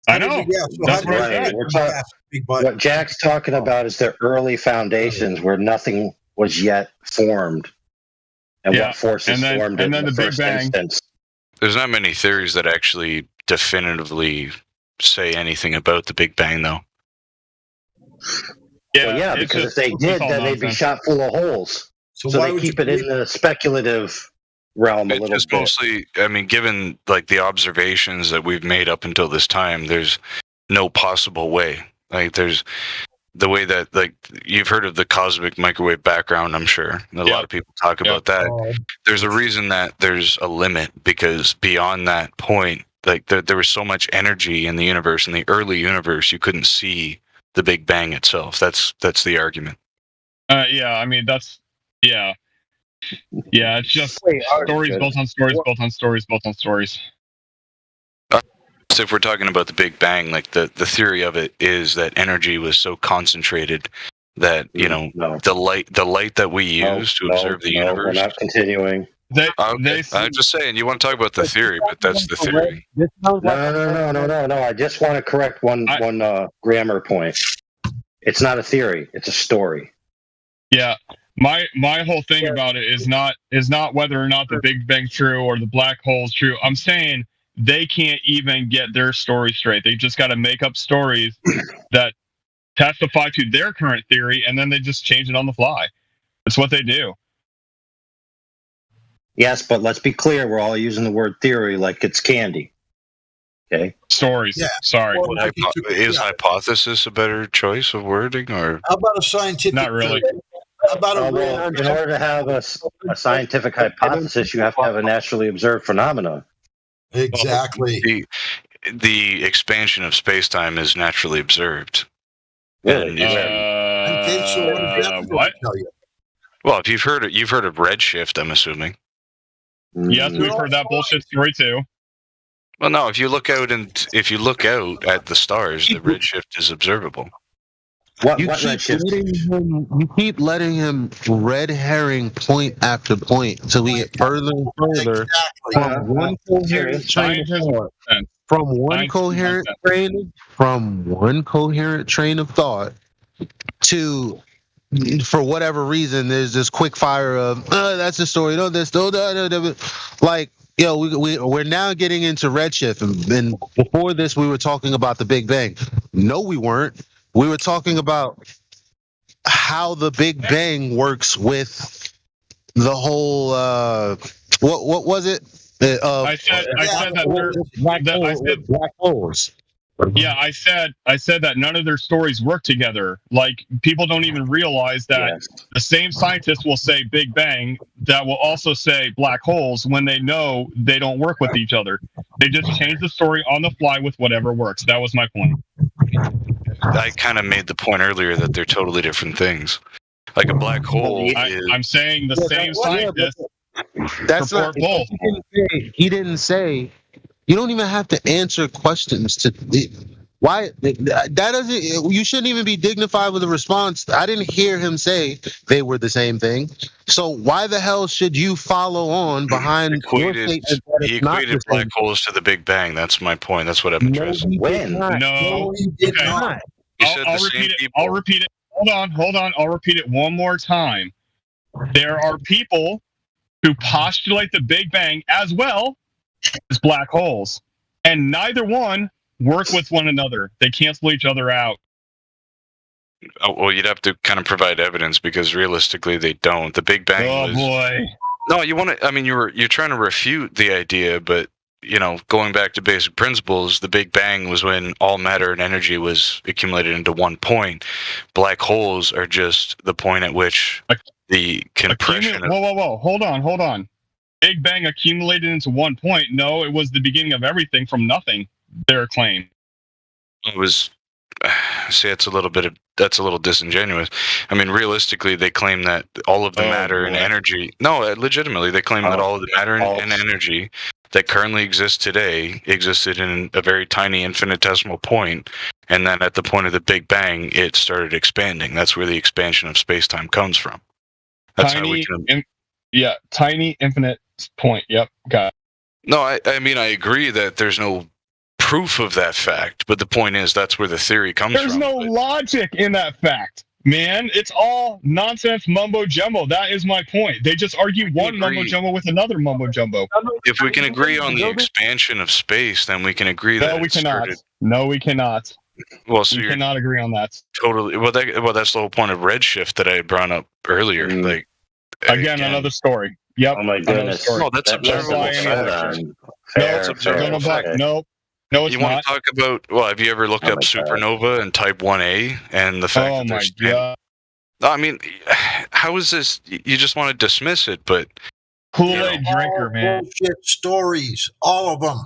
I know. That's what I said. What Jack's talking about is the early foundations where nothing was yet formed, and what forces formed it in the first instance. There's not many theories that actually definitively say anything about the Big Bang, though. Yeah, because if they did, then they'd be shot full of holes. So they keep it in the speculative realm a little bit. Mostly, I mean, given like the observations that we've made up until this time, there's no possible way. Like, there's the way that, like, you've heard of the cosmic microwave background, I'm sure. A lot of people talk about that. There's a reason that there's a limit, because beyond that point, like, there was so much energy in the universe, in the early universe, you couldn't see the Big Bang itself. That's the argument. I mean, it's just stories built on stories, built on stories, built on stories. So if we're talking about the Big Bang, like the theory of it is that energy was so concentrated that, the light that we use to observe the universe. We're not continuing. I'm just saying, you want to talk about the theory, but that's the theory. No. I just want to correct one grammar point. It's not a theory; it's a story. Yeah, my whole thing about it is not whether or not the Big Bang's true or the black hole's true. I'm saying they can't even get their story straight. They just got to make up stories that testify to their current theory, and then they just change it on the fly. That's what they do. Yes, but let's be clear. We're all using the word theory like it's candy. Okay? Stories. Yeah. Sorry. Is hypothesis a better choice of wording? Or how about a scientific? Not really. How about in order to have a scientific hypothesis, you have to have a naturally observed phenomenon. Exactly. The expansion of space-time is naturally observed. Really? What? Well, if you've heard of redshift, I'm assuming. Yes, we've heard that bullshit story too. Well, no. If you look out at the stars, the redshift is observable. You keep letting him red herring point after point until we get further and further from one coherent train of thought to, for whatever reason, there's this quick fire of that's the story. No, this, like, we're now getting into redshift, and before this, we were talking about the Big Bang. No, we weren't. We were talking about how the Big Bang works with the whole. What was it? I said black holes. Yeah, I said that none of their stories work together. Like, people don't even realize that the same scientists will say Big Bang that will also say black holes when they know they don't work with each other. They just change the story on the fly with whatever works. That was my point. I kind of made the point earlier that they're totally different things. Like a black hole I'm saying the same scientists support both. He didn't say. You don't even have to answer questions why that doesn't. You shouldn't even be dignified with a response. I didn't hear him say they were the same thing. So why the hell should you follow on behind your statement that he equated black holes to the Big Bang? That's my point. That's what I'm addressing. No, he did not. I'll repeat it. Hold on. I'll repeat it one more time. There are people who postulate the Big Bang as well as black holes, and neither one work with one another. They cancel each other out. Oh, well, you'd have to kind of provide evidence, because realistically they don't. The Big Bang boy. No, you want to. I mean, you're trying to refute the idea, but going back to basic principles, the Big Bang was when all matter and energy was accumulated into one point. Black holes are just the point at which the compression. Whoa! Hold on. Big Bang accumulated into one point. No, it was the beginning of everything from nothing. Their claim. It was. See, that's a little disingenuous. I mean, realistically, they claim that all of the matter and energy. No, legitimately, they claim that all of the matter and energy that currently exists today existed in a very tiny infinitesimal point, and then at the point of the Big Bang, it started expanding. That's where the expansion of space-time comes from. That's how we can. Tiny infinite point. Yep, got it. No, I mean, I agree that there's no proof of that fact, but the point is that's where the theory comes There's from. no logic in that fact, man. It's all nonsense mumbo jumbo. That is my point. They just argue one mumbo jumbo with another mumbo jumbo. If we can agree on the expansion of space, then we can agree that No, we cannot. No, we cannot. Well, so we you're cannot agree on that. totally well. That's the whole point of redshift that I had brought up earlier. Like again, another story. Yep. Oh my goodness. No, that's observable fact. No, no, it's you not. want to talk about? Well, have you ever looked up supernova and type 1A and the fact? Oh that my there's god! I mean, how is this? You just want to dismiss it, but Kool-Aid drinker, man. Bullshit stories, all of them.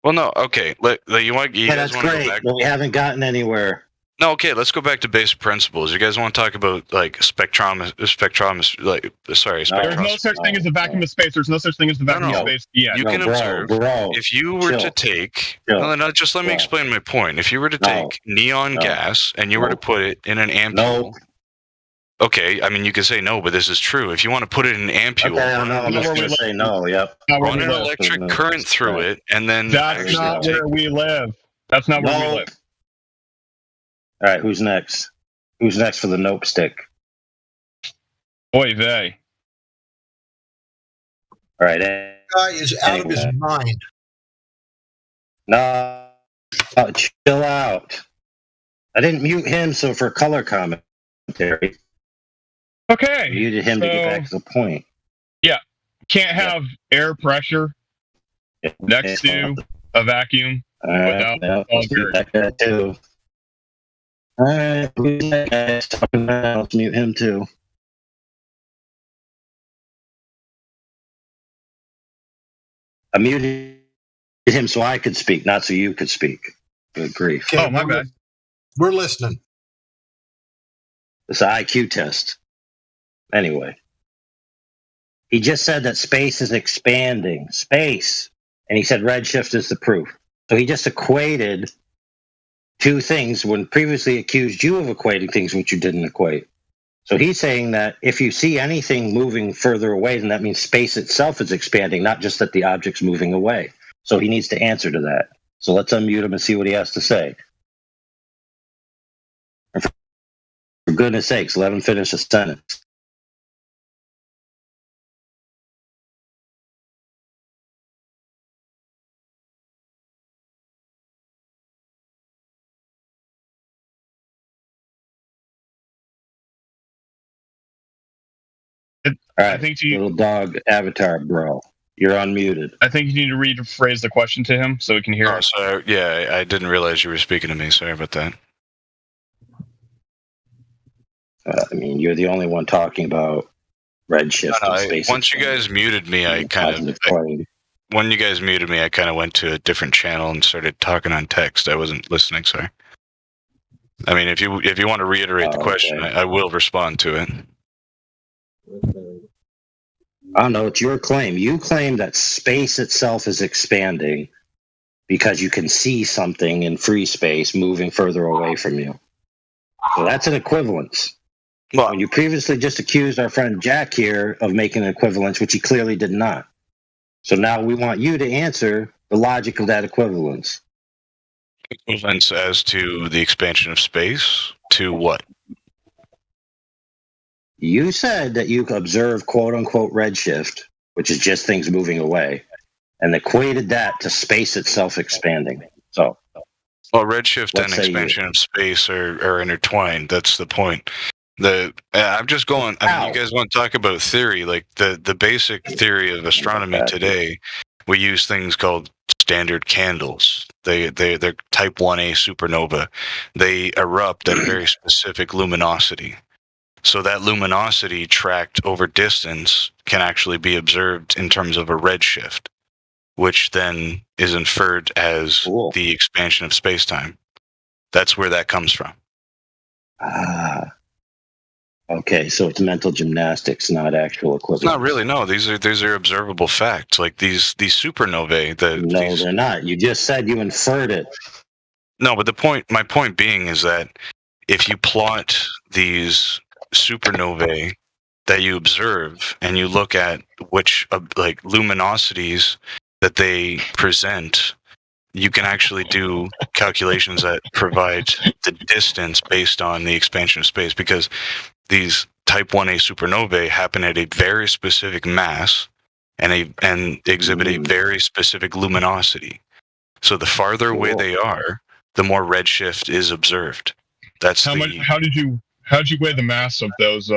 Well, no, okay. You that's guys want to great, go back? but we haven't gotten anywhere. No, okay. Let's go back to basic principles. You guys want to talk about like spectrometry? Like, sorry, There's no such thing as a vacuum of space. There's no such thing as the vacuum of space. Yeah, you can observe. If you were to take, just let me explain my point. If you were to take neon gas and you were to put it in an ampule. Okay, I mean you could say no, but this is true. If you want to put it in an ampule, I'm just going to say no. Yep. Run an electric current through it, and then that's not where we live. That's not where we live. All right, who's next? Who's next for the nope stick? Oy vey. All right. Guy is out of his mind. No, chill out. I didn't mute him, so for color commentary. Okay. I muted him to get back to the point. Yeah. Can't have air pressure next to a vacuum without that guy too. All right, who's that guy talking about? Let's mute him too. I muted him so I could speak, not so you could speak. Good grief. Okay, oh, my bad. We're listening. It's an IQ test. Anyway. He just said that space is expanding. Space. And he said redshift is the proof. So he just equated two things when previously accused you of equating things which you didn't equate. So he's saying that if you see anything moving further away, then that means space itself is expanding, not just that the object's moving away. So he needs to answer to that. So let's unmute him and see what he has to say. For goodness sakes, let him finish a sentence. All right, I think little dog avatar, bro. You're unmuted. I think you need to rephrase the question to him so he can hear it. So yeah, I didn't realize you were speaking to me. Sorry about that. I mean, you're the only one talking about redshift. Once you guys muted me, when you guys muted me, I kind of went to a different channel and started talking on text. I wasn't listening. Sorry. I mean, if you want to reiterate the question, I will respond to it. I don't know. It's your claim. You claim that space itself is expanding because you can see something in free space moving further away from you. So that's an equivalence. Well, and you previously just accused our friend Jack here of making an equivalence, which he clearly did not. So now we want you to answer the logic of that equivalence. Equivalence as to the expansion of space to what? You said that you observe quote-unquote redshift, which is just things moving away, and equated that to space itself expanding. So, well, redshift and expansion of space are intertwined. That's the point. I'm just going. I mean, you guys want to talk about theory? Like the basic theory of astronomy today, we use things called standard candles. They're type 1A supernova. They erupt at a very specific luminosity. So that luminosity tracked over distance can actually be observed in terms of a redshift, which then is inferred as the expansion of space-time. That's where that comes from. Okay, so it's mental gymnastics, not actual equivalence. Not really, no. These are observable facts. Like these supernovae. They're not. You just said you inferred it. No, but my point being is that if you plot these supernovae that you observe and you look at which luminosities that they present, you can actually do calculations that provide the distance based on the expansion of space, because these type 1a supernovae happen at a very specific mass and exhibit a very specific luminosity. So the farther away Cool. they are, the more redshift is observed. That's How did you weigh the mass of those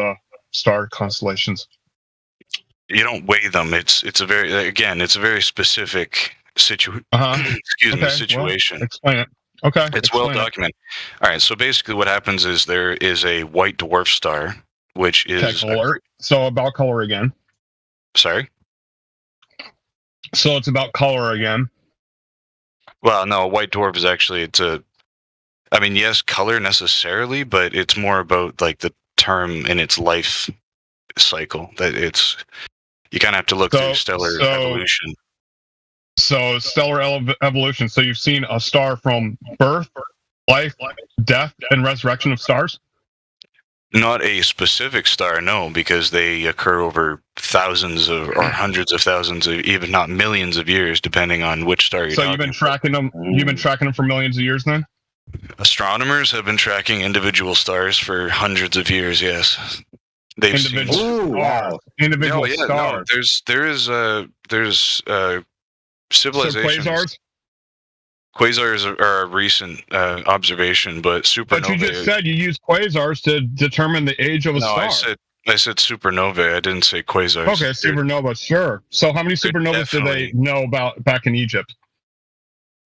star constellations? You don't weigh them. It's a very specific situation. Well, explain it. Okay. It's well documented. All right. So basically, what happens is there is a white dwarf star, which is color. So about color again. Sorry. So it's about color again. Well, no, a white dwarf is actually yes, color necessarily, but it's more about like the term in its life cycle. That you kind of have to look through stellar evolution. So stellar evolution. So you've seen a star from birth, life, death, and resurrection of stars? Not a specific star, no, because they occur over thousands or hundreds of thousands, even not millions of years, depending on which star you're talking about. So you've been tracking them. You've been tracking them for millions of years, then? Astronomers have been tracking individual stars for hundreds of years. Yes, they've seen individual stars. No, there's civilizations. So quasars. Quasars are a recent observation, but supernovae. But you just said you use quasars to determine the age of a star. I said supernovae. I didn't say quasars. Okay, supernova, sure. So how many supernovas did they know about back in Egypt?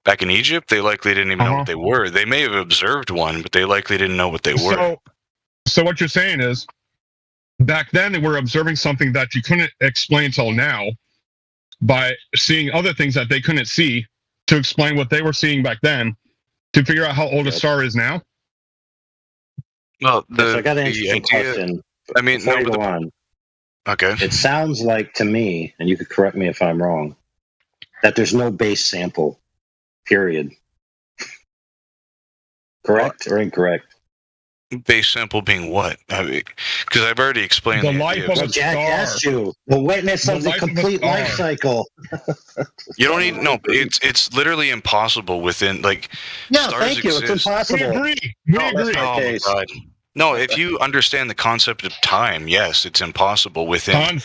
Back in Egypt, they likely didn't even know what they were. They may have observed one, but they likely didn't know what they were. So what you're saying is, back then they were observing something that you couldn't explain till now by seeing other things that they couldn't see to explain what they were seeing back then to figure out how old a star is now? Well, I got to answer your question. I mean, before you go on. Okay. It sounds like to me, and you could correct me if I'm wrong, that there's no base sample, period. Correct or incorrect? Base sample being what? Because I've already explained the life of a Jack star. asked you. The witness of the complete life cycle. You don't need it's literally impossible within stars thank you. exist. It's impossible. We agree. Oh my God. No, if you understand the concept of time, yes, it's impossible within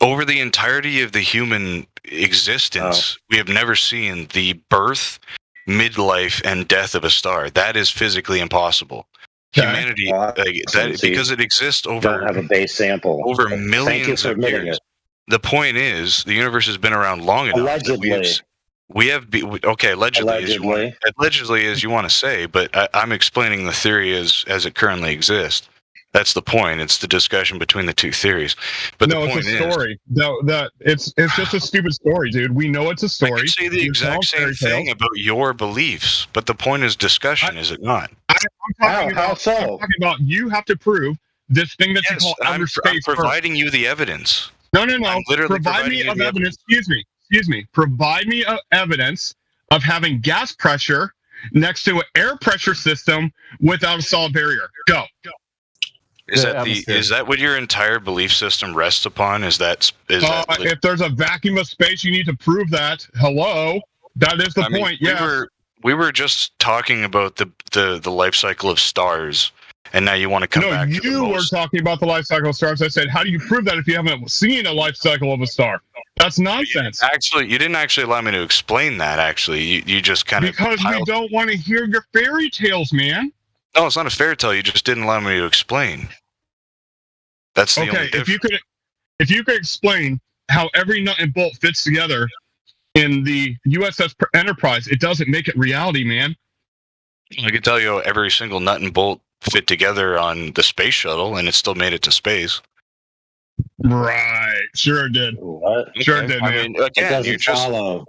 over the entirety of the human existence. We have never seen the birth, midlife, and death of a star. That is physically impossible. Humanity, because it exists over. Don't have a base sample over millions of years. The point is, the universe has been around long enough. Allegedly. Allegedly, as you want to say, but I'm explaining the theory as it currently exists. That's the point. It's the discussion between the two theories. But no, the point it's a story. It's just a stupid story, dude. We know it's a story. I can say the exact same thing about your beliefs, but the point is discussion, is it not? I'm talking about you have to prove this thing that you call outer space. I'm providing you the evidence. No. Provide me of evidence. Excuse me. Provide me evidence of having gas pressure next to an air pressure system without a solid barrier. Go. Is that what your entire belief system rests upon? Is that if there's a vacuum of space, you need to prove that. Hello, that is the point. Yeah. We were just talking about the life cycle of stars, and now you want to come back. No, you were talking about the life cycle of stars. I said, how do you prove that if you haven't seen a life cycle of a star? That's nonsense. You didn't actually allow me to explain that. Actually, you just kind of because we don't want to hear your fairy tales, man. No, it's not a fairy tale. You just didn't allow me to explain. That's the only difference. If you could explain how every nut and bolt fits together in the USS Enterprise, it doesn't make it reality, man. I can tell you how every single nut and bolt fit together on the space shuttle, and it still made it to space. Right, sure did. What? Sure did, man. I mean, again,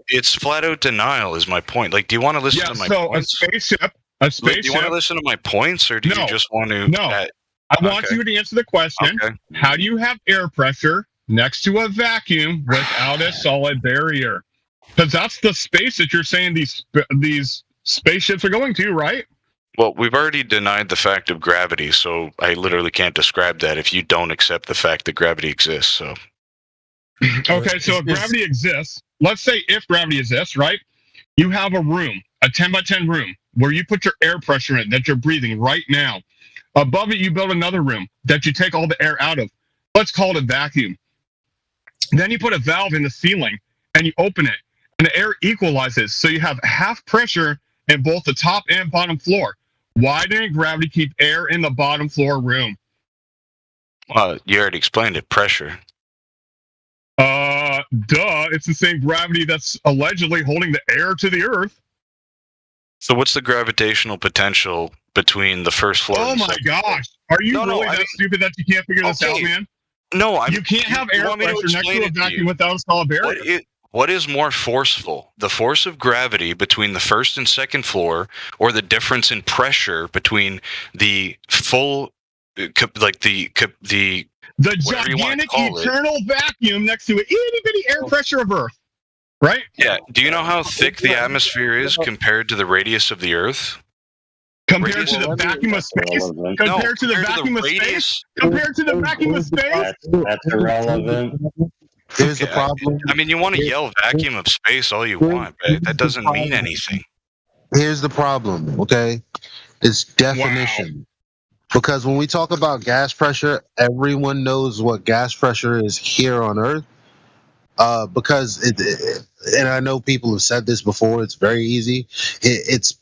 it's flat out denial. Is my point? Like, do you want to listen to my points? A spaceship. Do you want to listen to my points, or do you just want to? No. I want you to answer the question. Okay. How do you have air pressure next to a vacuum without a solid barrier? Because that's the space that you're saying these spaceships are going to, right? Well, we've already denied the fact of gravity, so I literally can't describe that if you don't accept the fact that gravity exists. So. Okay, so if gravity exists, let's say if gravity exists, right? You have a room, a 10 by 10 room, where you put your air pressure in that you're breathing right now. Above it, you build another room that you take all the air out of. Let's call it a vacuum. Then you put a valve in the ceiling and you open it, and the air equalizes. So you have half pressure in both the top and bottom floor. Why didn't gravity keep air in the bottom floor room? You already explained it. Pressure. Duh. It's the same gravity that's allegedly holding the air to the earth. So what's the gravitational potential between the first floor? Oh and the my second gosh. Are you No, really that stupid that you can't figure this out, man? No, You can't have air pressure next to a vacuum without a solid barrier. What is more forceful? The force of gravity between the first and second floor, or the difference in pressure between the full, like the gigantic eternal vacuum next to it, itty bitty air pressure of Earth, right? Yeah. Do you know how thick the atmosphere is compared to the radius of the Earth? Compared to the vacuum of space? Compared to the vacuum of space? Compared to the vacuum of space? That's irrelevant. Here's the problem. I mean, you want to yell vacuum of space all you want, but that doesn't mean anything. Here's the problem, okay? It's definition. Because when we talk about gas pressure, everyone knows what gas pressure is here on Earth. Because and I know people have said this before, it's very easy. It's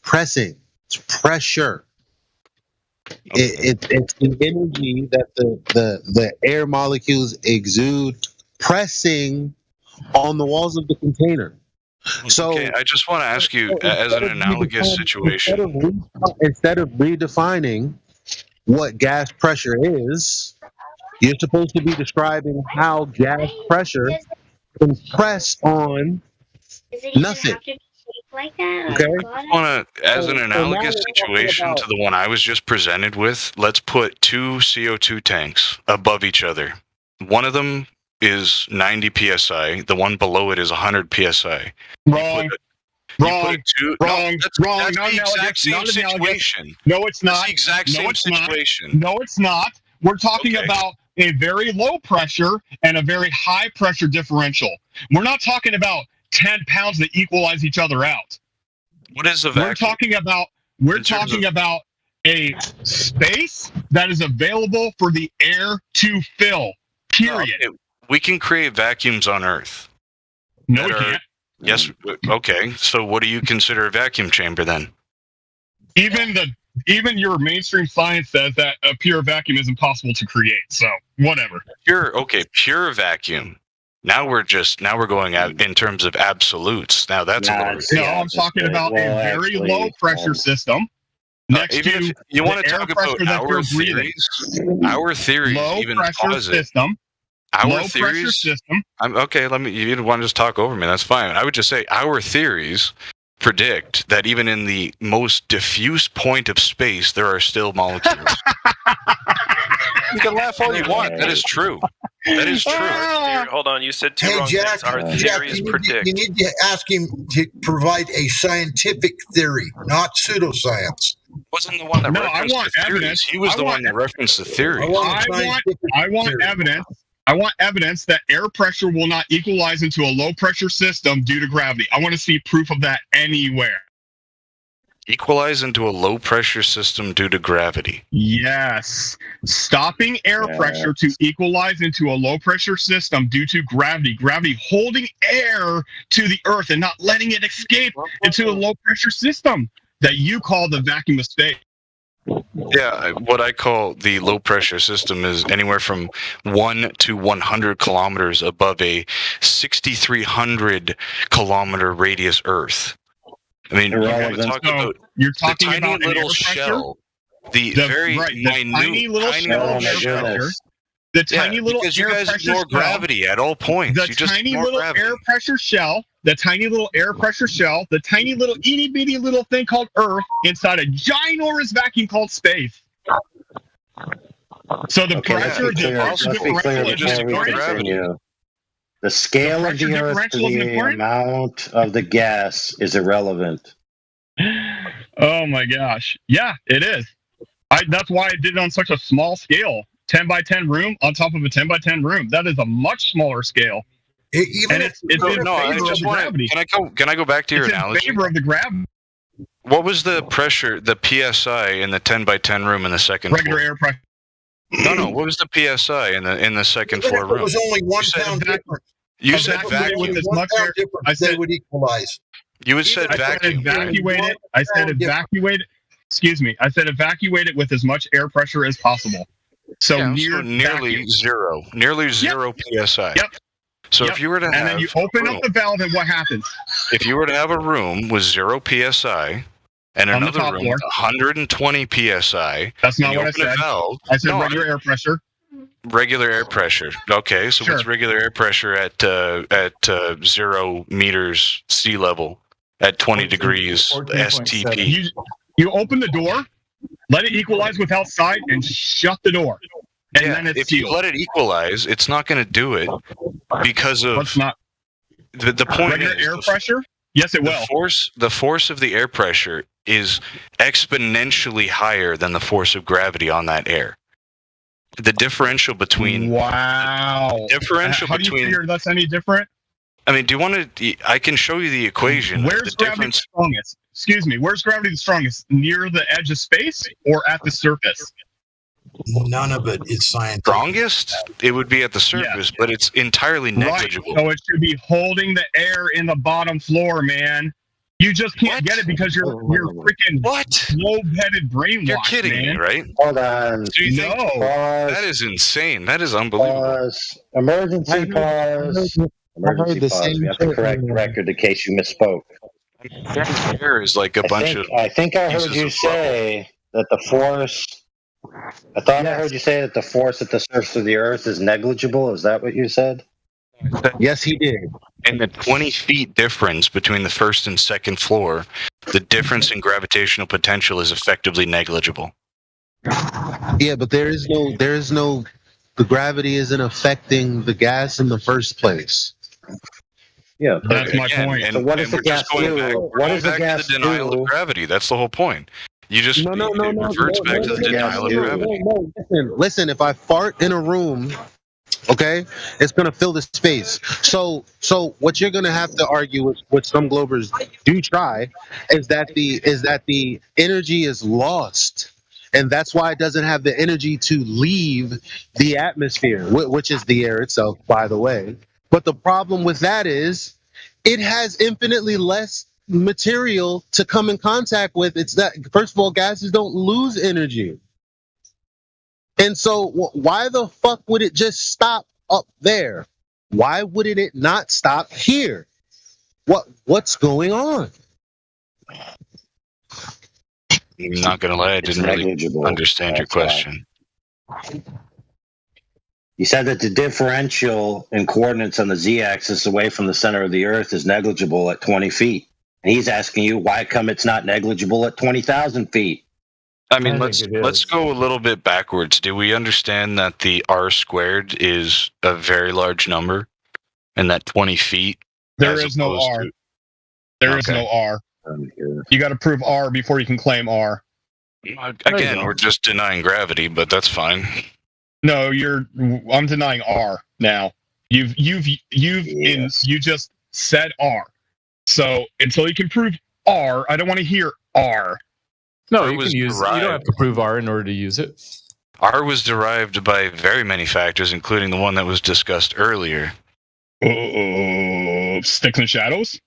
pressing. It's pressure. It's the energy that the air molecules exude pressing on the walls of the container. So okay, I just want to ask you, as an analogous situation, instead of redefining what gas pressure is, you're supposed to be describing how gas pressure can press on nothing. Like that? Okay. I want to, as an analogous situation to the one I was just presented with, let's put two CO2 tanks above each other. One of them is 90 psi. The one below it is 100 psi. Wrong. Wrong. Wrong. That's the exact same situation. No, it's not. That's the exact same situation. No, it's not. We're talking about a very low pressure and a very high pressure differential. We're not talking about 10 pounds that equalize each other out. What is a vacuum? We're talking about a space that is available for the air to fill. Period. Okay. We can create vacuums on Earth. No, we can't. Yes. Okay. So what do you consider a vacuum chamber then? Even your mainstream science says that a pure vacuum is impossible to create. So whatever. Pure vacuum. Now we're going out in terms of absolutes. Now that's I'm talking about a very low pressure system. Next even to if you want the to air talk pressure about that our you're breathing. our theories Low even pressure posit system. our Low theories. pressure system. You didn't want to just talk over me. That's fine. I would just say our theories predict that even in the most diffuse point of space, there are still molecules. You can laugh all you want. That is true. That is true. Hold on, you said two wrong Jack, things. Our theories predict. You need to ask him to provide a scientific theory, not pseudoscience. Wasn't the one that No, I referenced want the theories. evidence. He was I the want- one that referenced the theories. I want evidence. I want evidence that air pressure will not equalize into a low pressure system due to gravity. I want to see proof of that anywhere. Equalize into a low pressure system due to gravity. Yes. Stopping air pressure to equalize into a low pressure system due to gravity. Gravity holding air to the earth and not letting it escape into a low pressure system that you call the vacuum of space. Yeah, what I call the low pressure system is anywhere from 1 to 100 kilometers above a 6,300 kilometer radius Earth. I mean, you're talking the tiny about little shell, the very minute, tiny little shell of air pressure. The tiny little because air you guys pressure ignore gravity at all points. The you just tiny ignore little gravity. air pressure shell, the tiny little air pressure shell, the tiny little itty bitty little thing called Earth inside a ginormous vacuum called space. So the pressure differential is just important. The scale of the Earth to the amount of the gas is irrelevant. Oh my gosh. Yeah, it is. That's why I did it on such a small scale. 10 by 10 room on top of a 10 by 10 room. That is a much smaller scale. Even And if it's in favor I of just the want gravity. Can I go back to your It's in analogy? favor of the gravity. What was the pressure, the PSI in the 10 by 10 room in the second Regular floor? air pressure. No. What was the PSI in the second even floor if it room? was only 1 said pound vac- difference, You Evacuate said with vacuum. as 1 much pound air. difference, I said- they would equalize. You had said I said vacuum. right? evacuate it. I said evacuate it. Excuse me. I said evacuate it with as much air pressure as possible. So Yeah, nearly nearly zero PSI. Yep. So Yep. if you were to And have then you open up the valve, and what happens? if you were to have a room with 0 PSI and On the another top room floor. with 120 PSI, That's and not you what I open a said. valve, I said no, regular air pressure. regular air pressure. Okay, so what's Sure. regular air pressure at 0 meters sea level at 20 degrees 14.7. STP? You open the door, let it equalize with outside, and shut the door. And Yeah, then it's if you sealed. let it equalize, it's not going to do it because of Let's not the point regular is air pressure. Yes, it will. the force of the air pressure is exponentially higher than the force of gravity on that air. The differential between Wow. differential How do you between figure that's any different? I mean, do you want to I can show you the equation. Where's the gravity the strongest? Excuse me. Where's gravity the strongest? Near the edge of space or at the surface? None of it is scientific. strongest, it would be at the surface, but it's entirely negligible. Right. So it should be holding the air in the bottom floor, man. You just can't What? get it because you're freaking What? lobe-headed brainwashed. You're kidding man. me, right? Hold on. So you think No. Pause. that is insane? That is unbelievable. Pause. Emergency pause. Emergency the pause. same We have to shit. correct the record in case you misspoke. Air is like a bunch of. I think I heard pieces you of say that the force. I thought I heard you say that the force at the surface of the Earth is negligible. Is that what you said? Yes, he did. And the 20 feet difference between the first and second floor, the difference in gravitational potential is effectively negligible. Yeah, but there is no, the gravity isn't affecting the gas in the first place. Yeah. That's my Again, point. and- So what does and the we're just gas going do? back- What does the back gas to the denial do? of gravity. That's the whole point. You just it reverts back to the denial of gravity. Listen, if I fart in a room, okay, it's gonna fill the space. So what you're gonna have to argue with, what some Globers do try, is that the energy is lost. And that's why it doesn't have the energy to leave the atmosphere, which is the air itself, by the way. But the problem with that is it has infinitely less material to come in contact with. It's that, first of all, gases don't lose energy. And so why the fuck would it just stop up there? Why wouldn't it not stop here? What's going on? I'm not going to lie, I It's didn't really negligible. understand your That's why. question. You said that the differential in coordinates on the z-axis away from the center of the Earth is negligible at 20 feet. And he's asking you why come it's not negligible at 20,000 feet. I mean, I think it let's is. go a little bit backwards. Do we understand that the r squared is a very large number, and that 20 feet? There as is no opposed R. to- There is Okay. no R. You got to prove R before you can claim R. Again, go. we're just denying gravity, but that's fine. No, I'm denying R now. You Yes. you just said R. So until you can prove R, I don't want to hear R. No, Or you was can use. You don't have derived. to prove R in order to use it. R was derived by very many factors, including the one that was discussed earlier. Sticks and shadows.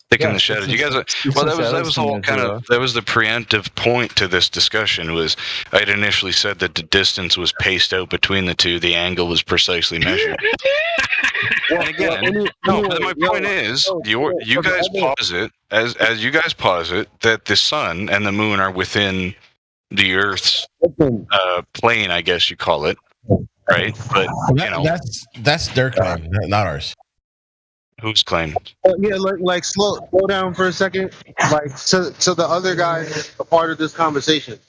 Thick in Yeah, the shadows. sticks You and- guys, sticks well, and that was shadows the whole can kind do of that was the preemptive point to this discussion. Was I had initially said that the distance was paced out between the two, the angle was precisely measured. And again, no, but my point is, you guys posit as you guys posit that the sun and the moon are within the Earth's plane, I guess you call it, right? But you know, That's their claim, not ours. whose claim? Yeah, like slow down for a second. Like, so the other guy, a part of this conversation.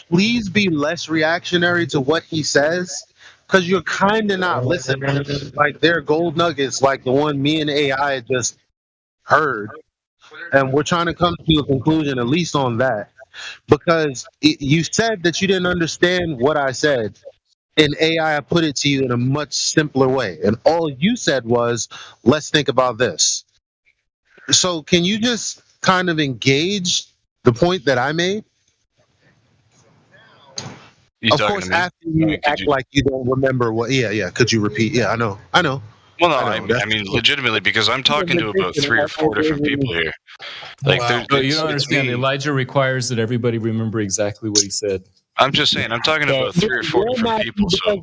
Please be less reactionary to what he says, because you're kind of not listening. Like, they're gold nuggets, like the one me and AI just heard, and we're trying to come to a conclusion, at least on that, because you said that you didn't understand what I said. In AI, I put it to you in a much simpler way. And all you said was, let's think about this. So can you just kind of engage the point that I made? Of course, after you act like you don't remember what. Yeah. Could you repeat? Yeah, I know. Well, no, I know. I mean, legitimately, because I'm talking to about 3 or 4 different people here. Like, Wow. But you don't understand. me. Elijah requires that everybody remember exactly what he said. I'm just saying, I'm talking about 3 or 4 different people. So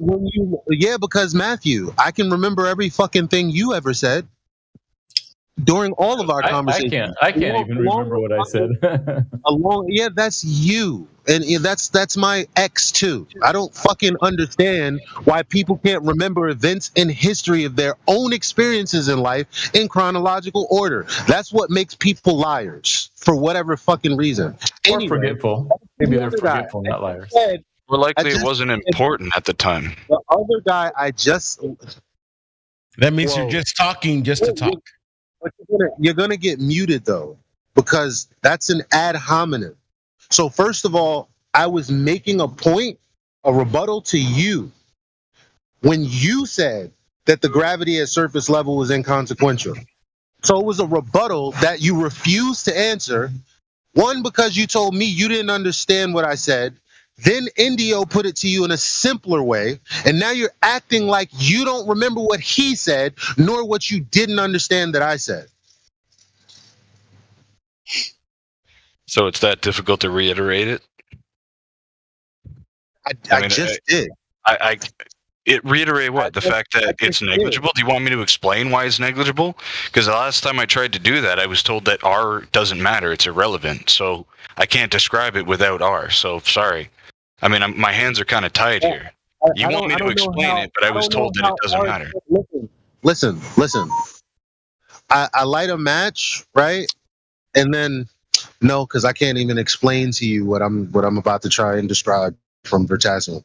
Because Matthew, I can remember every fucking thing you ever said during all of our conversations. I can't even remember what I said. That's you, and that's my ex too. I don't fucking understand why people can't remember events in history of their own experiences in life in chronological order. That's what makes people liars for whatever fucking reason. Or forgetful. Maybe they're forgetful, not liars. More likely it wasn't important at the time. The other guy That means you're just talking just to talk. But you're gonna get muted though, because that's an ad hominem. So first of all, I was making a point, a rebuttal to you, when you said that the gravity at surface level was inconsequential. So it was a rebuttal that you refused to answer. One, because you told me you didn't understand what I said. Then Indio put it to you in a simpler way, and now you're acting like you don't remember what he said, nor what you didn't understand that I said. So it's that difficult to reiterate it? I just did. It reiterate what? The fact that it's negligible? Do you want me to explain why it's negligible? Because the last time I tried to do that, I was told that R doesn't matter. It's irrelevant. So I can't describe it without R. So sorry. I mean, my hands are kind of tied here. You want me to explain it, but I was told that it doesn't matter. Listen. I light a match, right? And then, no, because I can't even explain to you what I'm about to try and describe from Vertassum.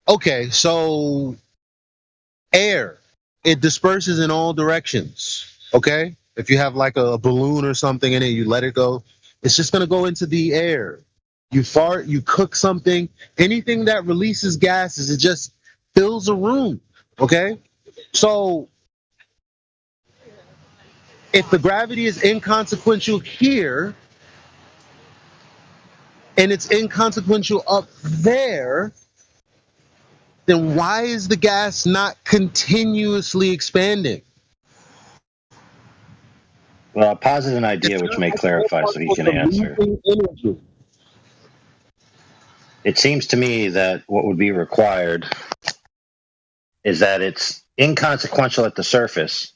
Okay, so air, it disperses in all directions, okay? If you have like a balloon or something in it, you let it go, it's just gonna go into the air. You fart, you cook something, anything that releases gases, it just fills a room, okay? So if the gravity is inconsequential here, and it's inconsequential up there, then why is the gas not continuously expanding? Well, I'll posit an idea which may clarify so he can answer. It seems to me that what would be required is that it's inconsequential at the surface,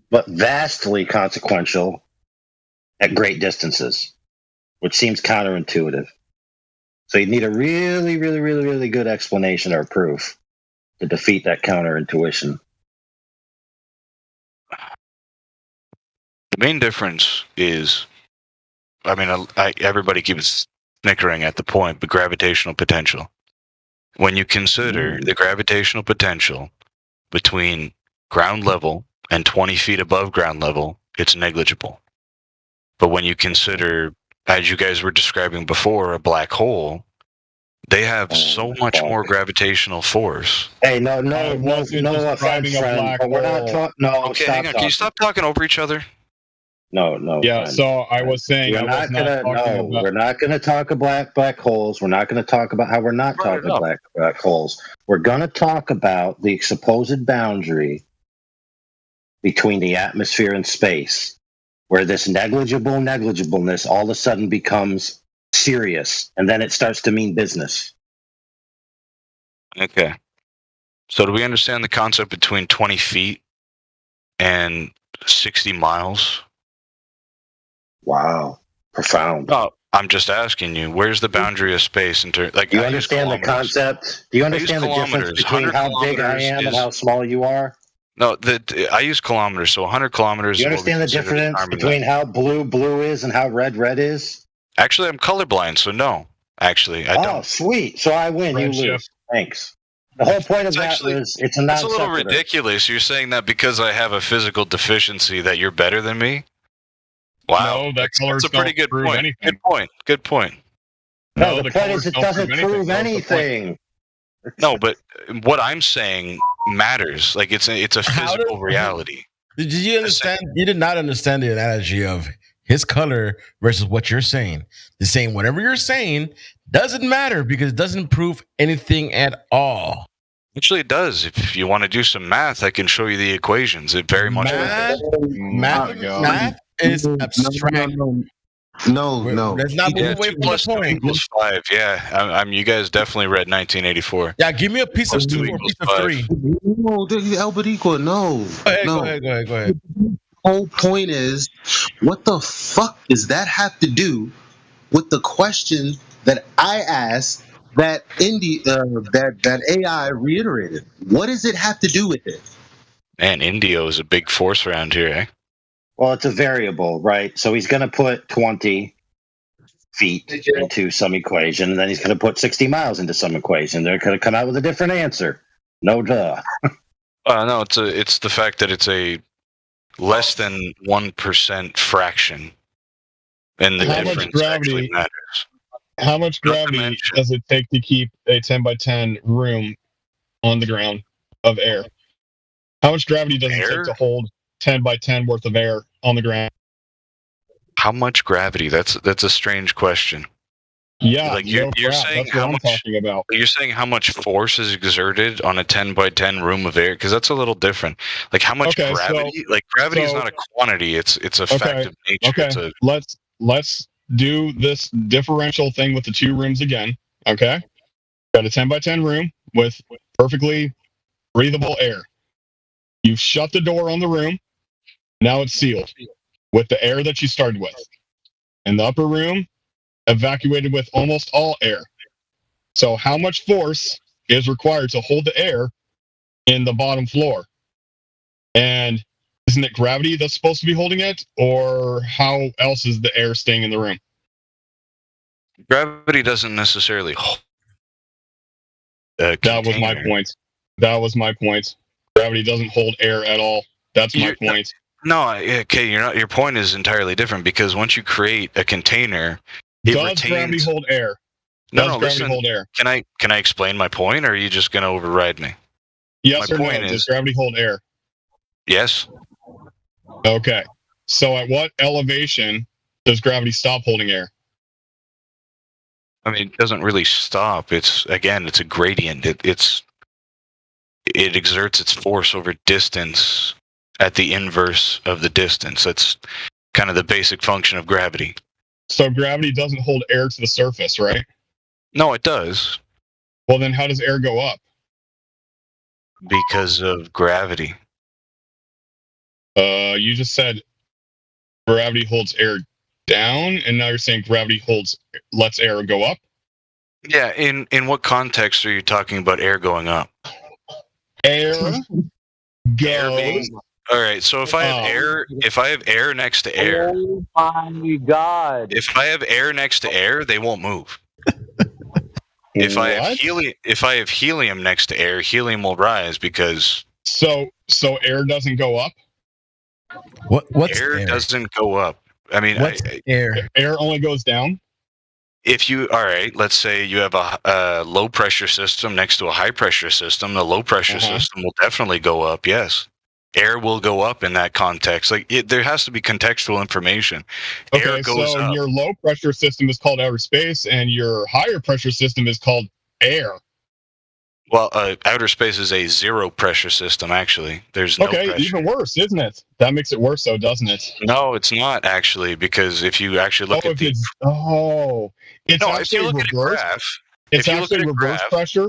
but vastly consequential at great distances, which seems counterintuitive. So you'd need a really, really, really, really good explanation or proof to defeat that counterintuition. The main difference is, I mean, everybody keeps snickering at the point, but gravitational potential. When you consider the gravitational potential between ground level and 20 feet above ground level, it's negligible. But when you consider, as you guys were describing before, a black hole, they have so much more gravitational force. Hey, no offense, friend, but we're not talking. No, okay, hang on. Can you stop talking over each other? No. Yeah. friend. So I was saying we're not going to talk about black holes. We're not going to talk about how we're not talking about black holes. We're going to talk about the supposed boundary between the atmosphere and space, where this negligibleness all of a sudden becomes serious, and then it starts to mean business. Okay. So do we understand the concept between 20 feet and 60 miles? Wow. Profound. No, I'm just asking you, where's the boundary of space in terms? Like, do you understand the concept? Do you understand the difference between how big I am and how small you are? No, I use kilometers, so 100 kilometers. Do you understand the difference between how blue is and how red is? Actually, I'm colorblind, so no. Actually, I don't. Oh, sweet. So I win, you lose. Thanks. The whole point of that is it's a It's a little ridiculous. You're saying that because I have a physical deficiency that you're better than me? Wow. No, that's a pretty good point. Good point. No, the point colors is it don't doesn't prove That's the point. anything. No, but what I'm saying matters. Like it's a How physical does- reality. Did you understand? You did not understand the analogy of his color versus what you're saying. The saying whatever you're saying doesn't matter because it doesn't prove anything at all. Actually, it does. If you want to do some math, I can show you the equations. It very much does. Math is abstract. No. Let's not move Yeah, away 2 from plus the 2 point. equals 5. Yeah, you guys definitely read 1984. Yeah, give me a piece of Plus 2 2 or a equals piece of 5. 3. No, Albert equal. No. Go ahead. Whole point is, what the fuck does that have to do with the question that I asked that that AI reiterated? What does it have to do with it? Man, Indio is a big force around here, eh? Well, it's a variable, right? So he's going to put 20 feet into some equation, and then he's going to put 60 miles into some equation. They're going to come out with a different answer. No duh. No, it's the fact that it's a less than 1% fraction, and the How much difference gravity- actually matters. How much Not to gravity mention- does it take to keep a 10 by 10 room on the ground of air? How much gravity does it Air? take to hold 10 by 10 worth of air on the ground? How much gravity? That's a strange question. Yeah, Like, you're crap. saying That's what how I'm much- talking about. You're saying how much force is exerted on a 10 by 10 room of air? Because that's a little different. Like how much Okay, gravity? Like gravity is so- not a quantity. It's a fact Okay, of nature. Okay, It's let's do this differential thing with the 2 rooms again. Okay, got a 10 by 10 room with perfectly breathable air. You've shut the door on the room. Now it's sealed with the air that you started with. And the upper room evacuated with almost all air. So how much force is required to hold the air in the bottom floor? And isn't it gravity that's supposed to be holding it? Or how else is the air staying in the room? gravity doesn't necessarily hold. That was my point. That was my point. Gravity doesn't hold air at all. That's my point. No, okay, your point is entirely different because once you create a container, it Does retains. gravity hold air? No, Does no, gravity listen. hold air? Can I explain my point, or are you just going to override me? Yes My or no? point Does is- gravity hold air? Yes. Okay. So at what elevation does gravity stop holding air? I mean, it doesn't really stop. It's a gradient. It exerts its force over distance at the inverse of the distance. That's kind of the basic function of gravity. So gravity doesn't hold air to the surface, right? No, it does Well, then how does air go up? because of gravity. You just said gravity holds air down, and now you're saying gravity lets air go up. Yeah. In what context are you talking about air going up? Air Air goes. being. All right. So if I have air next to air, Oh my god. if I have air next to air, they won't move. If I have helium next to air, helium will rise because So air doesn't go up. What's air doesn't go up. I mean, What's air? Air only goes down. all right, let's say you have a low pressure system next to a high pressure system. The low pressure system will definitely go up. Yes, air will go up in that context. There has to be contextual information. Okay, Air goes so up. your low pressure system is called outer space, and your higher pressure system is called air. Well, outer space is a zero pressure system. Actually, there's no Okay, pressure. even worse, isn't it? That makes it worse, though, doesn't it? No, it's not actually, because if you actually look at the it's if actually you look at a reverse. graph, It's if you look actually at a reverse graph- pressure.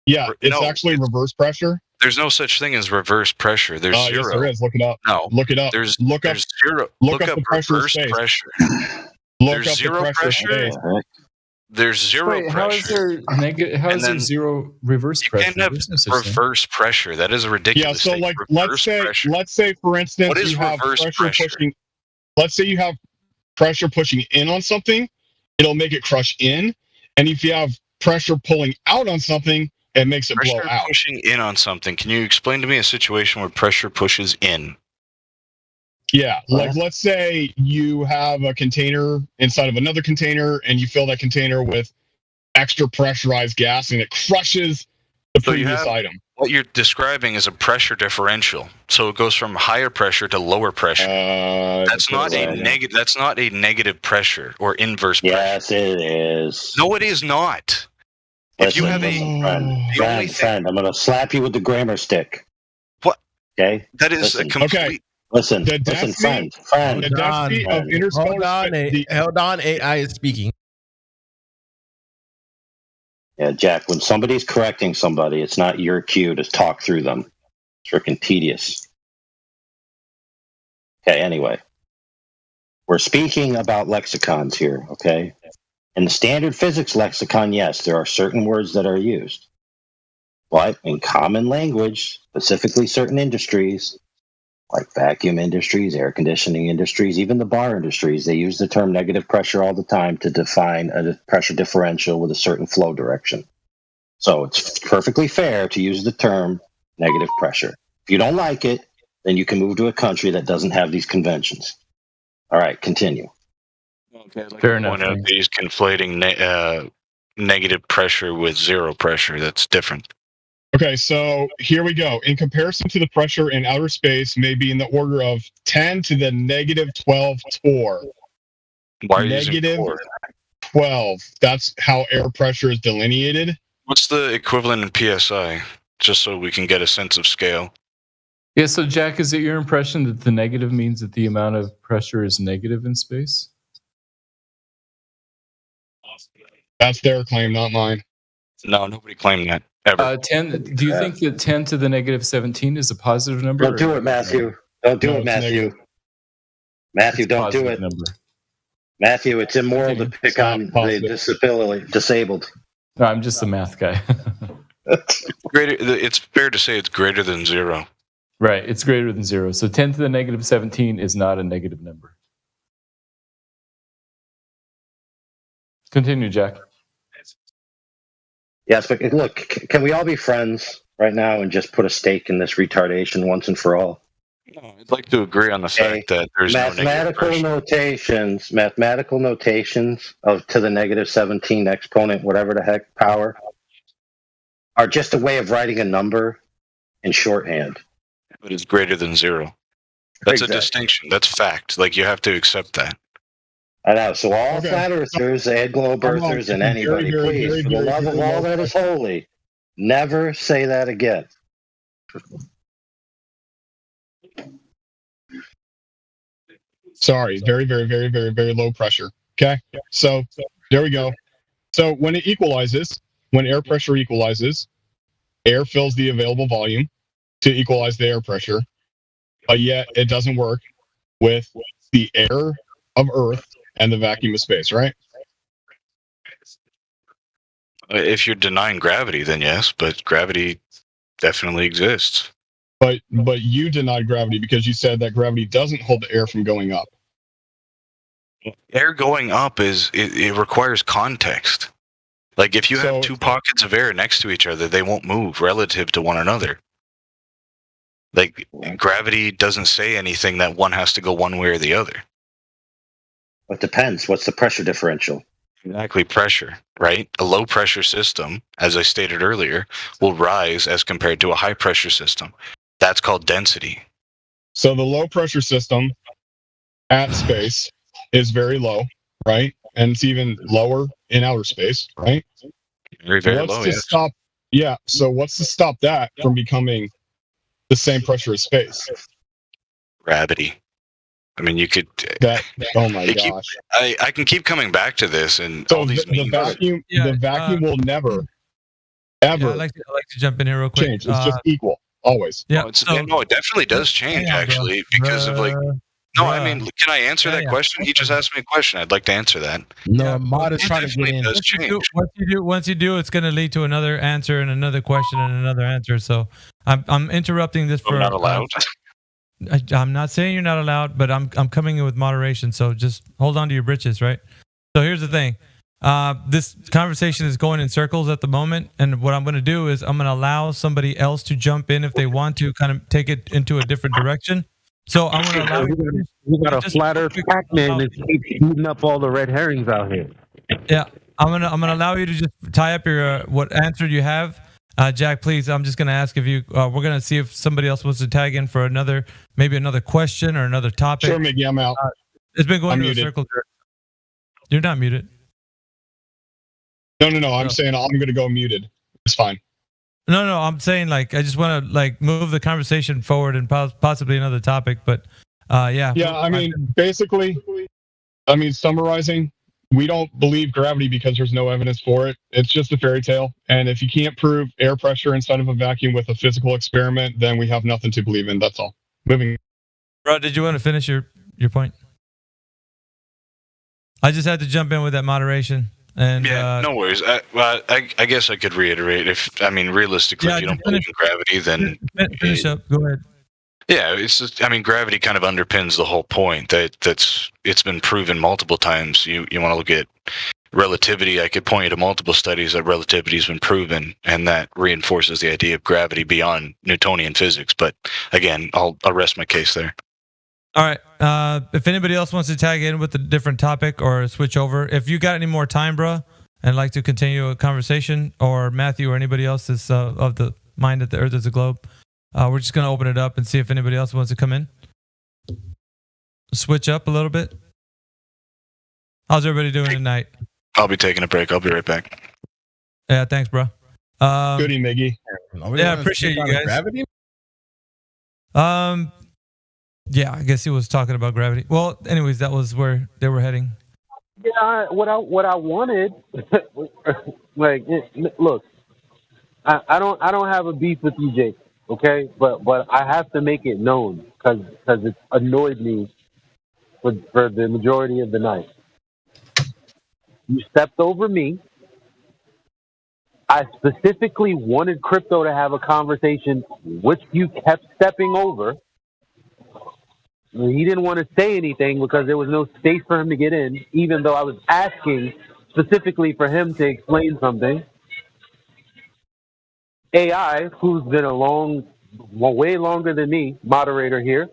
Yeah, it's No, actually reverse pressure. there's no such thing as reverse pressure. There's Yes, zero. there is. Look it up. No, Look it up. there's look up. there's zero. look Look up up the pressure of reverse space. pressure. Look There's up zero the pressure. pressure. of space. There's zero Wait, how is pressure. there negative? How And is there then zero reverse You pressure? can't have There's no such thing. reverse pressure. That is a Yeah. ridiculous So thing. like, Reverse pressure. let's say, for instance, What is you have reverse pressure pressure? pushing. Let's say you have pressure pushing in on something, it'll make it crush in, and if you have pressure pulling out on something, it makes it blow Pressure out. pushing in on something. Can you explain to me a situation where pressure pushes in? Yeah, like let's say you have a container inside of another container, and you fill that container with extra pressurized gas, and it crushes the previous item. What you're describing is a pressure differential. So it goes from higher pressure to lower pressure. That's not a negative. That's not a negative pressure or inverse pressure. Yes, it is. No, it is not. If you have friend, I'm going to slap you with the grammar stick. What? Okay. That is a complete. Okay. Listen, friend. The density of interspeller. Hold on, AI is speaking. Yeah, Jack, when somebody's correcting somebody, it's not your cue to talk through them. It's freaking tedious. Okay, anyway. We're speaking about lexicons here, okay? In the standard physics lexicon, yes, there are certain words that are used. But in common language, specifically certain industries, like vacuum industries, air conditioning industries, even the bar industries, they use the term negative pressure all the time to define a pressure differential with a certain flow direction. So it's perfectly fair to use the term negative pressure. If you don't like it, then you can move to a country that doesn't have these conventions. All right, continue. Okay, fair enough. He's conflating negative pressure with zero pressure. That's different. Okay, so here we go. In comparison to the pressure in outer space, may be in the order of 10 to the negative 12 torr. Why are you negative using torr? 12. That's how air pressure is delineated. What's the equivalent in PSI? Just so we can get a sense of scale. Yeah, so Jack, is it your impression that the negative means that the amount of pressure is negative in space? That's their claim, not mine. No, nobody claimed that. Ever. 10. Do you think that 10 to the negative 17 is a positive number? Don't do it, Matthew. Don't do it, Matthew. Negative. Matthew, don't do it. Number. Matthew, it's immoral to pick on the disabled. No, I'm just a math guy. It's fair to say it's greater than zero. Right, it's greater than zero. So 10 to the negative 17 is not a negative number. Continue, Jack. Yes, but look, can we all be friends right now and just put a stake in this retardation once and for all? No, I'd like to agree on the fact that there's mathematical notations of to the negative 17 exponent, whatever the heck power, are just a way of writing a number in shorthand. But it's greater than zero. That's a distinction. That's fact. Like, you have to accept that. I know. So all flat earthers, and globe earthers, and anybody, please, for the love of all that is holy, never say that again. Sorry, very, very, very, very, very low pressure. Okay, so there we go. So when it equalizes, when air pressure equalizes, air fills the available volume to equalize the air pressure, but yet it doesn't work with the air of Earth and the vacuum of space, right? If you're denying gravity, then yes, but gravity definitely exists. But you denied gravity because you said that gravity doesn't hold the air from going up. Air going up it requires context. Like, if you have two pockets of air next to each other, they won't move relative to one another. Like, gravity doesn't say anything that one has to go one way or the other. It depends. What's the pressure differential? Exactly, pressure, right? A low pressure system, as I stated earlier, will rise as compared to a high pressure system. That's called density. So the low pressure system at space is very low, right? And it's even lower in outer space, right? Very, very low, yeah. So what's to stop that from becoming the same pressure as space? Gravity. I mean, you could. Oh my gosh! I can keep coming back to this, and so all these the vacuum will never, ever. I'd like to jump in here real quick. Change. It's just equal, always. Yeah. No, it definitely does change actually because of like. No, I mean, can I answer that question? He just asked me a question. I'd like to answer that. No, Mod is trying to get in. Does change. Once you do, it's going to lead to another answer and another question and another answer. So I'm interrupting this for. I'm not allowed. I'm not saying you're not allowed, but I'm coming in with moderation. So just hold on to your britches, right? So here's the thing. This conversation is going in circles at the moment, and what I'm going to do is I'm going to allow somebody else to jump in if they want to kind of take it into a different direction. So I'm gonna allow you. We got a Just flat real Earth quick, Pac-Man that keeps eating up all the red herrings out here. Yeah, I'm gonna allow you to just tie up your what answer you have. Jack, please. I'm just gonna ask if you. We're gonna see if somebody else wants to tag in for maybe another question or another topic. Sure, Miggy, I'm out. It's been going I'm to muted. a circle. You're not muted. No. I'm saying I'm going to go muted. It's fine. No. I'm saying I just want to move the conversation forward and possibly another topic. But yeah. Yeah, I mean, basically, summarizing, we don't believe gravity because there's no evidence for it. It's just a fairy tale. And if you can't prove air pressure inside of a vacuum with a physical experiment, then we have nothing to believe in. That's all. Moving. Bro, did you want to finish your point? I just had to jump in with that moderation. And no worries. I guess I could reiterate. Realistically, if you don't believe in gravity, then finish up. Go ahead. Yeah, it's just, gravity kind of underpins the whole point it's been proven multiple times. You want to look at relativity. I could point you to multiple studies that relativity has been proven, and that reinforces the idea of gravity beyond Newtonian physics. But again, I'll rest my case there. All right. If anybody else wants to tag in with a different topic or switch over, if you got any more time, bro, and like to continue a conversation, or Matthew or anybody else is of the mind that the Earth is a globe, we're just going to open it up and see if anybody else wants to come in. Switch up a little bit. How's everybody doing tonight? I'll be taking a break. I'll be right back. Yeah, thanks, bro. Goody, Miggy. Yeah, appreciate you guys. Gravity? Yeah, I guess he was talking about gravity. Well, anyways, that was where they were heading. Yeah, what I wanted, look, I don't have a beef with you, Jake. Okay, but I have to make it known because it's annoyed me for the majority of the night. You stepped over me. I specifically wanted Crypto to have a conversation, which you kept stepping over. He didn't want to say anything because there was no space for him to get in, even though I was asking specifically for him to explain something. AI, who's been way longer than me, moderator here,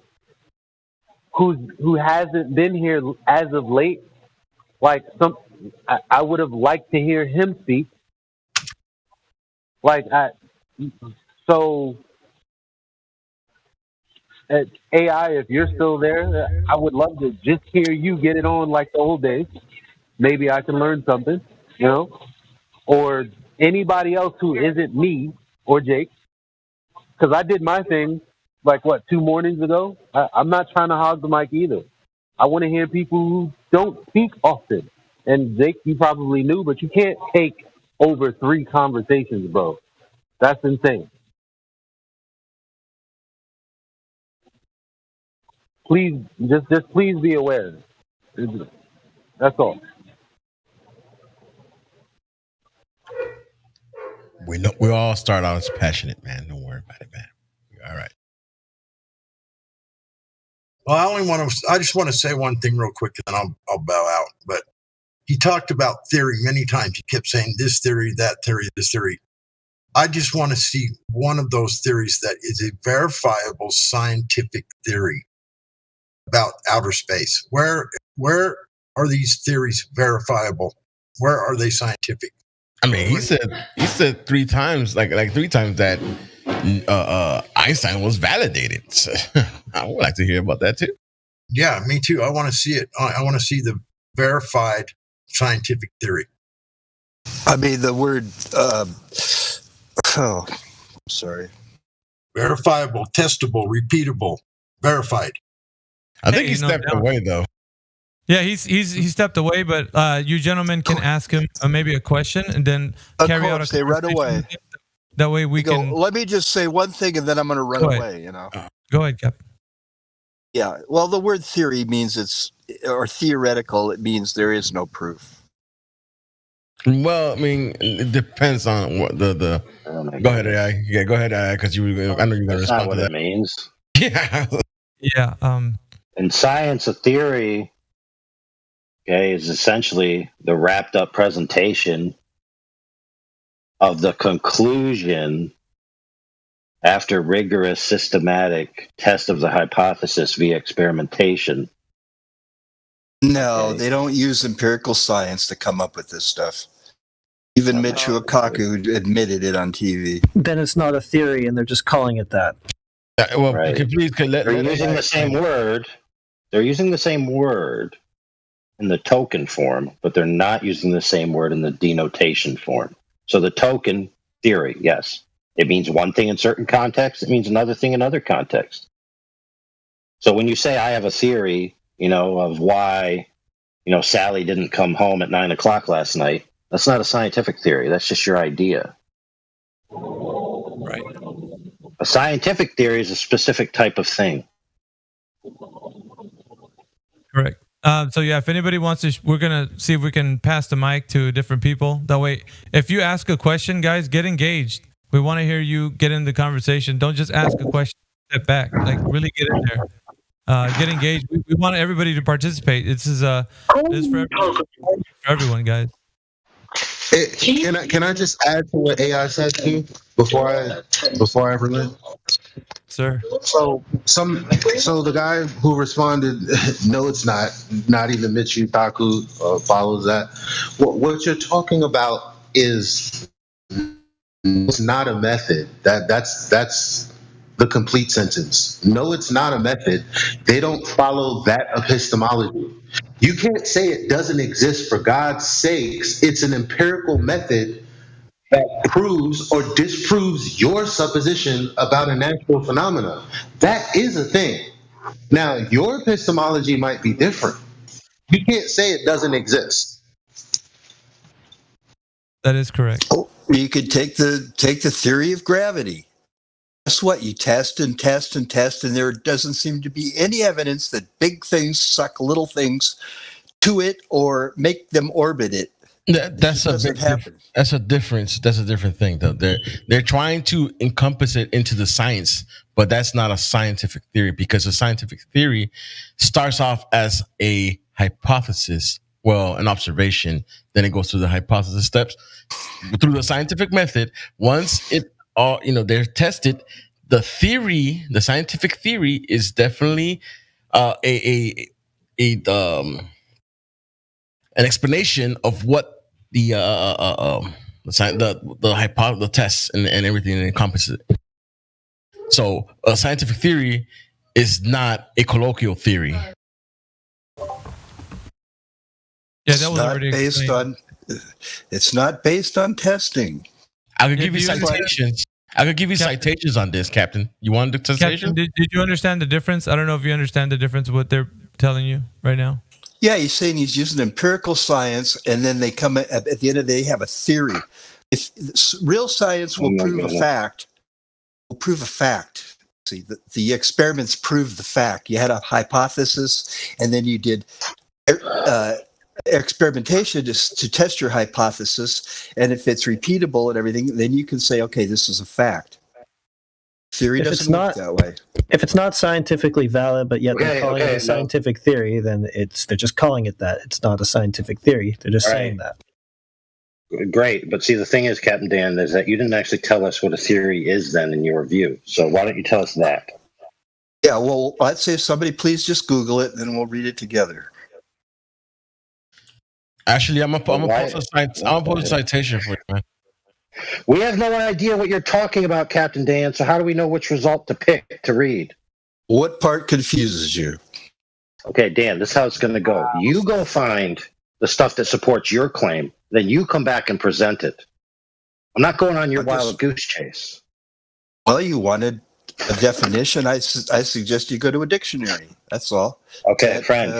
who hasn't been here as of late, I would have liked to hear him speak. AI, if you're still there, I would love to just hear you get it on like the old days. Maybe I can learn something, or anybody else who isn't me or Jake. Because I did my thing, 2 mornings ago. I'm not trying to hog the mic either. I want to hear people who don't speak often. And Jake, you probably knew, but you can't take over 3 conversations, bro. That's insane. Please, just please be aware. That's all. We all start out as passionate, man. Don't worry about it, man. All right. Well, I just want to say one thing real quick, and then I'll bow out. But he talked about theory many times. He kept saying this theory, that theory, this theory. I just want to see one of those theories that is a verifiable scientific theory about outer space. Where are these theories verifiable? Where are they scientific? He said 3 times, like 3 times that Einstein was validated. So, I would like to hear about that too. Yeah, me too. I want to see it. I want to see the verified scientific theory. The word. Sorry. Verifiable, testable, repeatable, verified. I think he stepped away though. Yeah, he stepped away, but you gentlemen can ask him maybe a question and then carry out a conversation. They run away. That way we can. Let me just say one thing, and then I'm going to run away. Go ahead, Cap. Yeah. Well, the word theory means or theoretical. It means there is no proof. Well, it depends on what the. Go ahead, AI. Yeah, go ahead, AI, because I know you're going to respond to that. That's not what it means. Yeah. Yeah. In science, a theory, is essentially the wrapped up presentation of the conclusion after rigorous systematic test of the hypothesis via experimentation. No, Okay. they don't use empirical science to come up with this stuff. Even Michio Kaku admitted it on TV. Then it's not a theory, and they're just calling it that. Well, Right. They're using the same word. They're using the same word in the token form, but they're not using the same word in the denotation form. So the token theory, yes, it means one thing in certain contexts. It means another thing in other contexts. So when you say I have a theory, of why, Sally didn't come home at 9:00 last night, that's not a scientific theory. That's just your idea. Right. A scientific theory is a specific type of thing. Correct. So yeah, if anybody wants to, we're gonna see if we can pass the mic to different people. That way, if you ask a question, guys, get engaged. We want to hear you get in the conversation. Don't just ask a question, step back. Like really get in there. Get engaged. We want everybody to participate. This is for everyone, guys. Can I just add to what AI said to you before I relent? Sir. So the guy who responded, no, it's not even Michio Kaku follows that. What you're talking about is it's not a method. That's the complete sentence. No, it's not a method. They don't follow that epistemology. You can't say it doesn't exist for God's sakes. It's an empirical method that proves or disproves your supposition about a natural phenomena. That is a thing. Now, your epistemology might be different. You can't say it doesn't exist. That is correct. Oh, you could take the theory of gravity. Guess what? You test and test and test, and there doesn't seem to be any evidence that big things suck little things to it or make them orbit it. That's a difference. That's a different thing, though. They're trying to encompass it into the science, but that's not a scientific theory, because a scientific theory starts off as a hypothesis, an observation. Then it goes through the hypothesis steps through the scientific method. Once they're tested, the scientific theory is definitely an explanation of what the tests and everything that encompasses it. So a scientific theory is not a colloquial theory. Yeah, that was already based on. It's not based on testing. I could give you citations. I could give you citations on this, Captain. You want the citation? Captain, did you understand the difference? I don't know if you understand the difference of what they're telling you right now. Yeah, he's saying he's using empirical science, and then they come at the end of the day have a theory. If real science will prove a fact, See, the experiments prove the fact. You had a hypothesis, and then you did experimentation to test your hypothesis, and if it's repeatable and everything, then you can say, okay, this is a fact. Theory doesn't work that way. If it's not scientifically valid, but yet they're calling it a scientific theory, then they're just calling it that. It's not a scientific theory. They're just saying that. Great, but see, the thing is, Captain Dan, is that you didn't actually tell us what a theory is then in your view. So why don't you tell us that? Yeah, well, I'd say somebody please just Google it, and then we'll read it together. Actually, I'm gonna post a citation for you, man. We have no idea what you're talking about, Captain Dan, so how do we know which result to pick to read? What part confuses you? Okay, Dan, this is how it's going to go. You go find the stuff that supports your claim, then you come back and present it. I'm not going on your wild goose chase. Well, you wanted a definition. I suggest you go to a dictionary. That's all. Okay, friend.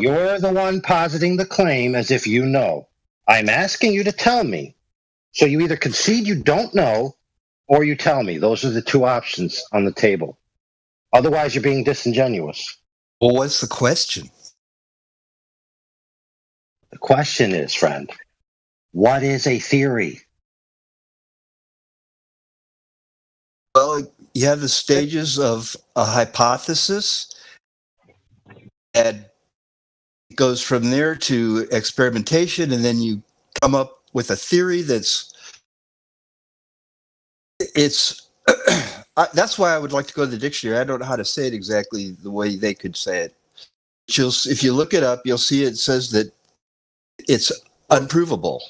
You're the one positing the claim as if you know. I'm asking you to tell me. So you either concede you don't know, or you tell me. Those are the two options on the table. Otherwise, you're being disingenuous. Well, what's the question? The question is, friend, what is a theory? Well, you have the stages of a hypothesis, and it goes from there to experimentation, and then you come up with a theory That's why I would like to go to the dictionary. I don't know how to say it exactly the way they could say it. If you look it up, you'll see it says that it's unprovable.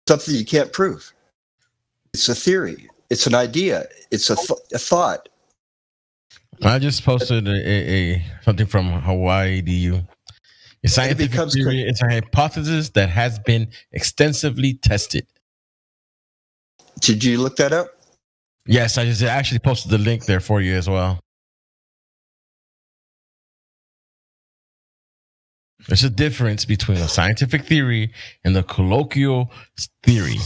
Something you can't prove. It's a theory. It's an idea. It's a thought. I just posted a something from Hawaii DU. A scientific theory is a hypothesis that has been extensively tested. Did you look that up? Yes, I just actually posted the link there for you as well. There's a difference between a scientific theory and the colloquial theory.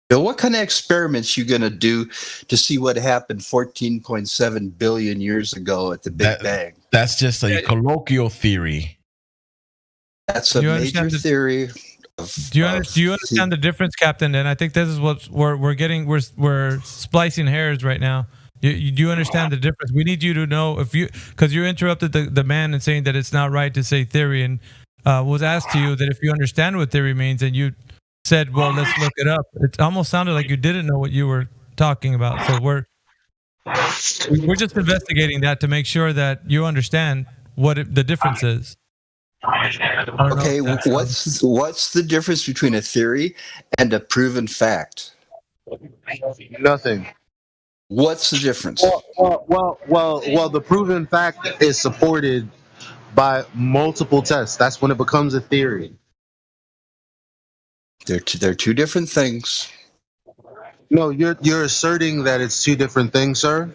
Bill, what kind of experiments you going to do to see what happened 14.7 billion years ago at the Big Bang? That's just a colloquial theory. That's a major theory. Do you understand the difference, Captain? And I think this is what we're getting. We're splicing hairs right now. Do you understand the difference? We need you to know because you interrupted the man in saying that it's not right to say theory, and was asked to you that if you understand what theory means, and you said, well, let's look it up. It almost sounded like you didn't know what you were talking about. So we're just investigating that to make sure that you understand what the difference is. Okay, what's the difference between a theory and a proven fact? Nothing. What's the difference? Well, the proven fact is supported by multiple tests. That's when it becomes a theory. They're two different things. No, you're asserting that it's two different things, sir.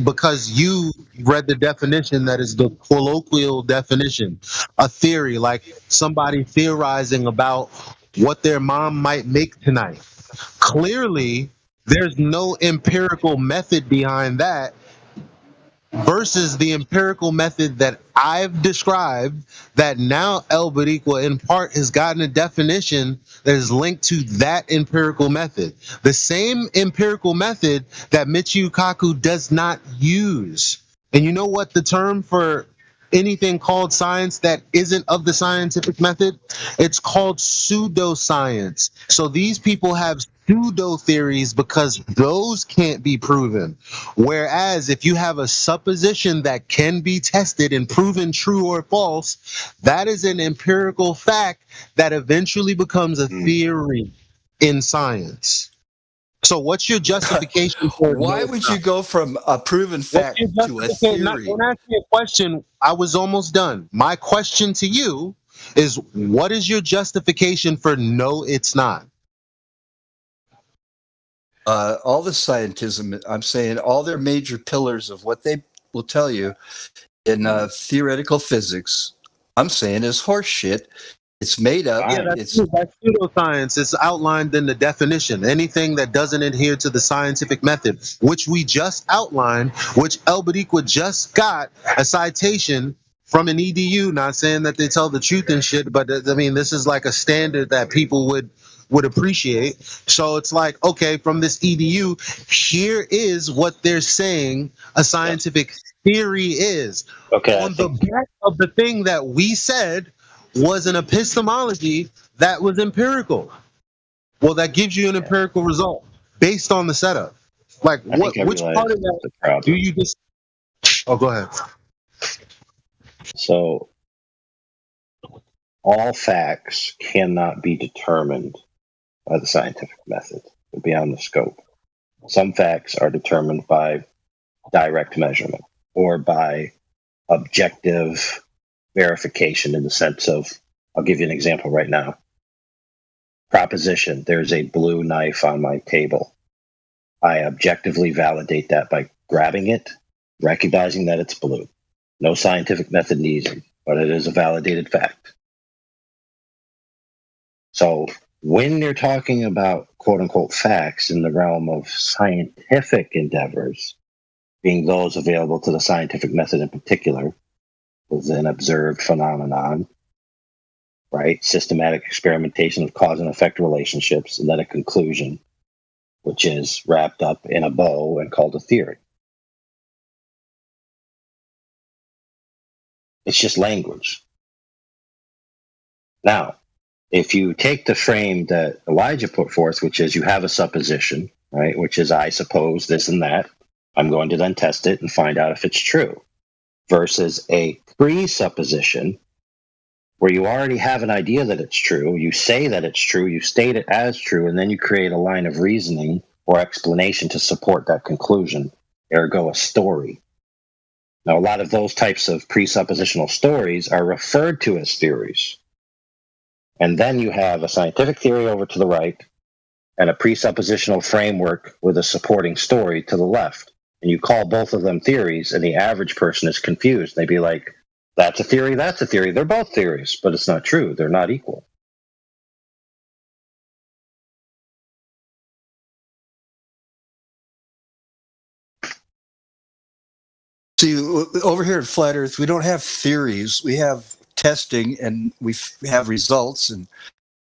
Because you read the definition that is the colloquial definition, a theory, like somebody theorizing about what their mom might make tonight. Clearly, there's no empirical method behind that versus the empirical method that I've described that now El Bariqua in part has gotten a definition that is linked to that empirical method. The same empirical method that Michio Kaku does not use. And you know what the term for anything called science that isn't of the scientific method? It's called pseudoscience. So these people have pseudo theories because those can't be proven. Whereas if you have a supposition that can be tested and proven true or false, that is an empirical fact that eventually becomes a theory in science. So what's your justification for why would you go from a proven fact to a theory? Don't ask me a question. I was almost done. My question to you is, what is your justification for no, it's not? All the scientism, I'm saying all their major pillars of what they will tell you in theoretical physics, I'm saying is horse shit. It's made up. Yeah, that's pseudoscience. It's outlined in the definition. Anything that doesn't adhere to the scientific method, which we just outlined, which El Bariqua just got a citation from an EDU, not saying that they tell the truth and shit, but I mean, this is like a standard that people would appreciate. So it's like, okay, from this EDU, here is what they're saying a scientific theory is. Okay. On the back of the thing that we said was an epistemology that was empirical. Well, that gives you an empirical result based on the setup. Like, which part of that do you just... Oh, go ahead. So, all facts cannot be determined by the scientific method, beyond the scope. Some facts are determined by direct measurement or by objective verification in the sense of, I'll give you an example right now. Proposition, there's a blue knife on my table. I objectively validate that by grabbing it, recognizing that it's blue. No scientific method needed, but it is a validated fact. So when you're talking about quote unquote facts in the realm of scientific endeavors, being those available to the scientific method in particular, was an observed phenomenon, right? Systematic experimentation of cause and effect relationships, and then a conclusion, which is wrapped up in a bow and called a theory. It's just language. Now, if you take the frame that Elijah put forth, which is you have a supposition, right? Which is, I suppose this and that. I'm going to then test it and find out if it's true. Versus a presupposition where you already have an idea that it's true, you say that it's true, you state it as true, and then you create a line of reasoning or explanation to support that conclusion, ergo a story. Now, a lot of those types of presuppositional stories are referred to as theories. And then you have a scientific theory over to the right and a presuppositional framework with a supporting story to the left. And you call both of them theories, and the average person is confused. They'd be like, that's a theory, that's a theory. They're both theories, but it's not true. They're not equal. See, over here at Flat Earth, we don't have theories. We have testing, and we have results, and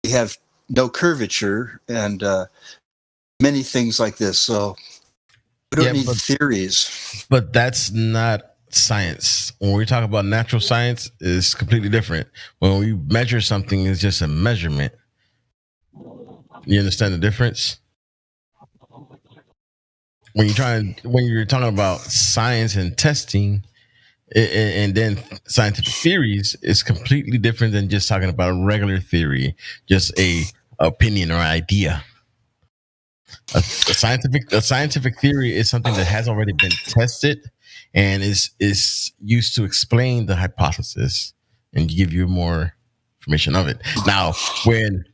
we have no curvature, and many things like this. So we don't need theories. But that's not science. When we talk about natural science, it's completely different. When we measure something, it's just a measurement. You understand the difference? When you're talking about science and testing, and then scientific theories, is completely different than just talking about a regular theory, just a opinion or idea. A scientific theory is something that has already been tested and is used to explain the hypothesis and give you more information of it. Now, when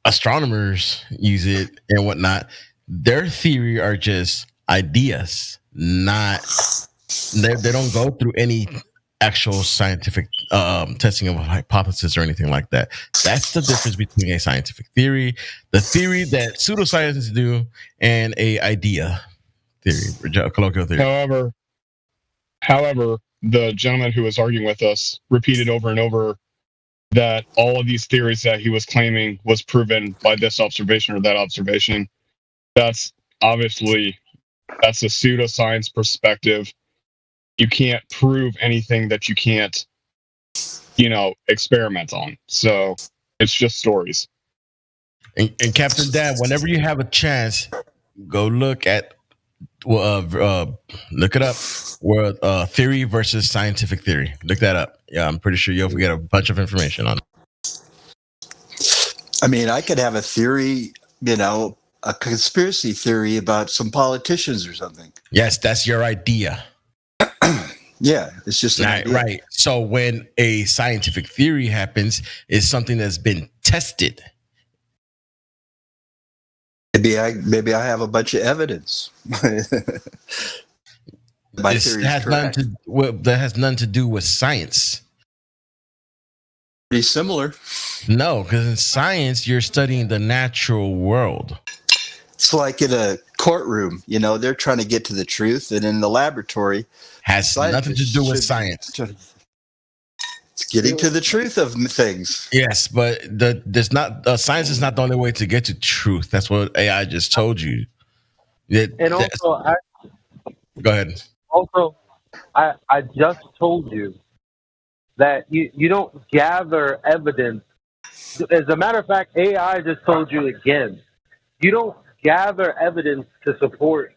astronomers use it and whatnot, their theory are just ideas, not they don't go through any actual scientific testing of a hypothesis or anything like that. That's the difference between a scientific theory, the theory that pseudoscientists do, and a idea theory, colloquial theory. However, the gentleman who was arguing with us repeated over and over that all of these theories that he was claiming was proven by this observation or that observation. That's a pseudoscience perspective. You can't prove anything that you can't, experiment on. So it's just stories. And Captain Dad, whenever you have a chance, go look at look it up. Theory versus scientific theory. Look that up. Yeah, I'm pretty sure you'll get a bunch of information on it. I mean, I could have a theory, a conspiracy theory about some politicians or something. Yes, that's your idea. Yeah, it's just an idea. Right. So when a scientific theory happens, it's something that's been tested. Maybe I have a bunch of evidence. That has nothing to do with science. Pretty similar. No, because in science, you're studying the natural world. It's like in a courtroom, they're trying to get to the truth, and in the laboratory, has nothing to do with science. It's getting to the truth of things. Yes, but science is not the only way to get to truth. That's what AI just told you. Go ahead. Also, I just told you that you don't gather evidence. As a matter of fact, AI just told you again, you don't gather evidence to support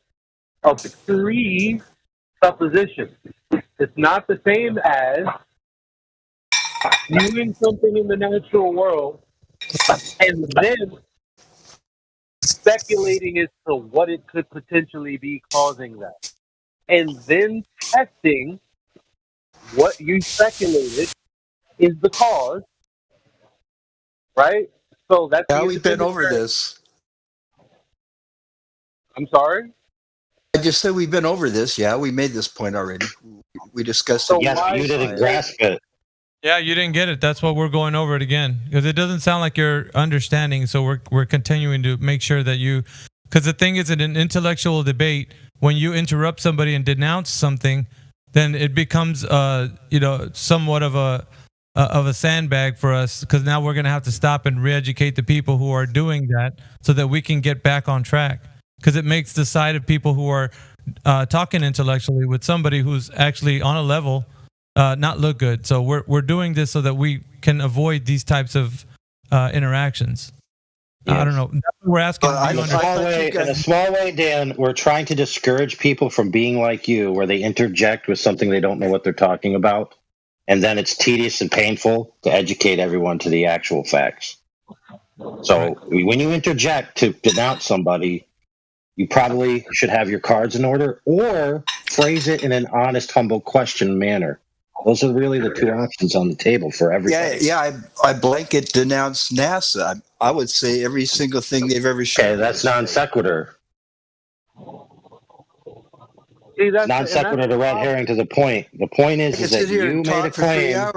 a presupposition. It's not the same as viewing something in the natural world and then speculating as to what it could potentially be causing that. And then testing what you speculated is the cause, right? So that's we've been over this. I'm sorry? I just said we've been over this. Yeah, we made this point already. We discussed it. Yes, you didn't grasp it. Yeah, you didn't get it. That's what we're going over it again, because it doesn't sound like you're understanding. So we're continuing to make sure that you, because the thing is, in an intellectual debate, when you interrupt somebody and denounce something, then it becomes somewhat of a sandbag for us, because now we're going to have to stop and re-educate the people who are doing that so that we can get back on track. Because it makes the side of people who are talking intellectually with somebody who's actually on a level not look good. So we're doing this so that we can avoid these types of interactions. I don't know. We're asking. In a small way, Dan, we're trying to discourage people from being like you, where they interject with something they don't know what they're talking about, and then it's tedious and painful to educate everyone to the actual facts. So when you interject to denounce somebody, you probably should have your cards in order or phrase it in an honest, humble question manner. Those are really the two options on the table for everybody. I blanket denounce NASA. I would say every single thing they've ever shown. Okay, that's non sequitur. Non sequitur to red herring to the point. The point is that you made a claim.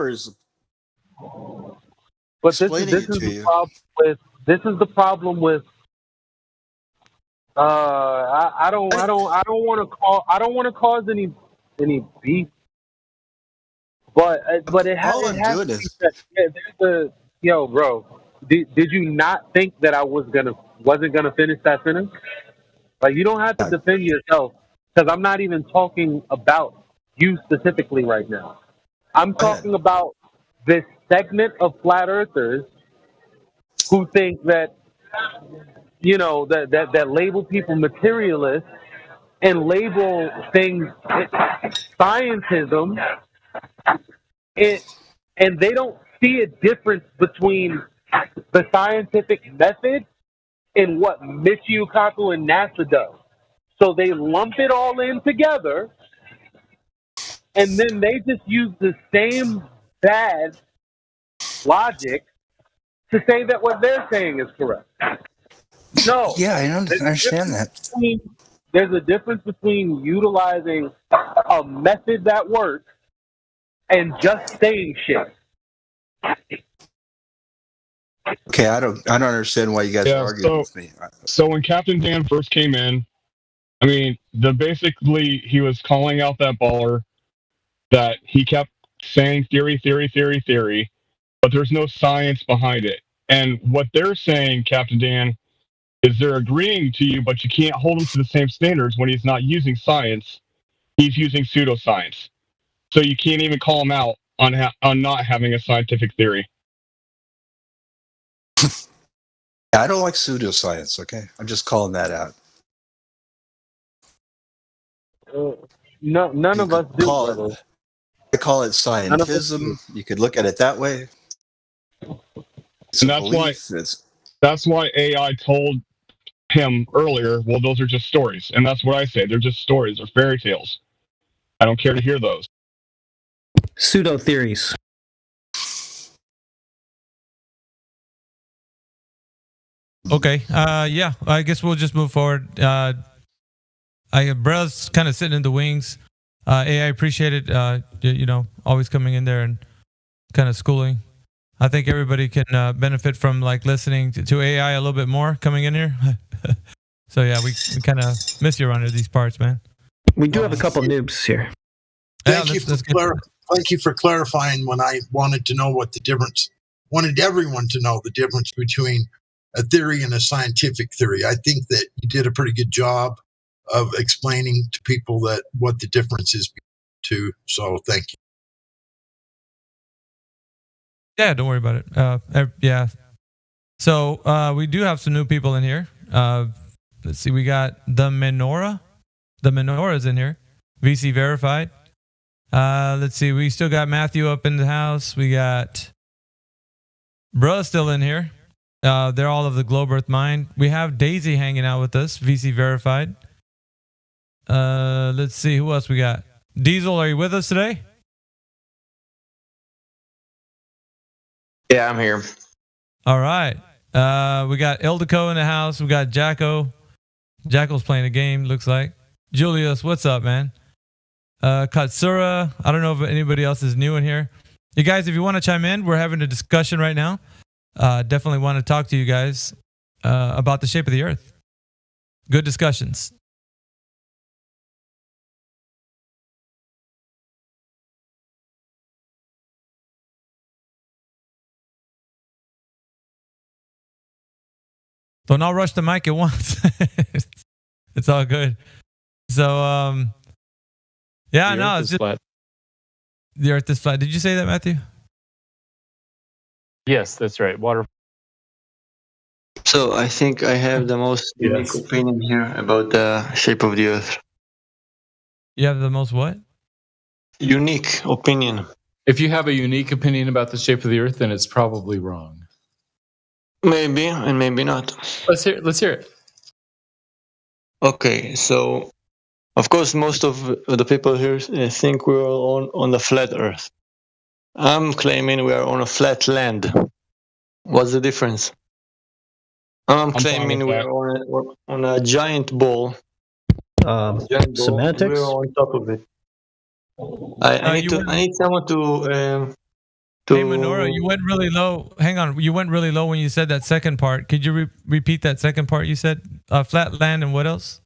But this is the problem with. I don't want to cause any beef. But it has to be said. Yo, bro. Did you not think that I wasn't gonna finish that sentence? Like, you don't have to defend yourself, because I'm not even talking about you specifically right now. I'm talking about this segment of flat earthers who think that that label people materialists and label things scientism. And they don't see a difference between the scientific method and what Michio Kaku and NASA does. So they lump it all in together, and then they just use the same bad logic to say that what they're saying is correct. No. Yeah, I understand that. There's a difference between utilizing a method that works and just saying shit. Okay, I don't understand why you guys are arguing with me. So when Captain Dan first came in, I mean, basically he was calling out that baller that he kept saying theory, but there's no science behind it. And what they're saying, Captain Dan, is they're agreeing to you, but you can't hold him to the same standards when he's not using science. He's using pseudoscience. So you can't even call him out on not having a scientific theory. I don't like pseudoscience, okay? I'm just calling that out. None of us do. I call it scientism. You could look at it that way. And that's why AI told him earlier, well, those are just stories. And that's what I say. They're just stories or fairy tales. I don't care to hear those. Pseudo theories. Okay. Yeah. I guess we'll just move forward. Br's kind of sitting in the wings. I appreciate it. Always coming in there and kind of schooling. I think everybody can benefit from listening to AI a little bit more coming in here. So yeah, we kind of miss you around these parts, man. We do have a couple noobs here. Thank you for clarifying when I wanted to know wanted everyone to know the difference between a theory and a scientific theory. I think that you did a pretty good job of explaining to people what the difference is too. So thank you. Yeah, don't worry about it. Yeah. So we do have some new people in here. Let's see. We got the Menorah. The Menorah's in here. VC verified. Let's see. We still got Matthew up in the house. We got Bruh still in here. They're all of the Globe Earth Mind. We have Daisy hanging out with us. VC verified. Let's see. Who else we got? Diesel, are you with us today? Yeah, I'm here. All right. We got Eldeco in the house. We got Jacko. Jacko's playing a game, looks like. Julius, what's up, man? Katsura. I don't know if anybody else is new in here. You guys, if you want to chime in, we're having a discussion right now. Definitely want to talk to you guys about the shape of the earth. Good discussions. Don't all rush the mic at once. It's all good. So, yeah, no, it's just flat. The earth is flat. Did you say that, Matthew? Yes, that's right. Water. So I think I have the most unique opinion here about the shape of the Earth. You have the most what? Unique opinion. If you have a unique opinion about the shape of the Earth, then it's probably wrong. Maybe and maybe not. Let's hear it. Okay, so of course most of the people here think we're on the flat Earth. I'm claiming we are on a flat land. What's the difference? I'm claiming we're on a giant ball. Semantics? We're on top of it. I need someone to. Hey, Menorah, you went really low. Hang on, you went really low when you said that second part. Could you repeat that second part you said? Flat land and what else?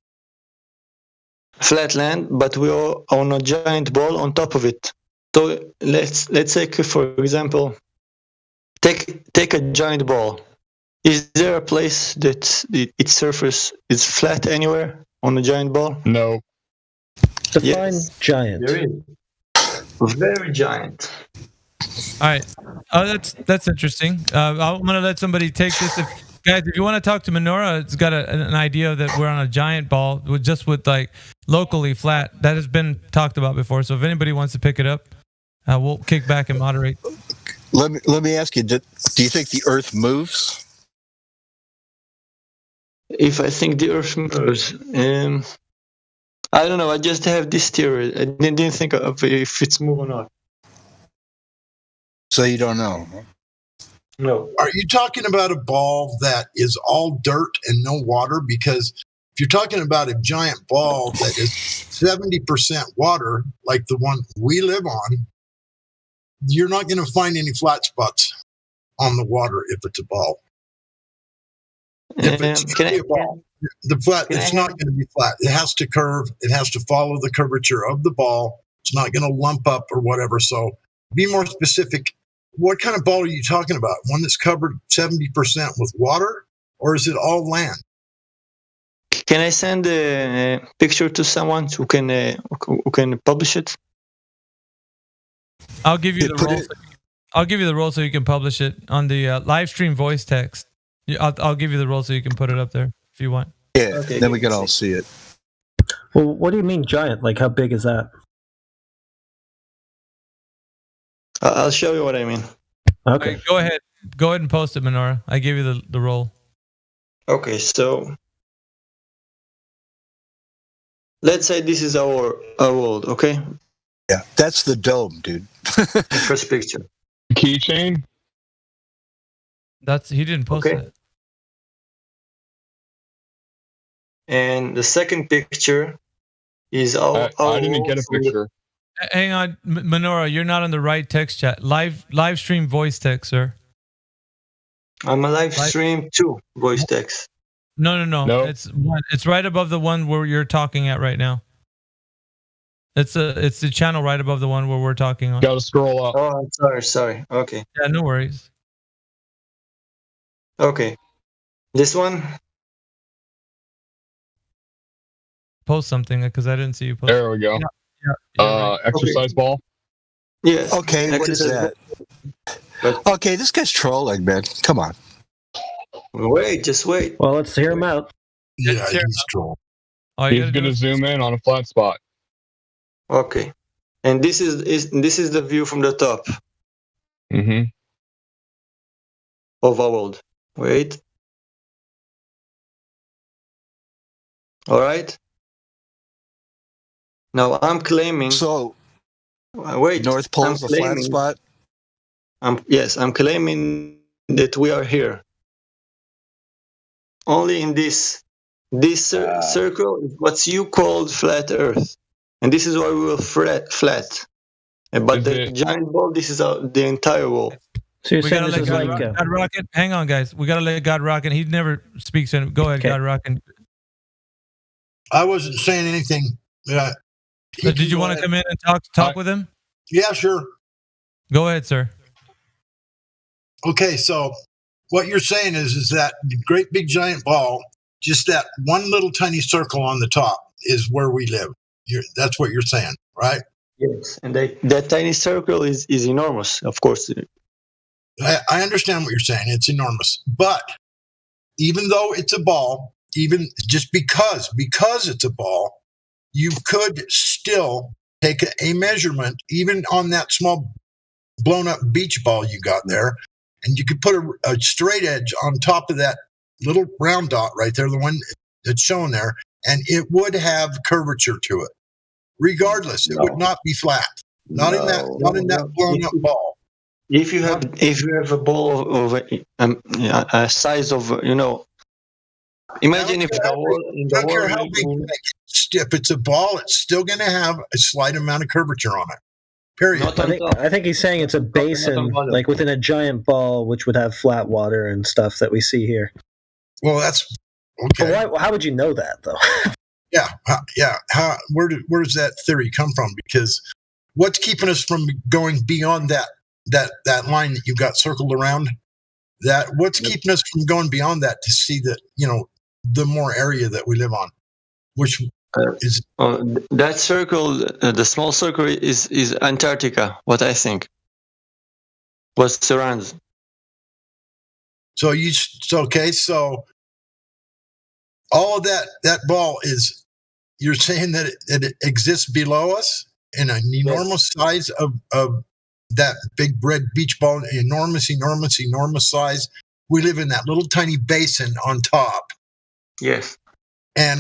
Flat land, but we're on a giant ball on top of it. So let's take, for example, take a giant ball. Is there a place that its surface is flat anywhere on a giant ball? No. Define giant. There is. Very giant. All right. Oh, that's interesting. I'm gonna let somebody take this. Guys, if you want to talk to Menorah, it's got an idea that we're on a giant ball with like locally flat. That has been talked about before. So if anybody wants to pick it up, we'll kick back and moderate. Let me ask you: do you think the Earth moves? If I think the Earth moves, I don't know. I just have this theory. I didn't think of if it's moving or not. So you don't know? No. Are you talking about a ball that is all dirt and no water? Because if you're talking about a giant ball that is 70% water, like the one we live on, you're not going to find any flat spots on the water if it's a ball. If it's truly a ball, it's not going to be flat. It has to curve. It has to follow the curvature of the ball. It's not going to lump up or whatever. So be more specific. What kind of ball are you talking about? One that's covered 70% with water, or is it all land? Can I send a picture to someone who can publish it? I'll give you the role. I'll give you the role so you can publish it on the live stream voice text. I'll give you the role so you can put it up there if you want. Yeah, okay, then we can all see it. Well, what do you mean giant? Like, how big is that? I'll show you what I mean. Okay. Right, go ahead and post it, Menorah. I gave you the role. Okay, so let's say this is our world, okay? Yeah, that's the dome, dude. The first picture. Keychain? He didn't post it. And the second picture is our I didn't get a picture. Hang on, Menorah, you're not on the right text chat. Live stream voice text, sir. I'm a live stream too, voice text. No. Nope. It's right above the one where you're talking at right now. It's the channel right above the one where we're talking on. Gotta scroll up. Oh, sorry. Okay. Yeah, no worries. Okay. This one? Post something because I didn't see you post. There we go. Yeah, exercise ball? Yes. Okay, what is that? Okay, this guy's trolling, man. Come on. Wait, just wait. Well, let's hear him out. Yeah, he's trolling. He's going to zoom in on a flat spot. Okay. And this is the view from the top. Mm-hmm. Of our world. Wait. All right. Now I'm claiming. So, wait. North Pole is a flat spot. I'm claiming that we are here. Only in this circle is what you called flat Earth, and this is why we were flat. But the giant ball, this is the entire wall. So you're we saying gotta this let is God rock it. Hang on, guys. We gotta let God rock it. He never speaks in. Go ahead, God rock it. I wasn't saying anything. Did you want to come in and talk with him? Yeah, sure. Go ahead, sir. Okay, so what you're saying is that great big giant ball, just that one little tiny circle on the top is where we live. That's what you're saying, right? Yes, and that tiny circle is enormous, of course. I understand what you're saying. It's enormous. But even though it's a ball, even just because it's a ball, you could still take a measurement, even on that small blown up beach ball you got there, and you could put a straight edge on top of that little round dot right there, the one that's shown there, and it would have curvature to it. Regardless, it would not be flat. Not in that blown up ball. If you have a ball of a size of, imagine if the wall in the care how big you make it, if it's a ball, it's still going to have a slight amount of curvature on it. Period. I think he's saying it's a basin, like within a giant ball, which would have flat water and stuff that we see here. Well, that's okay. But how would you know that, though? Yeah. Where does that theory come from? Because what's keeping us from going beyond that line that you've got circled around? What's keeping us from going beyond that to see that, the more area that we live on, which is that circle, the small circle is Antarctica. What I think. What surrounds. So all of that ball is. You're saying that it exists below us in an enormous size of that big red beach ball, enormous size. We live in that little tiny basin on top. Yes. And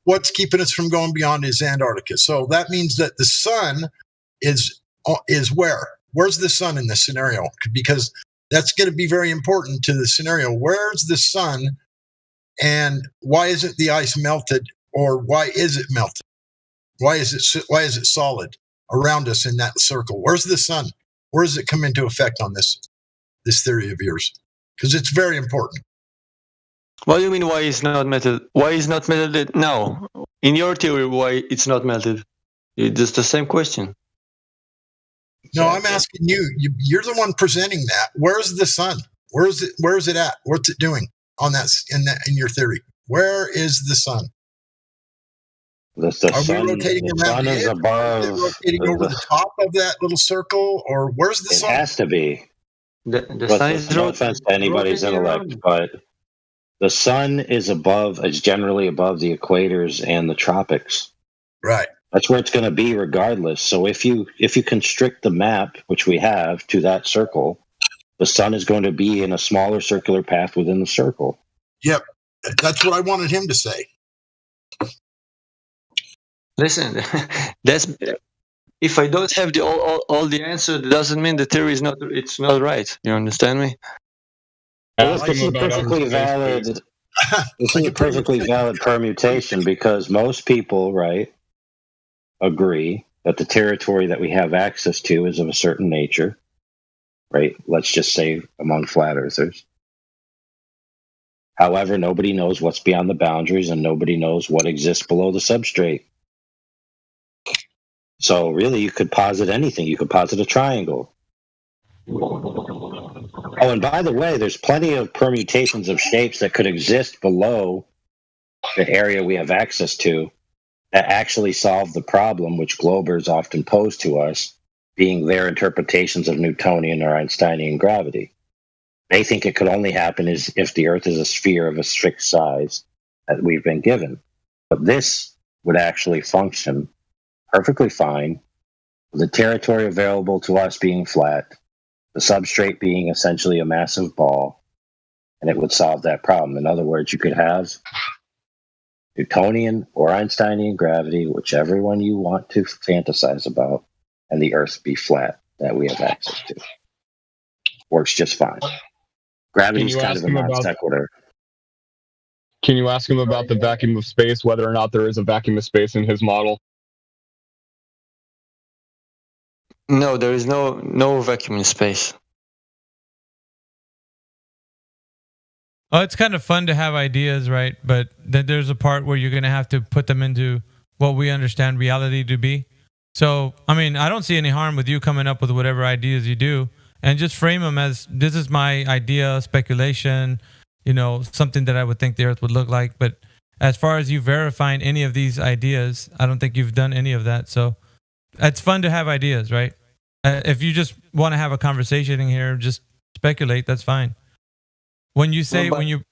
what's keeping us from going beyond is Antarctica. So that means that the sun is where? Where's the sun in this scenario? Because that's going to be very important to the scenario. Where's the sun, and why isn't the ice melted? Or why is it melted? Why is it solid around us in that circle? Where's the sun? Where does it come into effect on this theory of yours? Because it's very important. What do you mean? Why is not melted? Why is not melted now? In your theory, why it's not melted? It's just the same question. No, I'm asking you. You're the one presenting that. Where's the sun? Where is it at? What's it doing on that in your theory? Where is the sun? Are we rotating around the above? Is it rotating over the top of that little circle, or where's the sun? It has to be. The sun is no offense to anybody's intellect, but the sun is generally above the equators and the tropics. Right. That's where it's going to be regardless. So if you constrict the map, which we have, to that circle, the sun is going to be in a smaller circular path within the circle. Yep. That's what I wanted him to say. Listen, if I don't have all the answer, it doesn't mean the theory is not right. You understand me? This is a perfectly valid. This is a perfectly valid permutation because most people, right, agree that the territory that we have access to is of a certain nature, right? Let's just say among flat earthers. However, nobody knows what's beyond the boundaries, and nobody knows what exists below the substrate. So really, you could posit anything. You could posit a triangle. Oh, and by the way, there's plenty of permutations of shapes that could exist below the area we have access to that actually solve the problem which Globers often pose to us, being their interpretations of Newtonian or Einsteinian gravity. They think it could only happen if the Earth is a sphere of a strict size that we've been given. But this would actually function perfectly fine, with the territory available to us being flat, the substrate being essentially a massive ball, and it would solve that problem. In other words, you could have Newtonian or Einsteinian gravity, whichever one you want to fantasize about, and the Earth be flat that we have access to. Works just fine. Gravity is kind of a non sequitur. Can you ask him about the vacuum of space, whether or not there is a vacuum of space in his model? No, there is no vacuum in space. Oh, it's kind of fun to have ideas, right? But then there's a part where you're going to have to put them into what we understand reality to be. So, I mean, I don't see any harm with you coming up with whatever ideas you do and just frame them as, this is my idea, speculation, something that I would think the Earth would look like. But as far as you verifying any of these ideas, I don't think you've done any of that. So it's fun to have ideas, right? If you just want to have a conversation in here, just speculate, that's fine. When you say, when you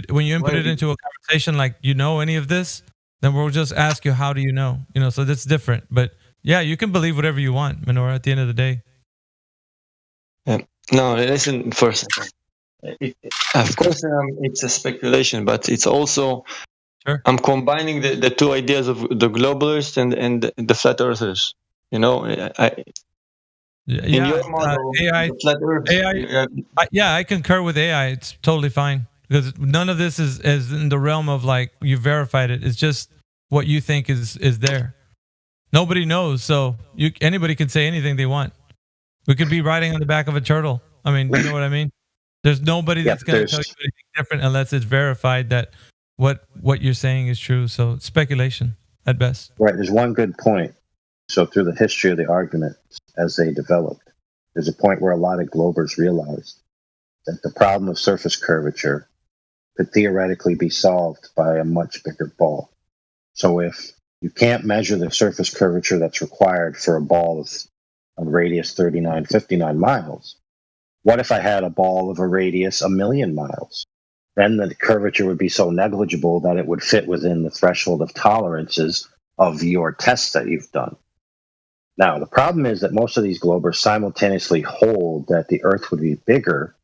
input it into a conversation like any of this, then we'll just ask you, how do you know? So that's different. But yeah, you can believe whatever you want, Menorah, at the end of the day. No, listen first. Of course, it's a speculation, but it's also I'm combining the two ideas of the globalists and the flat earthers. In your model, AI, flat earth, I concur with AI. It's totally fine because none of this is in the realm of like you verified it. It's just what you think is there. Nobody knows, so anybody can say anything they want. We could be riding on the back of a turtle. I mean, you know what I mean? There's nobody that's going to tell you anything different unless it's verified that what you're saying is true. So it's speculation at best. Right. There's one good point. So through the history of the argument as they developed, there's a point where a lot of globers realized that the problem of surface curvature could theoretically be solved by a much bigger ball. So if you can't measure the surface curvature that's required for a ball of radius 59 miles, what if I had a ball of a radius 1,000,000 miles? Then the curvature would be so negligible that it would fit within the threshold of tolerances of your tests that you've done. Now, the problem is that most of these globers simultaneously hold that the Earth would be bigger,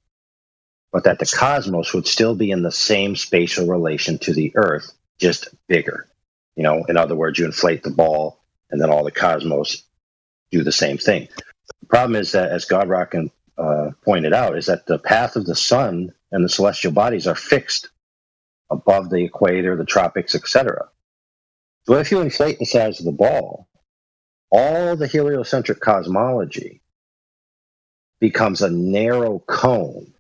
but that the cosmos would still be in the same spatial relation to the Earth, just bigger. In other words, you inflate the ball, and then all the cosmos do the same thing. The problem is that, as Godrock pointed out, is that the path of the sun and the celestial bodies are fixed above the equator, the tropics, etc. So if you inflate the size of the ball, all the heliocentric cosmology becomes a narrow cone,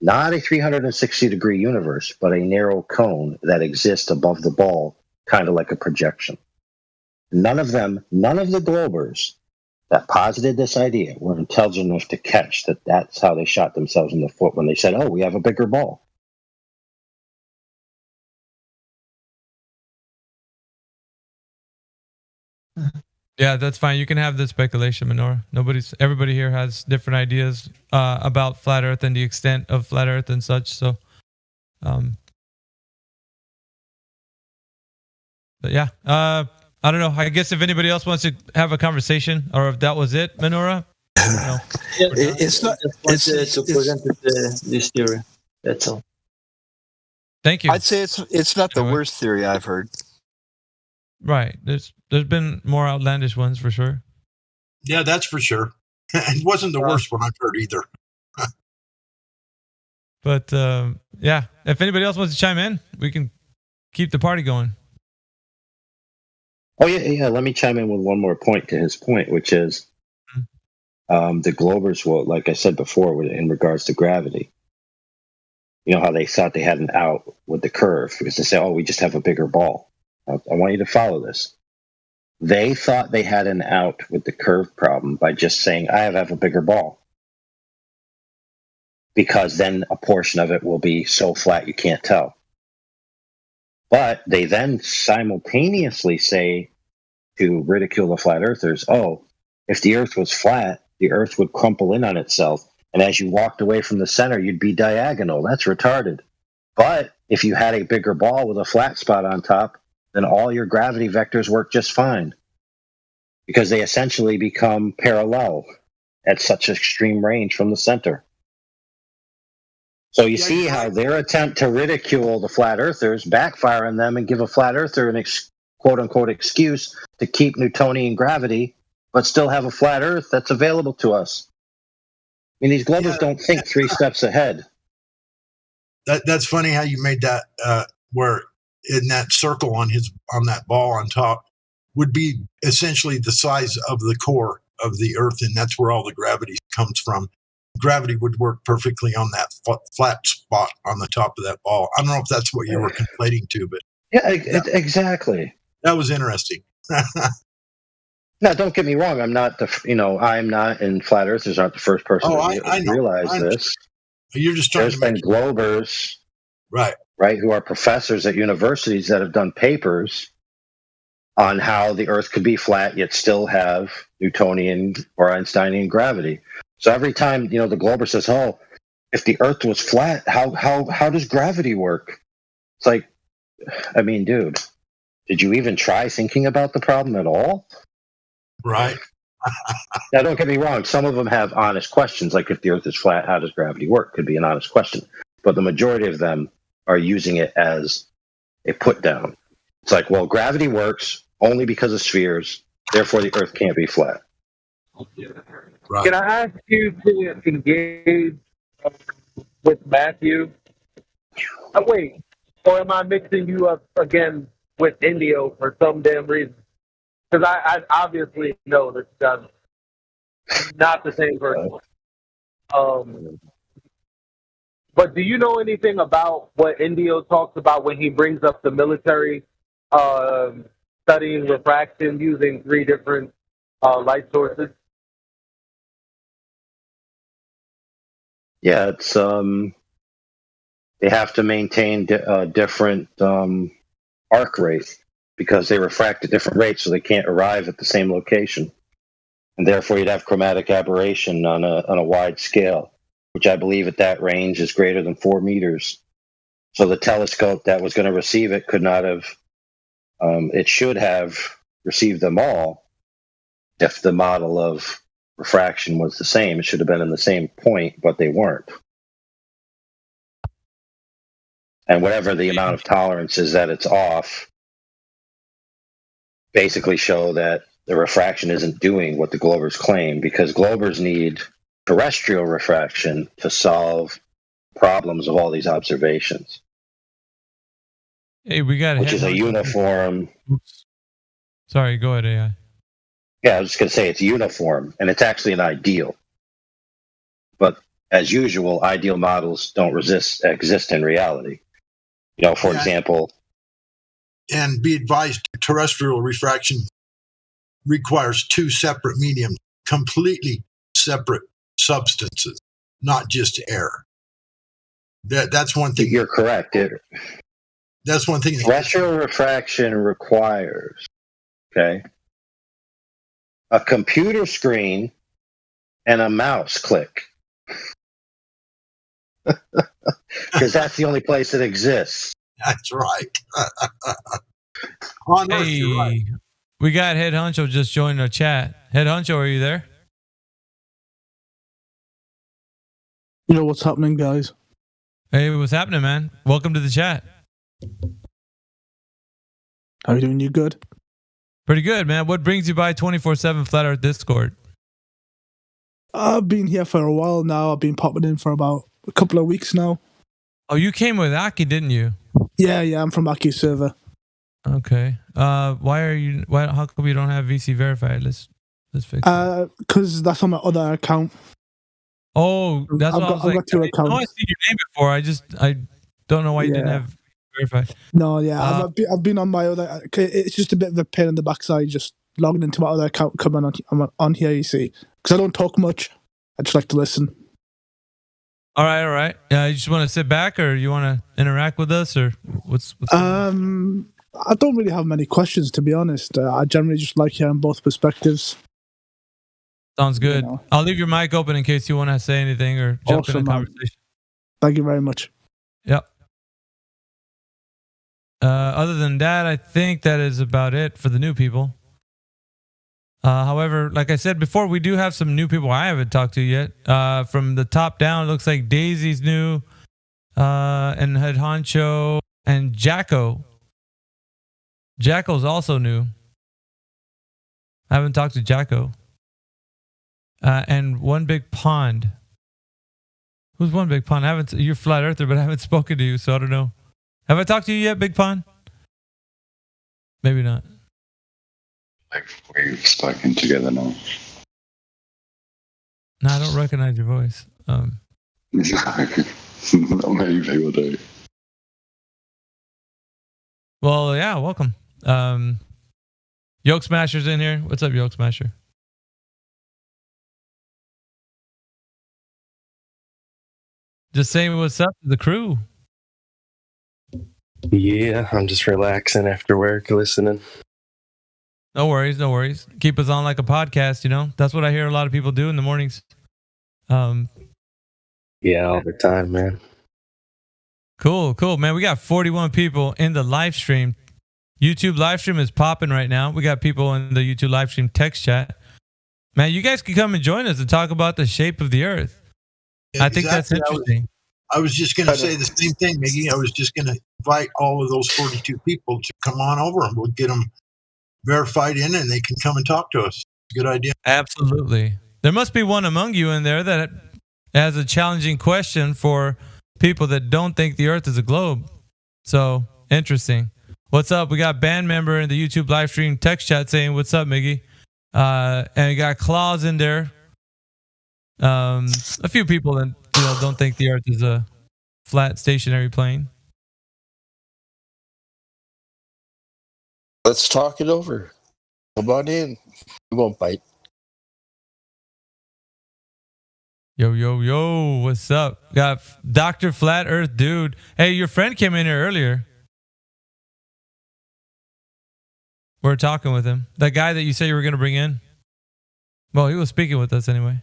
not a 360-degree universe, but a narrow cone that exists above the ball, kind of like a projection. None of the globers that posited this idea were intelligent enough to catch that that's how they shot themselves in the foot when they said, we have a bigger ball. Yeah, that's fine. You can have the speculation, Menorah. Everybody here has different ideas about flat Earth and the extent of flat Earth and such. So, but yeah, I don't know. I guess if anybody else wants to have a conversation, or if that was it, Menorah. It's not. It's to present this theory. That's all. Thank you. I'd say it's not the worst theory I've heard. Right. There's been more outlandish ones for sure. Yeah, that's for sure. It wasn't the worst one I've heard either. But yeah, if anybody else wants to chime in, we can keep the party going. Oh yeah. Let me chime in with one more point to his point, which is the globers will, like I said before, in regards to gravity. You know how they thought they had an out with the curve because they say, we just have a bigger ball. I want you to follow this. They thought they had an out with the curve problem by just saying, I have a bigger ball. Because then a portion of it will be so flat you can't tell. But they then simultaneously say to ridicule the flat earthers, if the earth was flat, the earth would crumple in on itself. And as you walked away from the center, you'd be diagonal. That's retarded. But if you had a bigger ball with a flat spot on top, then all your gravity vectors work just fine. Because they essentially become parallel at such extreme range from the center. So you see how their attempt to ridicule the flat earthers backfire on them and give a flat earther an quote-unquote excuse to keep Newtonian gravity, but still have a flat earth that's available to us. I mean, these globals don't think 3 steps ahead. That's funny how you made that where in that circle on that ball on top would be essentially the size of the core of the earth, and that's where all the gravity comes from. Gravity would work perfectly on that flat spot on the top of that ball. I don't know if that's what you were conflating to, but exactly. That was interesting. Now, don't get me wrong. I'm not I'm not, and flat earthers aren't the first person to realize this. You're just trying There's been globers, right, who are professors at universities that have done papers on how the Earth could be flat yet still have Newtonian or Einsteinian gravity. So every time the glober says, if the Earth was flat, how does gravity work? It's like, I mean, dude, did you even try thinking about the problem at all? Right. Now, don't get me wrong. Some of them have honest questions, like if the Earth is flat, how does gravity work? Could be an honest question. But the majority of them are using it as a put down. It's like, well, gravity works only because of spheres, therefore the Earth can't be flat. Right. Can I ask you to engage with Matthew? Wait, or am I mixing you up again with Indio for some damn reason? Because I obviously know that that's not the same person. But do you know anything about what Indio talks about when he brings up the military studying refraction using 3 different light sources? Yeah, it's they have to maintain different arc rate because they refract at different rates, so they can't arrive at the same location, and therefore you'd have chromatic aberration on a wide scale, which I believe at that range is greater than 4 meters. So the telescope that was going to receive it could not have. It should have received them all if the model of refraction was the same. It should have been in the same point, but they weren't. And whatever the amount of tolerance is that it's off, basically show that the refraction isn't doing what the globers claim, because globers need terrestrial refraction to solve problems of all these observations. Hey, we got which is a uniform. Oops. Sorry, go ahead, AI. Yeah, I was just going to say it's uniform, and it's actually an ideal. But as usual, ideal models don't exist in reality. You know, for example. And be advised, terrestrial refraction requires 2 separate mediums, completely separate substances, not just air. That's one thing. You're correct. That's one thing. Terrestrial refraction requires, a computer screen and a mouse click. Because that's the only place it exists. That's right. On Earth, you're right. We got Head Honcho just joined our chat. Head Honcho, are you there? You know what's happening, guys? Hey, what's happening, man? Welcome to the chat. How you doing? You good? Pretty good, man. What brings you by 24/7 Flat Earth Discord? I've been here for a while now. I've been popping in for about a couple of weeks now. Oh, you came with Aki, didn't you? Yeah, I'm from Aki's server. Okay. How come you don't have VC verified? Let's fix it. Because that's on my other account. Oh, that's what I was like. Got 2 accounts. I've seen your name before. I don't know why you didn't have verified. No, I've been on my other. It's just a bit of a pain in the backside just logging into my other account, coming on here. You see, because I don't talk much. I just like to listen. All right. You just want to sit back, or you want to interact with us, or what's I don't really have many questions, to be honest. I generally just like hearing both perspectives. Sounds good. You know. I'll leave your mic open in case you want to say anything or jump in the conversation. Thank you very much. Yep. Other than that, I think that is about it for the new people. However, like I said before, we do have some new people I haven't talked to yet. From the top down, it looks like Daisy's new, and Head Honcho, and Jacko. Jacko's also new. I haven't talked to Jacko. And One Big Pond. Who's One Big Pond? You're Flat Earther, but I haven't spoken to you, so I don't know. Have I talked to you yet, Big Pond? Maybe not. Like we've spoken together now. No, I don't recognize your voice. Not many people do. Well, yeah, welcome. Yoke Smasher's in here. What's up, Yoke Smasher? Just saying what's up to the crew. Yeah, I'm just relaxing after work, listening. No worries. Keep us on like a podcast, you know? That's what I hear a lot of people do in the mornings. Yeah, all the time, man. Cool, man. We got 41 people in the live stream. YouTube live stream is popping right now. We got people in the YouTube live stream text chat. Man, you guys can come and join us and talk about the shape of the Earth. I think that's interesting. I was just going to say the same thing, Miggy. I was just going to invite all of those 42 people to come on over, and we'll get them verified in, and they can come and talk to us. Good idea. Absolutely. There must be one among you in there that has a challenging question for people that don't think the Earth is a globe. So, interesting. What's up? We got band member in the YouTube live stream text chat saying, "What's up, Miggy?" And we got Claus in there. A few people that don't think the Earth is a flat stationary plane. Let's talk it over. Come on in. We won't bite. Yo, what's up? Got Dr. Flat Earth Dude. Hey, your friend came in here earlier. We're talking with him. That guy that you said you were going to bring in. Well, he was speaking with us anyway.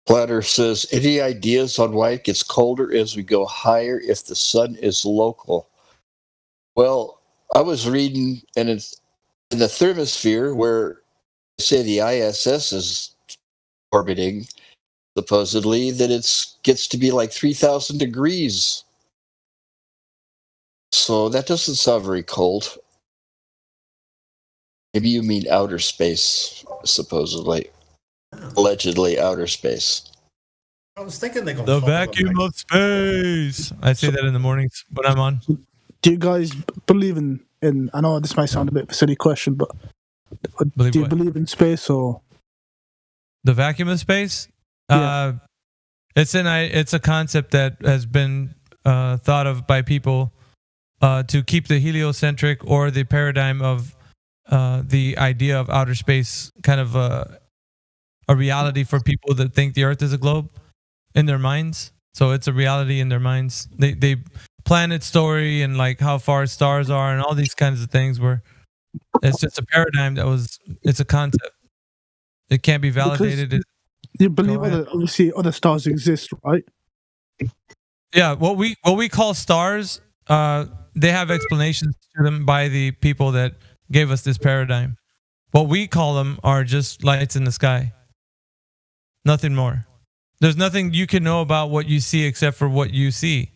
Platter says, any ideas on why it gets colder as we go higher if the sun is local? Well, I was reading, and it's in the thermosphere where they say the ISS is orbiting, supposedly, that it gets to be like 3,000 degrees. So that doesn't sound very cold. Maybe you mean outer space, supposedly. Allegedly outer space. I was thinking they're going the vacuum of space. I say that in the mornings when I'm on. Do you guys believe in I know this might sound a bit of a silly question, but do you believe in space or the vacuum of space? Yeah. It's a concept that has been thought of by people to keep the heliocentric or the paradigm of the idea of outer space kind of a reality for people that think the Earth is a globe in their minds. So it's a reality in their minds. They planet story and like how far stars are and all these kinds of things where it's just a paradigm it's a concept. It can't be validated. You believe obviously other stars exist, right? Yeah, what we call stars, they have explanations to them by the people that gave us this paradigm. What we call them are just lights in the sky. Nothing more. There's nothing you can know about what you see except for what you see,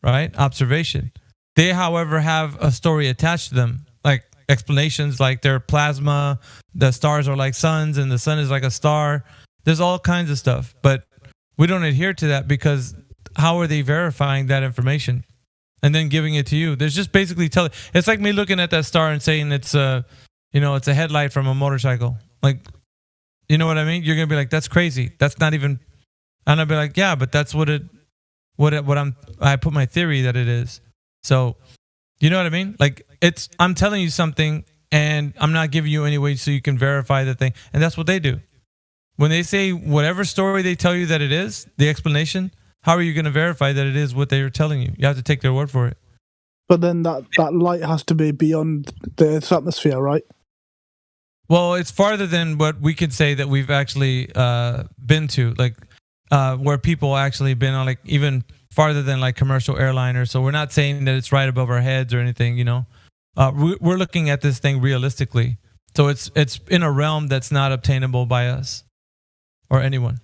right? Observation. They, however, have a story attached to them, like explanations like they're plasma, the stars are like suns, and the sun is like a star. There's all kinds of stuff, but we don't adhere to that because how are they verifying that information and then giving it to you? There's just basically it's like me looking at that star and saying it's it's a headlight from a motorcycle. Like, you know what I mean? You're going to be like, that's crazy. That's not even, and I'll be like, yeah, but that's I put my theory that it is. So, you know what I mean? Like I'm telling you something and I'm not giving you any way so you can verify the thing. And that's what they do. When they say whatever story they tell you that it is, the explanation, how are you going to verify that it is what they are telling you? You have to take their word for it. But then that light has to be beyond the Earth's atmosphere, right? Well, it's farther than what we could say that we've actually been to, like where people actually been on, like even farther than like commercial airliners. So we're not saying that it's right above our heads or anything, We're looking at this thing realistically. So it's in a realm that's not obtainable by us or anyone.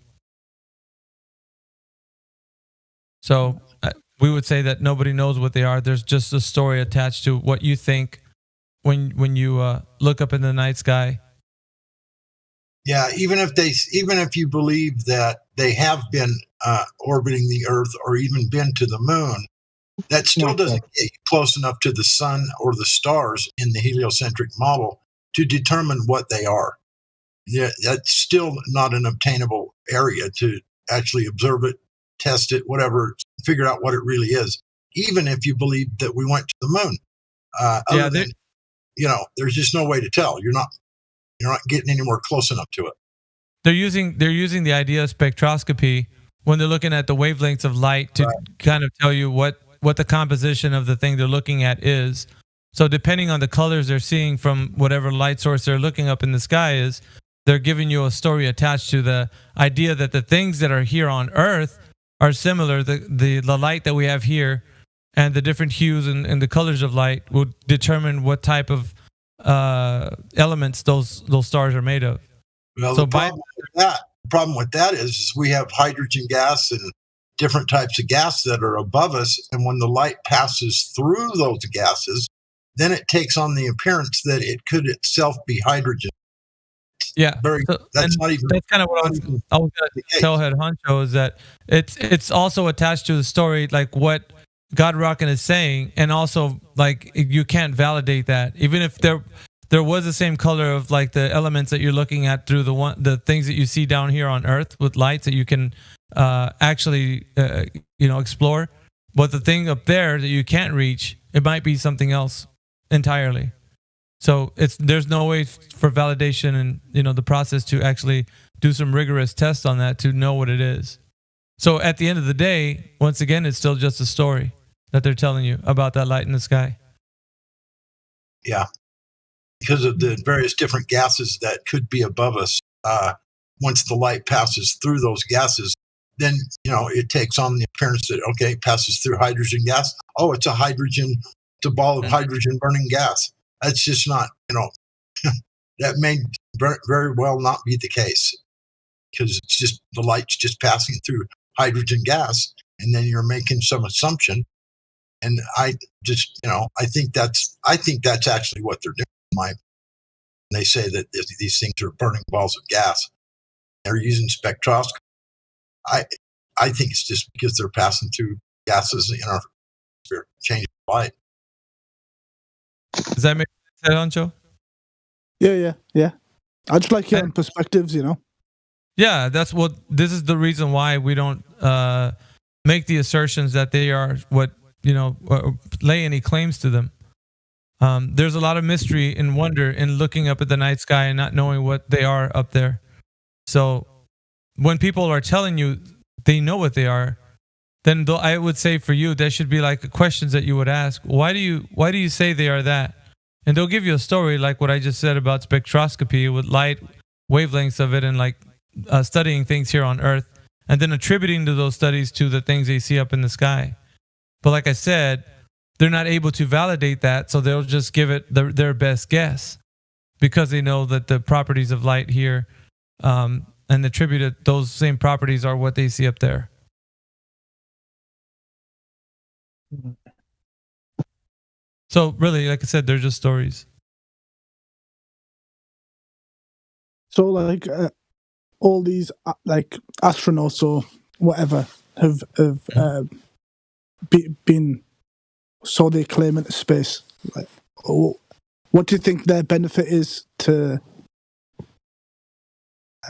So we would say that nobody knows what they are. There's just a story attached to what you think when you look up in the night sky. Yeah, even if you believe that they have been orbiting the Earth or even been to the moon, that still doesn't get you close enough to the sun or the stars in the heliocentric model to determine what they are. Yeah, that's still not an obtainable area to actually observe it, test it, whatever, figure out what it really is. Even if you believe that we went to the moon, there's just no way to tell. You're not getting anywhere close enough to it. They're using the idea of spectroscopy when they're looking at the wavelengths of light to kind of tell you what the composition of the thing they're looking at is. So depending on the colors they're seeing from whatever light source they're looking up in the sky is, they're giving you a story attached to the idea that the things that are here on Earth are similar. The light that we have here and the different hues and the colors of light will determine what type of elements those stars are made of. Well, So the problem with that is we have hydrogen gas and different types of gas that are above us, and when the light passes through those gases, then it takes on the appearance that it could itself be hydrogen. Yeah, That's not even. That's kind of what I was going to tell Head Honcho is that it's also attached to the story, like what God Rockin' is saying, and also like you can't validate that, even if there was the same color of like the elements that you're looking at through the things that you see down here on Earth with lights that you can actually explore, but the thing up there that you can't reach, it might be something else entirely. So there's no way for validation and the process to actually do some rigorous tests on that to know what it is. So at the end of the day, once again, it's still just a story that they're telling you about that light in the sky. Yeah, because of the various different gases that could be above us. Once the light passes through those gases, then it takes on the appearance that it passes through hydrogen gas. Oh, it's a ball of hydrogen burning gas. That's just not, that may very well not be the case, because it's just the light's just passing through hydrogen gas, and then you're making some assumption. And I think that's actually what they're doing. They say that these things are burning balls of gas. They're using spectroscopy. I think it's just because they're passing through gases in our atmosphere, changing light. Does that make sense, Honcho? Yeah. I just like hearing perspectives, Yeah, this is the reason why we don't make the assertions that they are what, lay any claims to them. There's a lot of mystery and wonder in looking up at the night sky and not knowing what they are up there. So when people are telling you they know what they are, then I would say for you, there should be like questions that you would ask. Why do you say they are that? And they'll give you a story like what I just said about spectroscopy with light wavelengths of it and like studying things here on Earth and then attributing to those studies to the things they see up in the sky. But like I said, they're not able to validate that, so they'll just give it their best guess because they know that the properties of light here and attributed those same properties are what they see up there. So really, like I said, they're just stories. So like all these like astronauts or whatever have been, so they claim, into space. Like, what do you think their benefit is to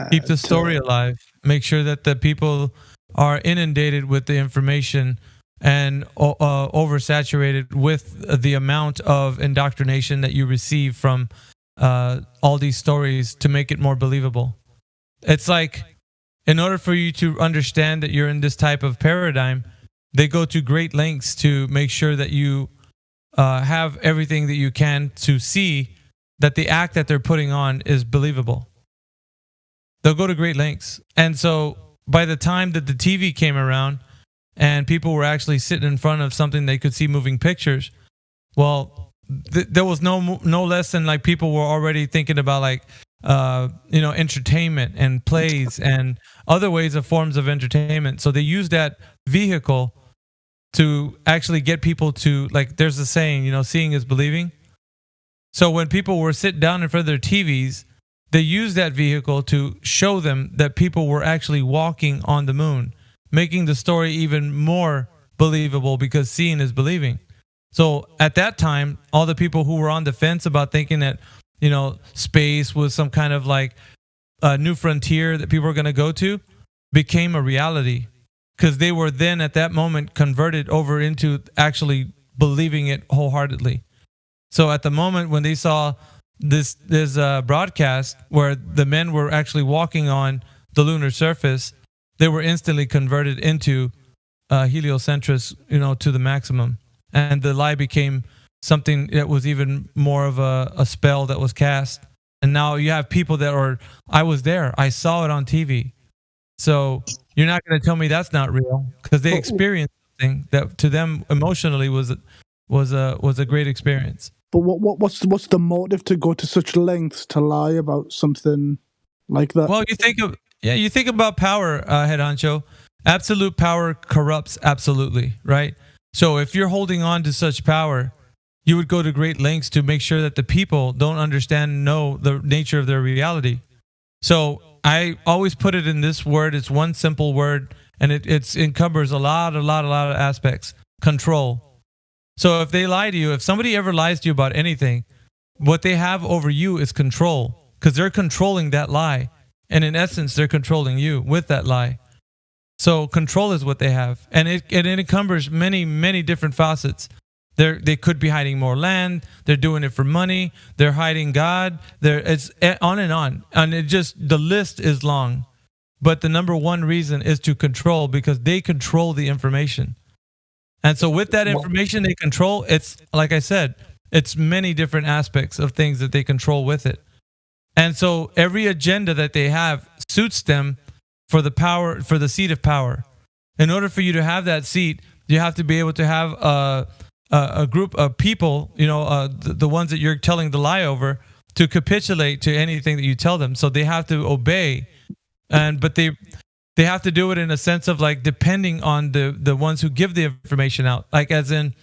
keep the story alive? Make sure that the people are inundated with the information and oversaturated with the amount of indoctrination that you receive from all these stories to make it more believable. It's like, in order for you to understand that you're in this type of paradigm, they go to great lengths to make sure that you have everything that you can to see that the act that they're putting on is believable. They'll go to great lengths. And so by the time that the TV came around and people were actually sitting in front of something they could see moving pictures, well, there was no less than like people were already thinking about like entertainment and plays and other ways of forms of entertainment. So they used that vehicle to actually get people to, like, there's a saying, seeing is believing. So when people were sitting down in front of their TVs, they used that vehicle to show them that people were actually walking on the moon, making the story even more believable because seeing is believing. So at that time, all the people who were on the fence about thinking that, space was some kind of like a new frontier that people were going to go to became a reality because they were then at that moment converted over into actually believing it wholeheartedly. So at the moment when they saw this broadcast where the men were actually walking on the lunar surface, they were instantly converted into heliocentrists, to the maximum. And the lie became something that was even more of a spell that was cast. And now you have people that are, I was there, I saw it on TV. So you're not going to tell me that's not real, because they experienced something that to them emotionally was a great experience. But what's the motive to go to such lengths to lie about something like that? Well, you think about power, head honcho. Absolute power corrupts absolutely, right? So if you're holding on to such power, you would go to great lengths to make sure that the people don't know the nature of their reality. So I always put it in this word. It's one simple word, and it encumbers a lot of aspects. Control. So if they lie to you, if somebody ever lies to you about anything, what they have over you is control, because they're controlling that lie. And in essence, they're controlling you with that lie. So control is what they have. And it encumbers many different facets. They could be hiding more land. They're doing it for money. They're hiding God. It's on. And the list is long. But the number one reason is to control, because they control the information. And so with that information they control, it's like I said, it's many different aspects of things that they control with it. And so every agenda that they have suits them for the seat of power. In order for you to have that seat, you have to be able to have a group of people, the ones that you're telling the lie over, to capitulate to anything that you tell them. So they have to obey, but they have to do it in a sense of like depending on the ones who give the information out. Like as in,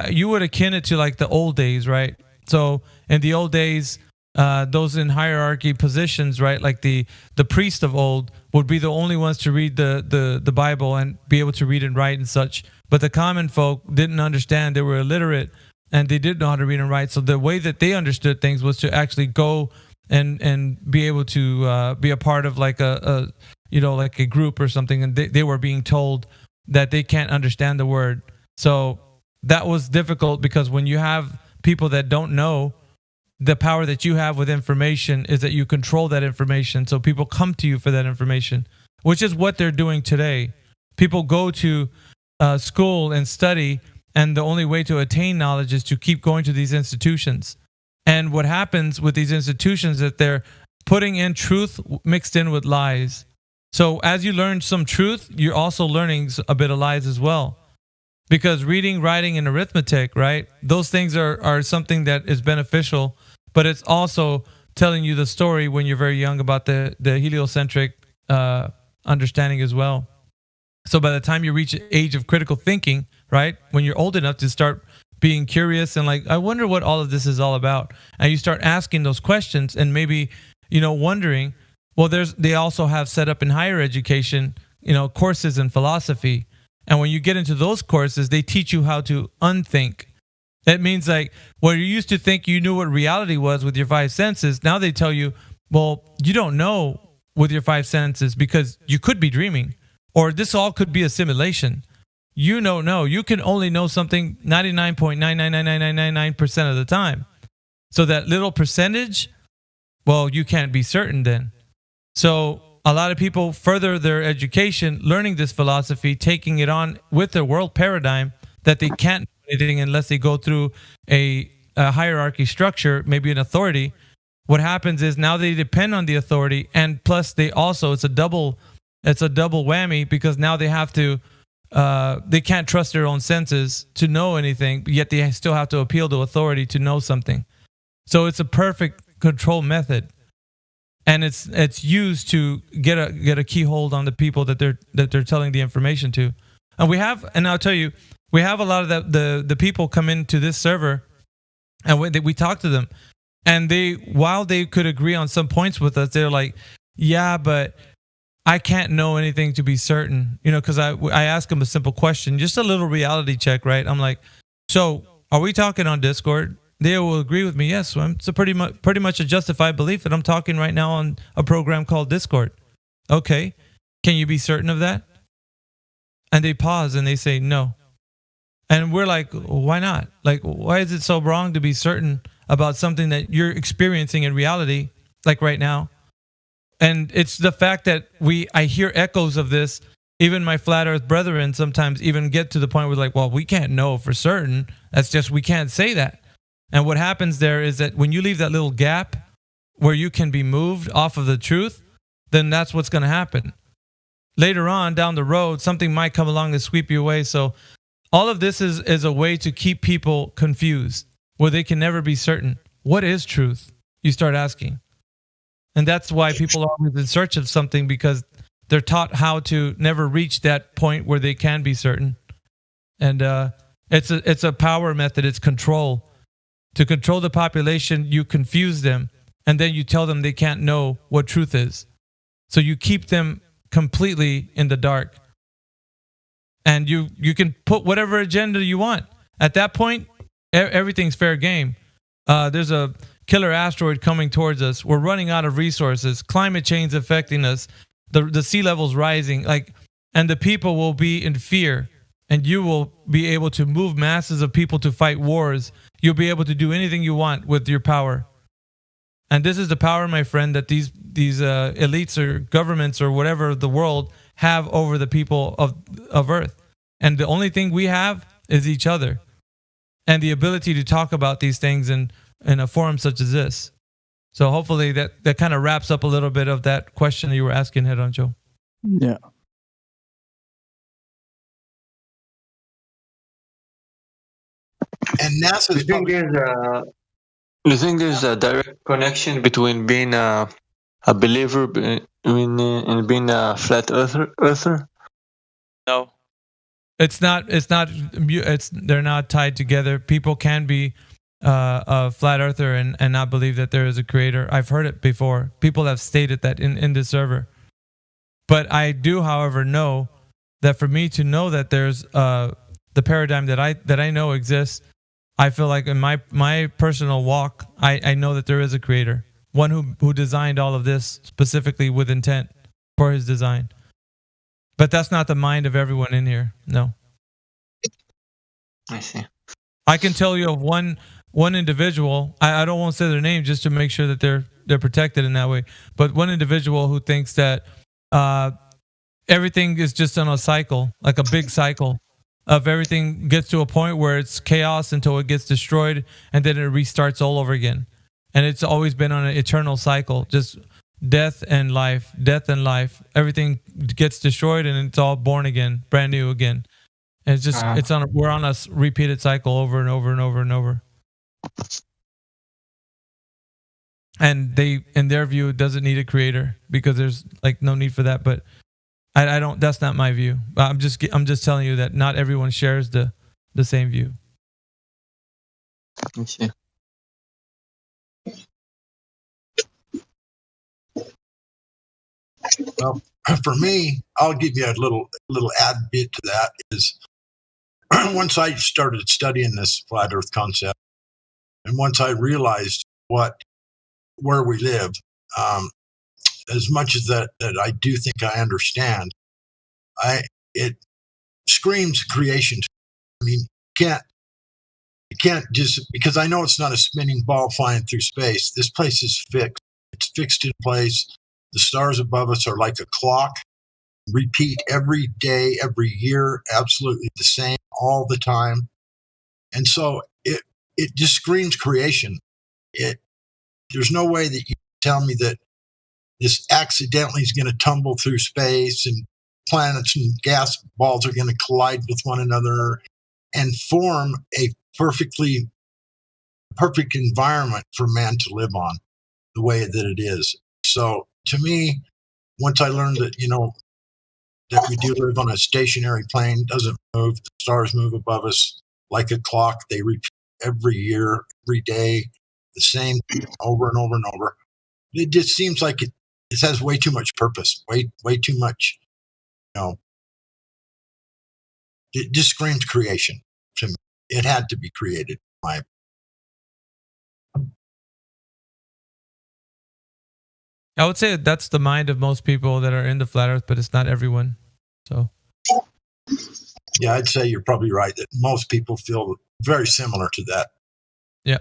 you would akin it to like the old days, right? So in the old days, those in hierarchy positions, right? Like the priest of old would be the only ones to read the Bible and be able to read and write and such. But the common folk didn't understand. They were illiterate and they didn't know how to read and write. So the way that they understood things was to actually go and be able to be a part of like a group or something. And they were being told that they can't understand the word. So that was difficult, because when you have people that don't know, the power that you have with information is that you control that information. So people come to you for that information, which is what they're doing today. People go to school and study, and the only way to attain knowledge is to keep going to these institutions. And what happens with these institutions is that they're putting in truth mixed in with lies. So as you learn some truth, you're also learning a bit of lies as well. Because reading, writing, and arithmetic, right? Those things are something that is beneficial, but it's also telling you the story when you're very young about the heliocentric understanding as well. So by the time you reach the age of critical thinking, right? When you're old enough to start being curious and like, I wonder what all of this is all about. And you start asking those questions and maybe, wondering, well, they also have set up in higher education, courses in philosophy. And when you get into those courses, they teach you how to unthink. That means like where you used to think you knew what reality was with your five senses, now they tell you, well, you don't know with your five senses because you could be dreaming, or this all could be a simulation. You don't know. You can only know something 99.9999999% of the time. So that little percentage, well, you can't be certain then. So a lot of people further their education learning this philosophy, taking it on with their world paradigm that they can't do anything unless they go through a hierarchy structure, maybe an authority. What happens is now they depend on the authority, and plus they also it's a double whammy, because now they have to they can't trust their own senses to know anything, but yet they still have to appeal to authority to know something. So it's a perfect control method. And it's used to get a key hold on the people that they're telling the information to. And I'll tell you, we have a lot of the people come into this server, and we talk to them, and while they could agree on some points with us, they're like, yeah, but I can't know anything to be certain, because I ask them a simple question, just a little reality check, right? I'm like, so are we talking on Discord? They will agree with me. Yes, it's a pretty much a justified belief that I'm talking right now on a program called Discord. Okay, can you be certain of that? And they pause and they say no. And we're like, why not? Like, why is it so wrong to be certain about something that you're experiencing in reality, like right now? And it's the fact that I hear echoes of this even my flat earth brethren sometimes even get to the point where like, well, we can't know for certain. That's just, we can't say that. And what happens there is that when you leave that little gap where you can be moved off of the truth, then that's what's going to happen. Later on down the road, something might come along and sweep you away. So all of this is a way to keep people confused, where they can never be certain. What is truth? You start asking. And that's why people are always in search of something, because they're taught how to never reach that point where they can be certain. And it's a power method. It's control. To control the population, you confuse them, and then you tell them they can't know what truth is. So you keep them completely in the dark. And you can put whatever agenda you want. At that point, everything's fair game. There's a killer asteroid coming towards us. We're running out of resources. Climate change affecting us. The sea level's rising. And the people will be in fear. And you will be able to move masses of people to fight wars. You'll be able to do anything you want with your power. And this is the power, my friend, that these elites or governments or whatever of the world have over the people of Earth. And the only thing we have is each other. And the ability to talk about these things in a forum such as this. So hopefully that kind of wraps up a little bit of that question that you were asking, Head Honcho. Yeah. And NASA's You think there's a direct connection between being a believer and being a flat earther? No. They're not tied together. People can be a flat earther and not believe that there is a creator. I've heard it before. People have stated that in this server. But I do, however, know that for me to know that there's the paradigm that I know exists, I feel like in my personal walk, I know that there is a creator, one who designed all of this specifically with intent for his design. But that's not the mind of everyone in here. No. I see. I can tell you of one individual. I don't want to say their name just to make sure that they're protected in that way. But one individual who thinks that everything is just on a cycle, like a big cycle of everything gets to a point where it's chaos until it gets destroyed, and then it restarts all over again. And it's always been on an eternal cycle, just death and life. Everything gets destroyed, and it's all born again, brand new again. And it's just we're on a repeated cycle over and over and over and over. And they, in their view, it doesn't need a creator because there's like no need for that. But I don't. That's not my view. I'm just telling you that not everyone shares the same view. I see. Well, for me, I'll give you a little add bit to that. Is once I started studying this flat Earth concept, and once I realized where we live, as much as that I do think I understand, it screams creation. I mean, you can't just, because I know it's not a spinning ball flying through space. This place is fixed. It's fixed in place. The stars above us are like a clock. Repeat every day, every year, absolutely the same all the time. And so it just screams creation. There's no way that you tell me that this accidentally is going to tumble through space and planets and gas balls are going to collide with one another and form a perfect environment for man to live on the way that it is. So to me, once I learned that, that we do live on a stationary plane, doesn't move, the stars move above us like a clock. They repeat every year, every day, the same over and over and over. It just seems like it has way too much purpose, way too much, it just screams creation to me. It had to be created, in my opinion. I would say that's the mind of most people that are in the flat Earth, but it's not everyone. So, yeah, I'd say you're probably right that most people feel very similar to that. Yeah.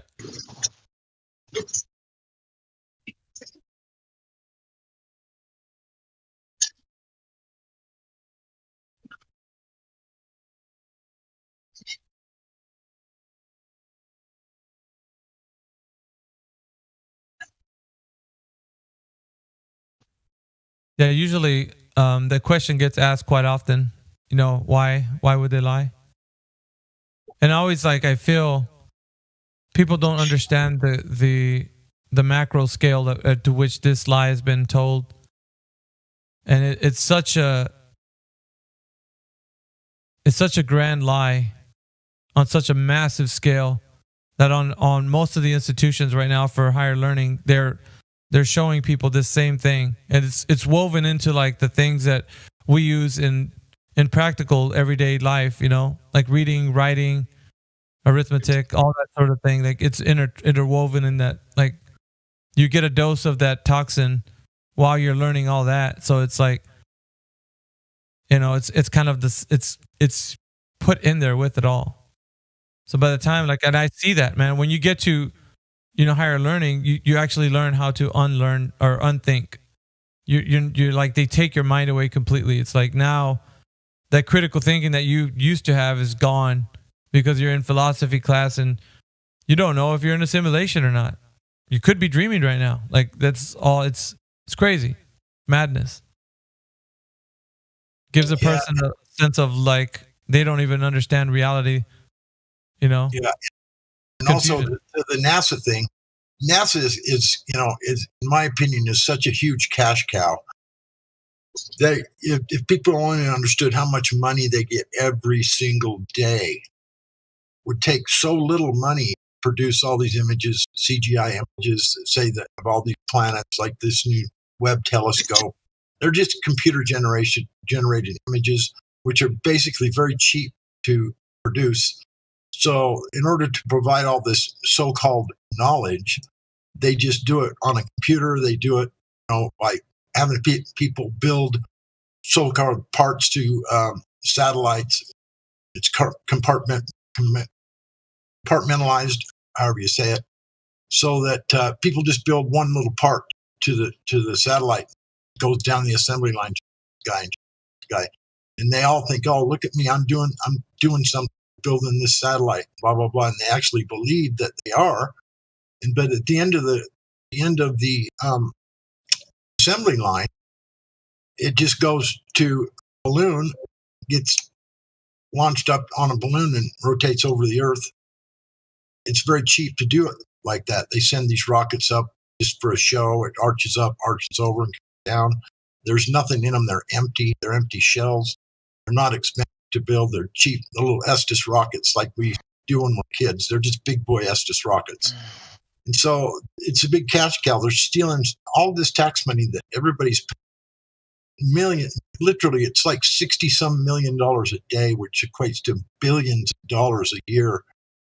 Yeah, usually the question gets asked quite often. You know, why would they lie? And always like I feel people don't understand the macro scale to which this lie has been told, and it's such a grand lie on such a massive scale that on most of the institutions right now for higher learning, they're showing people this same thing, and it's woven into like the things that we use in practical everyday life, you know, like reading, writing, arithmetic, all that sort of thing. Like it's interwoven in that. Like you get a dose of that toxin while you're learning all that. So it's like, you know, it's kind of this. It's put in there with it all. So by the time, like, and I see that, man, when you get to, you know, higher learning, you actually learn how to unlearn or unthink. You're like, they take your mind away completely. It's like now that critical thinking that you used to have is gone because you're in philosophy class and you don't know if you're in a simulation or not. You could be dreaming right now. Like that's all. It's crazy, madness. Gives a person a sense of like they don't even understand reality. You know. Yeah, and confusion. Also the NASA thing. NASA is you know is in my opinion is such a huge cash cow. They if people only understood how much money they get every single day, would take so little money to produce all these images, CGI images, say that of all these planets, like this new Webb telescope. They're just computer generated images, which are basically very cheap to produce. So in order to provide all this so-called knowledge, they just do it on a computer. They do it, you know, by having people build so-called parts to satellites. It's compartmentalized, however you say it, so that people just build one little part to the satellite, goes down the assembly line, guy, and they all think, oh, look at me, I'm doing something, building this satellite, blah blah blah, and they actually believe that they are, but at the end of the assembly line, it just goes to a balloon, gets launched up on a balloon and rotates over the Earth. It's very cheap to do it like that. They send these rockets up just for a show. It arches up, arches over, and comes down. There's nothing in them. They're empty. They're empty shells. They're not expensive to build. They're cheap. The little Estes rockets like we do when we're kids. They're just big boy Estes rockets. And so it's a big cash cow. They're stealing all this tax money that everybody's paying. Literally, it's like $60-some million a day, which equates to billions of dollars a year.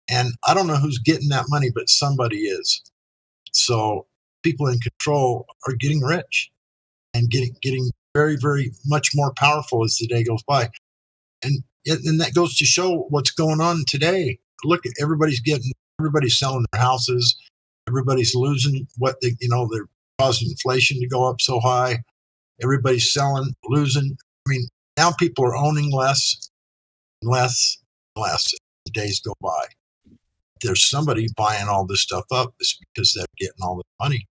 And I don't know who's getting that money, but somebody is. So people in control are getting rich and getting very, very much more powerful as the day goes by. And that goes to show what's going on today. Look, everybody's selling their houses. Everybody's losing what they're causing inflation to go up so high. Everybody's selling, losing. I mean, now people are owning less and less and less as the days go by. There's somebody buying all this stuff up. It's because they're getting all the money.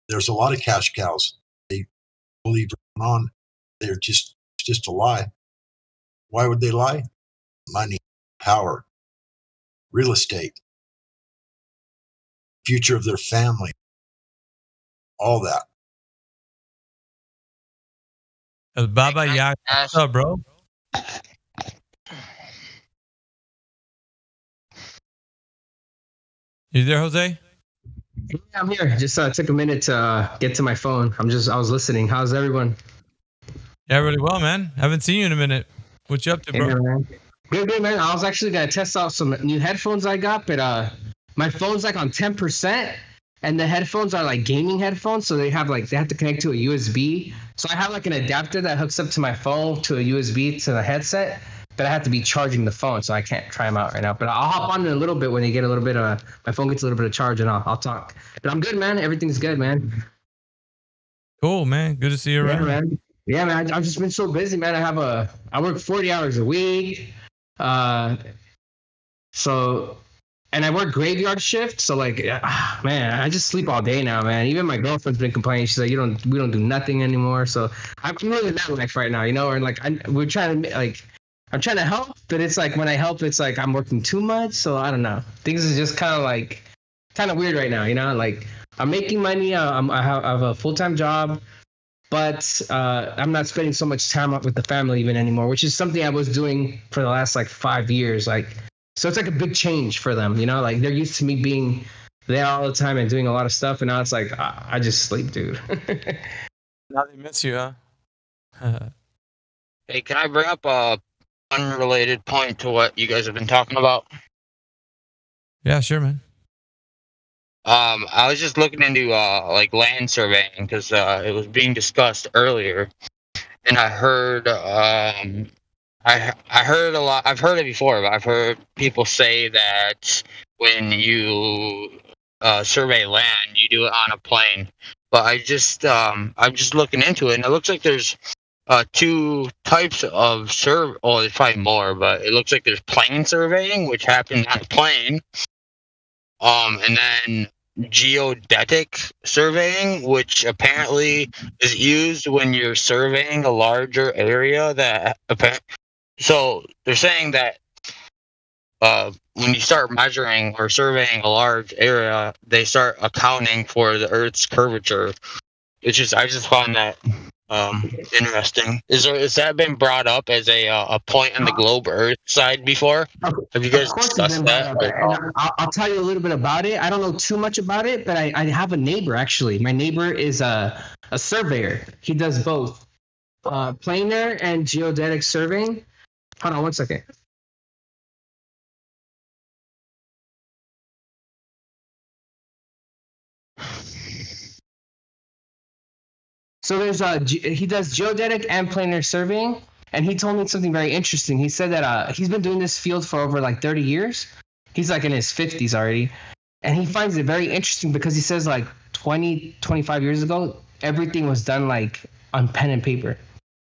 There's a lot of cash cows. They believe it on. They're just a lie. Why would they lie? Money, power, real estate, future of their family, all that. Baba Yak, what's up, bro? You there, Jose? Yeah, I'm here. Just took a minute to get to my phone. I was listening. How's everyone? Yeah, really well, man. Haven't seen you in a minute. What you up to, bro? Hey, man. Good, man. I was actually gonna test out some new headphones I got, but my phone's like on 10%, and the headphones are like gaming headphones, so they have to connect to a USB. So I have like an adapter that hooks up to my phone to a USB to the headset, but I have to be charging the phone, so I can't try them out right now. But I'll hop on in a little bit when they get a little bit of my phone gets a little bit of charge, and I'll talk. But I'm good, man. Everything's good, man. Cool, man. Good to see you around. Man. Yeah, man. I've just been so busy, man. I work 40 hours a week. So and I work graveyard shift, so like, man, I just sleep all day now, man. Even my girlfriend's been complaining. She's like, we don't do nothing anymore. So I'm living that life right now, you know. And like, I'm trying to help, but it's like when I help, it's like I'm working too much. So I don't know. Things is just kind of weird right now, you know. Like I'm making money. I have a full-time job, but I'm not spending so much time with the family even anymore, which is something I was doing for the last like 5 years, like. So it's like a big change for them, you know, like they're used to me being there all the time and doing a lot of stuff. And now it's like, I just sleep, dude. Now they miss you, huh? Hey, can I bring up a unrelated point to what you guys have been talking about? Yeah, sure, man. I was just looking into like land surveying because it was being discussed earlier, and I heard I heard a lot. I've heard it before, but I've heard people say that when you survey land, you do it on a plane. But I'm just looking into it, and it looks like there's two types of survey. Oh, there's probably more, but it looks like there's plane surveying, which happens on a plane, and then geodetic surveying, which apparently is used when you're surveying a larger area that So they're saying that when you start measuring or surveying a large area, they start accounting for the Earth's curvature, I just found that interesting. Has that been brought up as a point on the globe Earth side before? Have you guys discussed that? I'll tell you a little bit about it. I don't know too much about it, but I have a neighbor actually. My neighbor is a surveyor. He does both planar and geodetic surveying. Hold on 1 second. So he does geodetic and planar surveying, and he told me something very interesting. He said that he's been doing this field for over like 30 years. He's like in his 50s already, and he finds it very interesting because he says like 25 years ago, everything was done like on pen and paper.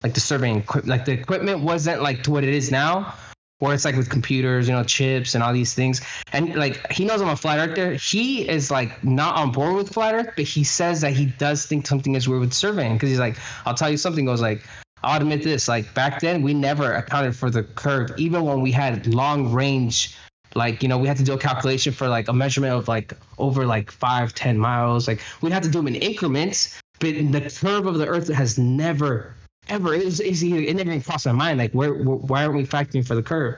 Like the surveying equipment, like the equipment wasn't like to what it is now, where it's like with computers, you know, chips and all these things. And like he knows I'm a flat earther. He is like not on board with flat earth, but he says that he does think something is weird with surveying because he's like, I'll tell you something. Goes like, I'll admit this. Like back then, we never accounted for the curve, even when we had long range. Like, you know, we had to do a calculation for like a measurement of like over like 5-10 miles. Like we'd have to do them in increments, but the curve of the Earth has never. Ever it never even crossed my mind like why aren't we factoring for the curve?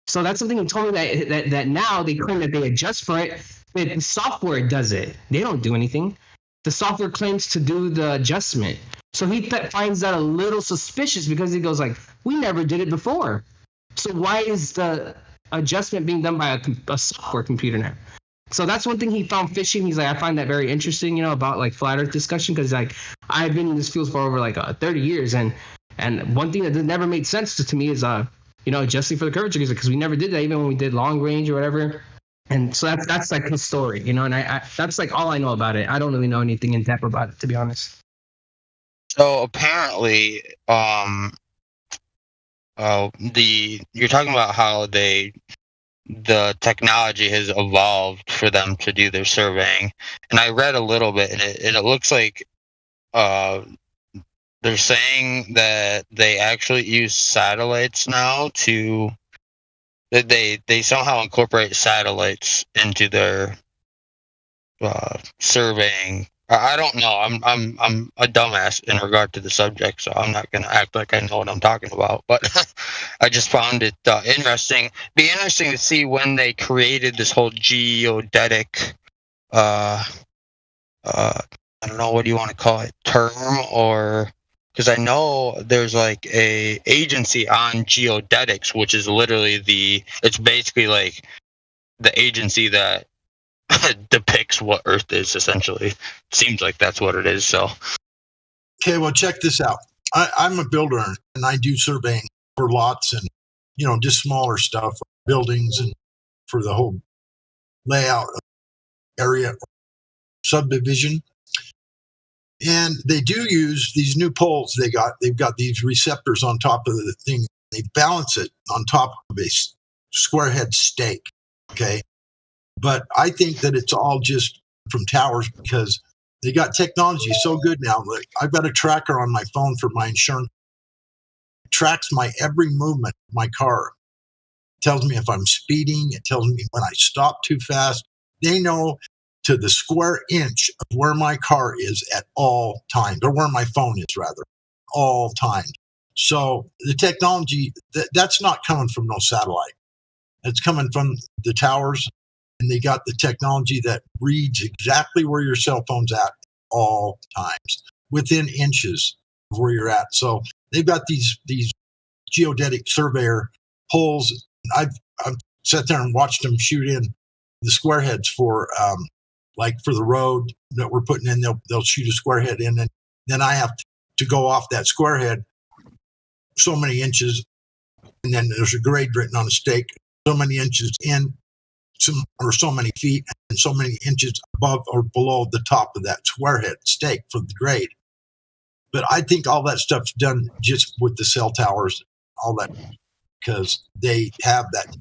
So that's something he told me that now they claim that they adjust for it, but the software does it. They don't do anything. The software claims to do the adjustment. So he finds that a little suspicious because he goes like, we never did it before. So why is the adjustment being done by a software computer now? So that's one thing he found fishy. He's like, I find that very interesting, you know, about like flat Earth discussion because like I've been in this field for over like 30 years, and one thing that never made sense to me is you know, adjusting for the curvature because we never did that even when we did long range or whatever. And so that's like his story, you know, and I that's like all I know about it. I don't really know anything in depth about it, to be honest. So apparently, you're talking about how the technology has evolved for them to do their surveying, and I read a little bit, and it looks like they're saying that they actually use satellites now they somehow incorporate satellites into their surveying. I don't know. I'm a dumbass in regard to the subject, so I'm not gonna act like I know what I'm talking about. But I just found it interesting. Be interesting to see when they created this whole geodetic, I don't know, what do you want to call it, term, or because I know there's like a agency on geodetics, which is literally it's basically like the agency that depicts what Earth is, essentially. Seems like that's what it is. So okay, well, check this out. I'm a builder, and I do surveying for lots and, you know, just smaller stuff, buildings, and for the whole layout of area subdivision. And they do use these new poles they've got these receptors on top of the thing. They balance it on top of a square head stake. Okay, But I think that it's all just from towers because they got technology so good now. Like I've got a tracker on my phone for my insurance. It tracks my every movement of my car. It tells me if I'm speeding. It tells me when I stop too fast. They know to the square inch of where my car is at all times, or where my phone is rather, all times. So the technology, that's not coming from no satellite. It's coming from the towers, and they got the technology that reads exactly where your cell phone's at all times, within inches of where you're at. So they've got these geodetic surveyor poles. I've sat there and watched them shoot in the square heads for like for the road that we're putting in. They'll shoot a square head in, and then I have to go off that square head so many inches, and then there's a grade written on a stake, so many inches in, or so many feet, and so many inches above or below the top of that square head stake for the grade. But I think all that stuff's done just with the cell towers, all that, because they have that.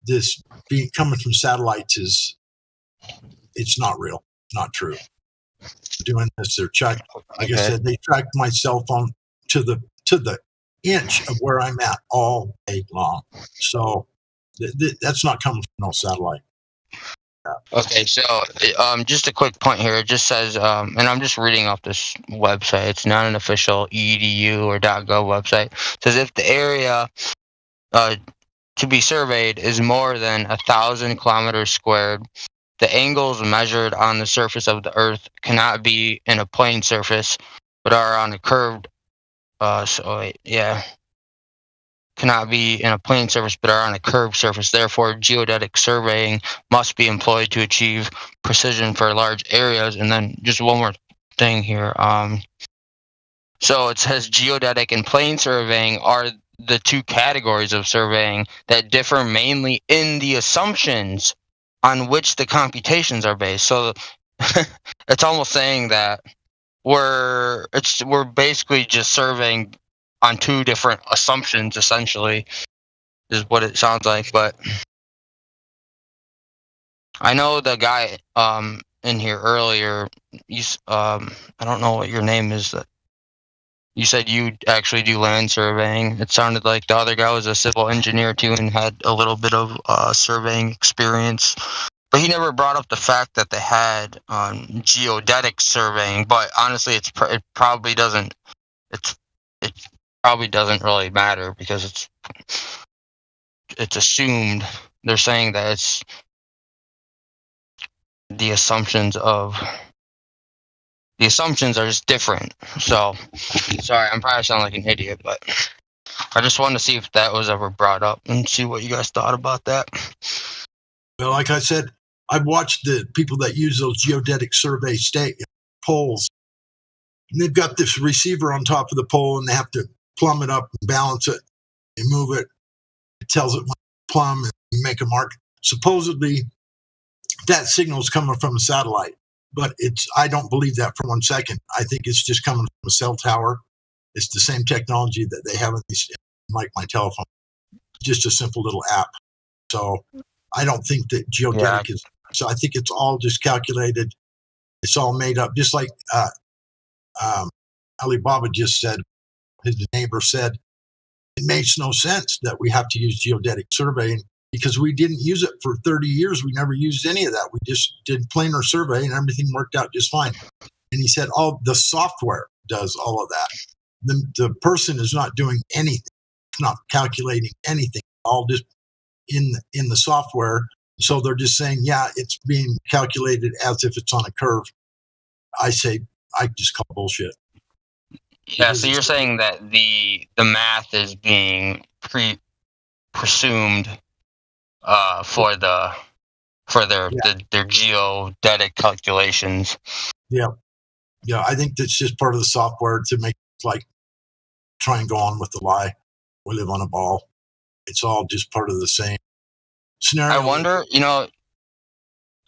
This being coming from satellites it's not real, not true. Doing this, they're checked. Like I said, they tracked my cell phone to the inch of where I'm at all day long. So that's not coming from no satellite. Okay, so just a quick point here. It just says, and I'm just reading off this website. It's not an official edu or .gov website. It says if the area to be surveyed is more than 1,000 kilometers squared, the angles measured on the surface of the Earth cannot be in a plane surface, but are on a curved. Cannot be in a plane surface, but are on a curved surface. Therefore, geodetic surveying must be employed to achieve precision for large areas. And then just one more thing here. So it says geodetic and plane surveying are the two categories of surveying that differ mainly in the assumptions on which the computations are based. So it's almost saying that we're basically just surveying on two different assumptions, essentially, is what it sounds like. But I know the guy in here earlier, I don't know what your name is, that you said you actually do land surveying. It sounded like the other guy was a civil engineer too and had a little bit of surveying experience. But he never brought up the fact that they had geodetic surveying. But honestly, it probably doesn't really matter because it's assumed. They're saying that it's the assumptions are just different. So sorry, I'm probably sounding like an idiot, but I just wanted to see if that was ever brought up and see what you guys thought about that. Well, like I said, I've watched the people that use those geodetic survey poles, and they've got this receiver on top of the pole, and they have to plumb it up and balance it and move it. It tells it when to plumb and make a mark. Supposedly, that signal is coming from a satellite, but I don't believe that for 1 second. I think it's just coming from a cell tower. It's the same technology that they have in like my telephone, just a simple little app. So I don't think that geodetic is. So I think it's all just calculated. It's all made up, just like Alibaba just said. His neighbor said it makes no sense that we have to use geodetic surveying because we didn't use it for 30 years. We never used any of that. We just did planar survey and everything worked out just fine. And he said, "Oh, the software does all of that. The person is not doing anything, not calculating anything, all just in the software. So they're just saying, yeah, it's being calculated as if it's on a curve." I say, I just call bullshit. Yeah, so you're saying that the math is being presumed for their geodetic calculations. Yeah, I think that's just part of the software to make try and go on with the lie. We live on a ball. It's all just part of the same scenario. I wonder,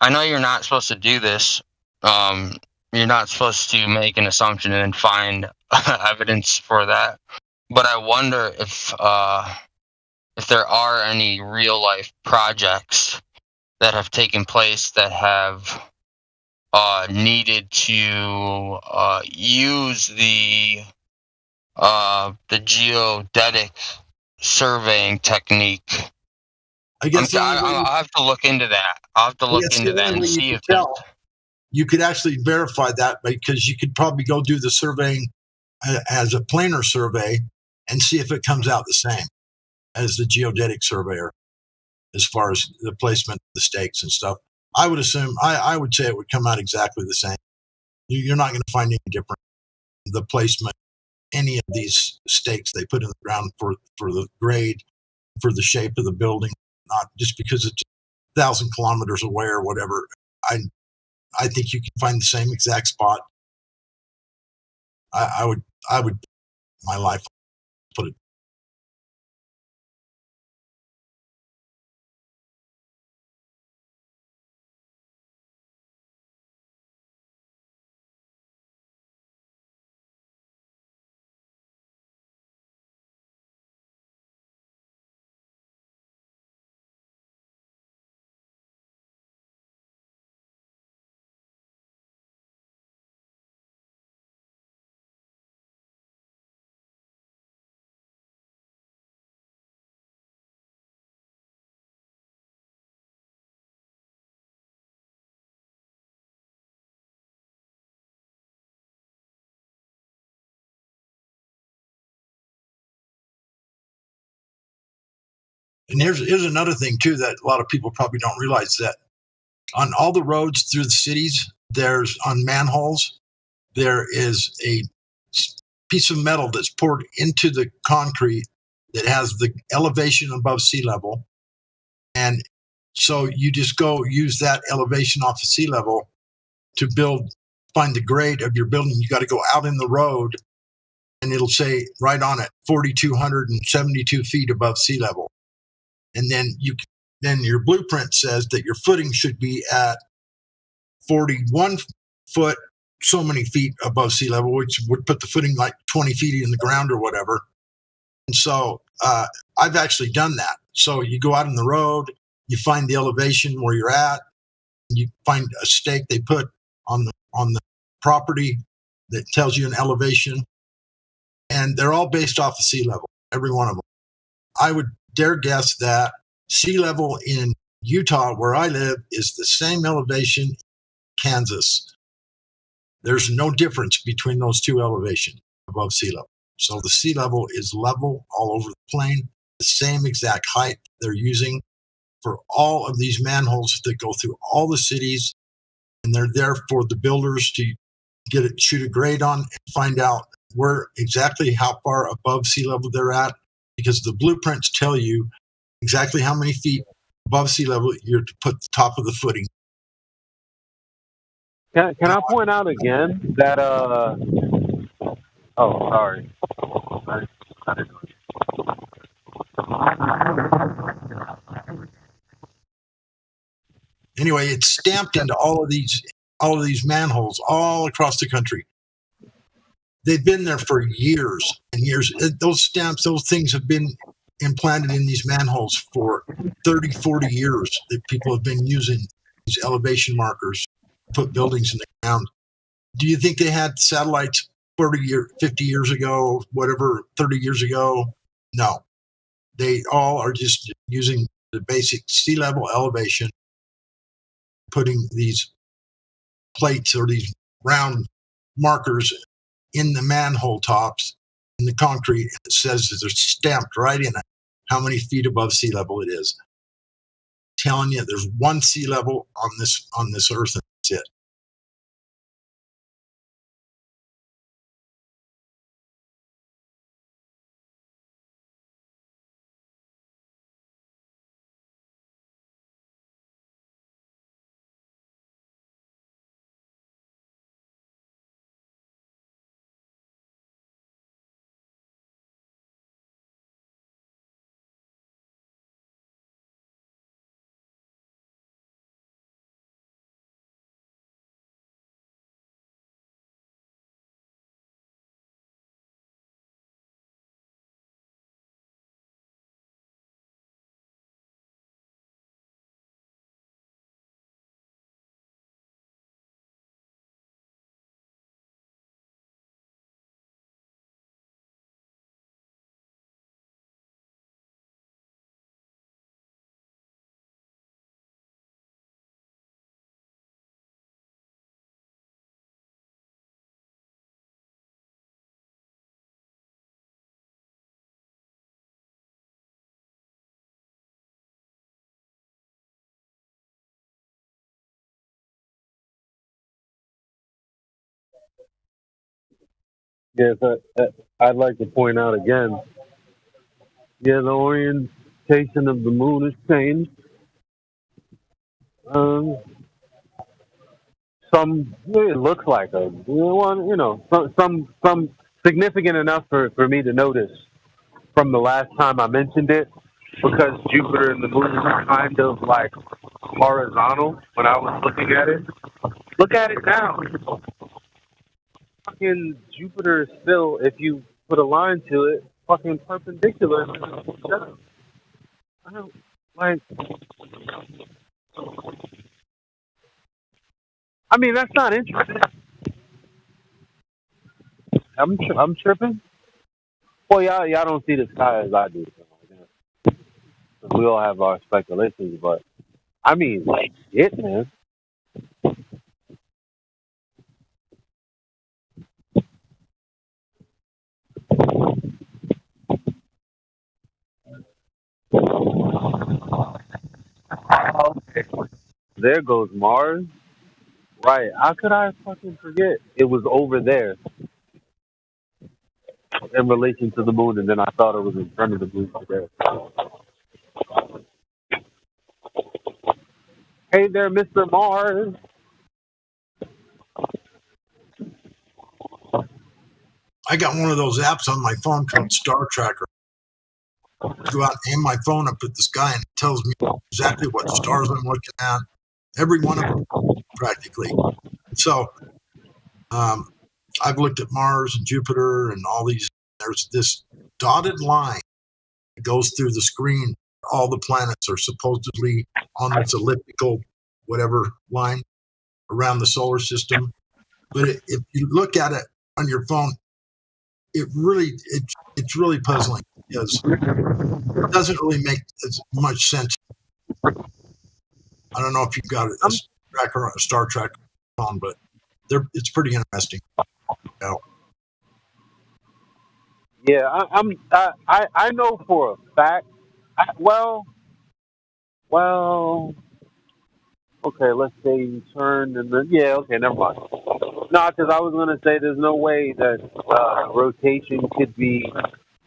I know you're not supposed to do this. You're not supposed to make an assumption and then find evidence for that. But I wonder if there are any real life projects that have taken place that have needed to use the geodetic surveying technique. I guess I'll have to look into that. I'll have to look into that and see if you could actually verify that, because you could probably go do the surveying as a planar survey and see if it comes out the same as the geodetic surveyor as far as the placement of the stakes and stuff. I would assume, I would say it would come out exactly the same. You're not going to find any different. The placement, any of these stakes they put in the ground for the grade, for the shape of the building, not just because it's 1,000 kilometers away or whatever. I think you can find the same exact spot. I would my life put it. And here's another thing too that a lot of people probably don't realize, that on all the roads through the cities, there's on manholes, there is a piece of metal that's poured into the concrete that has the elevation above sea level. And so you just go use that elevation off the sea level to find the grade of your building. You got to go out in the road and it'll say right on it, 4,272 feet above sea level. And then your blueprint says that your footing should be at 41 foot, so many feet above sea level, which would put the footing like 20 feet in the ground or whatever. And so I've actually done that. So you go out on the road, you find the elevation where you're at, and you find a stake they put on the property that tells you an elevation, and they're all based off of sea level, every one of them. I would dare guess that sea level in Utah, where I live, is the same elevation in Kansas. There's no difference between those two elevations above sea level. So the sea level is level all over the plain, the same exact height they're using for all of these manholes that go through all the cities. And they're there for the builders to shoot a grade on and find out exactly how far above sea level they're at, because the blueprints tell you exactly how many feet above sea level you're to put the top of the footing. Can I point out again that sorry. Anyway, it's stamped into all of these manholes all across the country. They've been there for years and years. Those stamps, those things have been implanted in these manholes for 30, 40 years that people have been using these elevation markers to put buildings in the ground. Do you think they had satellites 50 years ago, whatever, 30 years ago? No. They all are just using the basic sea level elevation, putting these plates or these round markers in the manhole tops in the concrete. It says that they're stamped right in it how many feet above sea level it is. I'm telling you, there's one sea level on this earth, and that's it. Yes, I'd like to point out again. Yeah, the orientation of the moon has changed. Um, it looks like a one, some significant enough for me to notice from the last time I mentioned it, because Jupiter and the moon are kind of like horizontal when I was looking at it. Look at it now. Fucking Jupiter is still, if you put a line to it, fucking perpendicular. I don't like. I mean, that's not interesting. I'm tripping. Well, y'all don't see the sky as I do. So we all have our speculations, but I mean, like, shit, man. Okay. There goes Mars. Right. How could I fucking forget? It was over there in relation to the moon, and then I thought it was in front of the moon today. Hey there, Mr. Mars. I got one of those apps on my phone called Star Tracker. I go out and aim my phone up at the sky, and it tells me exactly what stars I'm looking at, every one of them, practically. So I've looked at Mars and Jupiter and all these. There's this dotted line that goes through the screen. All the planets are supposedly on this elliptical, whatever line around the solar system. But if you look at it on your phone, it's really puzzling because it doesn't really make as much sense. I don't know if you've got a Star Trek phone, but it's pretty interesting. Yeah, I know for a fact. Okay, let's say you turn and then okay, never mind. No, because I was gonna say there's no way that rotation could be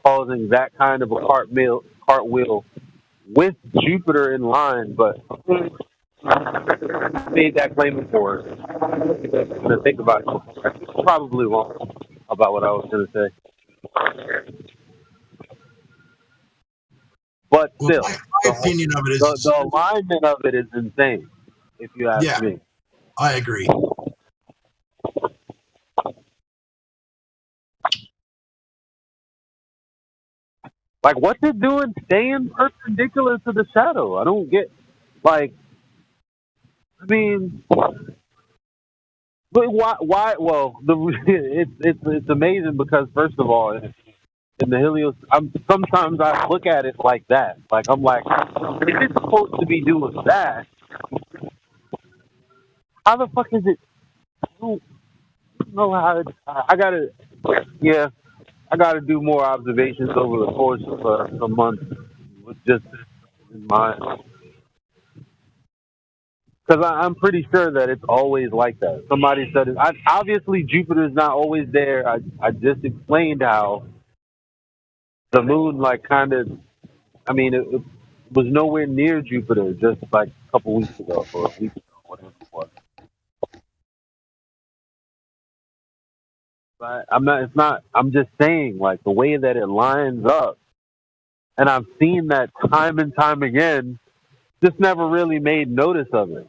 causing that kind of a cartwheel with Jupiter in line, but I made that claim before. To think about it, I'm probably wrong about what I was gonna say. But still, my opinion of it is the alignment of it is insane. If you ask me, I agree. Like, what's it doing staying perpendicular to the shadow? I don't get, like, I mean, but why? Well, it's amazing because first of all, in the Helios, sometimes I look at it like that. Like, I'm like, if it's supposed to be doing that, how the fuck is it? I don't know how I gotta do more observations over the course of a month with just in mind. Because I'm pretty sure that it's always like that. Somebody said it. Obviously, Jupiter's not always there. I just explained how the moon, like, kind of, I mean, it was nowhere near Jupiter just like a couple weeks ago or a week ago, whatever it was. But I'm just saying, like, the way that it lines up, and I've seen that time and time again, just never really made notice of it.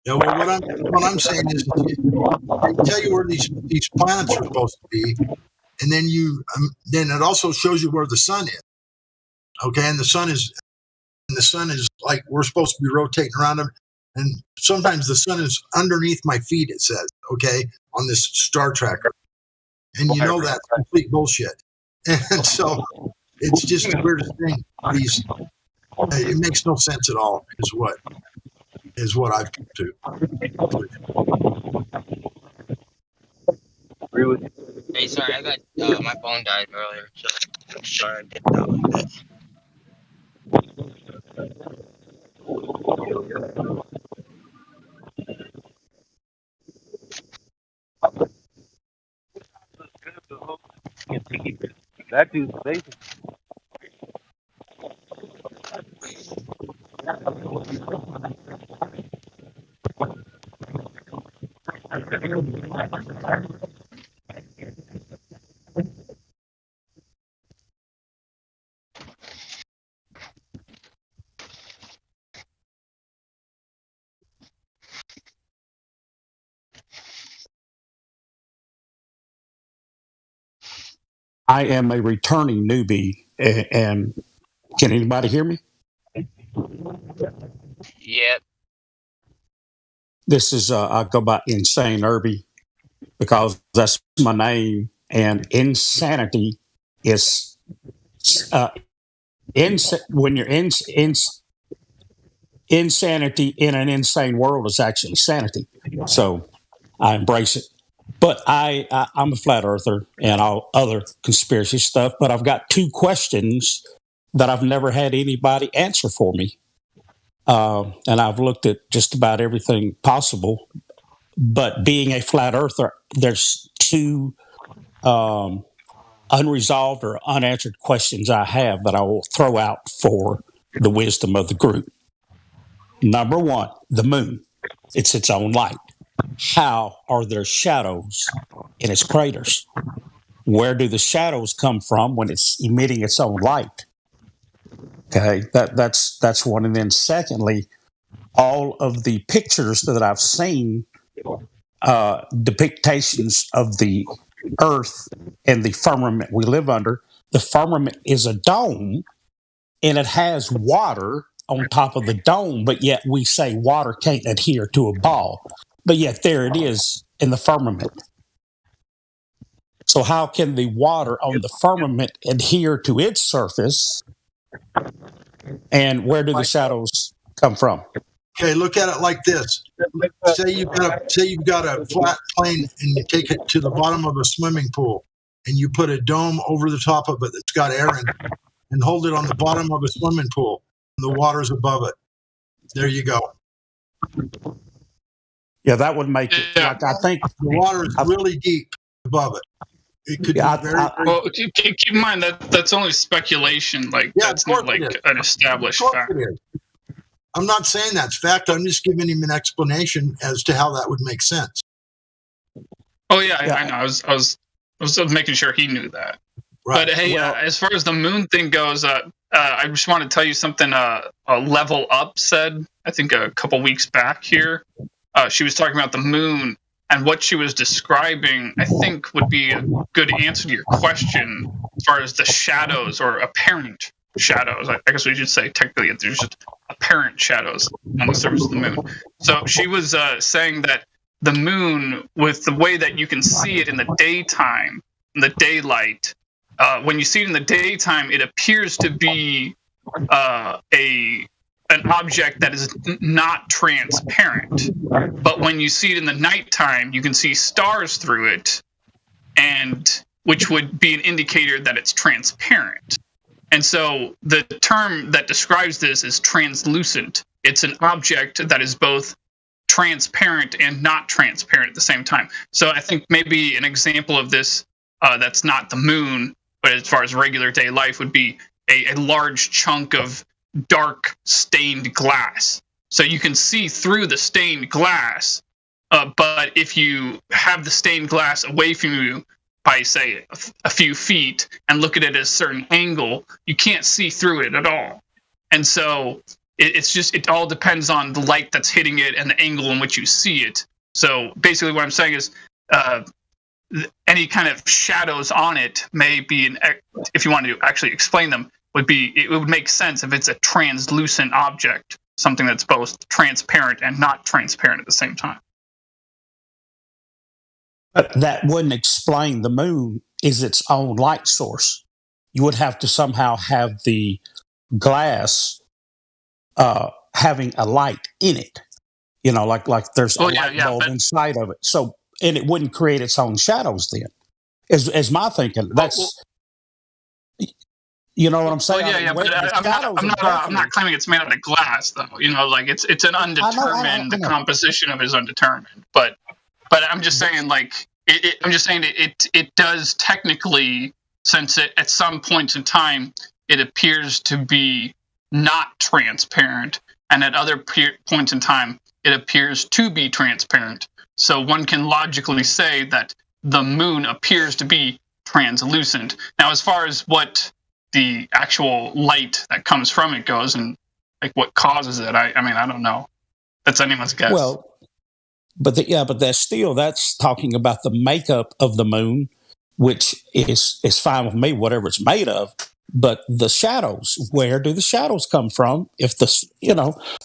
Yeah, well, what I'm saying is, they tell you where these planets are supposed to be, and then then it also shows you where the sun is. Okay, and the sun is like we're supposed to be rotating around them, and sometimes the sun is underneath my feet. It says, okay, on this Star Tracker, and you know that's complete bullshit. And so it's just the weirdest thing. It makes no sense at all. Is what I've come to. Hey, sorry, I got my phone died earlier, so I'm sorry I did that like that. That dude's basic. I am a returning newbie, and can anybody hear me? Yep. This is I go by Insane Irby because that's my name, and insanity is when you're insanity in an insane world is actually sanity. So I embrace it. But I'm a flat earther and all other conspiracy stuff. But I've got 2 questions that I've never had anybody answer for me. And I've looked at just about everything possible. But being a flat earther, there's 2 unresolved or unanswered questions I have that I will throw out for the wisdom of the group. Number 1, the moon. It's its own light. How are there shadows in its craters? Where do the shadows come from when it's emitting its own light? Okay, that's one. And then secondly, all of the pictures that I've seen, depictions of the Earth and the firmament we live under. The firmament is a dome, and it has water on top of the dome, but yet we say water can't adhere to a ball. But yet there it is in the firmament. So how can the water on the firmament adhere to its surface? And where do the shadows come from? Okay, look at it like this. Say you've got a flat plane and you take it to the bottom of a swimming pool and you put a dome over the top of it that's got air in it and hold it on the bottom of a swimming pool. And the water's above it. There you go. Yeah, that would make it. Like, I think the water is really deep above it. It could be very. Well, keep in mind that that's only speculation. Like that's not like an established fact. I'm not saying that's fact. I'm just giving him an explanation as to how that would make sense. Oh yeah, I know. I was making sure he knew that. Right. But hey, as far as the moon thing goes, I just want to tell you something. Level Up said, I think a couple weeks back here. She was talking about the moon, and what she was describing, I think, would be a good answer to your question as far as the shadows or apparent shadows. I guess we should say technically there's just apparent shadows on the surface of the moon. So she was saying that the moon, with the way that you can see it in the daytime, in the daylight, when you see it in the daytime, it appears to be an object that is not transparent. But when you see it in the nighttime, you can see stars through it, and which would be an indicator that it's transparent. And so the term that describes this is translucent. It's an object that is both transparent and not transparent at the same time. So I think maybe an example of this that's not the moon, but as far as regular day life would be a large chunk of dark stained glass. So you can see through the stained glass, but if you have the stained glass away from you by, say, a few feet and look at it at a certain angle, you can't see through it at all. And so it all depends on the light that's hitting it and the angle in which you see it. So basically what I'm saying is any kind of shadows on it may be, if you want to actually explain them, it would make sense if it's a translucent object, something that's both transparent and not transparent at the same time. But that wouldn't explain the moon is its own light source. You would have to somehow have the glass having a light in it. You know, like there's a light bulb inside of it. So, and it wouldn't create its own shadows then. Is my thinking. That's you know what I'm saying? But I'm not claiming it's made out of glass, though. You know, like it's an undetermined. The composition of it is undetermined. But I'm just saying, like, it does technically since at some points in time it appears to be not transparent, and at other points in time it appears to be transparent. So one can logically say that the moon appears to be translucent. Now, as far as what the actual light that comes from it goes, and like what causes it, I mean, I don't know. That's anyone's guess. Well, but that's talking about the makeup of the moon, which is fine with me, whatever it's made of. But the shadows, where do the shadows come from? If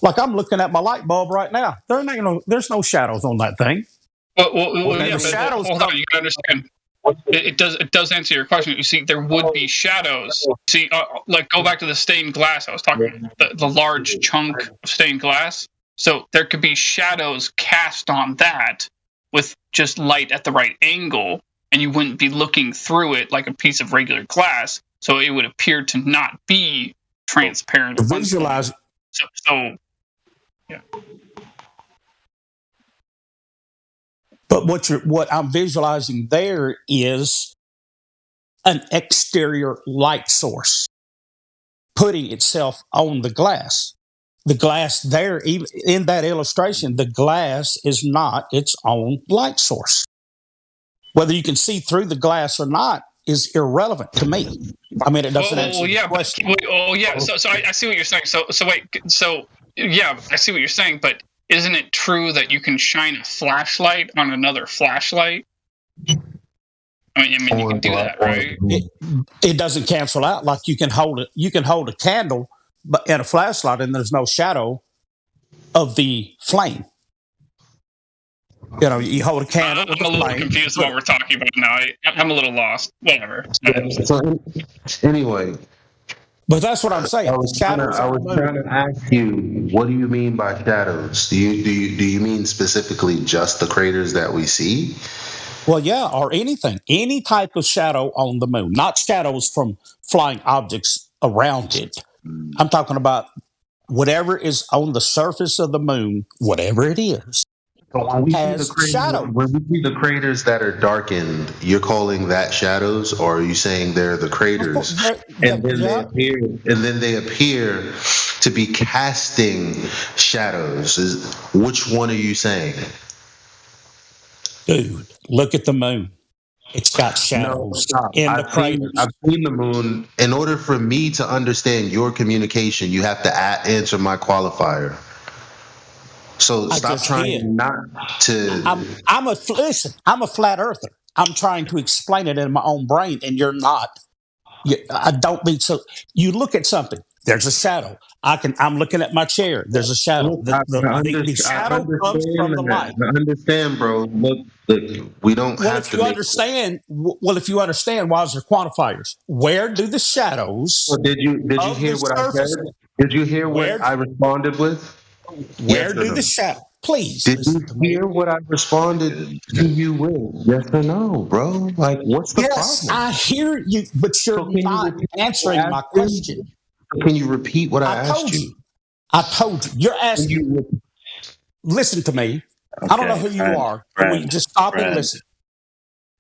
like I'm looking at my light bulb right now, there's no shadows on that thing. Shadows. Hold on, you gotta understand. It does answer your question. You see, there would be shadows. See, like go back to the stained glass I was talking about, the large chunk of stained glass. So there could be shadows cast on that with just light at the right angle, and you wouldn't be looking through it like a piece of regular glass. So it would appear to not be transparent. Visualize. So yeah. But what I'm visualizing there is an exterior light source putting itself on the glass. The glass there, even in that illustration, the glass is not its own light source. Whether you can see through the glass or not is irrelevant to me. I mean, it doesn't answer the question. So I see what you're saying. So yeah, I see what you're saying, but isn't it true that you can shine a flashlight on another flashlight? I mean, you can do that, right? It doesn't cancel out. Like you can hold a candle, but in a flashlight, and there's no shadow of the flame. You hold a candle. I'm a little confused what we're talking about now. I'm a little lost. Whatever. So anyway. But that's what I'm saying. I was trying to ask you, what do you mean by shadows? Do you mean specifically just the craters that we see? Well, yeah, or anything, any type of shadow on the moon, not shadows from flying objects around it. I'm talking about whatever is on the surface of the moon, whatever it is. So when we see the craters that are darkened, you're calling that shadows, or are you saying they're the craters? And then they appear to be casting shadows. Which one are you saying? Dude, look at the moon. It's got shadows in the craters. I've seen the moon. In order for me to understand your communication, you have to answer my qualifier. So stop trying not to. I'm a flat earther. I'm trying to explain it in my own brain, and you're not. I don't mean so. You look at something. There's a shadow. I'm looking at my chair. There's a shadow. The shadow comes from the light. I understand, bro. Look, we don't have to. If you understand, why is there quantifiers? Where do the shadows? Well, did you hear what I said? Did you hear what I responded with? Where do the shadows? Please. Did you hear what I responded to you with? Yes or no, bro? Like, what's the problem? Yes, I hear you, but you're not answering my question. Can you repeat what I asked you? I told you. You're asking. Listen to me. Okay, I don't know who you are. Will you just stop and listen?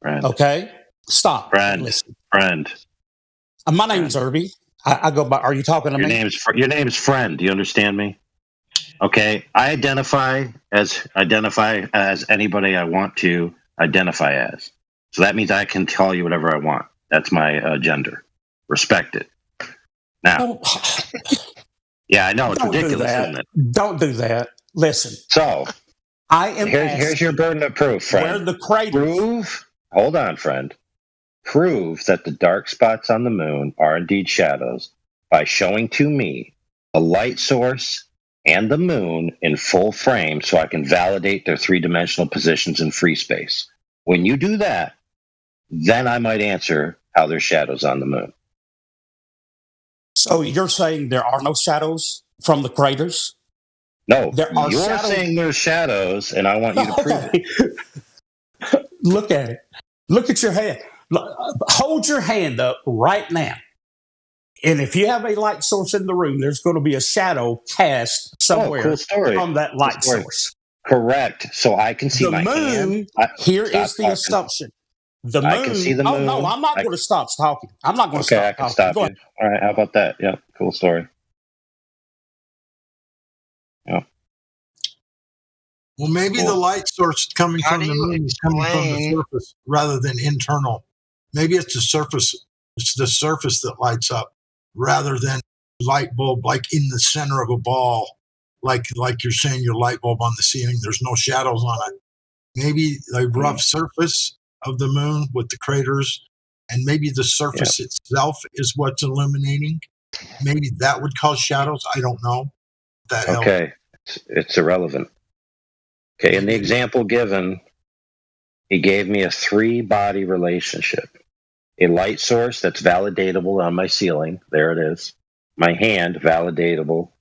Okay? Stop. Listen. My name's Irby. I go by. Are you talking to me? Your name's Friend. Do you understand me? Okay. I identify as anybody I want to identify as. So that means I can call you whatever I want. That's my gender. Respect it. Now, yeah, I know it's ridiculous, isn't it? Don't do that. Listen. So, I am. Here's your burden of proof, friend. Where the craters? Hold on, friend. Prove that the dark spots on the moon are indeed shadows by showing to me the light source and the moon in full frame, so I can validate their three-dimensional positions in free space. When you do that, then I might answer how there's shadows on the moon. So you're saying there are no shadows from the craters? No, you're saying there's shadows, and I want you to prove it. Look at it. Look at your hand. Hold your hand up right now. And if you have a light source in the room, there's going to be a shadow cast somewhere from that light source. Correct. So I can see my hand. Here is the assumption. The moon. I can see the moon. Oh no, I'm not going to stop talking. I'm not going to stop. Okay, I can stop you. All right, how about that? Yeah, cool story. Yeah. Well, maybe the light source coming from the moon is coming from the surface rather than internal. Maybe it's the surface. It's the surface that lights up rather than light bulb like in the center of a ball, like you're saying your light bulb on the ceiling. There's no shadows on it. Maybe the rough surface of the moon with the craters, and maybe the surface itself is what's illuminating. Maybe that would cause shadows. I don't know. Okay, it's irrelevant. Okay, in the example given, he gave me a 3-body relationship. A light source that's validatable on my ceiling, there it is. My hand, validatable.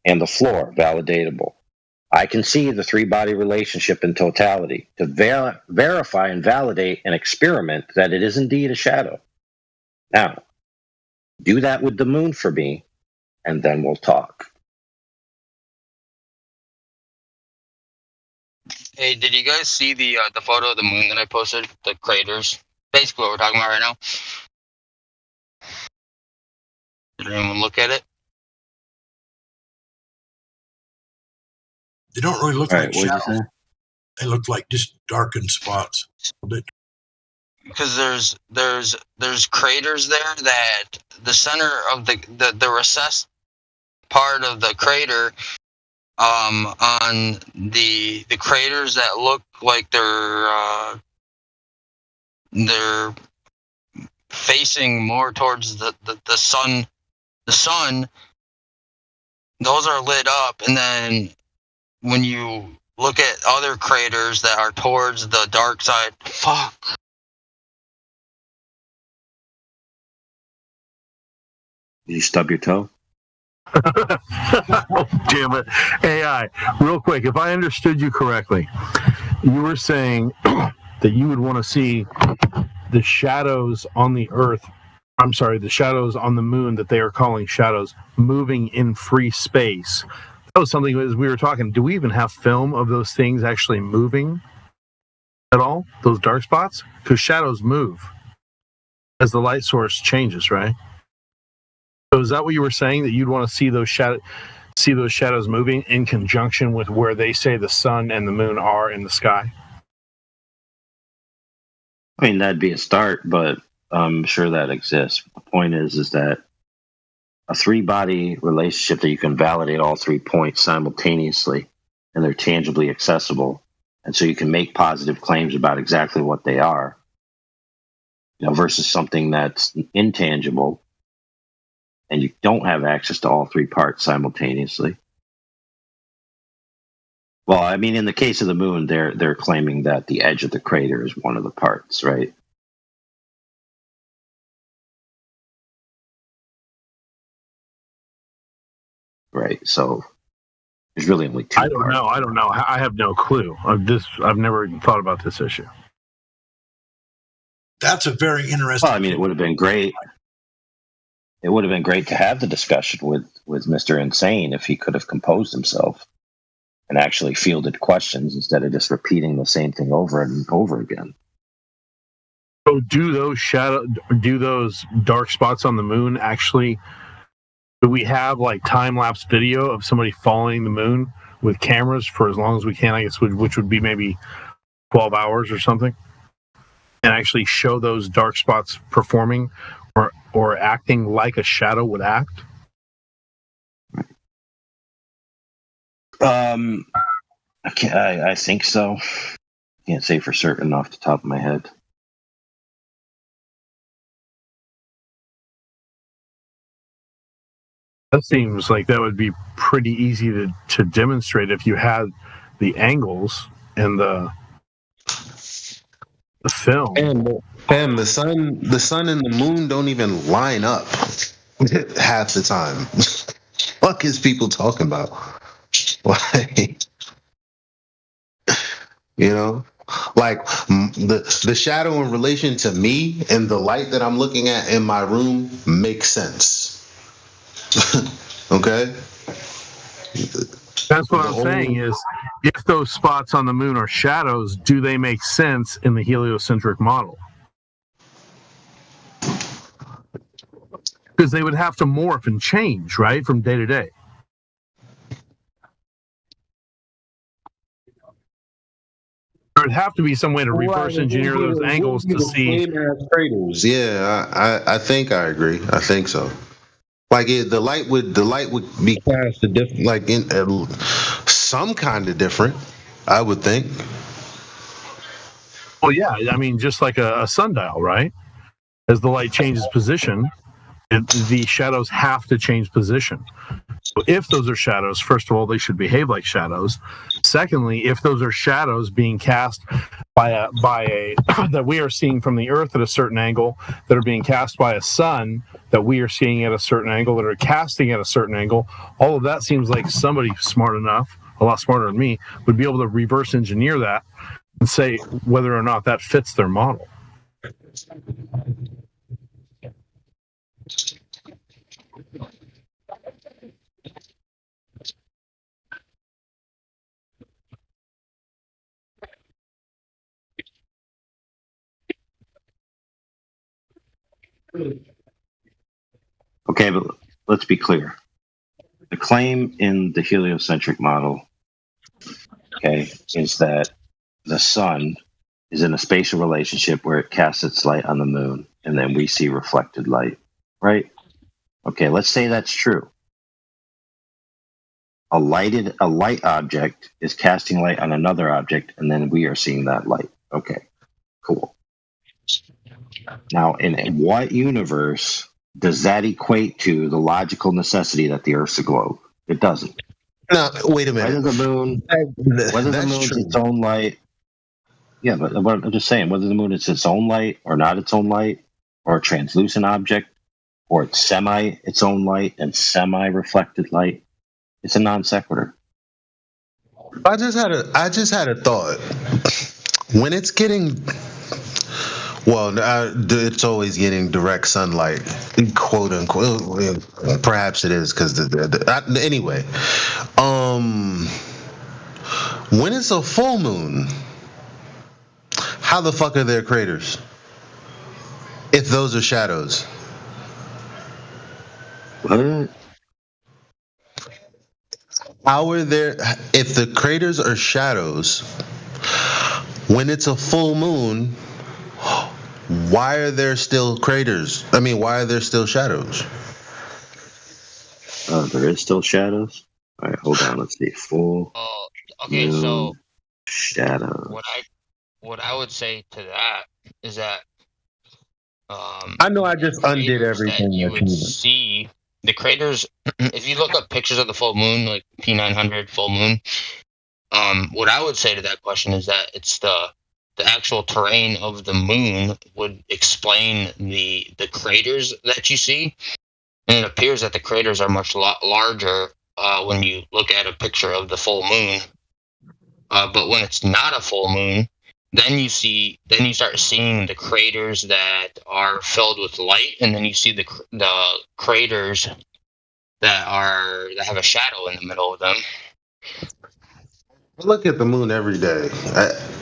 And the floor, validatable. I can see the 3-body relationship in totality to verify and validate an experiment that it is indeed a shadow. Now, do that with the moon for me, and then we'll talk. Hey, did you guys see the photo of the moon that I posted? The craters? Basically what we're talking about right now. Did anyone look at it? They don't really look like shadows. They look like just darkened spots. Because there's craters there that the center of the recessed part of the crater, on the craters that look like they're facing more towards the sun. The sun, those are lit up, and then when you look at other craters that are towards the dark side, fuck. Did you stub your toe? Damn it. AI, real quick, if I understood you correctly, you were saying that you would want to see the shadows on the Earth, the shadows on the moon that they are calling shadows, moving in free space. That was something as we were talking. Do we even have film of those things actually moving at all? Those dark spots? Because shadows move as the light source changes, right? So is that what you were saying, that you'd want to see those shadows moving in conjunction with where they say the sun and the moon are in the sky? I mean, that'd be a start, but I'm sure that exists. The point is that a 3-body relationship that you can validate all 3 points simultaneously, and they're tangibly accessible, and so you can make positive claims about exactly what they are, versus something that's intangible, and you don't have access to all 3 parts simultaneously. Well, I mean, in the case of the moon, they're claiming that the edge of the crater is one of the parts, right? Right. So there's really only 2 I don't know. I have no clue. I've never even thought about this issue. That's a very interesting. Well, I mean, it would have been great. It would have been great to have the discussion with Mr. Insane if he could have composed himself and actually fielded questions instead of just repeating the same thing over and over again. So do those dark spots on the moon actually, do we have like time-lapse video of somebody following the moon with cameras for as long as we can, I guess, which would be maybe 12 hours or something, and actually show those dark spots performing or acting like a shadow would act? I think so. Can't say for certain off the top of my head. That seems like that would be pretty easy to demonstrate if you had the angles and the film. And the sun and the moon don't even line up half the time. Fuck is people talking about? Like, like the shadow in relation to me and the light that I'm looking at in my room makes sense. Okay? That's what I'm saying is, if those spots on the moon are shadows, do they make sense in the heliocentric model? Because they would have to morph and change, right, from day to day. There'd have to be some way to reverse engineer those angles to see. Craters. Yeah, I think I agree. I think so. Like the light would be cast a different, like in some kind of different. I would think. Well, yeah, I mean, just like a sundial, right? As the light changes position, the shadows have to change position. So if those are shadows, first of all, they should behave like shadows. Secondly, if those are shadows being cast by a that we are seeing from the Earth at a certain angle, that are being cast by a sun that we are seeing at a certain angle, that are casting at a certain angle, all of that seems like somebody smart enough, a lot smarter than me, would be able to reverse engineer that and say whether or not that fits their model. Okay, but let's be clear. The claim in the heliocentric model, okay, is that the sun is in a spatial relationship where it casts its light on the moon, and then we see reflected light, right? Okay, let's say that's true. A light object is casting light on another object, and then we are seeing that light. Okay, cool. Now, in what universe does that equate to the logical necessity that the Earth's a globe? It doesn't. No, wait a minute. Whether the moon is its own light, yeah, but I'm just saying, whether the moon is its own light or not its own light, or a translucent object, or it's its own light and semi-reflected light, it's a non sequitur. I just had a thought. When it's getting, well, it's always getting direct sunlight, quote unquote. Perhaps it is because anyway. When it's a full moon, how the fuck are there craters? If those are shadows. What? How are there? If the craters are shadows, when it's a full moon, why are there still craters? I mean, why are there still shadows? There is still shadows. All right, hold on. Let's see. Full. Okay, moon, so shadows. What I would say to that is that I know I just undid everything. You would see the craters. If you look up pictures of the full moon, like P900 full moon, what I would say to that question is that it's the actual terrain of the moon would explain the craters that you see, and it appears that the craters are much larger when you look at a picture of the full moon. But when it's not a full moon, then you start seeing the craters that are filled with light, and then you see the craters that have a shadow in the middle of them. I look at the moon every day.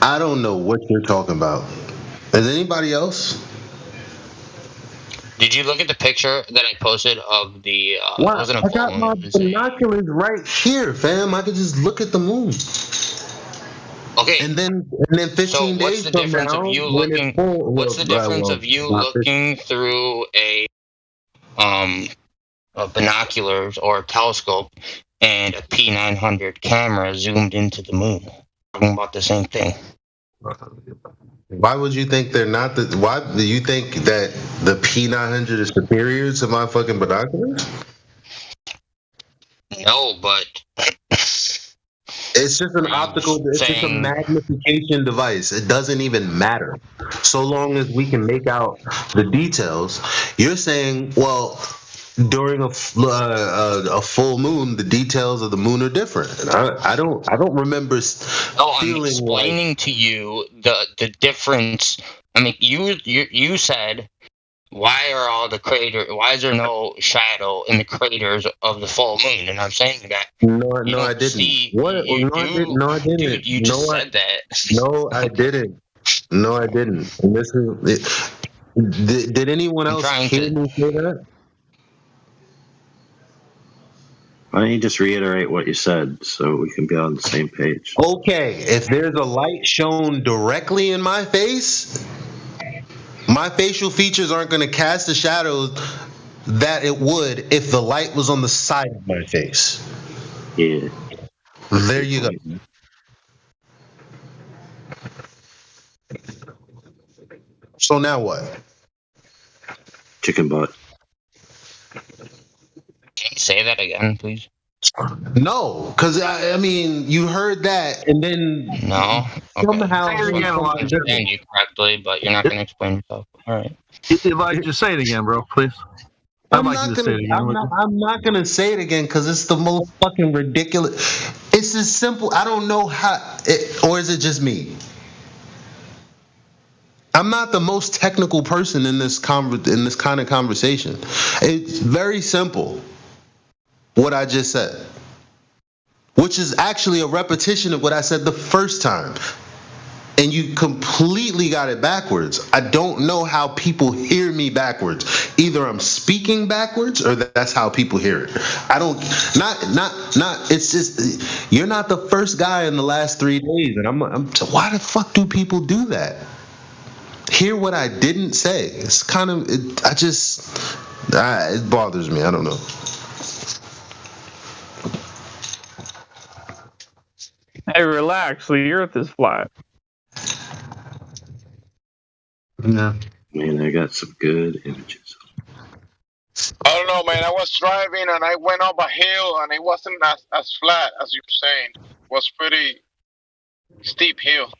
I don't know what you're talking about. Is anybody else? Did you look at the picture that I posted of the? Wow, I got my binoculars right here, fam. I could just look at the moon. Okay. And then 15 days from now, what's the difference of you looking through a binoculars or a telescope and a P900 camera zoomed into the moon? Talking about the same thing. Why would you think they're not why do you think that the P900 is superior to my fucking binoculars? No, but it's just an it's just a magnification device. It doesn't even matter. So long as we can make out the details. You're saying, well, during a full moon, the details of the moon are different. And I don't remember I'm explaining to you the difference. I mean, you said, why is there no shadow in the craters of the full moon? And I'm saying that no, I didn't. No, I didn't. Dude, you just said that. No, I didn't. No, I didn't. And this is it. Did anyone else hear me say that? Why don't you just reiterate what you said so we can be on the same page? Okay, if there's a light shown directly in my face, my facial features aren't going to cast the shadows that it would if the light was on the side of my face. Yeah. There you go. So now what? Chicken butt. Can you say that again, please? No, because I mean, you heard that, and then No. Okay. somehow Say it again, I Elijah. understand you correctly, but you're not going to explain yourself. All right. Elijah, just say it again, bro, please. I'm not gonna say it again because it's the most fucking ridiculous. It's as simple. I don't know how, or is it just me? I'm not the most technical person in this kind of conversation. It's very simple. What I just said, which is actually a repetition of what I said the first time. And you completely got it backwards. I don't know how people hear me backwards. Either I'm speaking backwards or that's how people hear it. I don't, it's just, you're not the first guy in the last 3 days. And why the fuck do people do that? Hear what I didn't say. It's kind of, it bothers me. I don't know. Hey, relax. The earth is flat. No. Man, I got some good images. I don't know, man. I was driving and I went up a hill and it wasn't as flat as you're saying. It was pretty steep hill.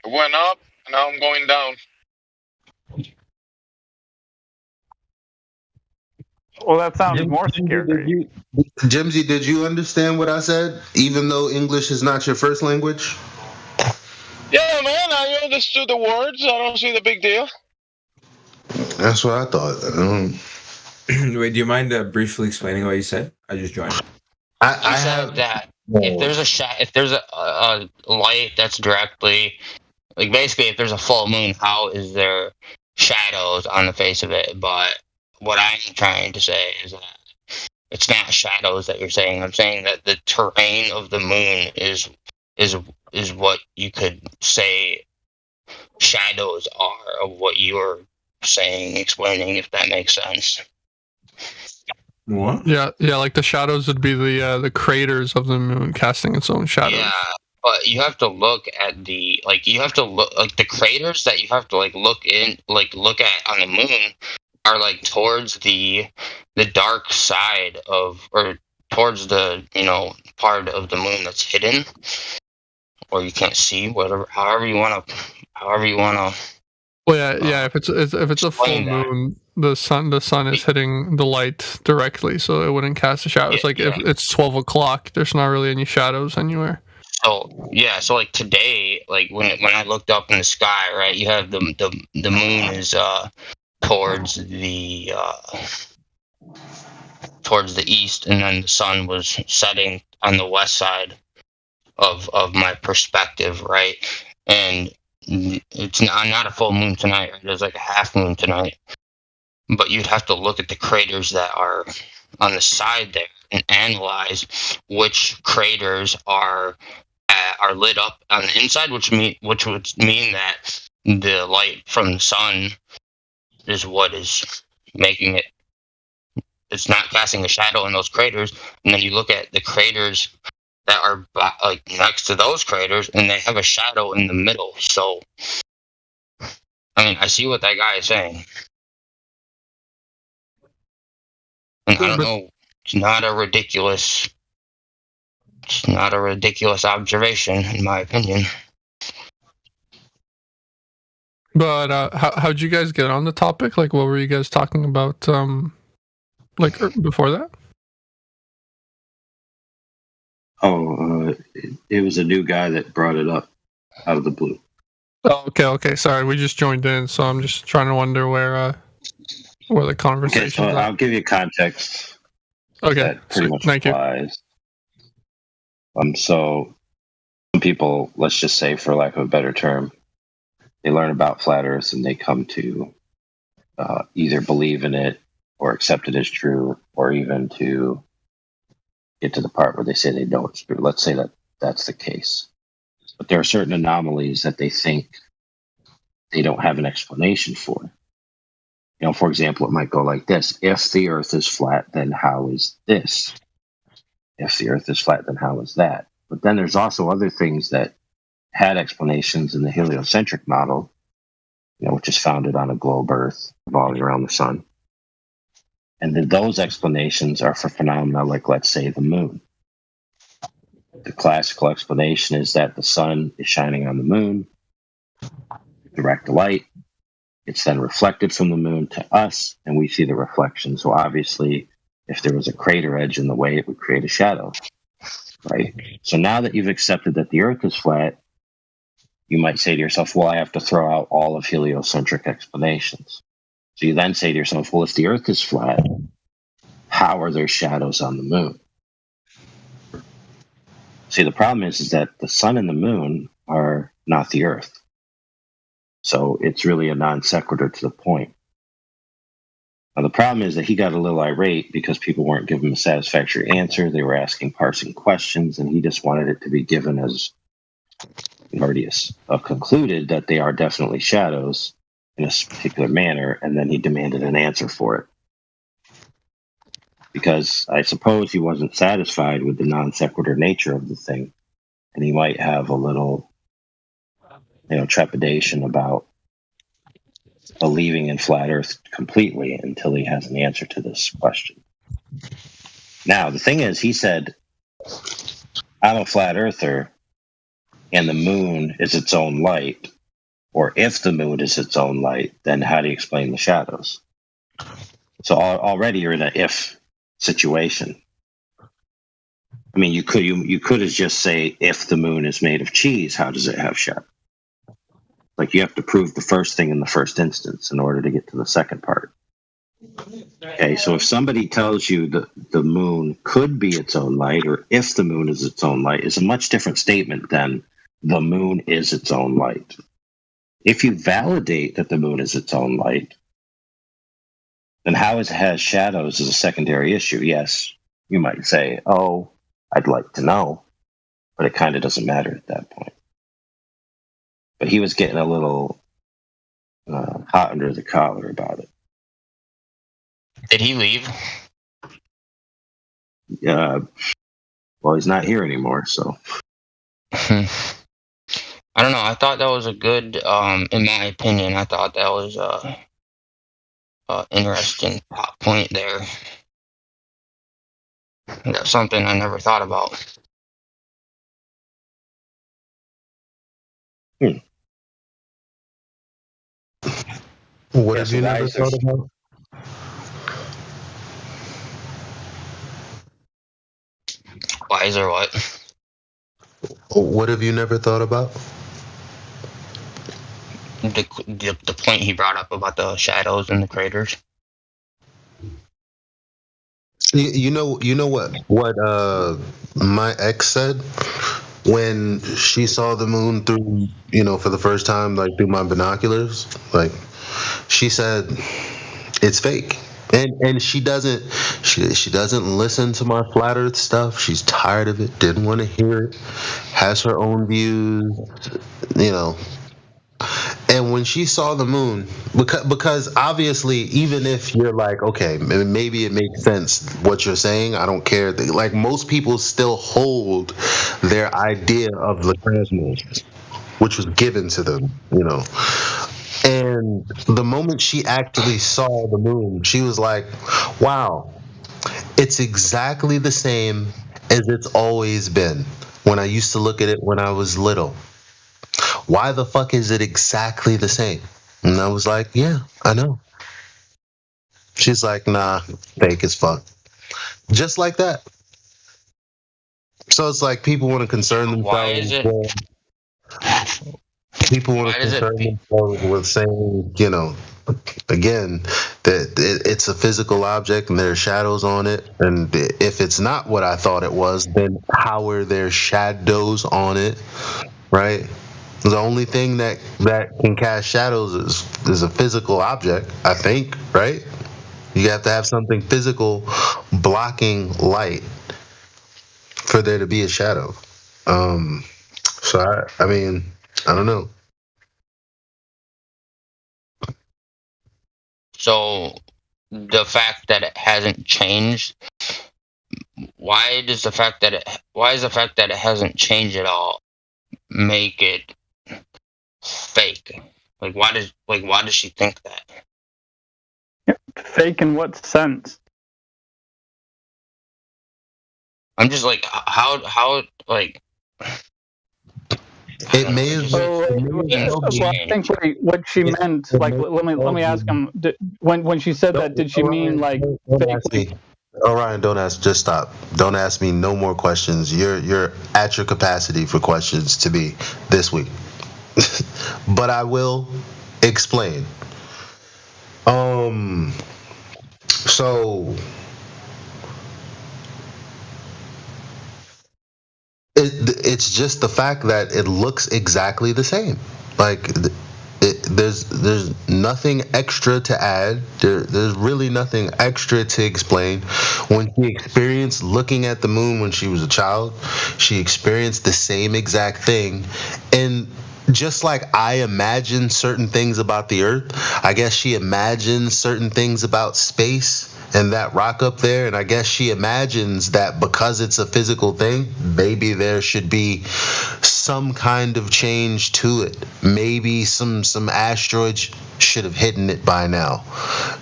It went up and now I'm going down. Well, that sounds more scary. Jimsy, did you understand what I said? Even though English is not your first language? Yeah, man. I understood the words. I don't see the big deal. That's what I thought. Wait, do you mind briefly explaining what you said? I just joined. I said that if there's a light that's directly, like basically if there's a full moon, how is there shadows on the face of it? But what I'm trying to say is that it's not shadows that you're saying. I'm saying that the terrain of the moon is what you could say shadows are of what you're saying, explaining, if that makes sense. What? Yeah, like the shadows would be the craters of the moon casting its own shadows. Yeah, but you have to look at the the craters that you have to look at on the moon are towards the dark side of, or towards the part of the moon that's hidden or you can't see, whatever, however you want to. Well, yeah. If it's a full moon, the sun is hitting the light directly, so it wouldn't cast a shadow. It's if it's 12 o'clock, there's not really any shadows anywhere. So like today, when I looked up in the sky, right, you have the moon is towards the east, and then the sun was setting on the west side of my perspective, right? And it's not a full moon tonight. Right? There's a half moon tonight, but you'd have to look at the craters that are on the side there and analyze which craters are lit up on the inside, which would mean that the light from the sun is what is making it. It's not casting a shadow in those craters, and then you look at the craters that are next to those craters, and they have a shadow in the middle. So, I mean, I see what that guy is saying, and I don't know. It's not a ridiculous observation, in my opinion. But how'd you guys get on the topic? What were you guys talking about? Before that? It was a new guy that brought it up out of the blue. Oh, okay. Sorry, we just joined in, so I'm just trying to wonder where the conversation. Okay, so I'll give you context. Okay, that pretty much thank applies. So some people, let's just say, for lack of a better term, they learn about flat Earth and they come to either believe in it or accept it as true, or even to get to the part where they say they know it's true. Let's say that that's the case. But there are certain anomalies that they think they don't have an explanation for. For example, it might go like this. If the Earth is flat, then how is this? If the Earth is flat, then how is that? But then there's also other things that had explanations in the heliocentric model, which is founded on a globe Earth revolving around the sun. And then those explanations are for phenomena like, let's say, the moon. The classical explanation is that the sun is shining on the moon, direct light. It's then reflected from the moon to us, and we see the reflection. So obviously, if there was a crater edge in the way, it would create a shadow, right? So now that you've accepted that the Earth is flat, you might say to yourself, well, I have to throw out all of heliocentric explanations. So you then say to yourself, well, if the Earth is flat, how are there shadows on the moon? See, the problem is that the sun and the moon are not the Earth. So it's really a non sequitur to the point. Now, the problem is that he got a little irate because people weren't giving him a satisfactory answer. They were asking parsing questions, and he just wanted it to be given as already concluded that they are definitely shadows in a particular manner, and then he demanded an answer for it. Because I suppose he wasn't satisfied with the non sequitur nature of the thing, and he might have a little trepidation about believing in flat Earth completely until he has an answer to this question. Now, the thing is, he said, I'm a flat earther and the moon is its own light, or if the moon is its own light, then how do you explain the shadows? So already you're in an if situation. I mean, you could just say, if the moon is made of cheese, how does it have shadows? Like, you have to prove the first thing in the first instance in order to get to the second part. Okay, so if somebody tells you that the moon could be its own light, or if the moon is its own light, is a much different statement than the moon is its own light. If you validate that the moon is its own light, then how it has shadows is a secondary issue. Yes, you might say, oh, I'd like to know, but it kind of doesn't matter at that point. But he was getting a little hot under the collar about it. Did he leave? Well, he's not here anymore, so. I don't know. I thought that was a good, in my opinion, I thought that was a interesting plot point there. That's something I never thought about. What have you never thought about? Why is there what? What have you never thought about? The point he brought up about the shadows and the craters. You know what my ex said when she saw the moon through, for the first time, like through my binoculars. Like, she said it's fake, and she doesn't listen to my flat Earth stuff. She's tired of it, didn't want to hear it, has her own views, And when she saw the moon, because obviously, even if you're like, okay, maybe it makes sense what you're saying, I don't care. Like, most people still hold their idea of the cosmos, which was given to them, And the moment she actually saw the moon, she was like, wow, it's exactly the same as it's always been when I used to look at it when I was little. Why the fuck is it exactly the same? And I was like, yeah, I know. She's like, nah, fake as fuck. Just like that. So it's like people want to concern themselves. Why is it? People want to concern themselves with saying, again, that it's a physical object and there are shadows on it. And if it's not what I thought it was, then how are there shadows on it? Right? The only thing that can cast shadows is a physical object, I think, right? You have to have something physical blocking light for there to be a shadow. So I mean, I don't know. So the fact that it hasn't changed, why is the fact that it hasn't changed at all make it fake? Like why does she think that? Fake in what sense? I'm just like how like it may as well. I think what she meant, like, let me ask him. When she said that, did she mean like fake? Orion, don't ask. Just stop. Don't ask me no more questions. You're at your capacity for questions to be this week. But I will explain. So it's just the fact that it looks exactly the same. Like there's nothing extra to add. There's really nothing extra to explain. When she experienced looking at the moon when she was a child, she experienced the same exact thing. And just like I imagine certain things about the Earth, I guess she imagines certain things about space and that rock up there, and I guess she imagines that because it's a physical thing, maybe there should be some kind of change to it. Maybe some asteroids should have hidden it by now.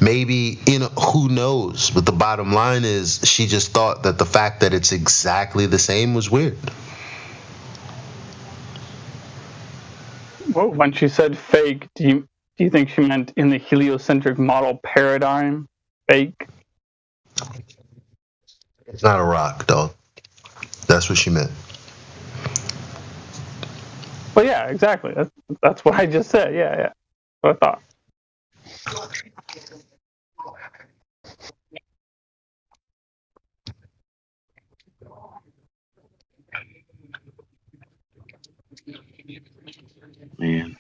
Maybe, who knows? But the bottom line is she just thought that the fact that it's exactly the same was weird. Well, when she said fake, do you think she meant in the heliocentric model paradigm? Fake? It's not a rock, dog. That's what she meant. Well, yeah, exactly. That's what I just said. Yeah. What I thought. Man,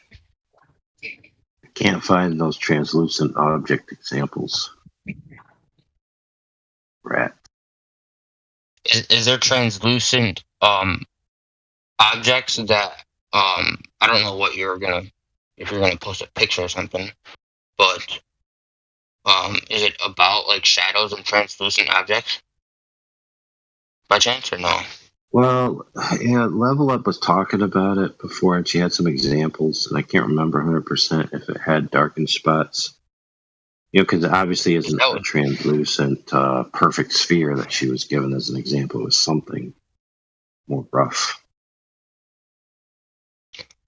I can't find those translucent object examples. Rat. Is there translucent objects that I don't know what if you're gonna post a picture or something, but is it about like shadows and translucent objects by chance or no? Well, yeah, Level Up was talking about it before, and she had some examples, and I can't remember 100% if it had darkened spots. Because it obviously isn't a translucent, perfect sphere that she was given as an example. It was something more rough.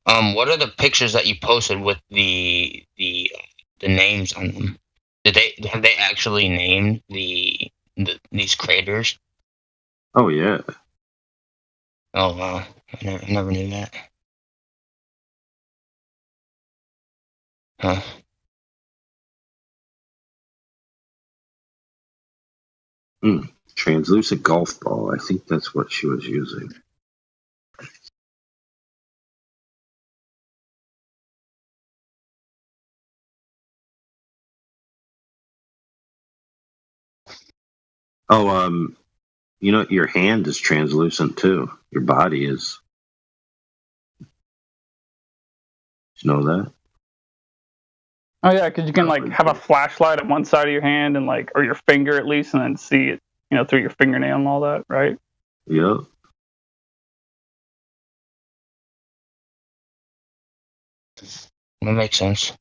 What are the pictures that you posted with the names on them? Have they actually named these craters? Oh yeah. Oh wow! I never knew that. Huh. Translucent golf ball. I think that's what she was using. Oh, your hand is translucent too. Your body is. Did you know that? Oh yeah, because you can like have a flashlight at one side of your hand and or your finger at least, and then see it, through your fingernail and all that, right? Yep. That makes sense.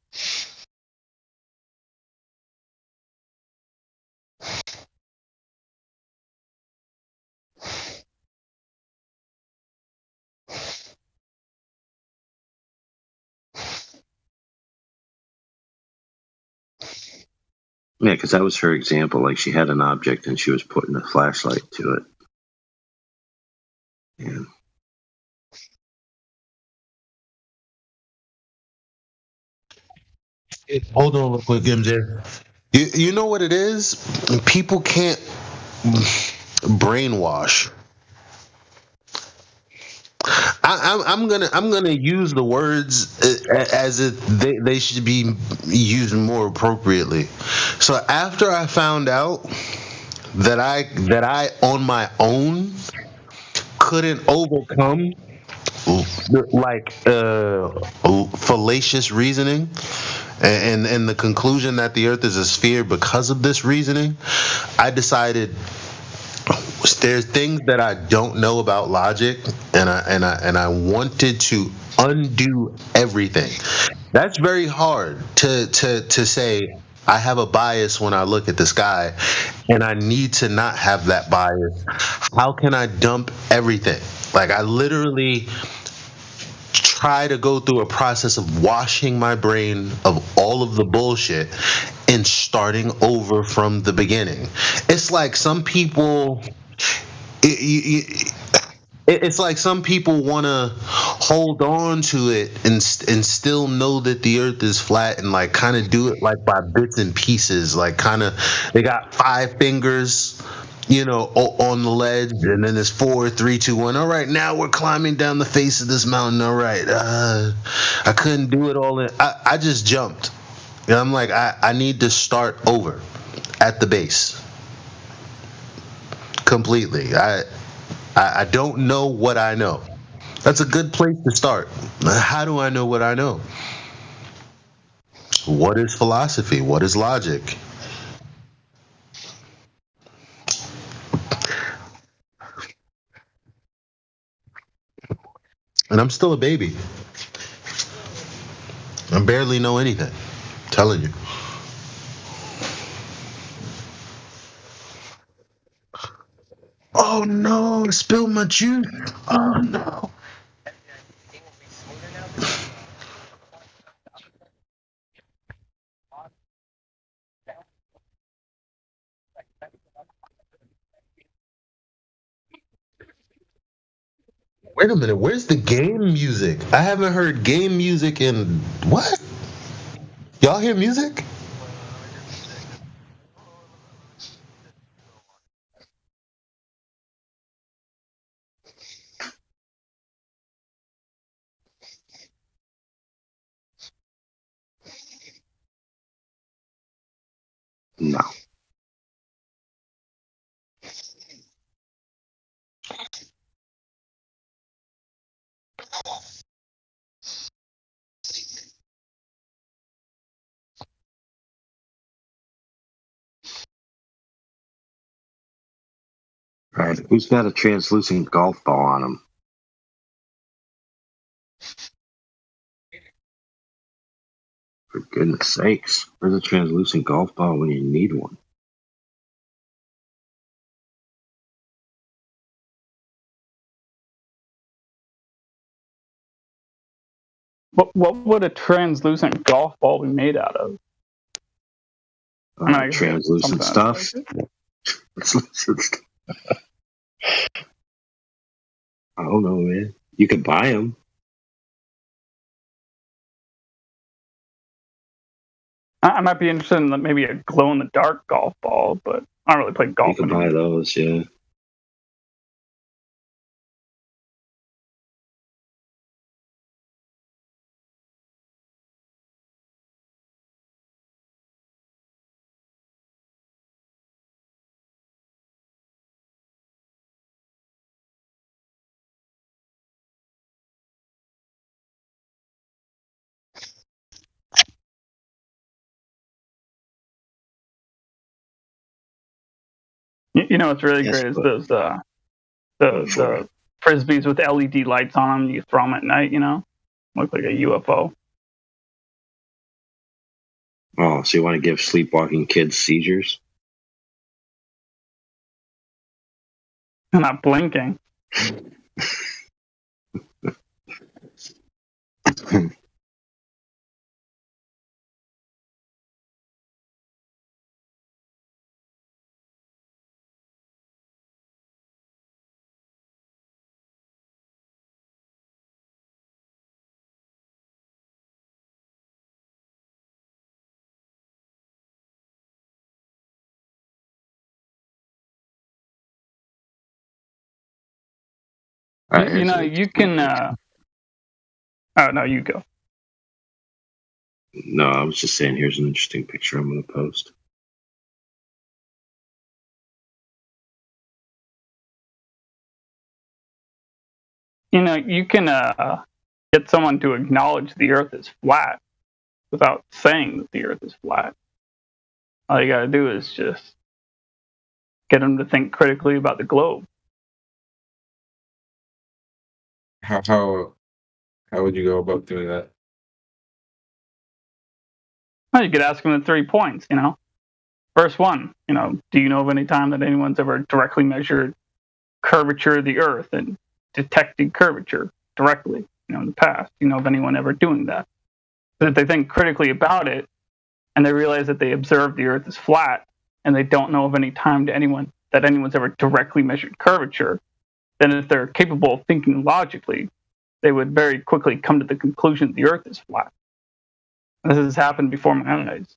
Yeah, because that was her example. Like she had an object and she was putting a flashlight to it. Yeah. Hold on real quick, MJ. You know what it is? People can't brainwash. I'm gonna use the words as if they should be used more appropriately. So after I found out that I on my own couldn't overcome like fallacious reasoning and the conclusion that the earth is a sphere because of this reasoning, I decided there's things that I don't know about logic, and I wanted to undo everything. That's very hard to say. I have a bias when I look at the sky, and I need to not have that bias. How can I dump everything? Like, I literally try to go through a process of washing my brain of all of the bullshit and starting over from the beginning. It's like some people it's like some people want to hold on to it and still know that the earth is flat and like kind of do it like by bits and pieces, like kind of they got 5 fingers, you know, on the ledge, and then it's 4, 3, 2, 1. All right, now we're climbing down the face of this mountain. All right, I couldn't do it all. I just jumped. And I'm like, I need to start over at the base completely. I don't know what I know. That's a good place to start. How do I know what I know? What is philosophy? What is logic? And I'm still a baby. I barely know anything. I'm telling you. Oh no, I spilled my juice. Oh no. Wait a minute, where's the game music? I haven't heard game music in what? Y'all hear music? No. All right, who's got a translucent golf ball on him? For goodness sakes, where's a translucent golf ball when you need one? What would a translucent golf ball be made out of? Translucent stuff. Translucent stuff. I don't know, man. You could buy them. I might be interested in maybe a glow in the dark golf ball, but I don't really play golf. You can buy those, yeah. You know what's really great is those the frisbees with LED lights on them. You throw them at night, you know, look like a UFO. Oh, so you want to give sleepwalking kids seizures? I'm not blinking. Right, you can. Oh no, you go. No, I was just saying. Here's an interesting picture I'm going to post. You can get someone to acknowledge the Earth is flat without saying that the Earth is flat. All you got to do is just get them to think critically about the globe. How would you go about doing that? Well, you could ask them the 3 points. First one, do you know of any time that anyone's ever directly measured curvature of the Earth and detected curvature directly, in the past? Do you know of anyone ever doing that? So if they think critically about it and they realize that they observed the Earth is flat and they don't know of any time that anyone's ever directly measured curvature, then if they're capable of thinking logically, they would very quickly come to the conclusion the Earth is flat. This has happened before my eyes.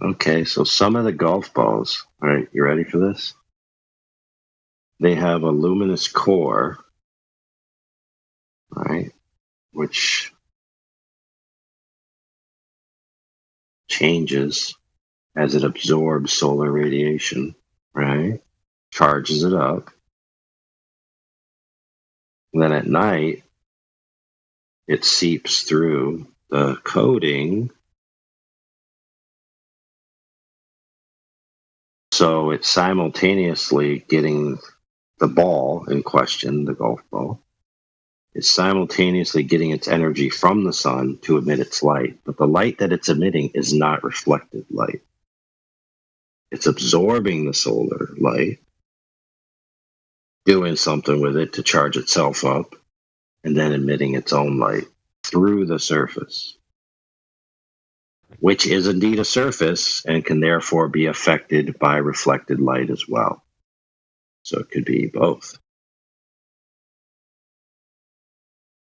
Okay, so some of the golf balls, all right, you ready for this? They have a luminous core, right, which changes as it absorbs solar radiation, right? Charges it up. And then at night, it seeps through the coating. So it's simultaneously getting the ball in question, the golf ball, is simultaneously getting its energy from the sun to emit its light. But the light that it's emitting is not reflected light. It's absorbing the solar light, doing something with it to charge itself up, and then emitting its own light through the surface, which is indeed a surface and can therefore be affected by reflected light as well. So it could be both.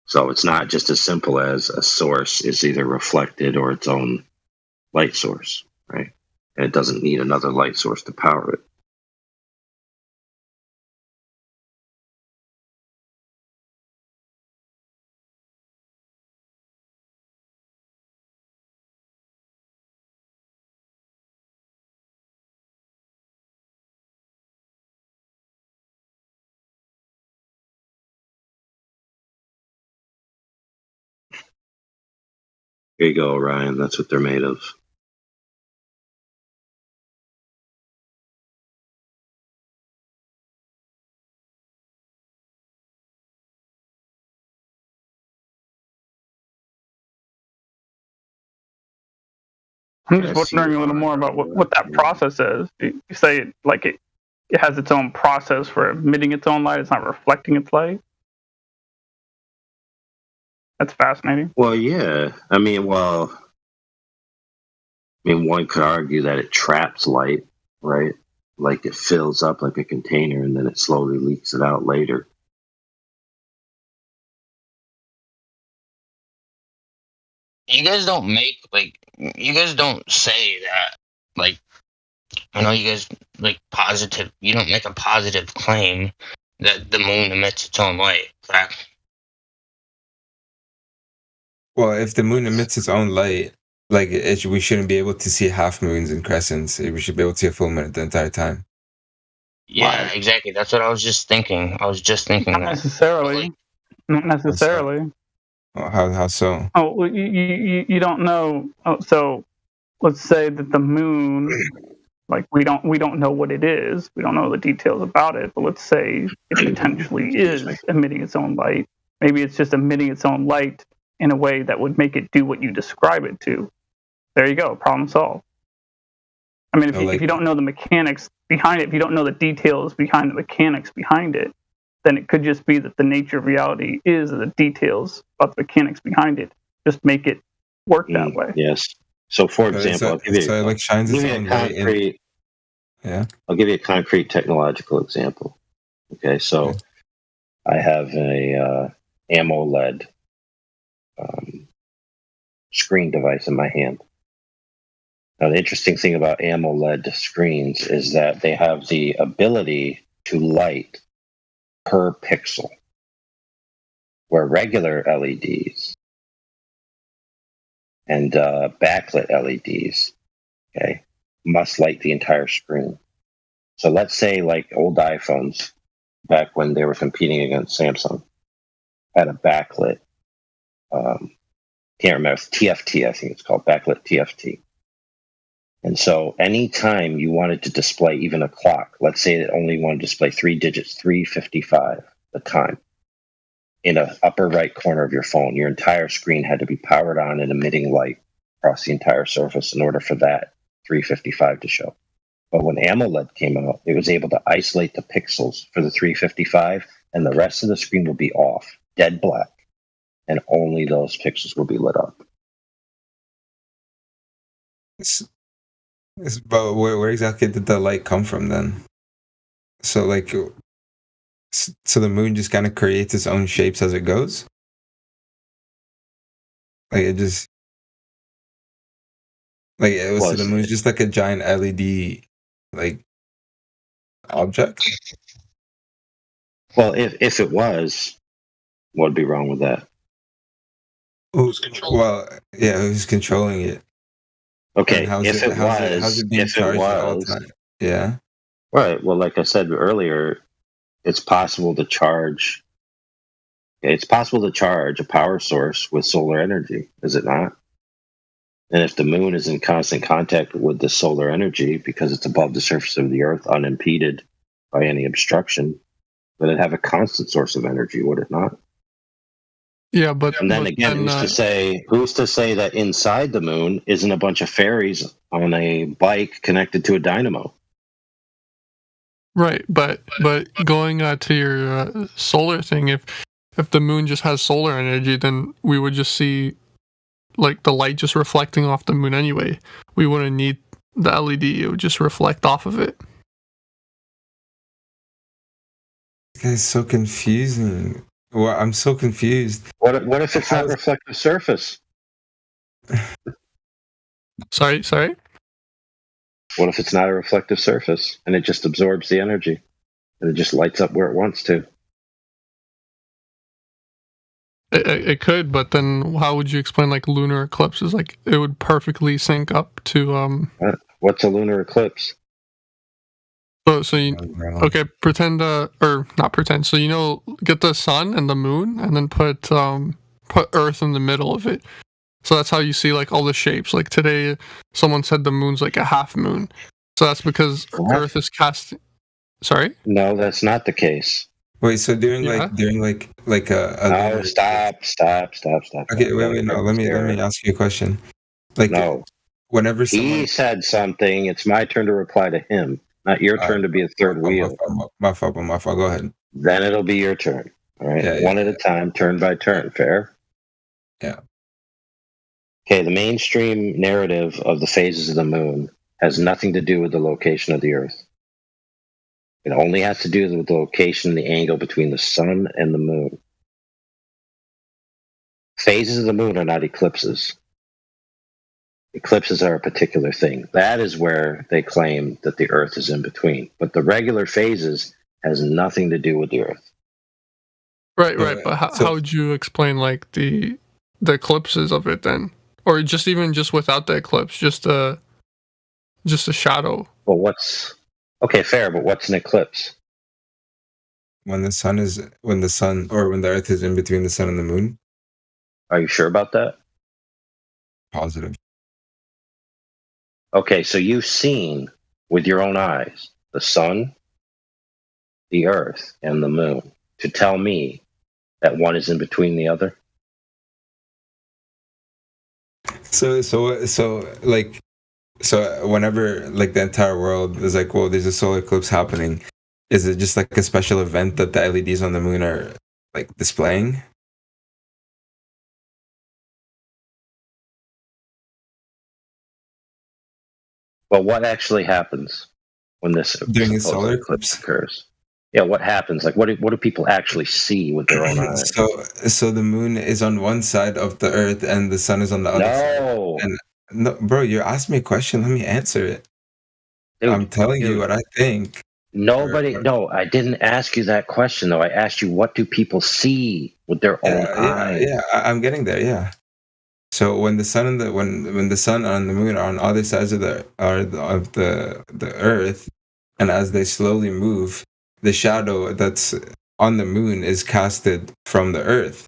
So it's not just as simple as a source is either reflected or its own light source, right? And it doesn't need another light source to power it. Here you go, Ryan. That's what they're made of. I'm just wondering a little more about what that process is. You say it has its own process for emitting its own light. It's not reflecting its light. That's fascinating. Well, yeah. I mean, one could argue that it traps light, right? Like it fills up like a container and then it slowly leaks it out later. You guys don't say that, you guys positive, you don't make a positive claim that the moon emits its own light, correct? Well, if the moon emits its own light, we shouldn't be able to see half moons and crescents. We should be able to see a full moon the entire time. Yeah, exactly. That's what I was just thinking. Not necessarily. Not necessarily. How so? Oh, well, you don't know. Oh, so let's say that the moon, we don't know what it is. We don't know the details about it. But let's say it potentially is emitting its own light. Maybe it's just emitting its own light in a way that would make it do what you describe it to. There you go. Problem solved. I mean, if you don't know the mechanics behind it, if you don't know the details behind the mechanics behind it, then it could just be that the nature of reality is the details of the mechanics behind it. Just make it work that way. Yes. So, for example, I'll give you a concrete technological example. Okay, so I have a AMOLED screen device in my hand. Now, the interesting thing about AMOLED screens is that they have the ability to light per pixel, where regular LEDs and backlit LEDs, okay, must light the entire screen. So let's say like old iPhones back when they were competing against Samsung had a backlit, can't remember, TFT, I think it's called, backlit TFT. And so anytime you wanted to display even a clock, let's say it only wanted to display 3 digits, 3:55, the time, in the upper right corner of your phone, your entire screen had to be powered on and emitting light across the entire surface in order for that 3:55 to show. But when AMOLED came out, it was able to isolate the pixels for the 3:55, and the rest of the screen will be off, dead black, and only those pixels will be lit up. But where exactly did the light come from then? So like, so the moon just kind of creates its own shapes as it goes? Like it just, like it was, so the moon's just like a giant LED like object? Well, if it was, what would be wrong with that? Who's controlling? Well, yeah, who's controlling it? Okay, how's it being charged at all time? Yeah. Right. Well, like I said earlier, it's possible to charge. It's possible to charge a power source with solar energy, is it not? And if the moon is in constant contact with the solar energy because it's above the surface of the Earth, unimpeded by any obstruction, then it'd have a constant source of energy, would it not? Yeah, but and then again, who's to say that inside the moon isn't a bunch of fairies on a bike connected to a dynamo? Right, but going to your solar thing, if the moon just has solar energy, then we would just see like the light just reflecting off the moon anyway. We wouldn't need the LED; it would just reflect off of it. This guy's so confusing. Well, I'm so confused. What if it's not reflective surface? Sorry. What if it's not a reflective surface and it just absorbs the energy and it just lights up where it wants to? It could, but then how would you explain like lunar eclipses? Like it would perfectly sync up to What's a lunar eclipse? So you okay? Pretend or not pretend. So get the sun and the moon, and then put Earth in the middle of it. So that's how you see like all the shapes. Like today, someone said the moon's like a half moon. So that's because Earth is casting. Sorry? No, that's not the case. Wait, so during a no, stop. Okay, wait, no, let me ask you a question. Like, no, whenever he said something, it's my turn to reply to him, not your turn to be a third wheel. My fault. Go ahead. Then it'll be your turn. All right, one at a time, turn by turn. Fair? Yeah. Okay, the mainstream narrative of the phases of the moon has nothing to do with the location of the Earth. It only has to do with the location and the angle between the sun and the moon. Phases of the moon are not eclipses. Eclipses are a particular thing. That is where they claim that the Earth is in between. But the regular phases has nothing to do with the Earth. Right. But how would you explain like the eclipses of it then? Or just without the eclipse, just a shadow? Well, okay, fair, but what's an eclipse? When the Earth is in between the sun and the moon. Are you sure about that? Positive. Okay, so you've seen with your own eyes the sun, the Earth, and the moon to tell me that one is in between the other? So whenever like the entire world is like, whoa, there's a solar eclipse happening, is it just like a special event that the LEDs on the moon are like displaying? Well, what actually happens when this during a solar eclipse occurs? Yeah, what happens? Like, what do people actually see with their own eyes? So the moon is on one side of the Earth and the sun is on the other side. And no, bro, you're asking me a question. Let me answer it. Dude, I'm telling you what I think. No, I didn't ask you that question though. I asked you, what do people see with their own eyes? Yeah, I'm getting there. Yeah. So when the sun and when the sun and the moon are on other sides of the Earth, and as they slowly move, the shadow that's on the moon is casted from the Earth,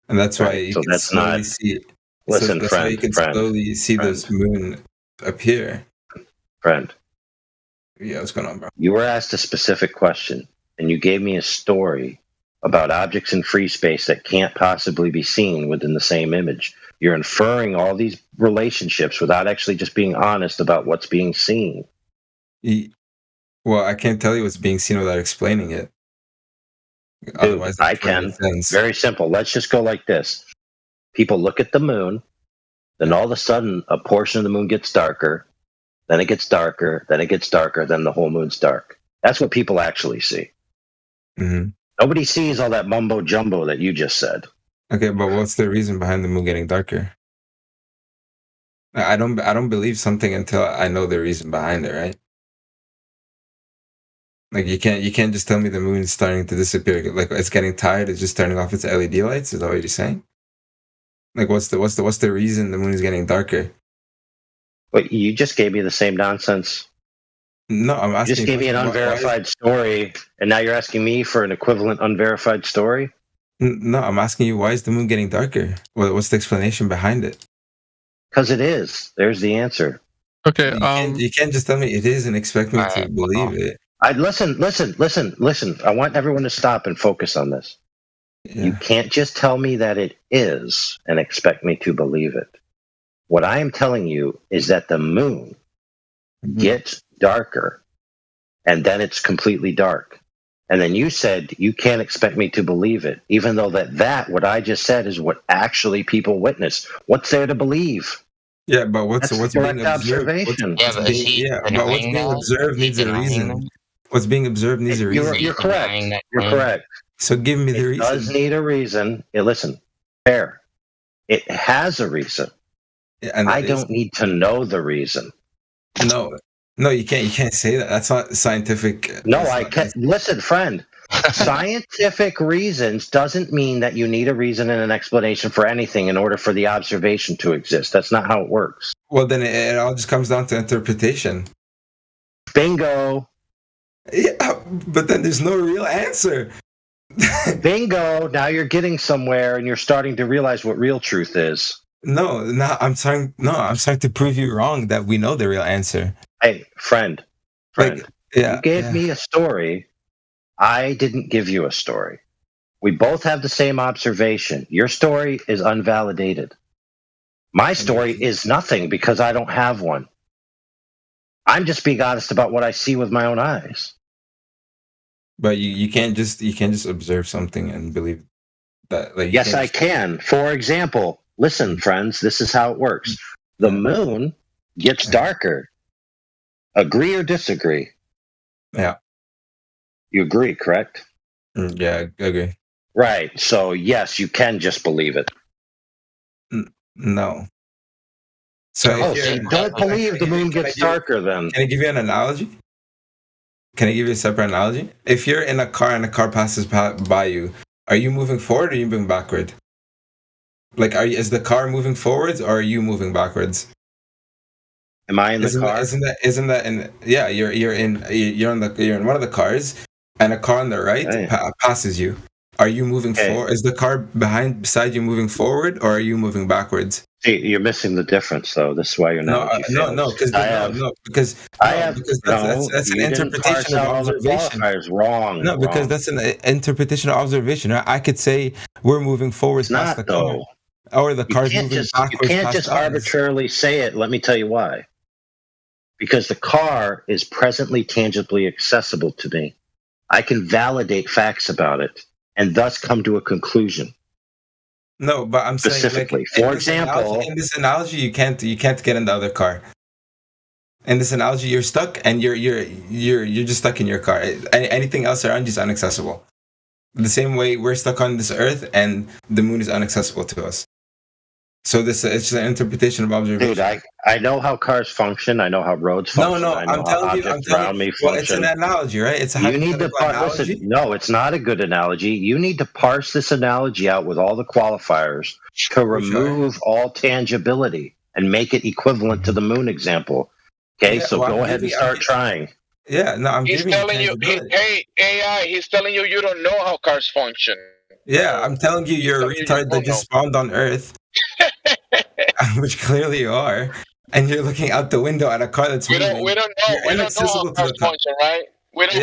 and that's why you can slowly see. Listen, that's friend, why you can slowly see this moon appear. Friend. Yeah, what's going on, bro? You were asked a specific question, and you gave me a story about objects in free space that can't possibly be seen within the same image. You're inferring all these relationships without actually just being honest about what's being seen. Well, I can't tell you what's being seen without explaining it. Dude, otherwise, I can. Very simple. Let's just go like this. People look at the moon, then all of a sudden a portion of the moon gets darker, then it gets darker, then it gets darker, then the whole moon's dark. That's what people actually see. Mm-hmm. Nobody sees all that mumbo jumbo that you just said. Okay, but what's the reason behind the moon getting darker? I don't believe something until I know the reason behind it, right? Like you can't just tell me the moon is starting to disappear. Like it's getting tired, it's just turning off its LED lights. Is that what you're saying? Like what's the reason the moon is getting darker? But you just gave me the same nonsense. No, I'm asking. You just gave me an unverified story, and now you're asking me for an equivalent unverified story? No, I'm asking you, why is the moon getting darker? What's the explanation behind it? Because it is. There's the answer. Okay. You can't just tell me it is and expect me to believe it. Listen. I want everyone to stop and focus on this. Yeah. You can't just tell me that it is and expect me to believe it. What I am telling you is that the moon gets darker, and then it's completely dark. And then you said you can't expect me to believe it, even though that what I just said is what actually people witness. What's there to believe? Yeah, but what's being observed? Observation. But what's being observed needs a reason. What's being observed needs a reason. You're correct. You're correct. So give me the reason. It does need a reason. Listen, fair. It has a reason. And I don't need to know the reason. No, you can't say that. That's not scientific. No, I can't. Listen, friend. Scientific reasons doesn't mean that you need a reason and an explanation for anything in order for the observation to exist. That's not how it works. Well, then it all just comes down to interpretation. Bingo. Yeah, but then there's no real answer. Bingo. Now you're getting somewhere, and you're starting to realize what real truth is. No, I'm trying to prove you wrong that we know the real answer. Hey, friend. You gave me a story. I didn't give you a story. We both have the same observation. Your story is unvalidated. My story is nothing because I don't have one. I'm just being honest about what I see with my own eyes. But you can't just observe something and believe that. Like yes, I can. For example, listen, friends, this is how it works. The moon gets darker. Agree or disagree? Yeah. You agree, correct? Yeah, I agree. Right. So, yes, you can just believe it. No. So you don't believe the moon gets darker then. Can I give you an analogy? Can I give you a separate analogy? If you're in a car and a car passes by you, are you moving forward or are you moving backward? Like, is the car moving forwards or are you moving backwards? Am I in the car? Isn't that in? Yeah, you're in one of the cars, and a car on the right passes you. Are you moving forward? Is the car beside you moving forward, or are you moving backwards? See, you're missing the difference, though. This is why you're not. Because that's an interpretation of observation. Wrong. No, because that's an interpretation of observation. I could say we're moving forwards past the car, or the car's moving backwards. You can't just arbitrarily say it. Let me tell you why. Because the car is presently tangibly accessible to me. I can validate facts about it and thus come to a conclusion. No, but I'm specifically. Saying, for example, in this analogy, you can't get in the other car. In this analogy, you're stuck, and you're just stuck in your car. Anything else around you is inaccessible. The same way we're stuck on this earth, and the moon is inaccessible to us. So it's just an interpretation of observation. Dude, I know how cars function. I know how roads function. No, I know I'm telling you. Well, it's an analogy, right? It's a listen. No, it's not a good analogy. You need to parse this analogy out with all the qualifiers to remove all tangibility and make it equivalent to the moon example. Okay, so go ahead and start trying. Yeah, no, He's telling you, hey, AI, he's telling you don't know how cars function. Yeah, I'm telling you, you're a retard that just spawned on Earth, which clearly you are, and you're looking out the window at a car that's moving. We don't know how cars function, right? Wait a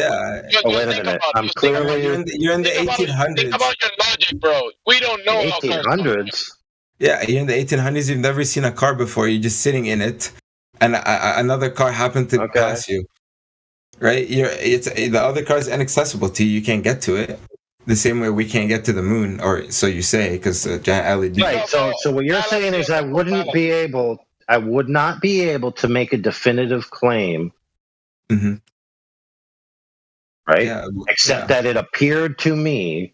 minute. I'm clearly you're in the 1800s. Think about your logic, bro. We don't know how cars function. Yeah, you're in the 1800s. You've never seen a car before. You're just sitting in it, and another car happened to pass you. Right? The other car is inaccessible to you. You can't get to it. The same way we can't get to the moon, or so you say, because giant LED. Right. So what you're saying is I would not be able to make a definitive claim. Mm-hmm. Right. Except that it appeared to me,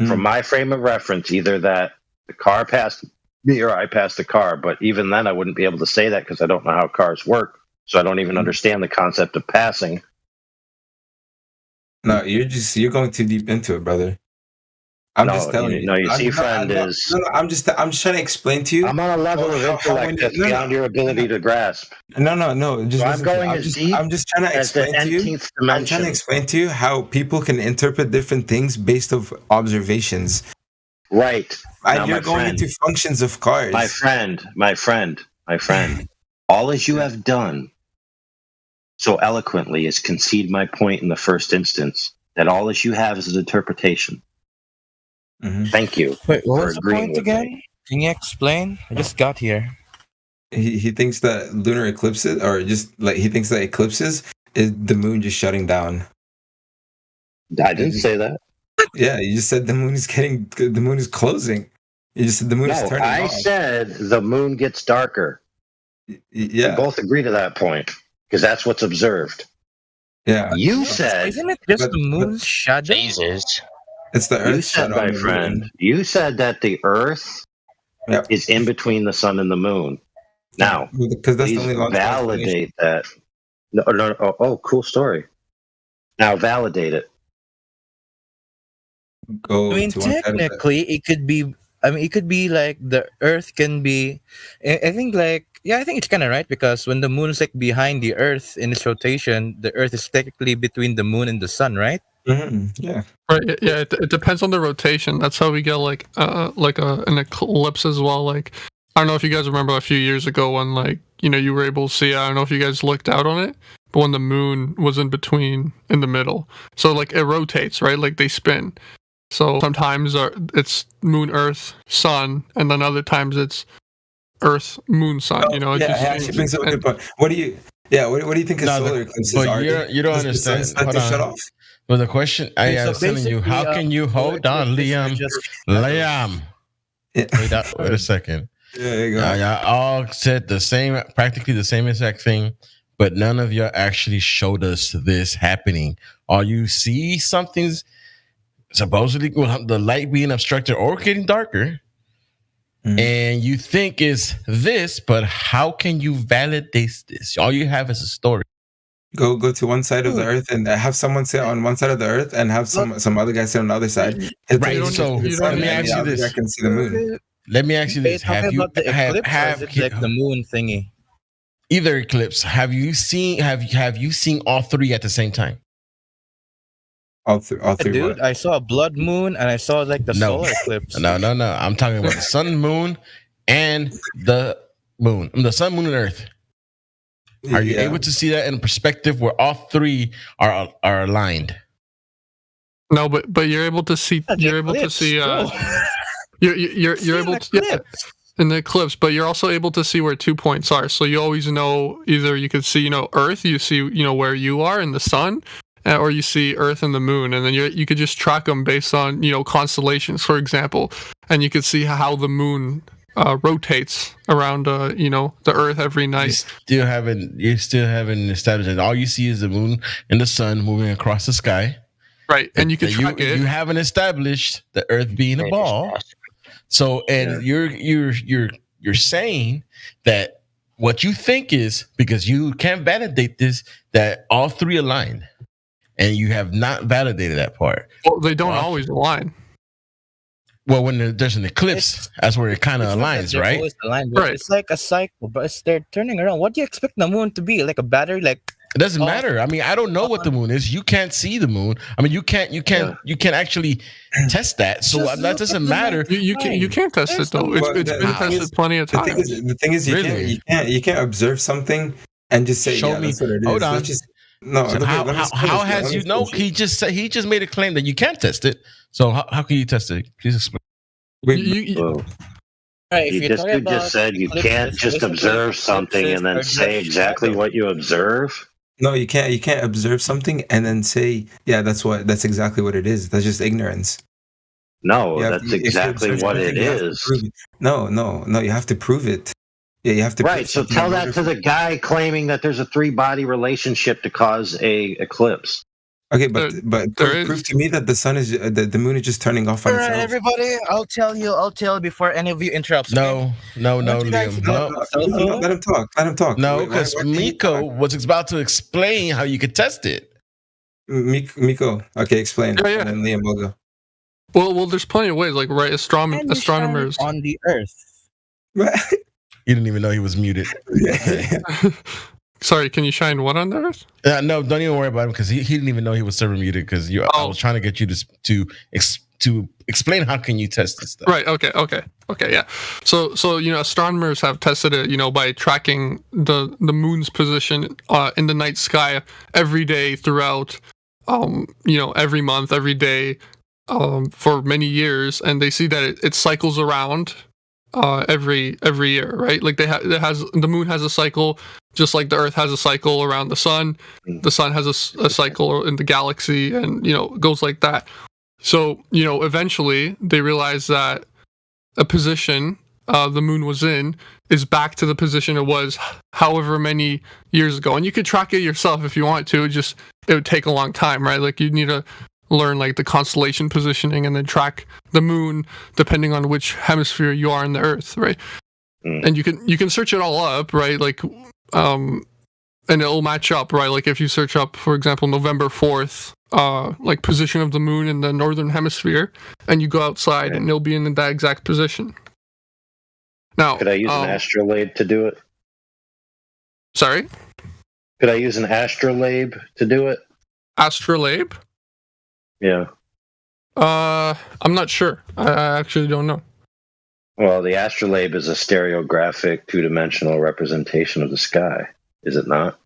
from my frame of reference, either that the car passed me or I passed the car. But even then, I wouldn't be able to say that because I don't know how cars work. So I don't even understand the concept of passing. No, you're going too deep into it, brother. I'm just telling you. No, you see, friend is. No, I'm just trying to explain to you. I'm on a level of intellect that's beyond your ability to grasp. No. I'm going as deep. I'm just trying to explain to you. I'm trying to explain to you how people can interpret different things based on observations. Right. And you're going into functions of cars. My friend. All as you have done so eloquently is concede my point in the first instance that all as you have is an interpretation. Mm-hmm. Thank you. Wait, what was the agreeing point with again? me. Can you explain? I just got here. He thinks that lunar eclipses, or just like he thinks that eclipses is the moon just shutting down. I didn't say that. Yeah, you just said the moon is closing. You just said the moon is turning off. I said the moon gets darker. Yeah. We both agree to that point because that's what's observed. Yeah. You said, isn't it just the moon's shadow? Jesus. It's the Earth. You said, my friend. You said that the Earth is in between the sun and the moon. Now, because that's please validate that. No. Oh, cool story. Now validate it. I mean, technically, it could be. I mean, it could be like the Earth can be. I think it's kind of right because when the moon is like behind the Earth in its rotation, the Earth is technically between the moon and the sun, right? Mm-hmm. Yeah. Right. Yeah. It depends on the rotation. That's how we get an eclipse as well. Like, I don't know if you guys remember a few years ago when you were able to see. I don't know if you guys looked out on it, but when the moon was in the middle, so like it rotates, right? Like they spin. So sometimes it's moon, Earth, sun, and then other times it's Earth, moon, sun. Actually brings up a good point. What do you think of solar eclipses are? You don't understand. Hold on. Shut off. But the question I am telling you, how can you hold on, Liam? Wait a second. Yeah, you go. Y'all all said practically the same exact thing, but none of you actually showed us this happening. Or you see something's supposedly the light being obstructed or getting darker, and you think it's this, but how can you validate this? All you have is a story. Go to one side of the Earth and have someone sit on one side of the Earth and have some other guy sit on the other side. Right. So let me ask you this. I can see the moon. Let me ask you this: Have you like the moon thingy? Either eclipse? Have you seen all three at the same time? All three. Dude, what? I saw a blood moon and I saw like the solar eclipse. No. I'm talking about the sun, moon, and the moon. The sun, moon, and Earth. Are you able to see that in perspective where all three are aligned? No, but you're able to see. You're able to see. You're able to in the eclipse, but you're also able to see where 2 points are. So you always know either you could see Earth, you see where you are in the sun, or you see Earth and the moon, and then you could just track them based on constellations, for example, and you could see how the moon rotates around the Earth every night. You still haven't established it. All you see is the moon and the sun moving across the sky. Right, and you can track it. You haven't established the Earth being a ball. So, and you're saying that what you think is, because you can't validate this, that all three align, and you have not validated that part. Well, they don't always align. Well, when there's an eclipse, that's where it kind of aligns, right? Right. It's like a cycle, but they're turning around. What do you expect the moon to be? Like a battery? Like it doesn't matter. I mean, I don't know what the moon is. You can't see the moon. I mean, you can't actually test that. So that doesn't matter. You can't test it though. It's been tested plenty of times. The thing is, you can't observe something and just say, show me. That's what it is. Hold on. No, so how has you know? He just made a claim that you can't test it. So how can you test it? Please explain. You just said you can't just observe something and then say exactly what you observe. No, you can't. You can't observe something and then say, "Yeah, that's exactly what it is." That's just ignorance. No, that's exactly what it is. No. You have to prove it. Yeah, you have to. Right. So tell that to the guy claiming that there's a 3-body relationship to cause a eclipse. Okay, but prove to me that the sun is the moon is just turning off on itself. Everybody, I'll tell you before any of you interrupts. No, Liam. No. Let him talk. No, because Miko was about to explain how you could test it. Miko, okay, explain. Yeah. And then Liam will go. Well, there's plenty of ways. Like, right, astronomers on the Earth. You didn't even know he was muted. Sorry, can you shine what on the Earth? No, don't even worry about him because he didn't even know he was server muted because I was trying to get you to explain how can you test this stuff. Right. Okay. Yeah. So astronomers have tested it, by tracking the moon's position in the night sky every day throughout, every month, every day, for many years, and they see that it cycles around every year, right? Like the moon has a cycle just like the Earth has a cycle around the sun. The sun has a cycle in the galaxy, and it goes like that. So eventually they realize that a position the moon was in is back to the position it was however many years ago, and you could track it yourself if you want to. It would take a long time, right? Like you'd need to learn like the constellation positioning and then track the moon depending on which hemisphere you are in the Earth, right? And you can search it all up, right? Like and it'll match up, right? Like if you search up, for example, November 4th, like position of the moon in the northern hemisphere, and you go outside and it'll be in that exact position. Now, could I use an astrolabe to do it? Sorry? Could I use an astrolabe to do it? Astrolabe? Yeah. I'm not sure. I actually don't know. Well, the astrolabe is a stereographic, two-dimensional representation of the sky, is it not?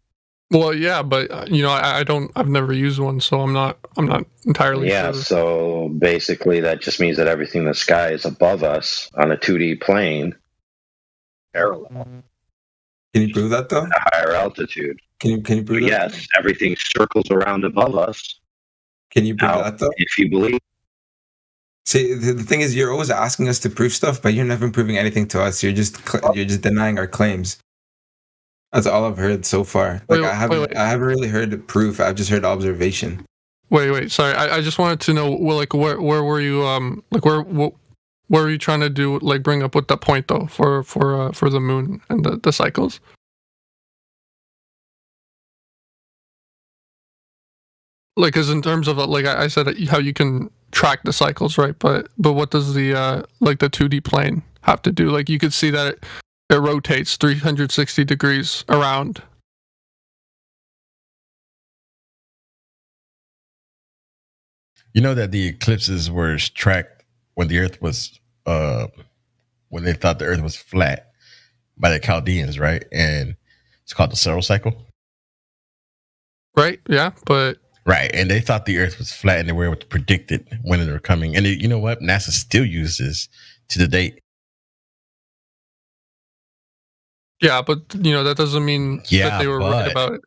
Well, yeah, but I've never used one, so I'm not entirely sure. Yeah, so basically that just means that everything in the sky is above us on a 2D plane. Parallel. Can you prove that though? At a higher altitude. Can you prove that? Yes, everything circles around above us. Can you prove that though? If you believe. See, the thing is, you're always asking us to prove stuff, but you're never proving anything to us. You're just denying our claims. That's all I've heard so far. Like I haven't really heard proof. I've just heard observation. Wait. Sorry, I just wanted to know, where were you? What were you trying to do? Like bring up with that point though for the moon and the cycles. Like, as in terms of like I said, how you can track the cycles, right? But what does the the 2D plane have to do? Like, you could see that it rotates 360 degrees around. You know that the eclipses were tracked when the Earth was when they thought the Earth was flat by the Chaldeans, right? And it's called the solar cycle. Right. Yeah, but. Right, and they thought the Earth was flat, and they were able to predict it when they were coming. And you know what? NASA still uses to the date. Yeah, but that doesn't mean that they were right about it.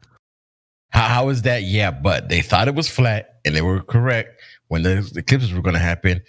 How is that? Yeah, but they thought it was flat, and they were correct when the eclipses were going to happen.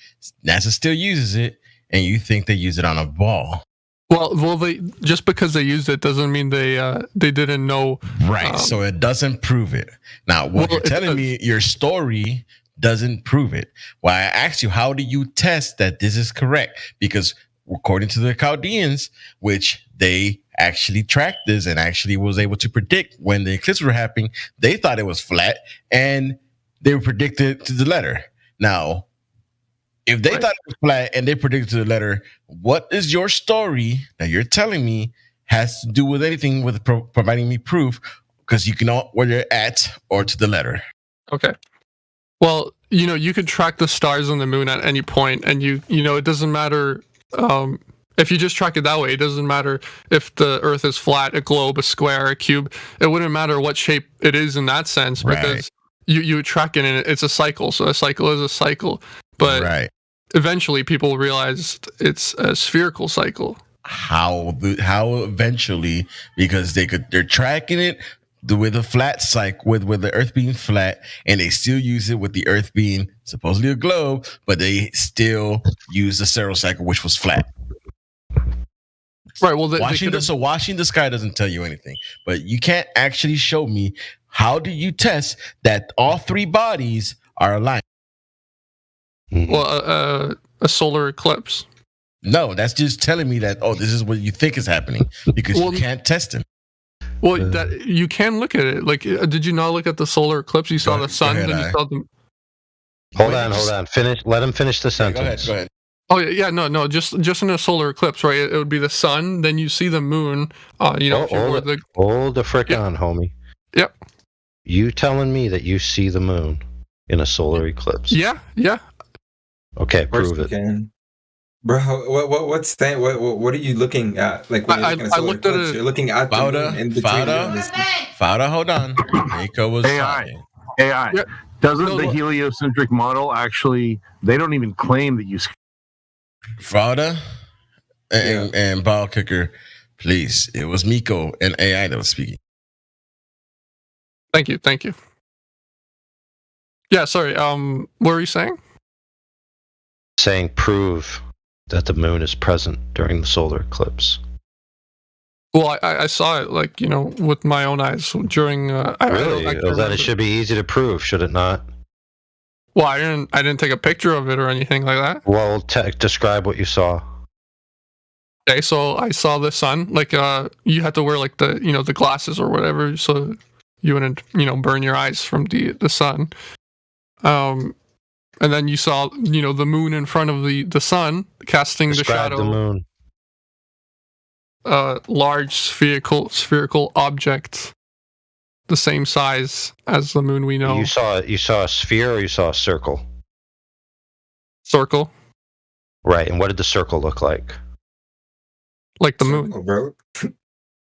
NASA still uses it, and you think they use it on a ball. Well, they just because they used it doesn't mean they didn't know. Right. So it doesn't prove it. Now, what you're telling me, your story doesn't prove it. Why I asked you, how do you test that this is correct? Because according to the Chaldeans, which they actually tracked this and actually was able to predict when the eclipse were happening, they thought it was flat and they were predicted to the letter. Now, if they thought it was flat and they predicted to the letter, what is your story that you're telling me has to do with anything with providing me proof? Because you can know where you're at or to the letter. Okay. Well, you could track the stars on the moon at any point, and it doesn't matter if you just track it that way. It doesn't matter if the Earth is flat, a globe, a square, a cube. It wouldn't matter what shape it is in that sense, because you would track it, and it's a cycle. So a cycle is a cycle. But eventually, people realized it's a spherical cycle. How eventually? Because they're tracking it with a flat cycle, with the Earth being flat, and they still use it with the Earth being supposedly a globe, but they still use the Saros cycle, which was flat. Right. Well, watching the sky doesn't tell you anything, but you can't actually show me how do you test that all three bodies are aligned. Well, a solar eclipse. No, that's just telling me that this is what you think is happening because you can't test it. Well, that you can look at it. Like, did you not look at the solar eclipse? You saw the sun, then you saw the. Hold on. Finish. Let him finish the sentence. Go ahead. Oh yeah, no. Just in a solar eclipse, right? It would be the sun, then you see the moon. Hold the frick on, homie. Yep. You telling me that you see the moon in a solar eclipse? Yeah. Okay, prove it. Bro, what are you looking at? Like when I looked at it. You're looking at Fauda, hold on. Nico was AI. Yeah. Doesn't the heliocentric model actually? They don't even claim that you. Fauda and Ball Kicker, please. It was Miko and AI that was speaking. Thank you. Yeah, sorry. What were you saying? Saying prove that the moon is present during the solar eclipse. Well, I saw it, with my own eyes during. Really? Then it should be easy to prove, should it not? Well, I didn't take a picture of it or anything like that. Well, describe what you saw. Okay, so I saw the sun. You had to wear the glasses or whatever, so you wouldn't burn your eyes from the sun. And then you saw the moon in front of the sun casting Describe the shadow. The moon. Large spherical object, the same size as the moon we know. You saw a sphere or you saw a circle? Circle. Right, and what did the circle look like? Like the moon. Bro.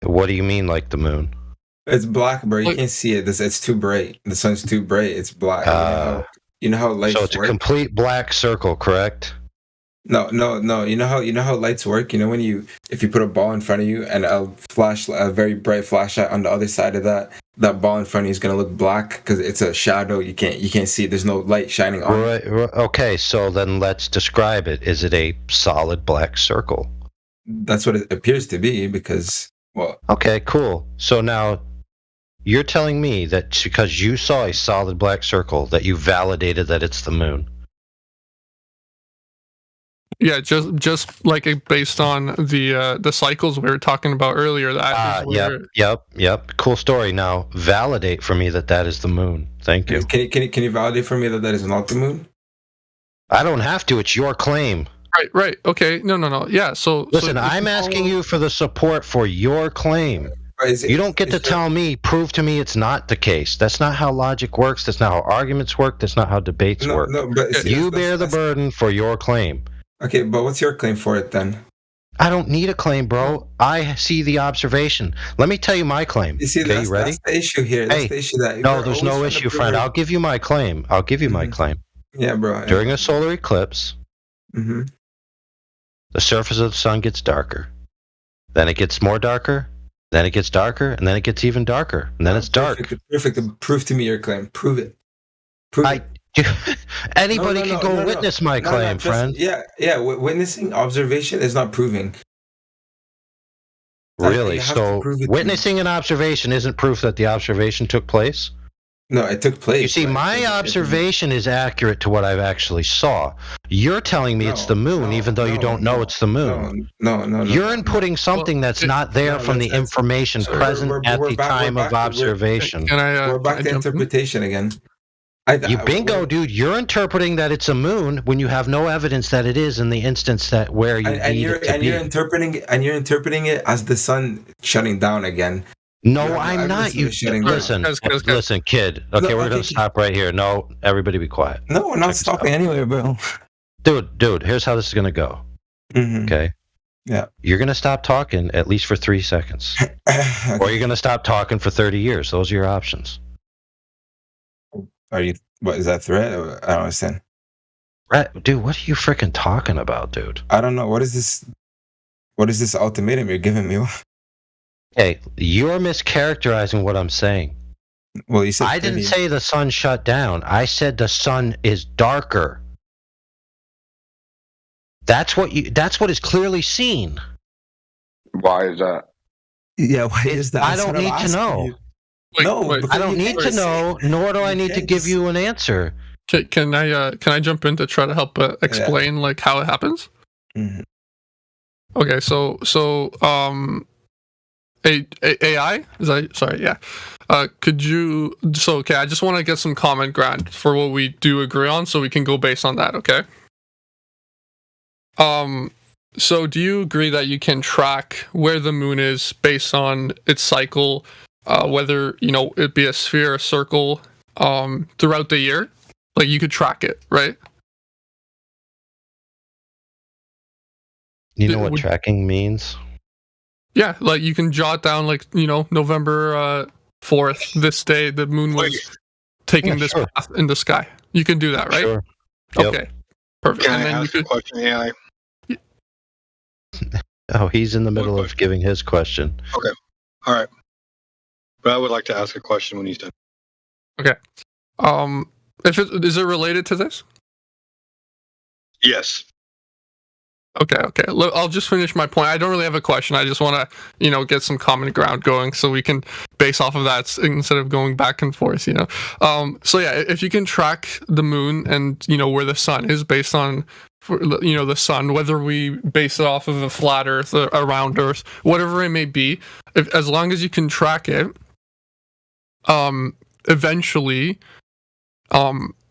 What do you mean like the moon? It's black, bro. You can't see it. It's too bright. The sun's too bright. It's black. You know how lights work? So it's a complete black circle, correct? No. You know how lights work? When if you put a ball in front of you and a very bright flashlight on the other side of that ball in front of you is gonna look black because it's a shadow. You can't see it. There's no light shining on it. Right. Okay, so then let's describe it. Is it a solid black circle? That's what it appears to be because Okay, cool. So now you're telling me that because you saw a solid black circle that you validated that it's the moon. Yeah, just based on the cycles we were talking about earlier. Yep. Cool story. Now validate for me that is the moon. Thank you. Can you validate for me that is not the moon? I don't have to. It's your claim. Right. Okay. No. Yeah. So listen, I'm asking you for the support for your claim. You don't get to tell me, prove to me it's not the case. That's not how logic works. That's not how arguments work. That's not how debates work. No, but you bear the burden for your claim. Okay, but what's your claim for it then? I don't need a claim, bro. I see the observation. Let me tell you my claim. You ready? That's the issue here. That's the issue no, there's no issue, friend. I'll give you my claim. My claim. Yeah, bro. During a solar eclipse, the surface of the sun gets darker. Then it gets more darker. Then it gets darker, and then it gets even darker, and then it's dark. Perfect. Prove to me your claim. Prove it. Anybody can go witness my claim, friend. Yeah. Witnessing observation is not proving. Really? So witnessing an observation isn't proof that the observation took place? No, it took place. You see, my observation is accurate to what I've actually saw. You're telling me it's the moon, even though you don't know it's the moon. No. You're inputting something that's not there from the information present at the time of observation. We're back to interpretation again. Bingo, dude. You're interpreting that it's a moon when you have no evidence that it is in the instance that where you need it to be. You're interpreting it as the sun shutting down again. No, I'm not. You listen, kid. Okay, we're gonna stop right here. No, everybody, be quiet. No, we're not stopping anywhere, bro. Dude. Here's how this is gonna go. Okay. Yeah. You're gonna stop talking at least for 3 seconds, or you're gonna stop talking for 30 years. Those are your options. What is that threat? I don't understand. Dude, what are you freaking talking about, dude? I don't know. What is this ultimatum you're giving me? Hey, you're mischaracterizing what I'm saying. Well, you said I didn't say the sun shut down. I said the sun is darker. That's what is clearly seen. Why is that? Yeah, why is that? I don't need to know. I don't need to know, nor do I need to give you an answer. Can I jump in to try to help explain like how it happens? Mm-hmm. Okay, so AI is that sorry? Yeah. Could you? So okay, I just want to get some common ground for what we do agree on, so we can go based on that. Okay. So do you agree that you can track where the moon is based on its cycle, whether it be a sphere, a circle, throughout the year? Like you could track it, right? You know what tracking means? Yeah, like you can jot down like, November 4th, this day, the moon was taking this path in the sky. You can do that, right? Sure. Okay. Perfect. Can I ask a question, AI? Oh, he's in the middle of giving his question. Okay. All right. But I would like to ask a question when he's done. Okay. Is it related to this? Yes. Okay. I'll just finish my point. I don't really have a question. I just want to, get some common ground going so we can base off of that instead of going back and forth, So yeah, if you can track the moon and, where the sun is based on, the sun, whether we base it off of a flat Earth, a round Earth, whatever it may be, as long as you can track it, eventually,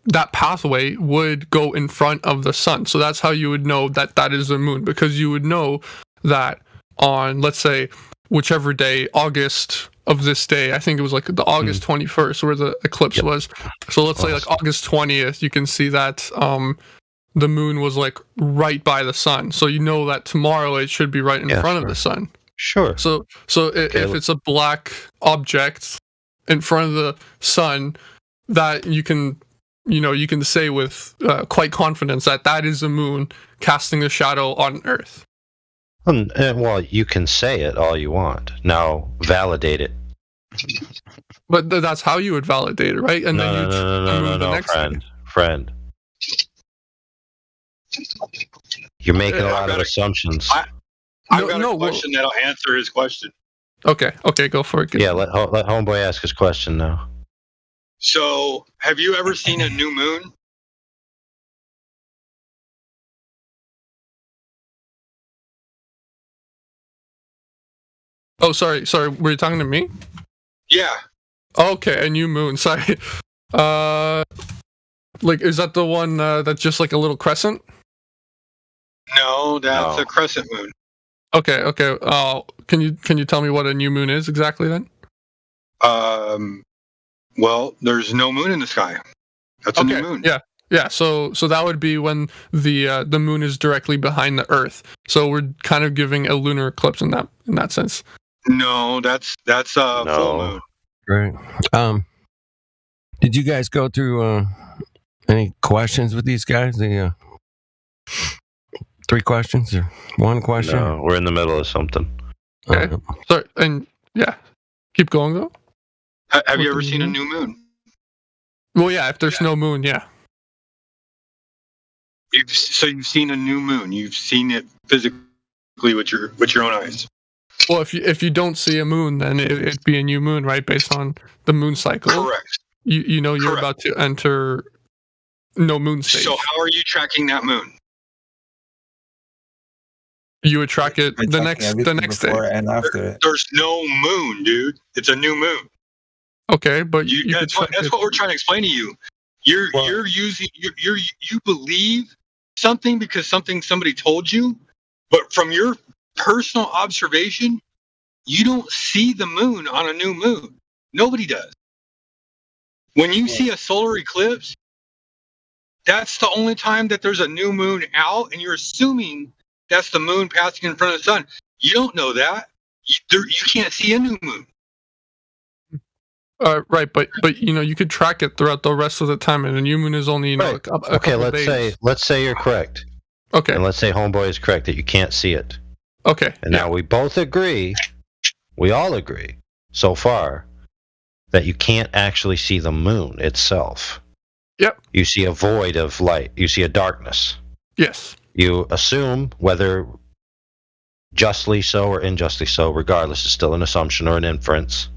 that pathway would go in front of the sun. So that's how you would know that is the moon, because you would know that on, let's say, whichever day, August of this day, I think it was like the August 21st where the eclipse was. So let's say like August 20th, you can see that the moon was like right by the sun. So you know that tomorrow it should be right in front of the sun. Sure. So if it's a black object in front of the sun, that you can say with quite confidence that is the moon casting a shadow on Earth. Well, you can say it all you want. Now, validate it. But that's how you would validate it, right? And No, friend. You're making a lot of assumptions. I've got a question that'll answer his question. Okay, go for it. Yeah, let homeboy ask his question now. So, have you ever seen a new moon? Oh, sorry. Were you talking to me? Yeah. Okay, a new moon. Sorry. Like, is that the one that's just like a little crescent? No, that's a crescent moon. Okay. Can you tell me what a new moon is exactly then? Well, there's no moon in the sky. That's a new moon. Yeah. So that would be when the moon is directly behind the Earth. So we're kind of giving a lunar eclipse in that sense. No, that's full moon. Right. Did you guys go through any questions with these guys? The 3 questions or 1 question? No, we're in the middle of something. Okay. Sorry, and keep going though. Have you ever seen a new moon? Well, yeah. If there's no moon, yeah. You've seen a new moon. You've seen it physically with your own eyes. Well, if you don't see a moon, then it'd be a new moon, right? Based on the moon cycle. Correct. You know you're about to enter no moon stage. So how are you tracking that moon? You would track it the next day. And after. There's no moon, dude. It's a new moon. Okay, but that's what we're trying to explain to you. You believe something because somebody told you, but from your personal observation, you don't see the moon on a new moon. Nobody does. When you see a solar eclipse, that's the only time that there's a new moon out, and you're assuming that's the moon passing in front of the sun. You don't know that. You can't see a new moon. Right, but you could track it throughout the rest of the time, and a new moon is only a okay. Let's say you're correct. Okay, and let's say Homeboy is correct that you can't see it. Okay, and now we both agree. We all agree so far that you can't actually see the moon itself. Yep. You see a void of light. You see a darkness. Yes. You assume, whether justly so or unjustly so, regardless, is still an assumption or an inference,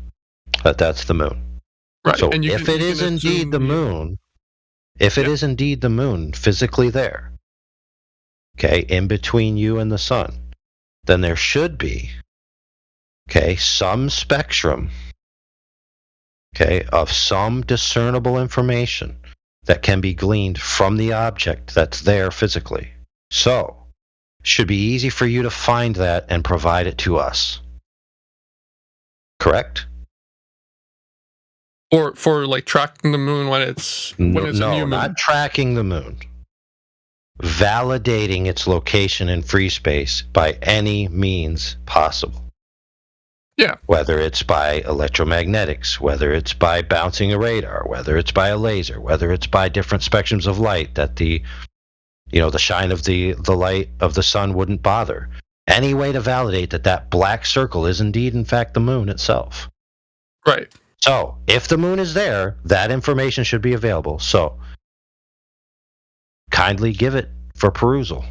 that that's the moon. Right. So if it is indeed the moon, it is indeed the moon physically there, okay, in between you and the sun, then there should be, okay, some spectrum, okay, of some discernible information that can be gleaned from the object that's there physically. So, it should be easy for you to find that and provide it to us. Correct? Or for like tracking the moon when it's a new moon. Not tracking the moon. Validating its location in free space by any means possible. Yeah. Whether it's by electromagnetics, whether it's by bouncing a radar, whether it's by a laser, whether it's by different spectrums of light that the shine of the light of the sun wouldn't bother. Any way to validate that black circle is indeed, in fact, the moon itself. Right. So, if the moon is there, that information should be available. So, kindly give it for perusal.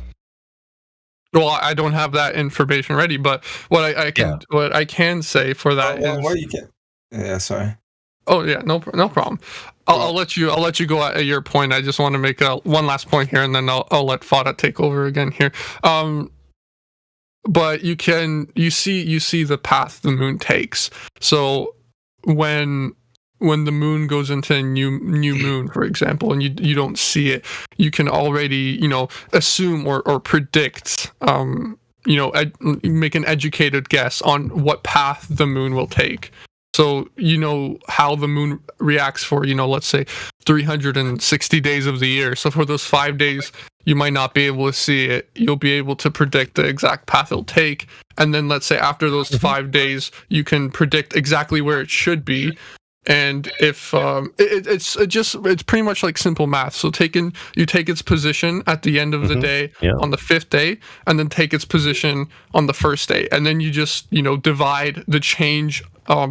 Well, I don't have that information ready, but what I can say for that Yeah, sorry. Oh yeah, no problem. I'll let you go at your point. I just want to make one last point here, and then I'll let Fada take over again here. But you see the path the moon takes. So when the moon goes into a new moon, for example, and you don't see it, you can already assume or predict, make an educated guess on what path the moon will take. So you know how the moon reacts for, let's say 360 days of the year. So for those 5 days, you might not be able to see it. You'll be able to predict the exact path it'll take. And then let's say after those 5 days, you can predict exactly where it should be. And if it's pretty much like simple math. So you take its position at the end of the day on the 5th day, and then take its position on the 1st day, and then you just divide the change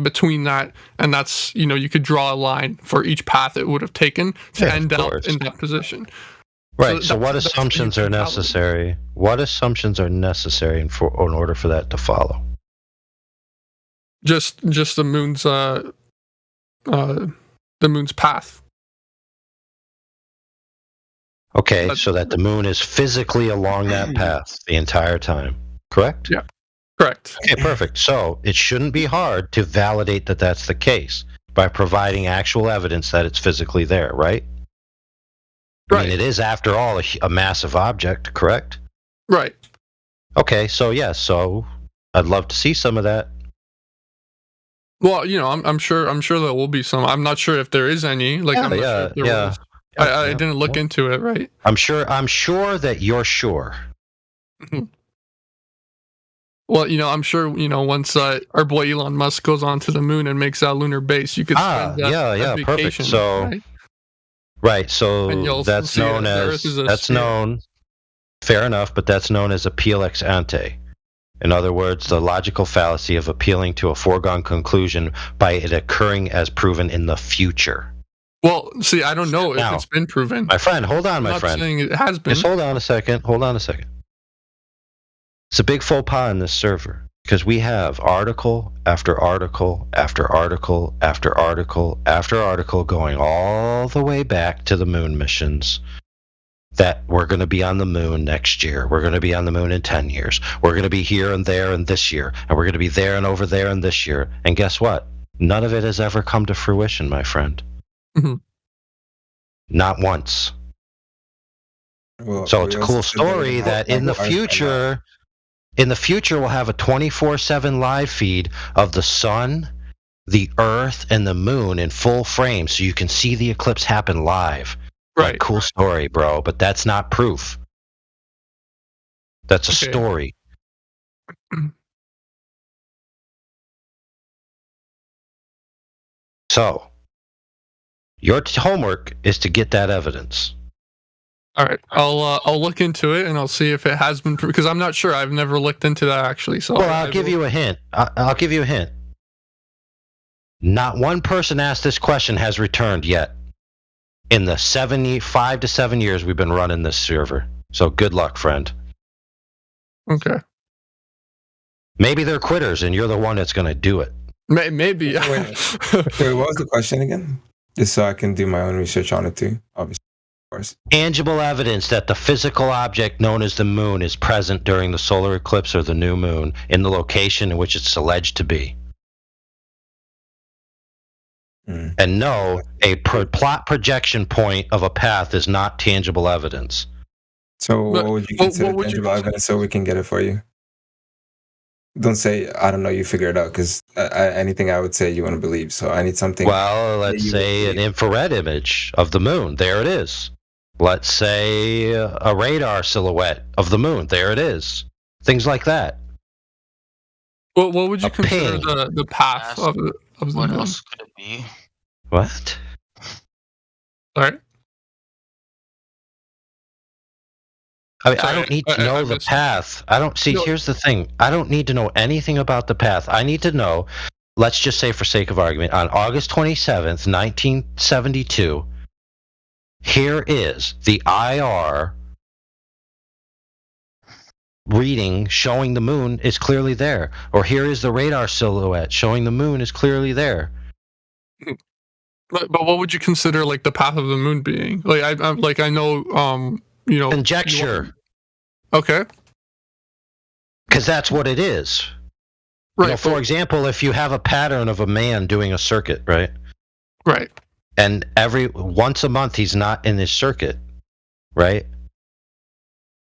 between that, and that's you could draw a line for each path it would have taken to end up in that position. Right. So what assumptions are necessary? What assumptions are necessary in order for that to follow? Just the moon's path. Okay, so that the moon is physically along that path the entire time, correct? Yeah, correct. Okay, perfect. So it shouldn't be hard to validate that that's the case by providing actual evidence that it's physically there, right? Right. I mean, it is, after all, a massive object, correct? Right. Okay, so yes, so I'd love to see some of that. Well, I'm sure there will be some. I'm not sure if there is any. Like, I'm not sure if there was. I didn't look into it, right? I'm sure that you're sure. Well, I'm sure, once our boy Elon Musk goes onto the moon and makes that lunar base, you could spend that perfect. So, right, so that's known. Fair enough, but that's known as appeal ex ante. In other words, the logical fallacy of appealing to a foregone conclusion by it occurring as proven in the future. Well, see, I don't know if it's been proven. My friend, hold on, I'm not saying it has been. Just hold on a second. It's a big faux pas in this server. Because we have article after article after article after article after article going all the way back to the moon missions that we're going to be on the moon next year. We're going to be on the moon in 10 years. We're going to be here and there and this year. And we're going to be there and over there and this year. And guess what? None of it has ever come to fruition, my friend. Mm-hmm. Not once. Well, so it's a cool story that in the future, we'll have a 24/7 live feed of the sun, the earth, and the moon in full frame, so you can see the eclipse happen live. Right. Like, cool story, bro, but that's not proof. That's a story. So, your homework is to get that evidence. All right, I'll look into it and I'll see if it has been because I'm not sure. I've never looked into that actually. So well, I'll give you a hint. I'll give you a hint. Not one person asked this question has returned yet. In the 5 to 7 years we've been running this server. So good luck, friend. Okay. Maybe they're quitters and you're the one that's going to do it. Maybe. Yeah. Wait, what was the question again? Just so I can do my own research on it too, obviously. Of course. Tangible evidence that the physical object known as the moon is present during the solar eclipse or the new moon in the location in which it's alleged to be. And no, a plot projection point of a path is not tangible evidence. So what would you consider tangible evidence so we can get it for you? Don't say, I don't know, you figure it out, because anything I would say you want to believe. So I need something. Well, let's say an infrared image of the moon. There it is. Let's say a radar silhouette of the moon. There it is. Things like that. Well, what would you consider the path of the moon? What else could it be? What? Sorry? I mean, I don't need to know the path. I don't see. Here's the thing. I don't need to know anything about the path. I need to know. Let's just say, for sake of argument, on August 27th, 1972, here is the IR reading showing the moon is clearly there, or here is the radar silhouette showing the moon is clearly there. But what would you consider like the path of the moon being? Like I know conjecture. Okay. Because that's what it is. Right. For example, if you have a pattern of a man doing a circuit, right? Right. And once a month he's not in his circuit, right?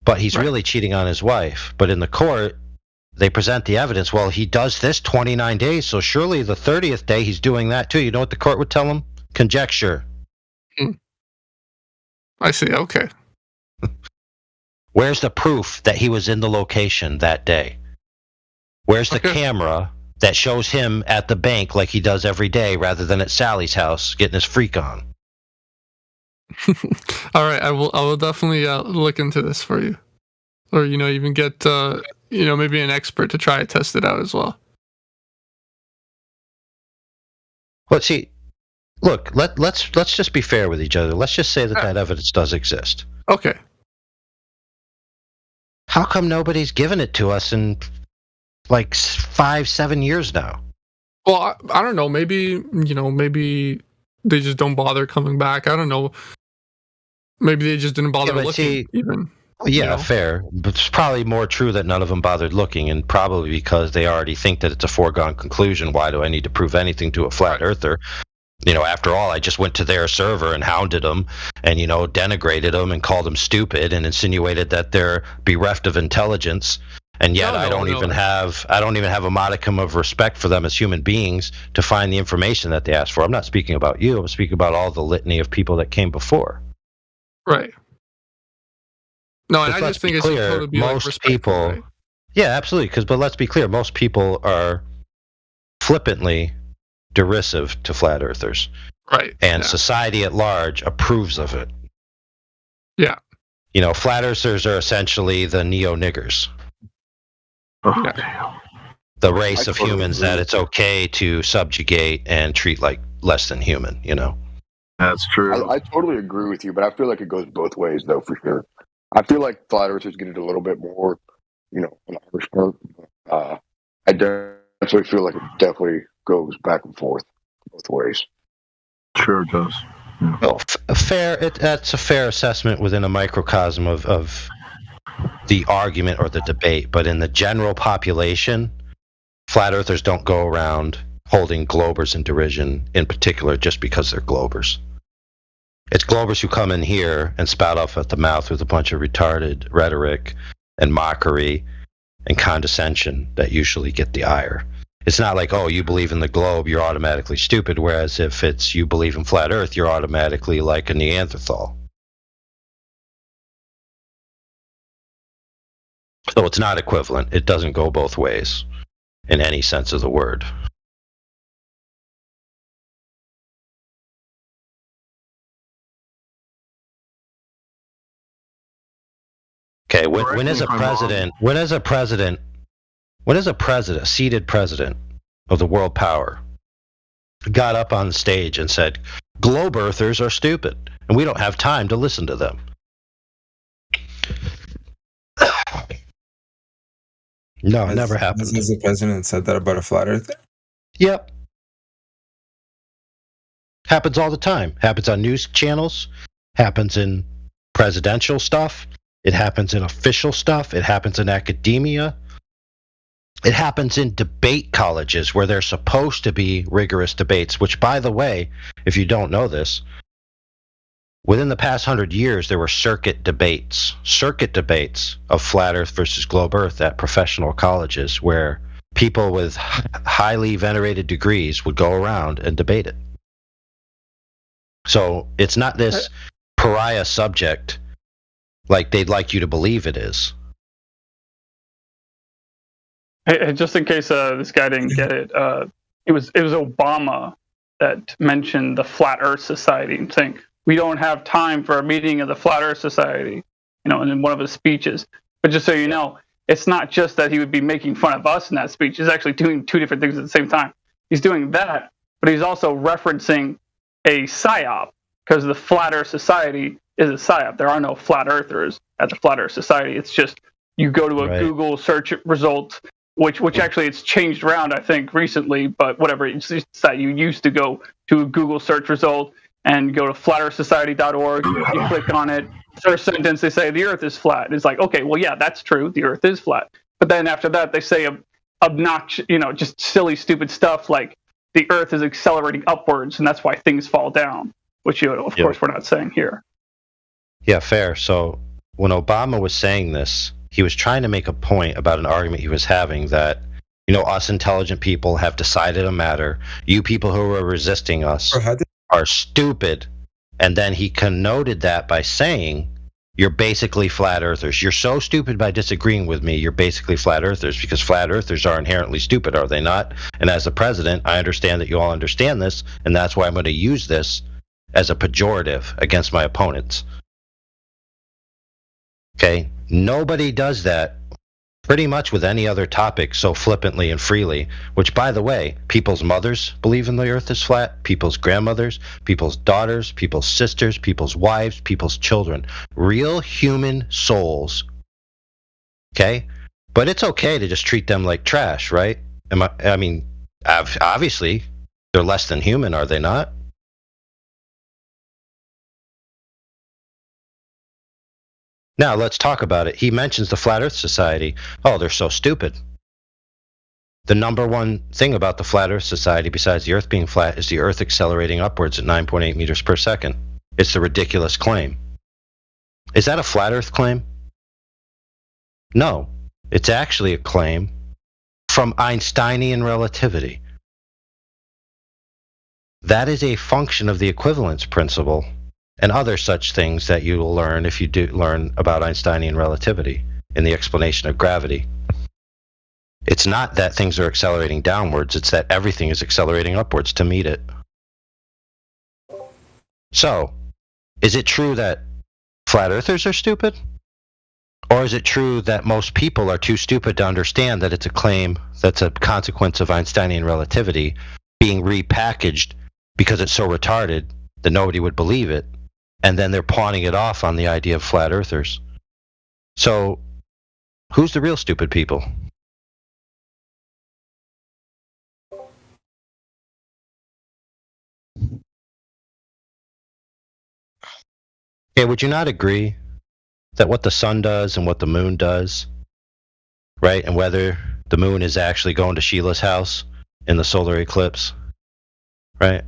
But he's really cheating on his wife. But in the court, they present the evidence. Well, he does this 29 days, so surely the 30th day he's doing that too. You know what the court would tell him? Conjecture. I see. Okay. Where's the proof that he was in the location that day? Where's the camera that shows him at the bank like he does every day rather than at Sally's house getting his freak on? All right, I will definitely look into this for you. Or even get maybe an expert to try to test it out as well. Well, see, look, let's just be fair with each other. Let's just say that evidence does exist. Okay. How come nobody's given it to us in like 5-7 years now? Well, I don't know. Maybe they just don't bother coming back. I don't know. Maybe they just didn't bother looking even. Yeah, fair. But it's probably more true that none of them bothered looking, and probably because they already think that it's a foregone conclusion. Why do I need to prove anything to a flat earther? After all, I just went to their server and hounded them and, denigrated them and called them stupid and insinuated that they're bereft of intelligence. And yet I don't even have a modicum of respect for them as human beings to find the information that they asked for. I'm not speaking about you. I'm speaking about all the litany of people that came before. Right. No, and I just think it's clear, to be most people. Right? Yeah, absolutely. But let's be clear, most people are flippantly derisive to flat earthers. Right. And society at large approves of it. Yeah. Flat earthers are essentially the neo-niggers. Okay. The race of humans that it's okay to subjugate and treat like less than human, That's true. I totally agree with you, but I feel like it goes both ways, though, for sure. I feel like flat earthers get it a little bit more, on the Irish part. I definitely feel like it definitely goes back and forth both ways. Sure it does. Well, that's a fair assessment within a microcosm of the argument or the debate. But in the general population, flat earthers don't go around holding globers in derision, in particular, just because they're globers. It's globers who come in here and spout off at the mouth with a bunch of retarded rhetoric and mockery and condescension that usually get the ire. It's not like, oh, you believe in the globe, you're automatically stupid, whereas if it's you believe in flat earth, you're automatically like a Neanderthal. So it's not equivalent. It doesn't go both ways in any sense of the word. Okay, when is a seated president of the world power got up on stage and said, globe earthers are stupid, and we don't have time to listen to them? No, it never happened. Has the president said that about a flat earther? Yep. Happens all the time. Happens on news channels. Happens in presidential stuff. It happens in official stuff. It happens in academia. It happens in debate colleges where there's supposed to be rigorous debates, which, by the way, if you don't know this, within the past 100 years, there were circuit debates of flat earth versus globe earth at professional colleges where people with highly venerated degrees would go around and debate it. So it's not this pariah subject like they'd like you to believe it is. Hey, just in case this guy didn't get it, it was Obama that mentioned the Flat Earth Society and saying, we don't have time for a meeting of the Flat Earth Society, in one of his speeches. But just so you know, it's not just that he would be making fun of us in that speech. He's actually doing two different things at the same time. He's doing that, but he's also referencing a PSYOP, because the Flat Earth Society is a PSYOP. There are no flat earthers at the Flat Earth Society. It's just you go to a Google search result, which actually it's changed around, I think, recently, but whatever. It's that you used to go to a Google search result and go to flatearthsociety.org. You click on it, first sentence, they say the Earth is flat. It's like, okay, well, yeah, that's true. The Earth is flat. But then after that, they say obnoxious, just silly, stupid stuff like the Earth is accelerating upwards, and that's why things fall down, which, of course, we're not saying here. Yeah, fair. So when Obama was saying this, he was trying to make a point about an argument he was having that, us intelligent people have decided a matter. You people who are resisting us are stupid. And then he connoted that by saying, you're basically flat earthers. You're so stupid by disagreeing with me, you're basically flat earthers, because flat earthers are inherently stupid, are they not? And as the president, I understand that you all understand this, and that's why I'm going to use this as a pejorative against my opponents. Okay? Nobody does that pretty much with any other topic so flippantly and freely, which, by the way, people's mothers believe in the earth is flat, people's grandmothers, people's daughters, people's sisters, people's wives, people's children. Real human souls. Okay? But it's okay to just treat them like trash, right? Obviously, they're less than human, are they not? Now, let's talk about it. He mentions the Flat Earth Society. Oh, they're so stupid. The number one thing about the Flat Earth Society, besides the Earth being flat, is the Earth accelerating upwards at 9.8 meters per second. It's the ridiculous claim. Is that a Flat Earth claim? No. It's actually a claim from Einsteinian relativity. That is a function of the equivalence principle and other such things that you will learn if you do learn about Einsteinian relativity in the explanation of gravity. It's not that things are accelerating downwards, it's that everything is accelerating upwards to meet it. So, is it true that flat earthers are stupid? Or is it true that most people are too stupid to understand that it's a claim that's a consequence of Einsteinian relativity being repackaged because it's so retarded that nobody would believe it? And then they're pawning it off on the idea of flat earthers. So, who's the real stupid people? Okay, would you not agree that what the sun does and what the moon does, right, and whether the moon is actually going to Sheila's house in the solar eclipse, right?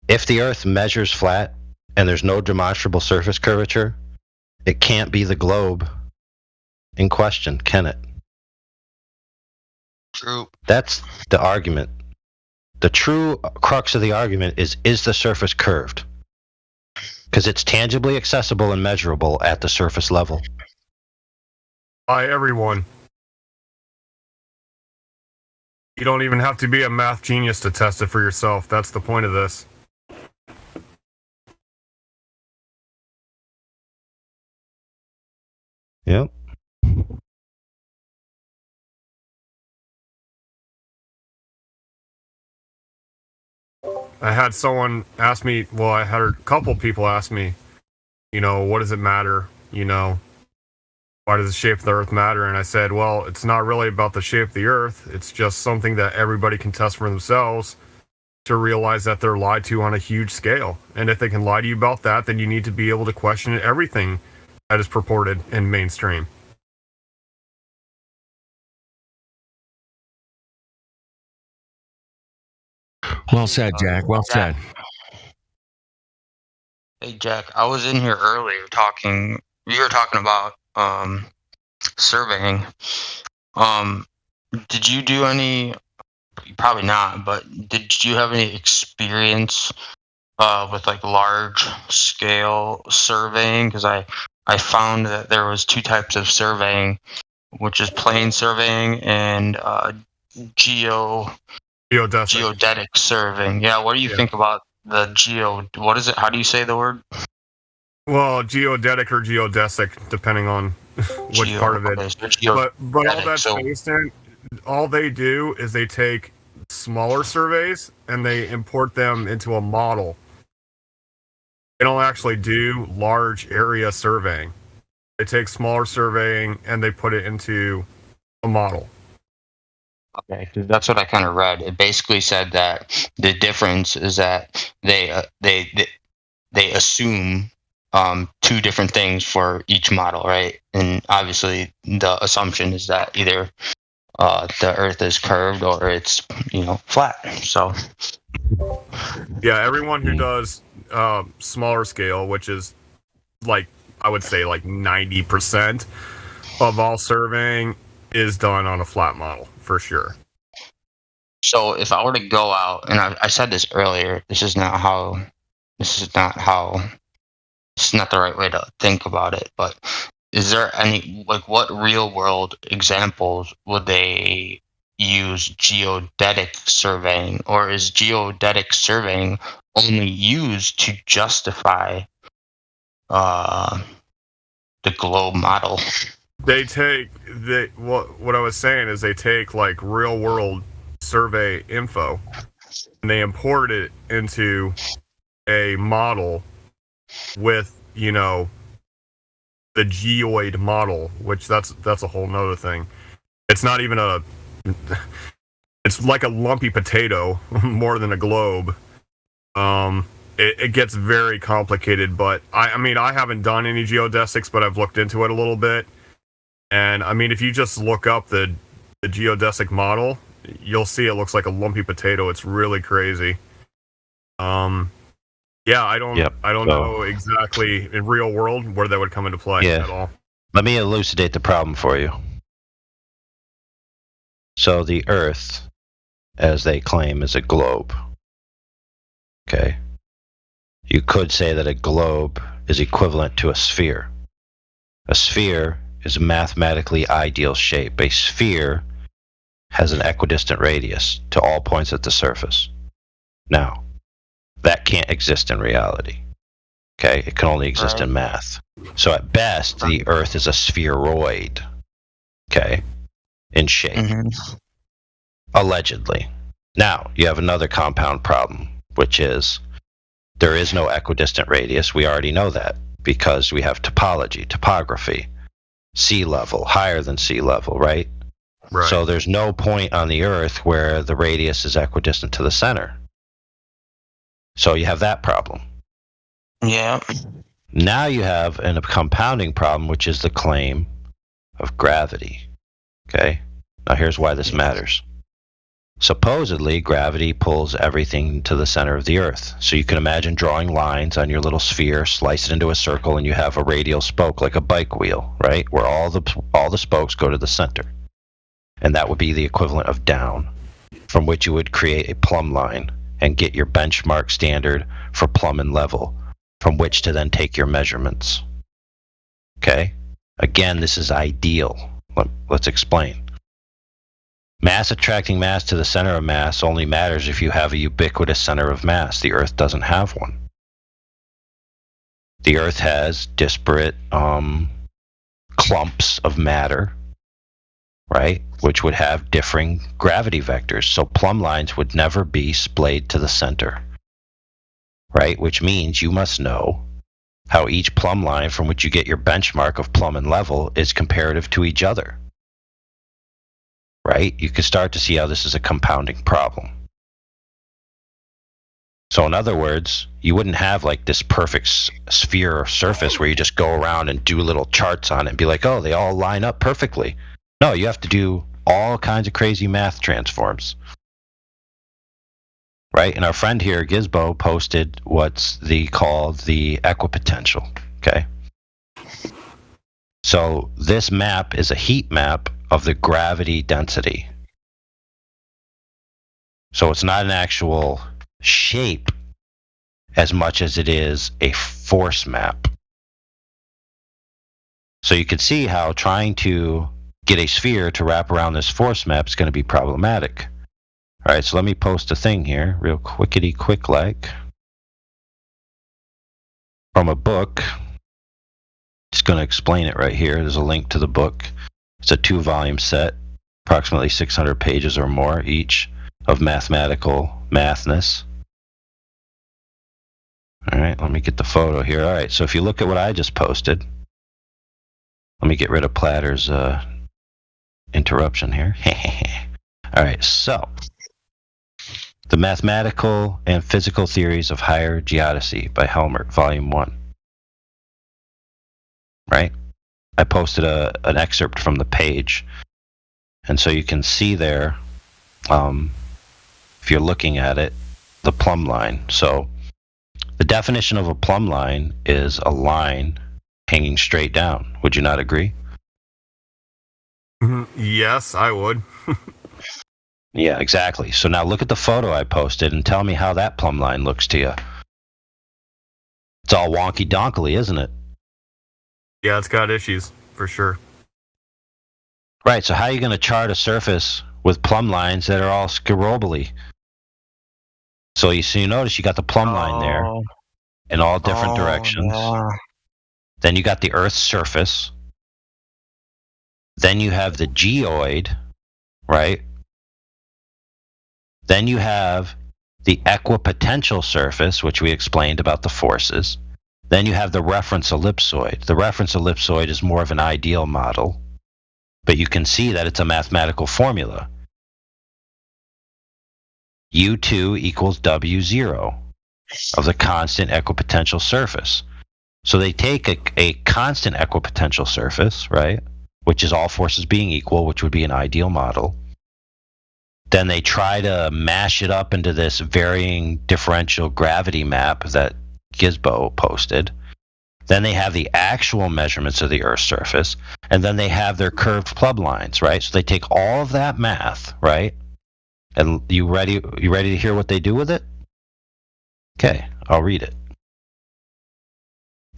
If the Earth measures flat and there's no demonstrable surface curvature, it can't be the globe in question, can it? True. That's the argument. The true crux of the argument is the surface curved? Because it's tangibly accessible and measurable at the surface level. Hi, everyone. You don't even have to be a math genius to test it for yourself. That's the point of this. Yep. I had someone ask me, well, I had a couple people ask me, what does it matter? Why does the shape of the Earth matter? And I said, well, it's not really about the shape of the Earth. It's just something that everybody can test for themselves to realize that they're lied to on a huge scale. And if they can lie to you about that, then you need to be able to question everything that is purported in mainstream. Well said, Jack. Well said. Hey, Jack, I was in here earlier talking. You were talking about surveying. Did you do any? Probably not, but did you have any experience with like large scale surveying? Because I found that there was two types of surveying, which is plane surveying and geodetic surveying. Yeah, what do you think about the what is it? How do you say the word? Well, geodetic or geodesic, depending on which part of it. But all that's based in, all they do is they take smaller surveys and they import them into a model. They don't actually do large area surveying. They take smaller surveying and they put it into a model. Okay, because that's what I kind of read. It basically said that the difference is that they assume two different things for each model, right? And obviously, the assumption is that either the Earth is curved or it's flat. So yeah, everyone who does smaller scale, which is like I would say like 90% of all surveying, is done on a flat model for sure. So if I were to go out, and I said this earlier, this is not the right way to think about it, but is there any, like, what real world examples would they use geodetic surveying, or is geodetic surveying only used to justify the globe model? What I was saying is they take like real world survey info and they import it into a model with the geoid model, which that's a whole nother thing. It's not even it's like a lumpy potato more than a globe. It gets very complicated, but I mean I haven't done any geodesics, but I've looked into it a little bit. And I mean, if you just look up the geodesic model, you'll see it looks like a lumpy potato. It's really crazy. Yeah, I don't know exactly in real world where that would come into play at all. Let me elucidate the problem for you. So the Earth, as they claim, is a globe. Okay. You could say that a globe is equivalent to a sphere. A sphere is a mathematically ideal shape. A sphere has an equidistant radius to all points at the surface. Now, that can't exist in reality. Okay? It can only exist in math. So at best, the Earth is a spheroid. Okay? In shape. Allegedly. Now, you have another compound problem, which is there is no equidistant radius. We already know that because we have topography. Sea level, higher than sea level, right? Right. So there's no point on the Earth where the radius is equidistant to the center. So you have that problem. Yeah. Now you have a compounding problem, which is the claim of gravity. Okay? Now here's why this matters. Supposedly, gravity pulls everything to the center of the Earth. So you can imagine drawing lines on your little sphere, slice it into a circle, and you have a radial spoke like a bike wheel, right? Where all the spokes go to the center. And that would be the equivalent of down, from which you would create a plumb line and get your benchmark standard for plumb and level, from which to then take your measurements. Okay? Again, this is ideal. Let's explain. Mass attracting mass to the center of mass only matters if you have a ubiquitous center of mass. The Earth doesn't have one. The Earth has disparate clumps of matter, right, which would have differing gravity vectors. So plumb lines would never be splayed to the center, right, which means you must know how each plumb line from which you get your benchmark of plumb and level is comparative to each other. Right? You can start to see how this is a compounding problem. So in other words, you wouldn't have like this perfect sphere or surface where you just go around and do little charts on it and be like, oh, they all line up perfectly. No, you have to do all kinds of crazy math transforms. Right? And our friend here, Gizbo, posted what's called the equipotential. Okay? So this map is a heat map of the gravity density. So it's not an actual shape as much as it is a force map. So you can see how trying to get a sphere to wrap around this force map is going to be problematic. All right, so let me post a thing here, real quickity quick like, from a book. Just going to explain it right here. There's a link to the book. It's a 2-volume set, approximately 600 pages or more each of mathematical mathness. All right, let me get the photo here. All right, so if you look at what I just posted, let me get rid of Platter's interruption here. All right, so The Mathematical and Physical Theories of Higher Geodesy by Helmert, Volume 1. Right? I posted an excerpt from the page, and so you can see there, if you're looking at it, the plumb line. So the definition of a plumb line is a line hanging straight down. Would you not agree? Yes, I would. Yeah, exactly. So now look at the photo I posted and tell me how that plumb line looks to you. It's all wonky donkily, isn't it? Yeah, it's got issues, for sure. Right, so how are you going to chart a surface with plumb lines that are all scirobally? So you notice you got the plumb line there in all different directions. Yeah. Then you got the Earth's surface. Then you have the geoid, right? Then you have the equipotential surface, which we explained about the forces. Then you have the reference ellipsoid. The reference ellipsoid is more of an ideal model, but you can see that it's a mathematical formula. U2 equals W0 of the constant equipotential surface. So they take a constant equipotential surface, right, which is all forces being equal, which would be an ideal model. Then they try to mash it up into this varying differential gravity map that Gizbo posted. Then they have the actual measurements of the Earth's surface, and then they have their curved plumb lines, right? So they take all of that math, right? And you ready to hear what they do with it? Okay, I'll read it.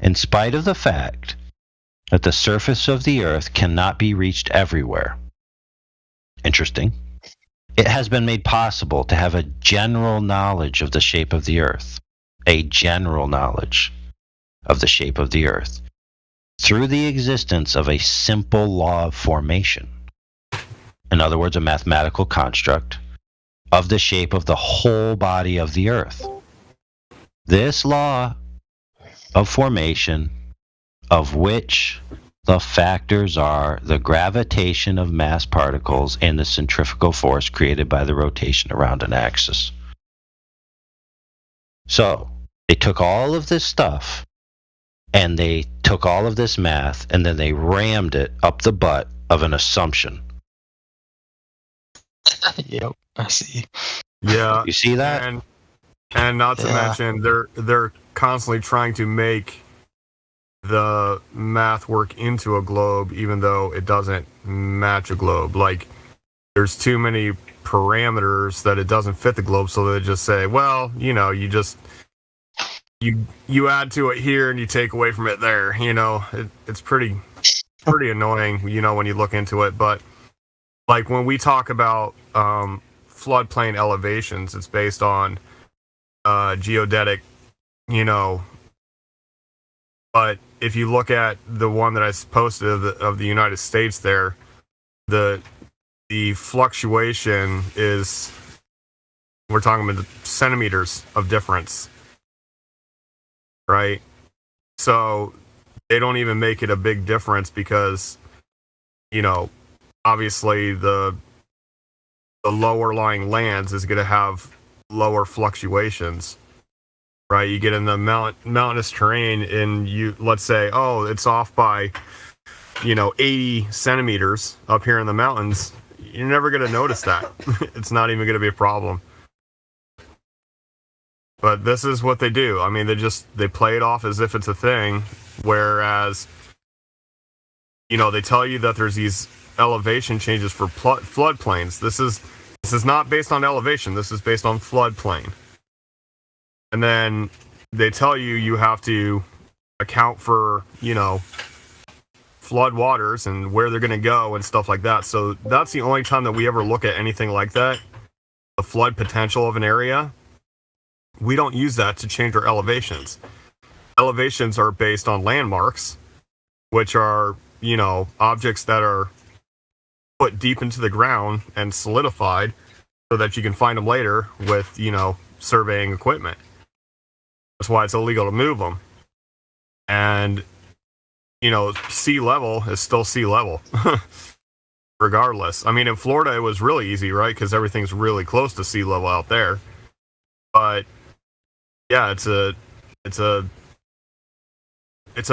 In spite of the fact that the surface of the Earth cannot be reached everywhere, interesting, it has been made possible to have a general knowledge of the shape of the Earth, a general knowledge of the shape of the Earth, through the existence of a simple law of formation. In other words, a mathematical construct of the shape of the whole body of the Earth. This law of formation, of which the factors are the gravitation of mass particles and the centrifugal force created by the rotation around an axis. So, they took all of this stuff And they took all of this math and then they rammed it up the butt of an assumption. Yep, I see. Yeah, You see that? And not to mention, they're constantly trying to make the math work into a globe, even though it doesn't match a globe. Like, there's too many parameters that it doesn't fit the globe, so they just say, well, you know, you just you add to it here and you take away from it there. You know, it's pretty annoying, you know, when you look into it. But like when we talk about floodplain elevations, it's based on geodetic, you know. But if you look at the one that I posted of the United States, there, the fluctuation is, we're talking about centimeters of difference, right? So they don't even make it a big difference because, you know, obviously the lower lying lands is going to have lower fluctuations, right? You get in the mountainous terrain and you, let's say, oh, it's off by, you know, 80 centimeters up here in the mountains. You're never going to notice that. It's not even going to be a problem. But this is what they do. I mean, they play it off as if it's a thing, whereas, you know, they tell you that there's these elevation changes for floodplains. This is not based on elevation. This is based on floodplain. And then they tell you have to account for, you know, flood waters and where they're going to go and stuff like that. So that's the only time that we ever look at anything like that, the flood potential of an area. We don't use that to change our elevations. Elevations are based on landmarks, which are, you know, objects that are put deep into the ground and solidified so that you can find them later with, you know, surveying equipment. That's why it's illegal to move them. And, you know, sea level is still sea level, regardless. I mean, in Florida, it was really easy, right? Because everything's really close to sea level out there. But yeah, it's a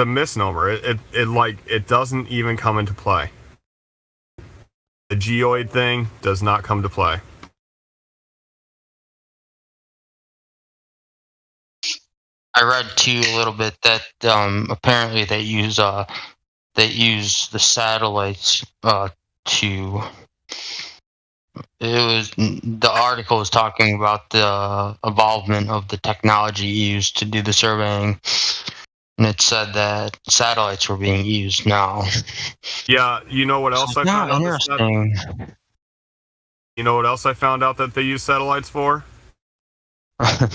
misnomer. It doesn't even come into play. The geoid thing does not come to play. I read too a little bit that apparently they use the satellites to. The article was talking about the involvement of the technology used to do the surveying, and it said that satellites were being used now. Yeah, you know what else I found out? Interesting. You know what else I found out that they use satellites for?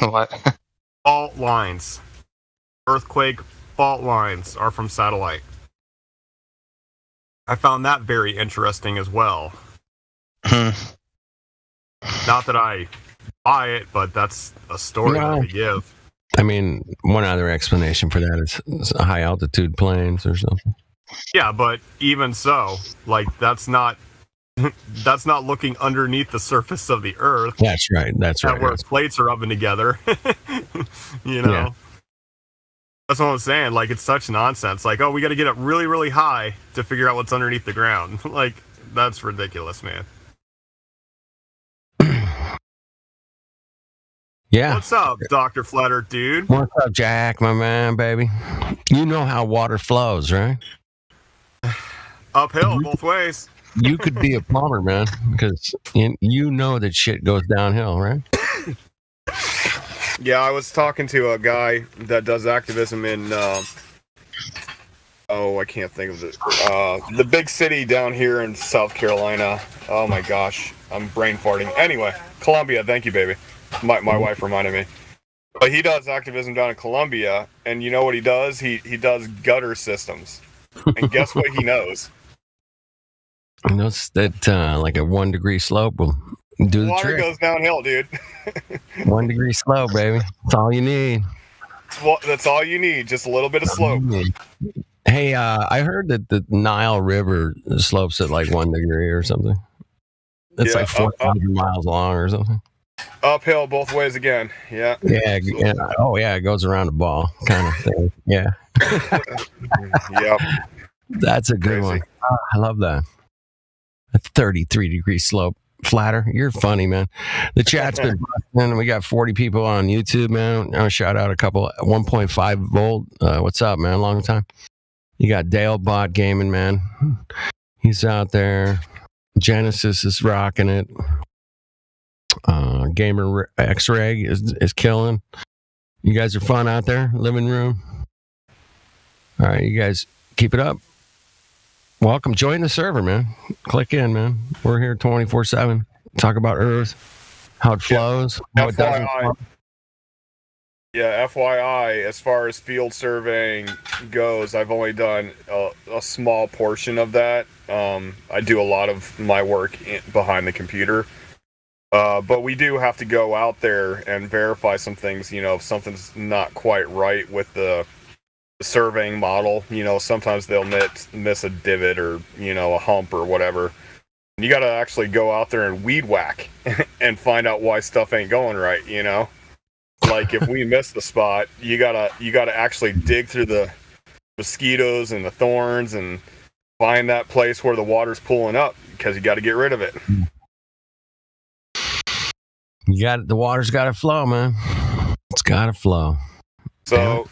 What? Fault lines. Earthquake fault lines are from satellite. I found that very interesting as well. Not that I buy it, but that's a story that they give. I mean, one other explanation for that is high altitude planes or something. Yeah, but even so, like that's not looking underneath the surface of the Earth. That's right. That's right. Where plates are rubbing together. You know, yeah. That's what I'm saying. Like, it's such nonsense. Like, oh, we got to get up really, really high to figure out what's underneath the ground. Like, that's ridiculous, man. Yeah. What's up, Dr. Flat Earth dude? What's up, Jack, my man, baby? You know how water flows, right? Uphill both ways. You could be a plumber, man, because you know that shit goes downhill, right? Yeah, I was talking to a guy that does activism in, I can't think of it. The big city down here in South Carolina. Oh my gosh, I'm brain farting. Anyway, Columbia, thank you, baby. My wife reminded me. But he does activism down in Columbia, and you know what he does? He does gutter systems. And guess what he knows? He knows that like a 1 degree slope will do the Water trick. goes downhill, dude. 1 degree slope, baby. That's all you need. That's all you need. Just a little bit of slope. Hey, I heard that the Nile River slopes at like 1 degree or something. It's like 4,000 miles long or something. Uphill both ways again. Yeah. Yeah. Oh, yeah. It goes around the ball kind of thing. Yeah. Yep. That's a good one. Oh, I love that. A 33-degree slope. Flatter. You're funny, man. The chat's been busting. We got 40 people on YouTube, man. I'll shout out a couple. 1.5 volt. What's up, man? Long time. You got Dale Bot Gaming, man. He's out there. Genesis is rocking it. Gamer X-Ray is killing. You guys are fun out there. Living room. All right, you guys keep it up. Welcome. Join the server, man. Click in, man. We're here 24/7. Talk about Earth, how it flows, how it doesn't flow. Yeah, FYI, as far as field surveying goes, I've only done a small portion of that. I do a lot of my work behind the computer. But we do have to go out there and verify some things, if something's not quite right with the surveying model. Sometimes they'll miss a divot or, a hump or whatever. You got to actually go out there and weed whack and find out why stuff ain't going right, Like if we miss the spot, you gotta actually dig through the mosquitoes and the thorns and find that place where the water's pulling up, because you got to get rid of it. The water's got to flow, man. It's got to flow. So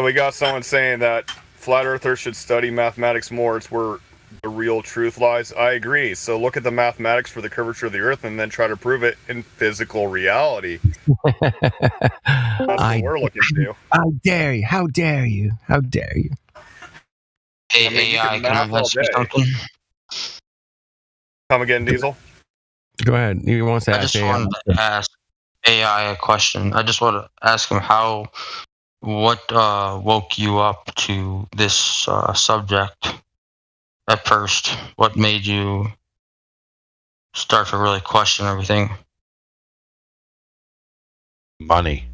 we got someone saying that flat earthers should study mathematics more. It's where the real truth lies. I agree. So look at the mathematics for the curvature of the earth and then try to prove it in physical reality. That's what we're looking to do. How dare you? How dare you? How dare you? Hey, AI, can I ask you something? Come again, Diesel? Go ahead. He wants to ask AI. I just wanted to ask AI a question. I just want to ask him what woke you up to this subject at first? What made you start to really question everything? Money.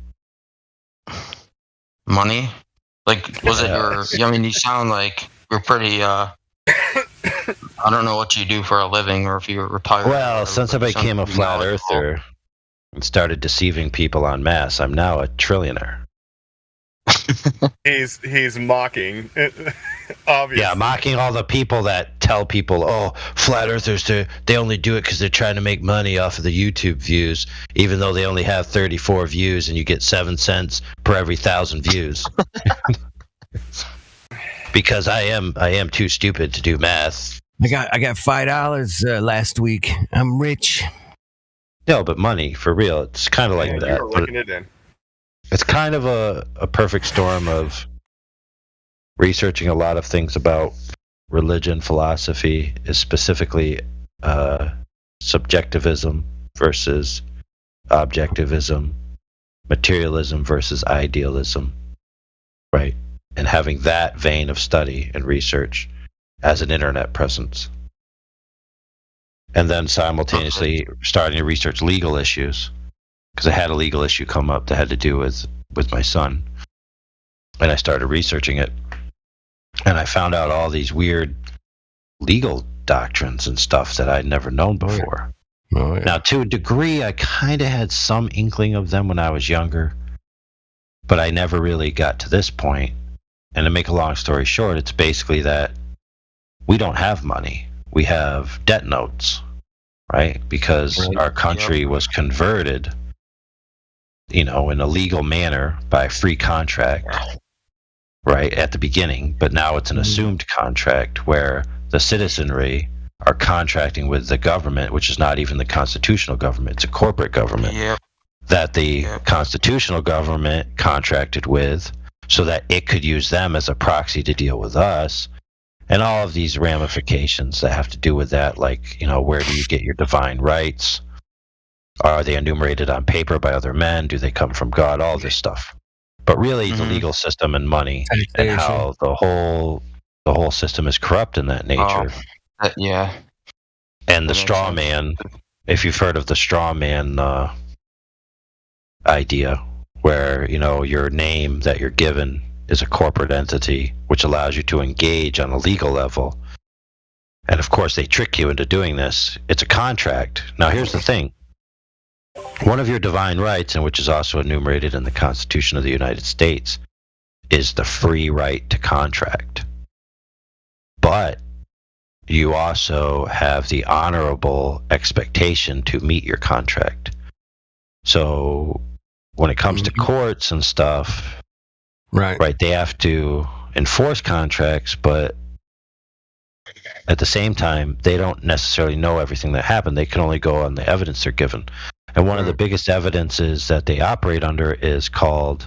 Money? Like, was it your... I mean, you sound like you're pretty... I don't know what you do for a living or if you're retired. Well, since I became a flat earther and started deceiving people en masse, I'm now a trillionaire. He's mocking. Obviously. Yeah, mocking all the people that tell people, oh, flat earthers, they only do it because they're trying to make money off of the YouTube views, even though they only have 34 views and you get 7 cents per every 1,000 views. Because I am too stupid to do math. I got $5 last week. I'm rich. No, but money, for real. It's kind of like that. You're looking it in. It's kind of a perfect storm of researching a lot of things about religion, philosophy, is specifically subjectivism versus objectivism, materialism versus idealism, right? And having that vein of study and research as an internet presence. And then simultaneously starting to research legal issues, because I had a legal issue come up that had to do with my son. And I started researching it. And I found out all these weird legal doctrines and stuff that I'd never known before. Oh, yeah. Now, to a degree, I kind of had some inkling of them when I was younger, but I never really got to this point. And to make a long story short, it's basically that we don't have money. We have debt notes, right? Because our country was converted, in a legal manner by free contract, right, at the beginning. But now it's an assumed contract where the citizenry are contracting with the government, which is not even the constitutional government. It's a corporate government that the constitutional government contracted with so that it could use them as a proxy to deal with us. And all of these ramifications that have to do with that, like, where do you get your divine rights? Are they enumerated on paper by other men? Do they come from God? All this stuff. But really, the legal system and money and how the whole system is corrupt in that nature. Yeah. And the straw man, if you've heard of the straw man idea, where, your name that you're given is a corporate entity, which allows you to engage on a legal level. And of course, they trick you into doing this. It's a contract. Now, here's the thing. One of your divine rights, and which is also enumerated in the Constitution of the United States, is the free right to contract. But you also have the honorable expectation to meet your contract. So when it comes to courts and stuff, right, they have to enforce contracts, but at the same time, they don't necessarily know everything that happened. They can only go on the evidence they're given. And one of the biggest evidences that they operate under is called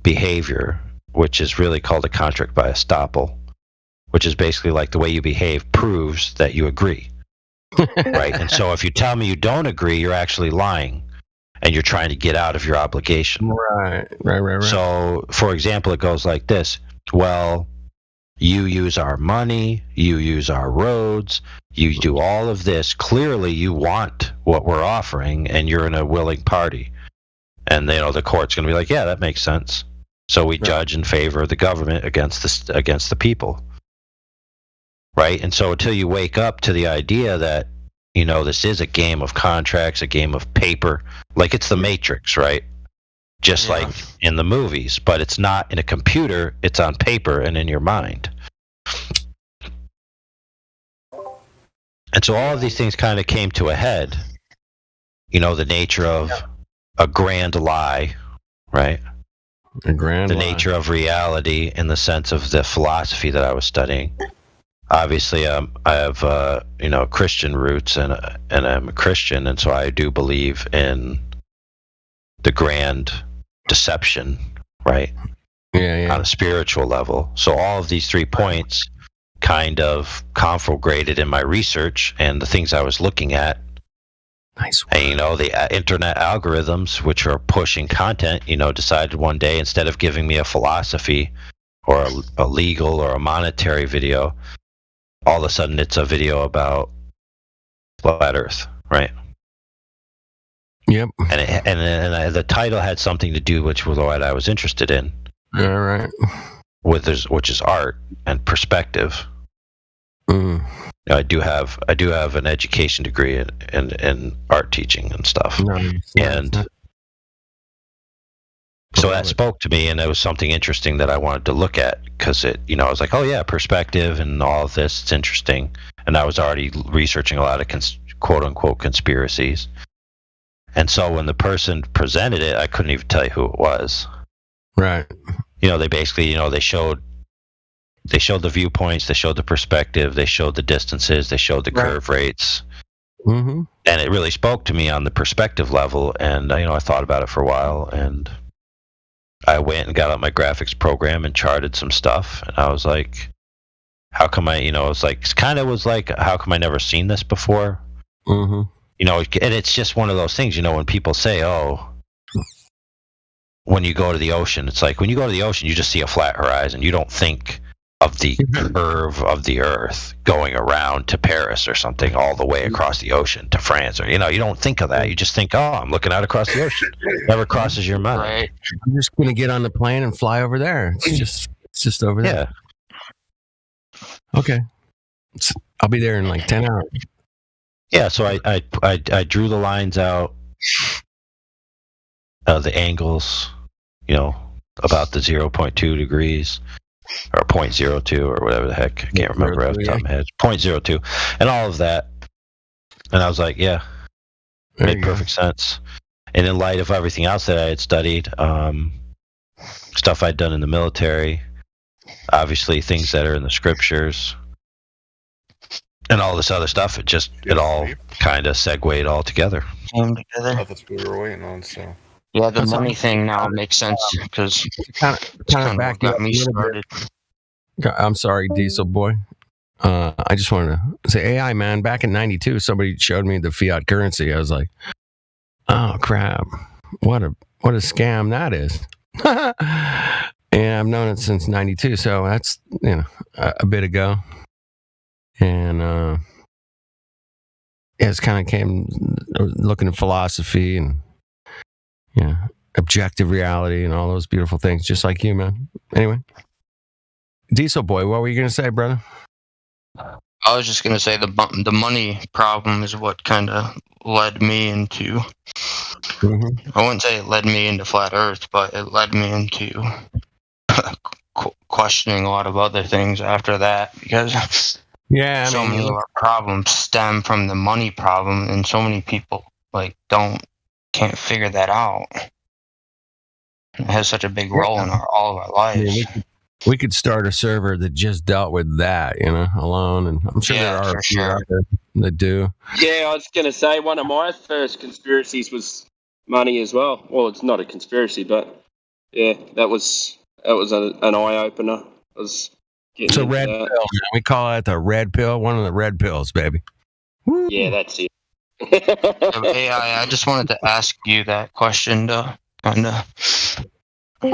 behavior, which is really called a contract by estoppel, which is basically like the way you behave proves that you agree. Right? And so if you tell me you don't agree, you're actually lying and you're trying to get out of your obligation. Right. So, for example, it goes like this. Well, you use our money, you use our roads, you do all of this. Clearly, you want what we're offering, and you're in a willing party. And the court's going to be like, yeah, that makes sense. So we judge in favor of the government against the people. Right? And so until you wake up to the idea that, this is a game of contracts, a game of paper, like it's the Matrix, right? Just like in the movies, but it's not in a computer, it's on paper and in your mind. And so all of these things kind of came to a head. The nature of a grand lie, right? A grand the lie. Nature of reality in the sense of the philosophy that I was studying. Obviously, I have Christian roots, and I'm a Christian, and so I do believe in the grand deception, right? Yeah. On a spiritual level. So all of these 3 points kind of conflagrated in my research and the things I was looking at. Nice. And the internet algorithms, which are pushing content, decided one day, instead of giving me a philosophy or a legal or a monetary video, all of a sudden it's a video about flat Earth, right? Yep. And the title had something to do with what I was interested in. All right. Which is art and perspective. I do have an education degree in art teaching and stuff. And so that spoke to me, and it was something interesting that I wanted to look at, because I was like, oh yeah, perspective and all of this, it's interesting. And I was already researching a lot of quote unquote conspiracies. And so when the person presented it, I couldn't even tell you who it was. Right. They basically, they showed the viewpoints, they showed the perspective, they showed the distances, they showed the curve rates. Mm-hmm. And it really spoke to me on the perspective level. And, I thought about it for a while, and I went and got out my graphics program and charted some stuff. And I was like, how come how come I never seen this before? Mm-hmm. And it's just one of those things, when people say, oh, when you go to the ocean, it's like when you go to the ocean, you just see a flat horizon. You don't think of the curve of the Earth going around to Paris or something all the way across the ocean to France, or you don't think of that. You just think, oh, I'm looking out across the ocean. Never crosses your mind. Right. I'm just gonna get on the plane and fly over there. It's just over there. Yeah. Okay. I'll be there in like 10 hours. Yeah. So I drew the lines out, the angles, about the 0.2 degrees. Or 0.02 or whatever the heck. I can't remember off the top of my head. 0.02. And all of that. And I was like, yeah, made perfect sense. And in light of everything else that I had studied, stuff I'd done in the military, obviously things that are in the scriptures, and all this other stuff, it all kind of segued all together. Came together. That's what we were waiting on, so. Yeah, the money thing now makes sense, because kind of back got up me a little started. bit. I'm sorry, Diesel Boy. I just wanted to say, AI, man, back in 92, somebody showed me the fiat currency. I was like, oh, crap. What a scam that is. And I've known it since 92, so that's, a bit ago. And it's kind of came looking at philosophy and objective reality and all those beautiful things, just like you, man. Anyway, Diesel Boy, what were you going to say, brother? I was just going to say the money problem is what kind of led me into. I wouldn't say it led me into flat Earth, but it led me into questioning a lot of other things after that, because so many of our problems stem from the money problem, and so many people can't figure that out. It has such a big role in all of our lives. We could start a server that just dealt with that, alone, and I'm sure there are out there that do. Yeah, I was going to say one of my first conspiracies was money as well. Well, it's not a conspiracy, but yeah, that was an eye opener. It's a red pill, man. We call it the red pill. One of the red pills, baby. Woo. Yeah, that's it. AI, I just wanted to ask you that question, kind of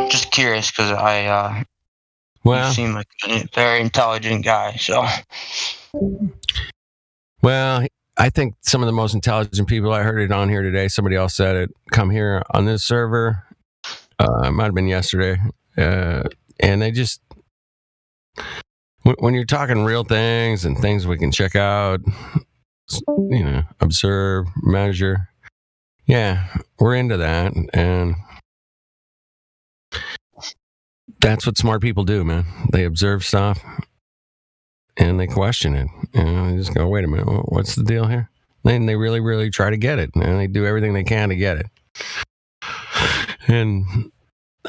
just curious, because you seem like a very intelligent guy. So, well, I think some of the most intelligent people, I heard it on here today. Somebody else said it. Come here on this server. It might have been yesterday, and they just. When you're talking real things and things we can check out, observe, measure, we're into that, and that's what smart people do, man. They observe stuff and they question it, and they just go, "Wait a minute, what's the deal here?" And they really, really try to get it, and they do everything they can to get it. And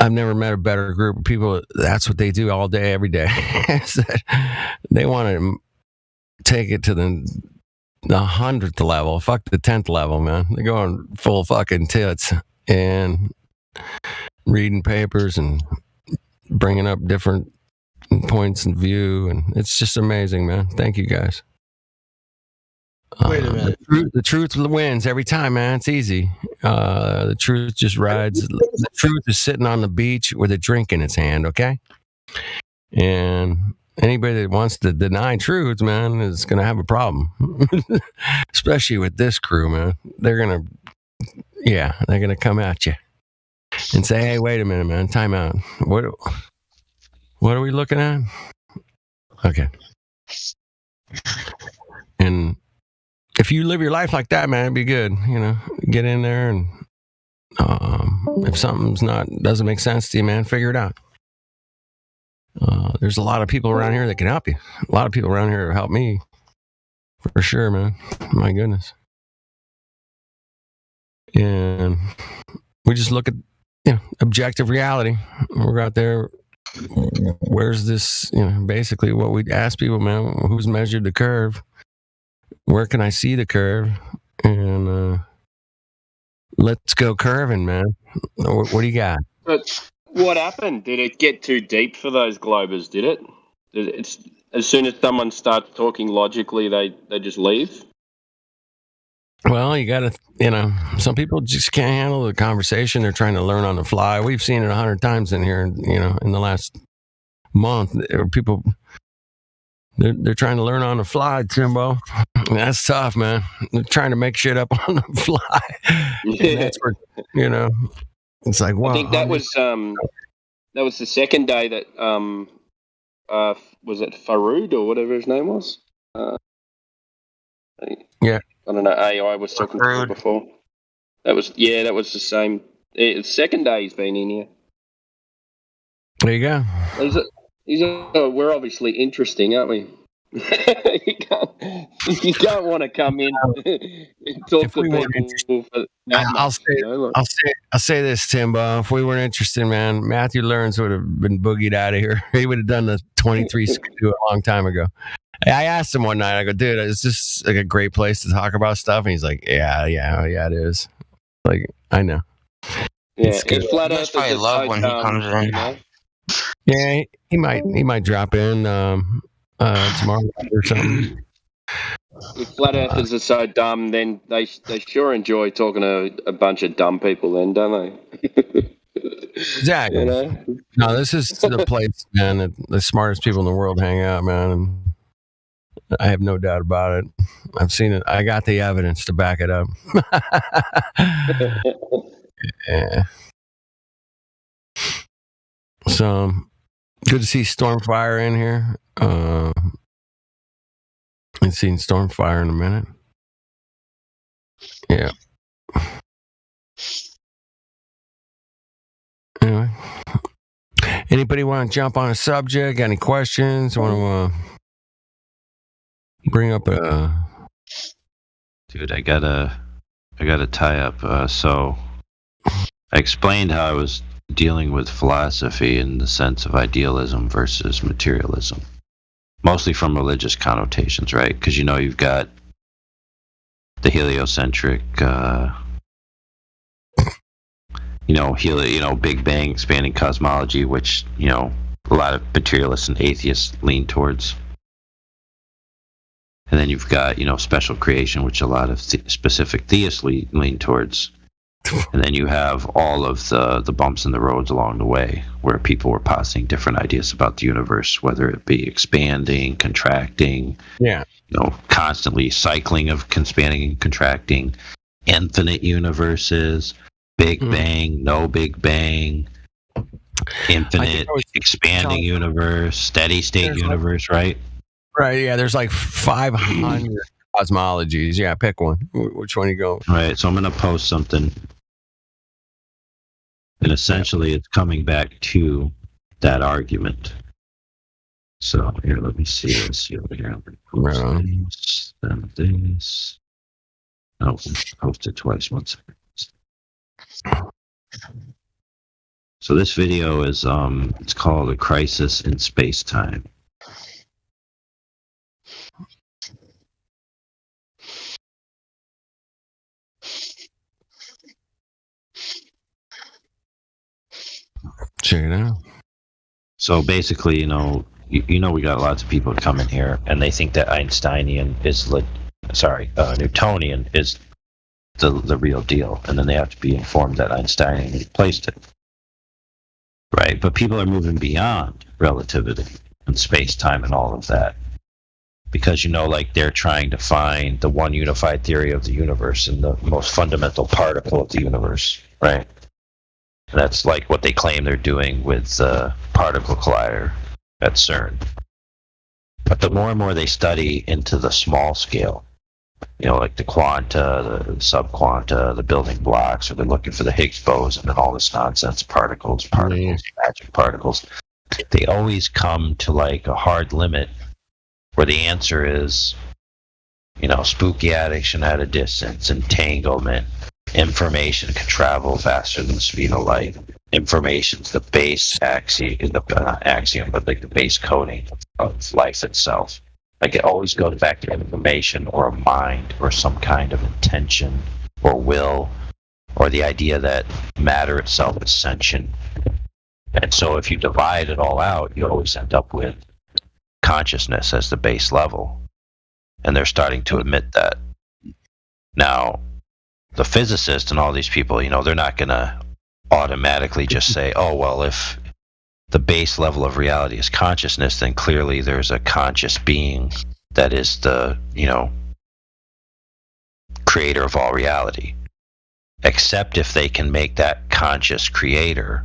I've never met a better group of people. That's what they do all day, every day. They want to take it to the 100th level. Fuck the 10th level, man. They're going full fucking tits and reading papers and bringing up different points of view. And it's just amazing, man. Thank you, guys. Wait a minute. The truth wins every time, man. It's easy. The truth just rides. The truth is sitting on the beach with a drink in its hand, okay? And anybody that wants to deny truth, man, is going to have a problem. Especially with this crew, man. They're going to come at you and say, "Hey, wait a minute, man. Time out. What are we looking at?" Okay. And if you live your life like that, man, it'd be good. Get in there, and if something's doesn't make sense to you, man, figure it out. There's a lot of people around here that can help you. A lot of people around here help me, for sure, man. My goodness. And we just look at objective reality. We're out there. Where's this? Basically, what we ask people, man, who's measured the curve? Where can I see the curve? And let's go curving, man. What do you got? But what happened? Did it get too deep for those globers? Did it? It's as soon as someone starts talking logically, they just leave. Well, you got to, some people just can't handle the conversation. They're trying to learn on the fly. We've seen it 100 times in here, in the last month. People. They're trying to learn on the fly, Timbo. That's tough, man. They're trying to make shit up on the fly. Yeah. And that's where, it's like, wow. I think that was the second day that was it Farood or whatever his name was? Yeah. I don't know. AI was talking to him before. That was the same. The second day he's been in here. There you go. We're obviously interesting, aren't we? you can't want to come in and talk to people. I'll say this, Timbo. If we weren't interested, man, Matthew Learns would have been boogied out of here. He would have done the 23 skidoo a long time ago. I asked him one night. I go, "Dude, is this like a great place to talk about stuff?" And he's like, "Yeah, it is." Like, I know. Yeah, it's flat Earth. I love when he comes in. Yeah, he might drop in tomorrow or something. If flat earthers are so dumb, then they sure enjoy talking to a bunch of dumb people, then, don't they? Exactly. No, this is the place, man, that the smartest people in the world hang out, man. And I have no doubt about it. I've seen it. I got the evidence to back it up. Yeah. So good to see Stormfire in here. I've seen Stormfire in a minute. Yeah. Anyway, anybody want to jump on a subject? Any questions? Want to bring up a? Dude, I gotta tie up. So I explained how I was dealing with philosophy in the sense of idealism versus materialism, mostly from religious connotations, right? Because you've got the heliocentric, Big Bang expanding cosmology, which a lot of materialists and atheists lean towards. And then you've got, special creation, which a lot of specific theists lean towards. And then you have all of the bumps in the roads along the way where people were positing different ideas about the universe, whether it be expanding, contracting, constantly cycling of expanding and contracting, infinite universes, Big Bang, no Big Bang, infinite expanding universe, steady state universe, right? Right, yeah, there's like 500 cosmologies. Yeah, pick one. Which one you go? Right, so I'm going to post something. And essentially, it's coming back to that argument. So, here, let me see. Let's see over here. This, then this. Oh, post it twice. 1 second. So this video is, it's called A Crisis in Space-Time. Check it out. So basically, we got lots of people come in here, and they think that Newtonian is the real deal, and then they have to be informed that Einstein replaced it. Right? But people are moving beyond relativity and space-time and all of that. Because, they're trying to find the one unified theory of the universe and the most fundamental particle of the universe, right? And that's like what they claim they're doing with the particle collider at CERN. But the more and more they study into the small scale, like the quanta, the subquanta, the building blocks, or they're looking for the Higgs boson and all this nonsense, particles, magic particles, they always come to like a hard limit where the answer is, spooky addiction at a distance, entanglement, information can travel faster than the speed of light. Information's the base axiom, but like the base coding of life itself. Like it always goes back to information or a mind or some kind of intention or will or the idea that matter itself is sentient. And so if you divide it all out, you always end up with consciousness as the base level. And they're starting to admit that. Now, the physicists and all these people, they're not going to automatically just say, oh, well, if the base level of reality is consciousness, then clearly there's a conscious being that is the, creator of all reality. Except if they can make that conscious creator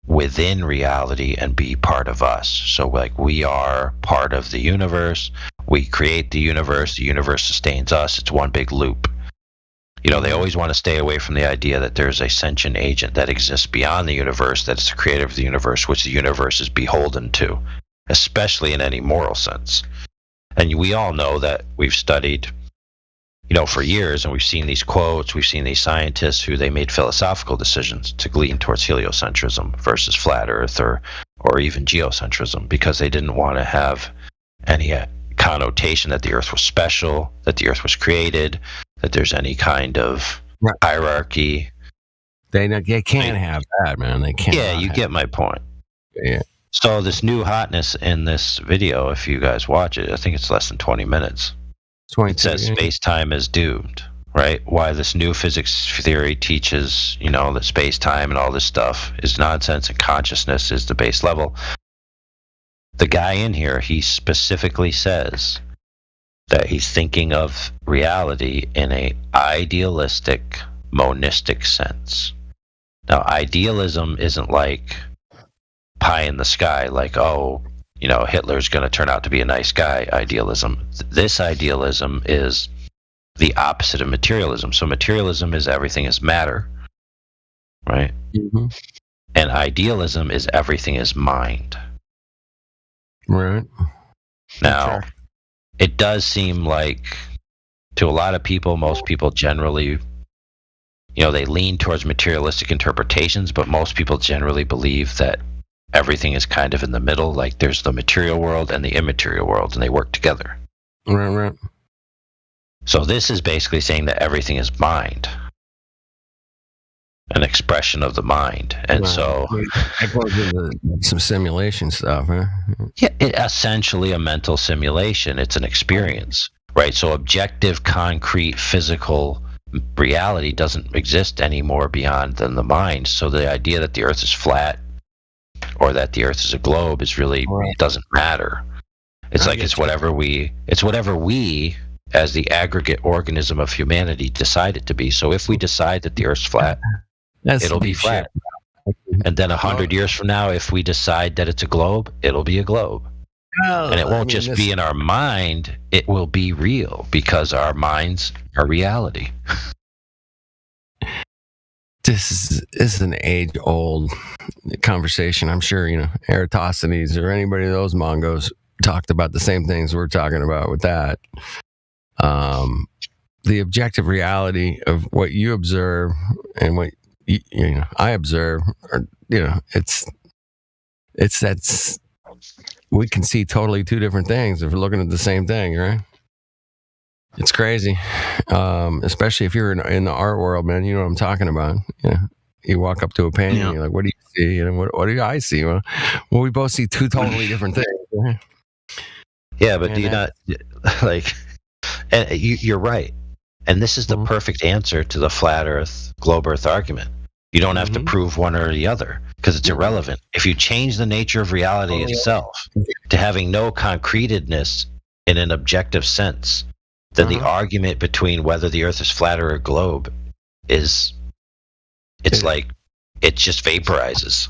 within reality and be part of us. So like we are part of the universe, we create the universe sustains us, it's one big loop. They always want to stay away from the idea that there's a sentient agent that exists beyond the universe, that's the creator of the universe, which the universe is beholden to, especially in any moral sense. And we all know that we've studied, for years, and we've seen these quotes, we've seen these scientists who they made philosophical decisions to lean towards heliocentrism versus flat earth or even geocentrism, because they didn't want to have any connotation that the earth was special, that the earth was created, that there's any kind of hierarchy. They can't have that, man. They can't. Yeah, you get my point. Yeah. So this new hotness in this video, if you guys watch it, I think it's less than 20 minutes. It says space-time is doomed, right? Why this new physics theory teaches, that space-time and all this stuff is nonsense and consciousness is the base level. The guy in here, he specifically says that he's thinking of reality in a idealistic, monistic sense. Now, idealism isn't like pie in the sky, like, oh, Hitler's going to turn out to be a nice guy idealism. This idealism is the opposite of materialism. So materialism is everything is matter, right? Mm-hmm. And idealism is everything is mind. Right. Now, it does seem like to a lot of people, most people generally, they lean towards materialistic interpretations, but most people generally believe that everything is kind of in the middle, like there's the material world and the immaterial world, and they work together. Right. So this is basically saying that everything is mind, an expression of the mind. And so it goes into some simulation stuff, huh? Yeah, essentially a mental simulation. It's an experience, right? So objective, concrete, physical reality doesn't exist anymore beyond than the mind. So the idea that the earth is flat or that the earth is a globe is really doesn't matter. It's like it's whatever we as the aggregate organism of humanity decide it to be. So if we decide that the earth's flat, it'll be flat. And then 100 years from now, if we decide that it's a globe, it'll be a globe. And it won't just be in our mind, it will be real because our minds are reality. This is an age-old conversation. I'm sure, Eratosthenes or anybody of those Mongos talked about the same things we're talking about with that. The objective reality of what you observe and what I observe, or it's that's we can see totally two different things if we're looking at the same thing, right? It's crazy, especially if you're in the art world, man. You know what I'm talking about. You walk up to a painting, you're like, "What do you see?" And what do I see? Well, we both see two totally different things. Right? Yeah, but do you not like? And you're right, and this is the perfect answer to the flat Earth, globe Earth argument. You don't have to prove one or the other because it's irrelevant. If you change the nature of reality itself to having no concretedness in an objective sense, then the argument between whether the Earth is flat or a globe it's like it just vaporizes.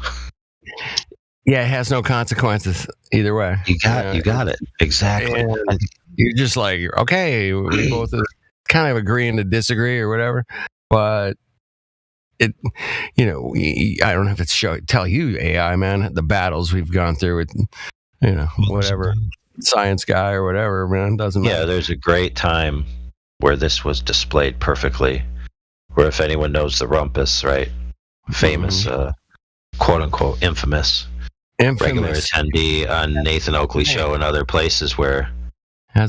Yeah, it has no consequences either way. You got it exactly. And you're just like, okay, we both kind of agreeing to disagree or whatever, but I don't have to tell you, AI man, the battles we've gone through with, whatever science guy or whatever, man, doesn't matter. Yeah, there's a great time where this was displayed perfectly. Where if anyone knows the Rumpus, right, famous, quote unquote, infamous regular attendee on Nathan Oakley's show and other places where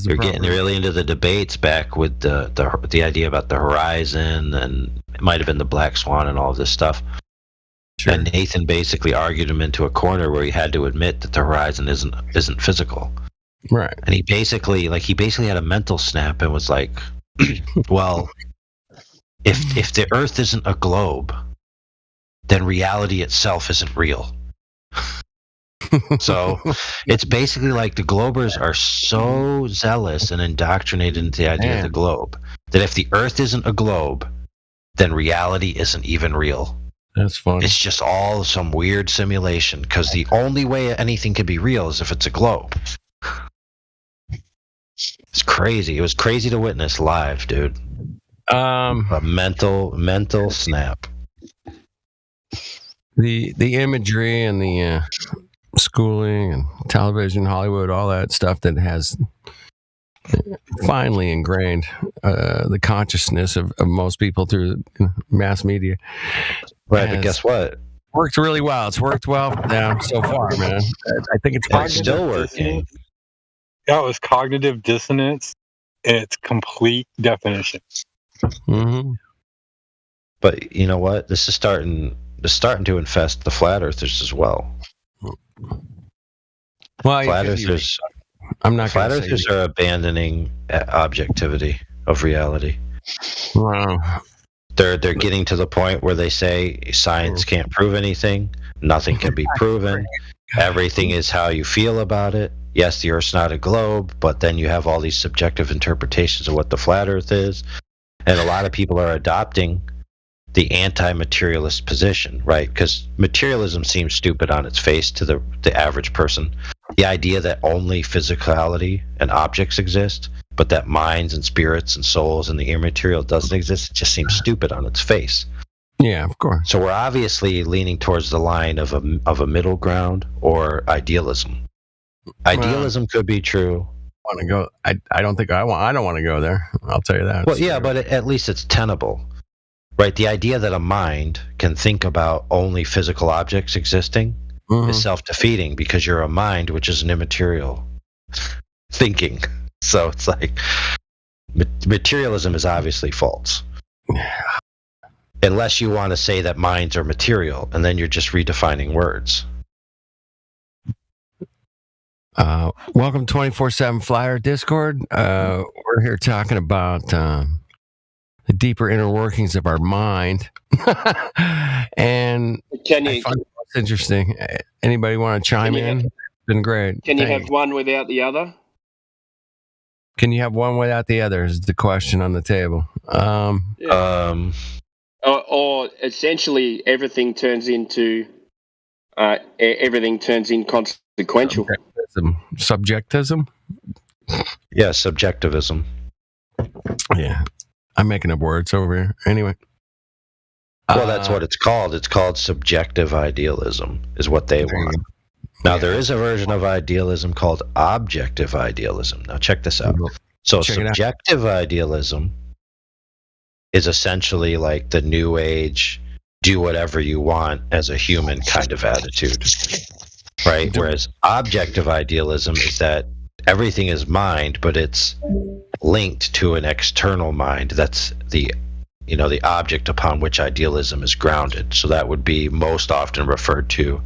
you're getting really into the debates back with the idea about the horizon, and it might have been the Black Swan and all of this stuff. Sure. And Nathan basically argued him into a corner where he had to admit that the horizon isn't physical. Right. And he basically had a mental snap and was like, well, if the Earth isn't a globe, then reality itself isn't real. So it's basically like the globers are so zealous and indoctrinated into the idea of the globe that if the Earth isn't a globe, then reality isn't even real. That's funny. It's just all some weird simulation because the only way anything can be real is if it's a globe. It's crazy. It was crazy to witness live, dude. A mental snap. The imagery and the schooling and television, Hollywood, all that stuff that has finally ingrained the consciousness of most people through mass media. Right, but guess what? Worked really well. It's worked well so far, man. I think it's still working. That was cognitive dissonance in its complete definition. Mm-hmm. But you know what? This is starting to infest the flat earthers as well. Well, flat earthers are abandoning objectivity of reality. Wow. They're getting to the point where they say science can't prove anything, nothing can be proven, everything is how you feel about it. Yes, the Earth's not a globe, but then you have all these subjective interpretations of what the flat Earth is, and a lot of people are adopting the anti-materialist position, right? Because materialism seems stupid on its face to the average person. The idea that only physicality and objects exist but that minds and spirits and souls and the immaterial doesn't exist, it just seems stupid on its face. Yeah, of course. So we're obviously leaning towards the line of a middle ground or idealism. Idealism could be true. Want to go? I don't think I want. I don't want to go there. I'll tell you that. Well, yeah, but at least it's tenable, right? The idea that a mind can think about only physical objects existing is self-defeating because you're a mind, which is an immaterial thinking. So it's like materialism is obviously false. Unless you want to say that minds are material, and then you're just redefining words. Welcome 24/7 Flyer Discord. We're here talking about the deeper inner workings of our mind. And I find it's interesting. Anybody want to chime in? It's been great. Can you have one without the other? Can you have one without the other is the question on the table. Or essentially everything turns into inconsequential. Subjectivism? Yeah, subjectivism. Yeah. I'm making up words over here. Anyway. Well, that's what it's called. It's called subjective idealism, is what they want. Now, there is a version of idealism called objective idealism. Now, check this out. So, subjective idealism is essentially like the new age, do whatever you want as a human kind of attitude, right? Whereas objective idealism is that everything is mind, but it's linked to an external mind. That's the object upon which idealism is grounded. So that would be most often referred to,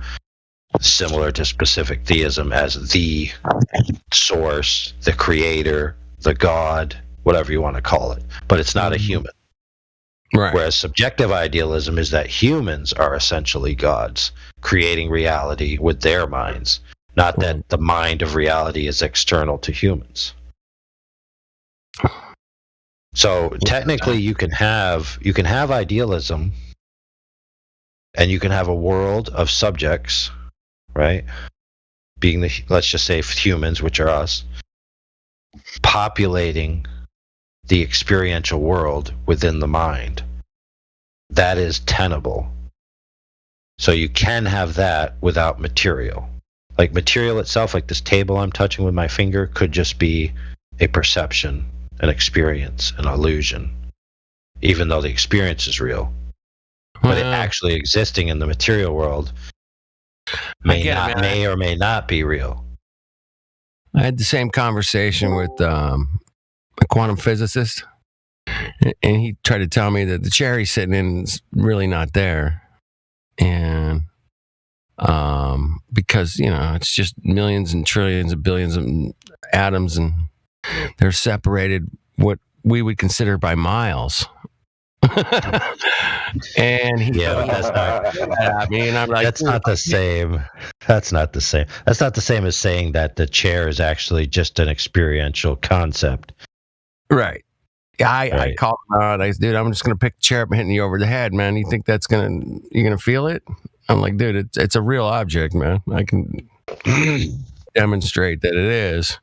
similar to specific theism, as the source, the creator, the God, whatever you want to call it. But it's not a human. Right. Whereas subjective idealism is that humans are essentially gods, creating reality with their minds, not that the mind of reality is external to humans. So technically you can have idealism, and you can have a world of subjects, right? Being let's just say humans, which are us, populating the experiential world within the mind. That is tenable. So you can have that without material. Like material itself, like this table I'm touching with my finger, could just be a perception, an experience, an illusion, even though the experience is real. But it actually existing in the material world may or may not be real. I had the same conversation with a quantum physicist, and he tried to tell me that the chair he's sitting in is really not there. And because, it's just millions and trillions of billions of atoms, and they're separated what we would consider by miles. And he that's not the same. That's not the same. That's not the same as saying that the chair is actually just an experiential concept. Right. I called him out. I said, dude, I'm just gonna pick the chair up and hitting you over the head, man. You think you're gonna feel it? I'm like, dude, it's a real object, man. I can demonstrate that it is.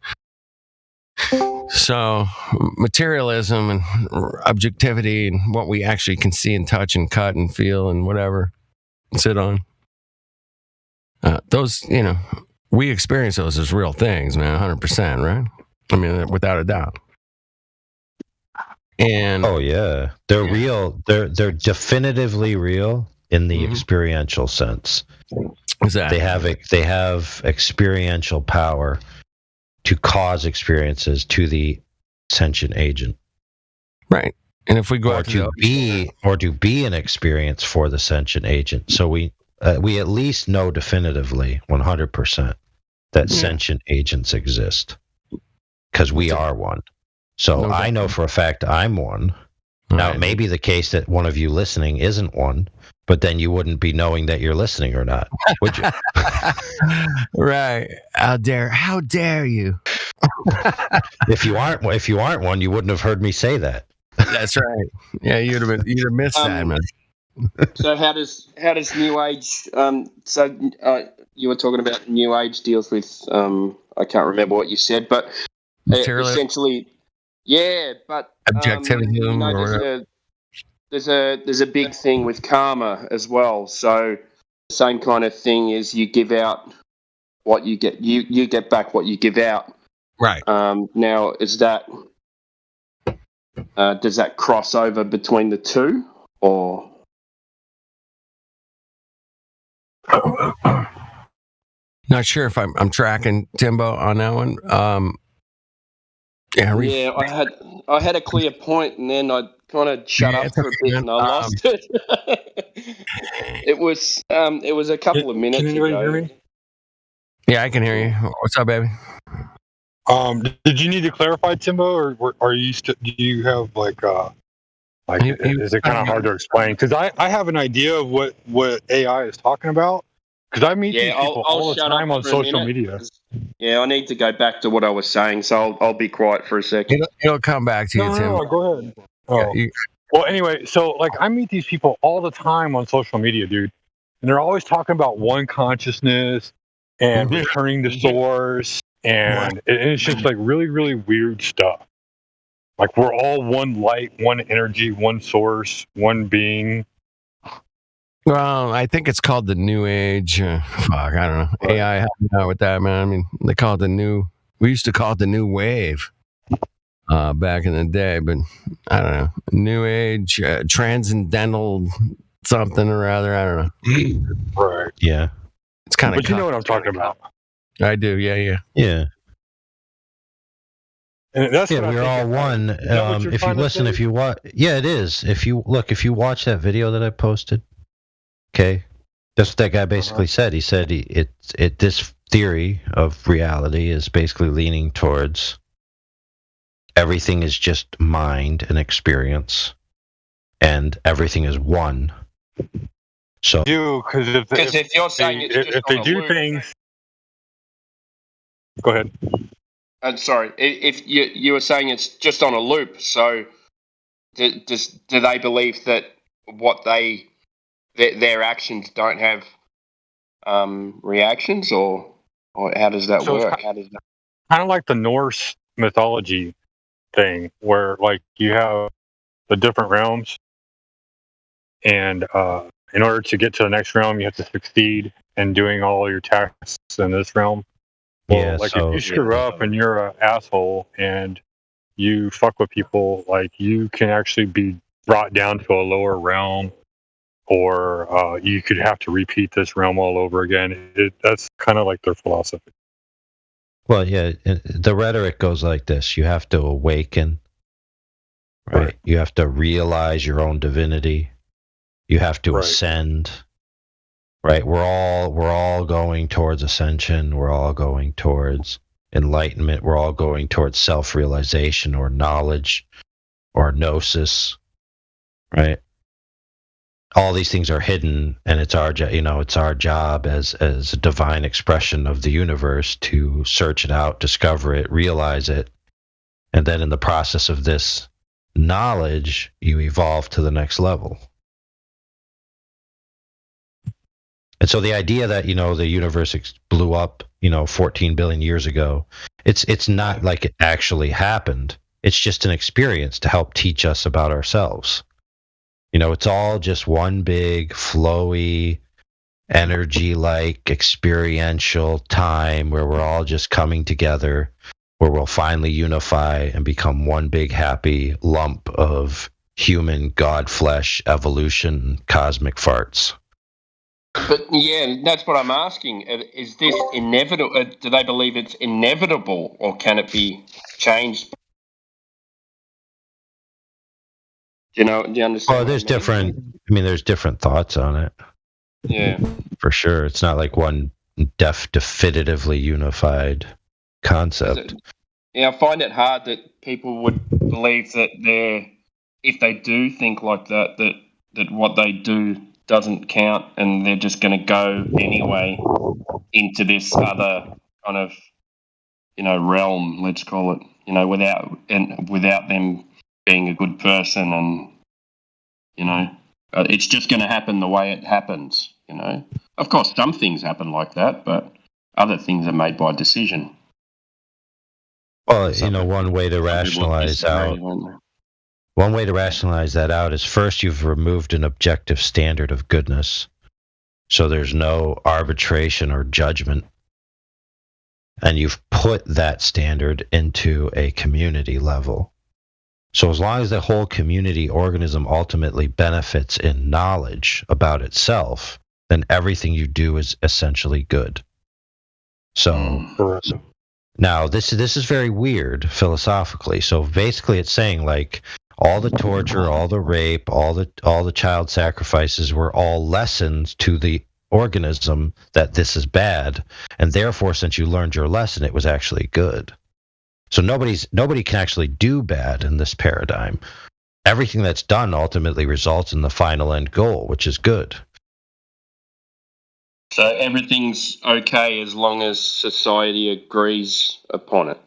So materialism and objectivity and what we actually can see and touch and cut and feel and whatever, sit on, those, we experience those as real things, man, 100%, right? I mean, without a doubt. And oh yeah, they're real. They're definitively real in the experiential sense. Exactly. They have experiential power to cause experiences to the sentient agent. Right. And if we go or to be an experience for the sentient agent. So we at least know definitively 100% that sentient agents exist, because we are one. So I know for a fact I'm one. Now, it may be the case that one of you listening isn't one, but then you wouldn't be knowing that you're listening or not, would you? Right. How dare you? If you aren't one, you wouldn't have heard me say that. That's right. Yeah, you'd have missed that, man. So how does New Age? You were talking about New Age deals with I can't remember what you said, but essentially Yeah, but Objectivity you know, or whatever. there's a big thing with karma as well. So the same kind of thing is you give out what you get. You get back what you give out. Right. Now, is that does that cross over between the two, or? Not sure if I'm tracking Timbo on that one. Yeah, I had a clear point, and then I kind of shut up for a bit, and I lost it. It was a couple of minutes Can anybody ago. hear me? Yeah, I can hear you. What's up, baby? Did you need to clarify, Timbo, or are you do you have is it kind of hard to explain? Because I have an idea of what AI is talking about. Because I meet these people all the time on social media. Yeah, I need to go back to what I was saying, so I'll be quiet for a second. It'll come back to you, Tim. No, go ahead. Oh. Well, anyway, so I meet these people all the time on social media, dude, and they're always talking about one consciousness and returning to source, and it's just like really, really weird stuff. Like we're all one light, one energy, one source, one being. Well, I think it's called the New Age. Fuck, I don't know. AI helping out with that, man. I mean, they call it we used to call it the New Wave back in the day, but I don't know. New Age, transcendental something or other. I don't know. Right. Yeah. It's kind of. But you know what I'm talking about. I do. Yeah. And that's we're all one. If you listen, if you watch, it is. If you watch that video that I posted. Okay, that's what that guy basically said. He said this theory of reality is basically leaning towards everything is just mind and experience, and everything is one. So, because if you're saying if they do things, go ahead. I'm sorry. If you were saying it's just on a loop, so do they believe that what their actions don't have reactions, or how does that work? Kind of like the Norse mythology thing, where like you have the different realms, and in order to get to the next realm, you have to succeed in doing all your tasks in this realm. Well, if you screw up and you're an asshole and you fuck with people, like you can actually be brought down to a lower realm. Or you could have to repeat this realm all over again. That's kind of like their philosophy. Well, yeah, the rhetoric goes like this: you have to awaken, right? You have to realize your own divinity. You have to ascend, right? We're all going towards ascension. We're all going towards enlightenment. We're all going towards self-realization or knowledge or gnosis, right? All these things are hidden, and it's our job as a divine expression of the universe to search it out, discover it, realize it, and then in the process of this knowledge, you evolve to the next level. And so the idea that the universe blew up 14 billion years ago, it's not like it actually happened. It's just an experience to help teach us about ourselves. It's all just one big, flowy, energy-like, experiential time where we're all just coming together, where we'll finally unify and become one big, happy lump of human god flesh, evolution, cosmic farts. But yeah, that's what I'm asking. Is this inevitable? Do they believe it's inevitable, or can it be changed? Do you understand? Oh, there's there's different thoughts on it. Yeah. For sure. It's not like one definitively unified concept. I find it hard that people would believe that if they do think like that what they do doesn't count, and they're just going to go anyway into this other kind of, realm, let's call it, without them being a good person, and it's just going to happen the way it happens. Of course some things happen like that, but other things are made by decision. Well, one way to rationalize out. One way to rationalize that out is first you've removed an objective standard of goodness. So there's no arbitration or judgment. And you've put that standard into a community level. So as long as the whole community organism ultimately benefits in knowledge about itself, then everything you do is essentially good. So now this is very weird philosophically. So basically it's saying like all the torture, all the rape, all the child sacrifices were all lessons to the organism that this is bad, and therefore since you learned your lesson it was actually good. So nobody can actually do bad in this paradigm. Everything that's done ultimately results in the final end goal, which is good. So everything's okay as long as society agrees upon it.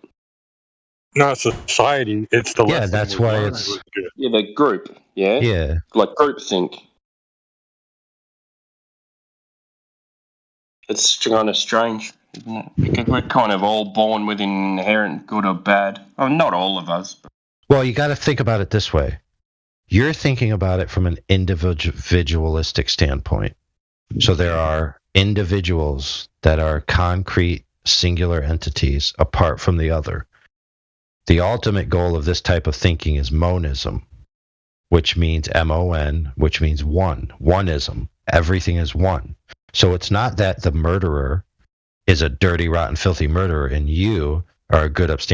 Not society, it's the lesson. Yeah, that's why it's the group. Yeah, like groupthink. It's kind of strange, isn't it? Because we're kind of all born with inherent good or bad. Oh, not all of us. Well, you got to think about it this way. You're thinking about it from an individualistic standpoint. So there are individuals that are concrete, singular entities apart from the other. The ultimate goal of this type of thinking is monism, which means M-O-N, which means one. Oneism. Everything is one. So it's not that the murderer is a dirty, rotten, filthy murderer and you are a good, upstanding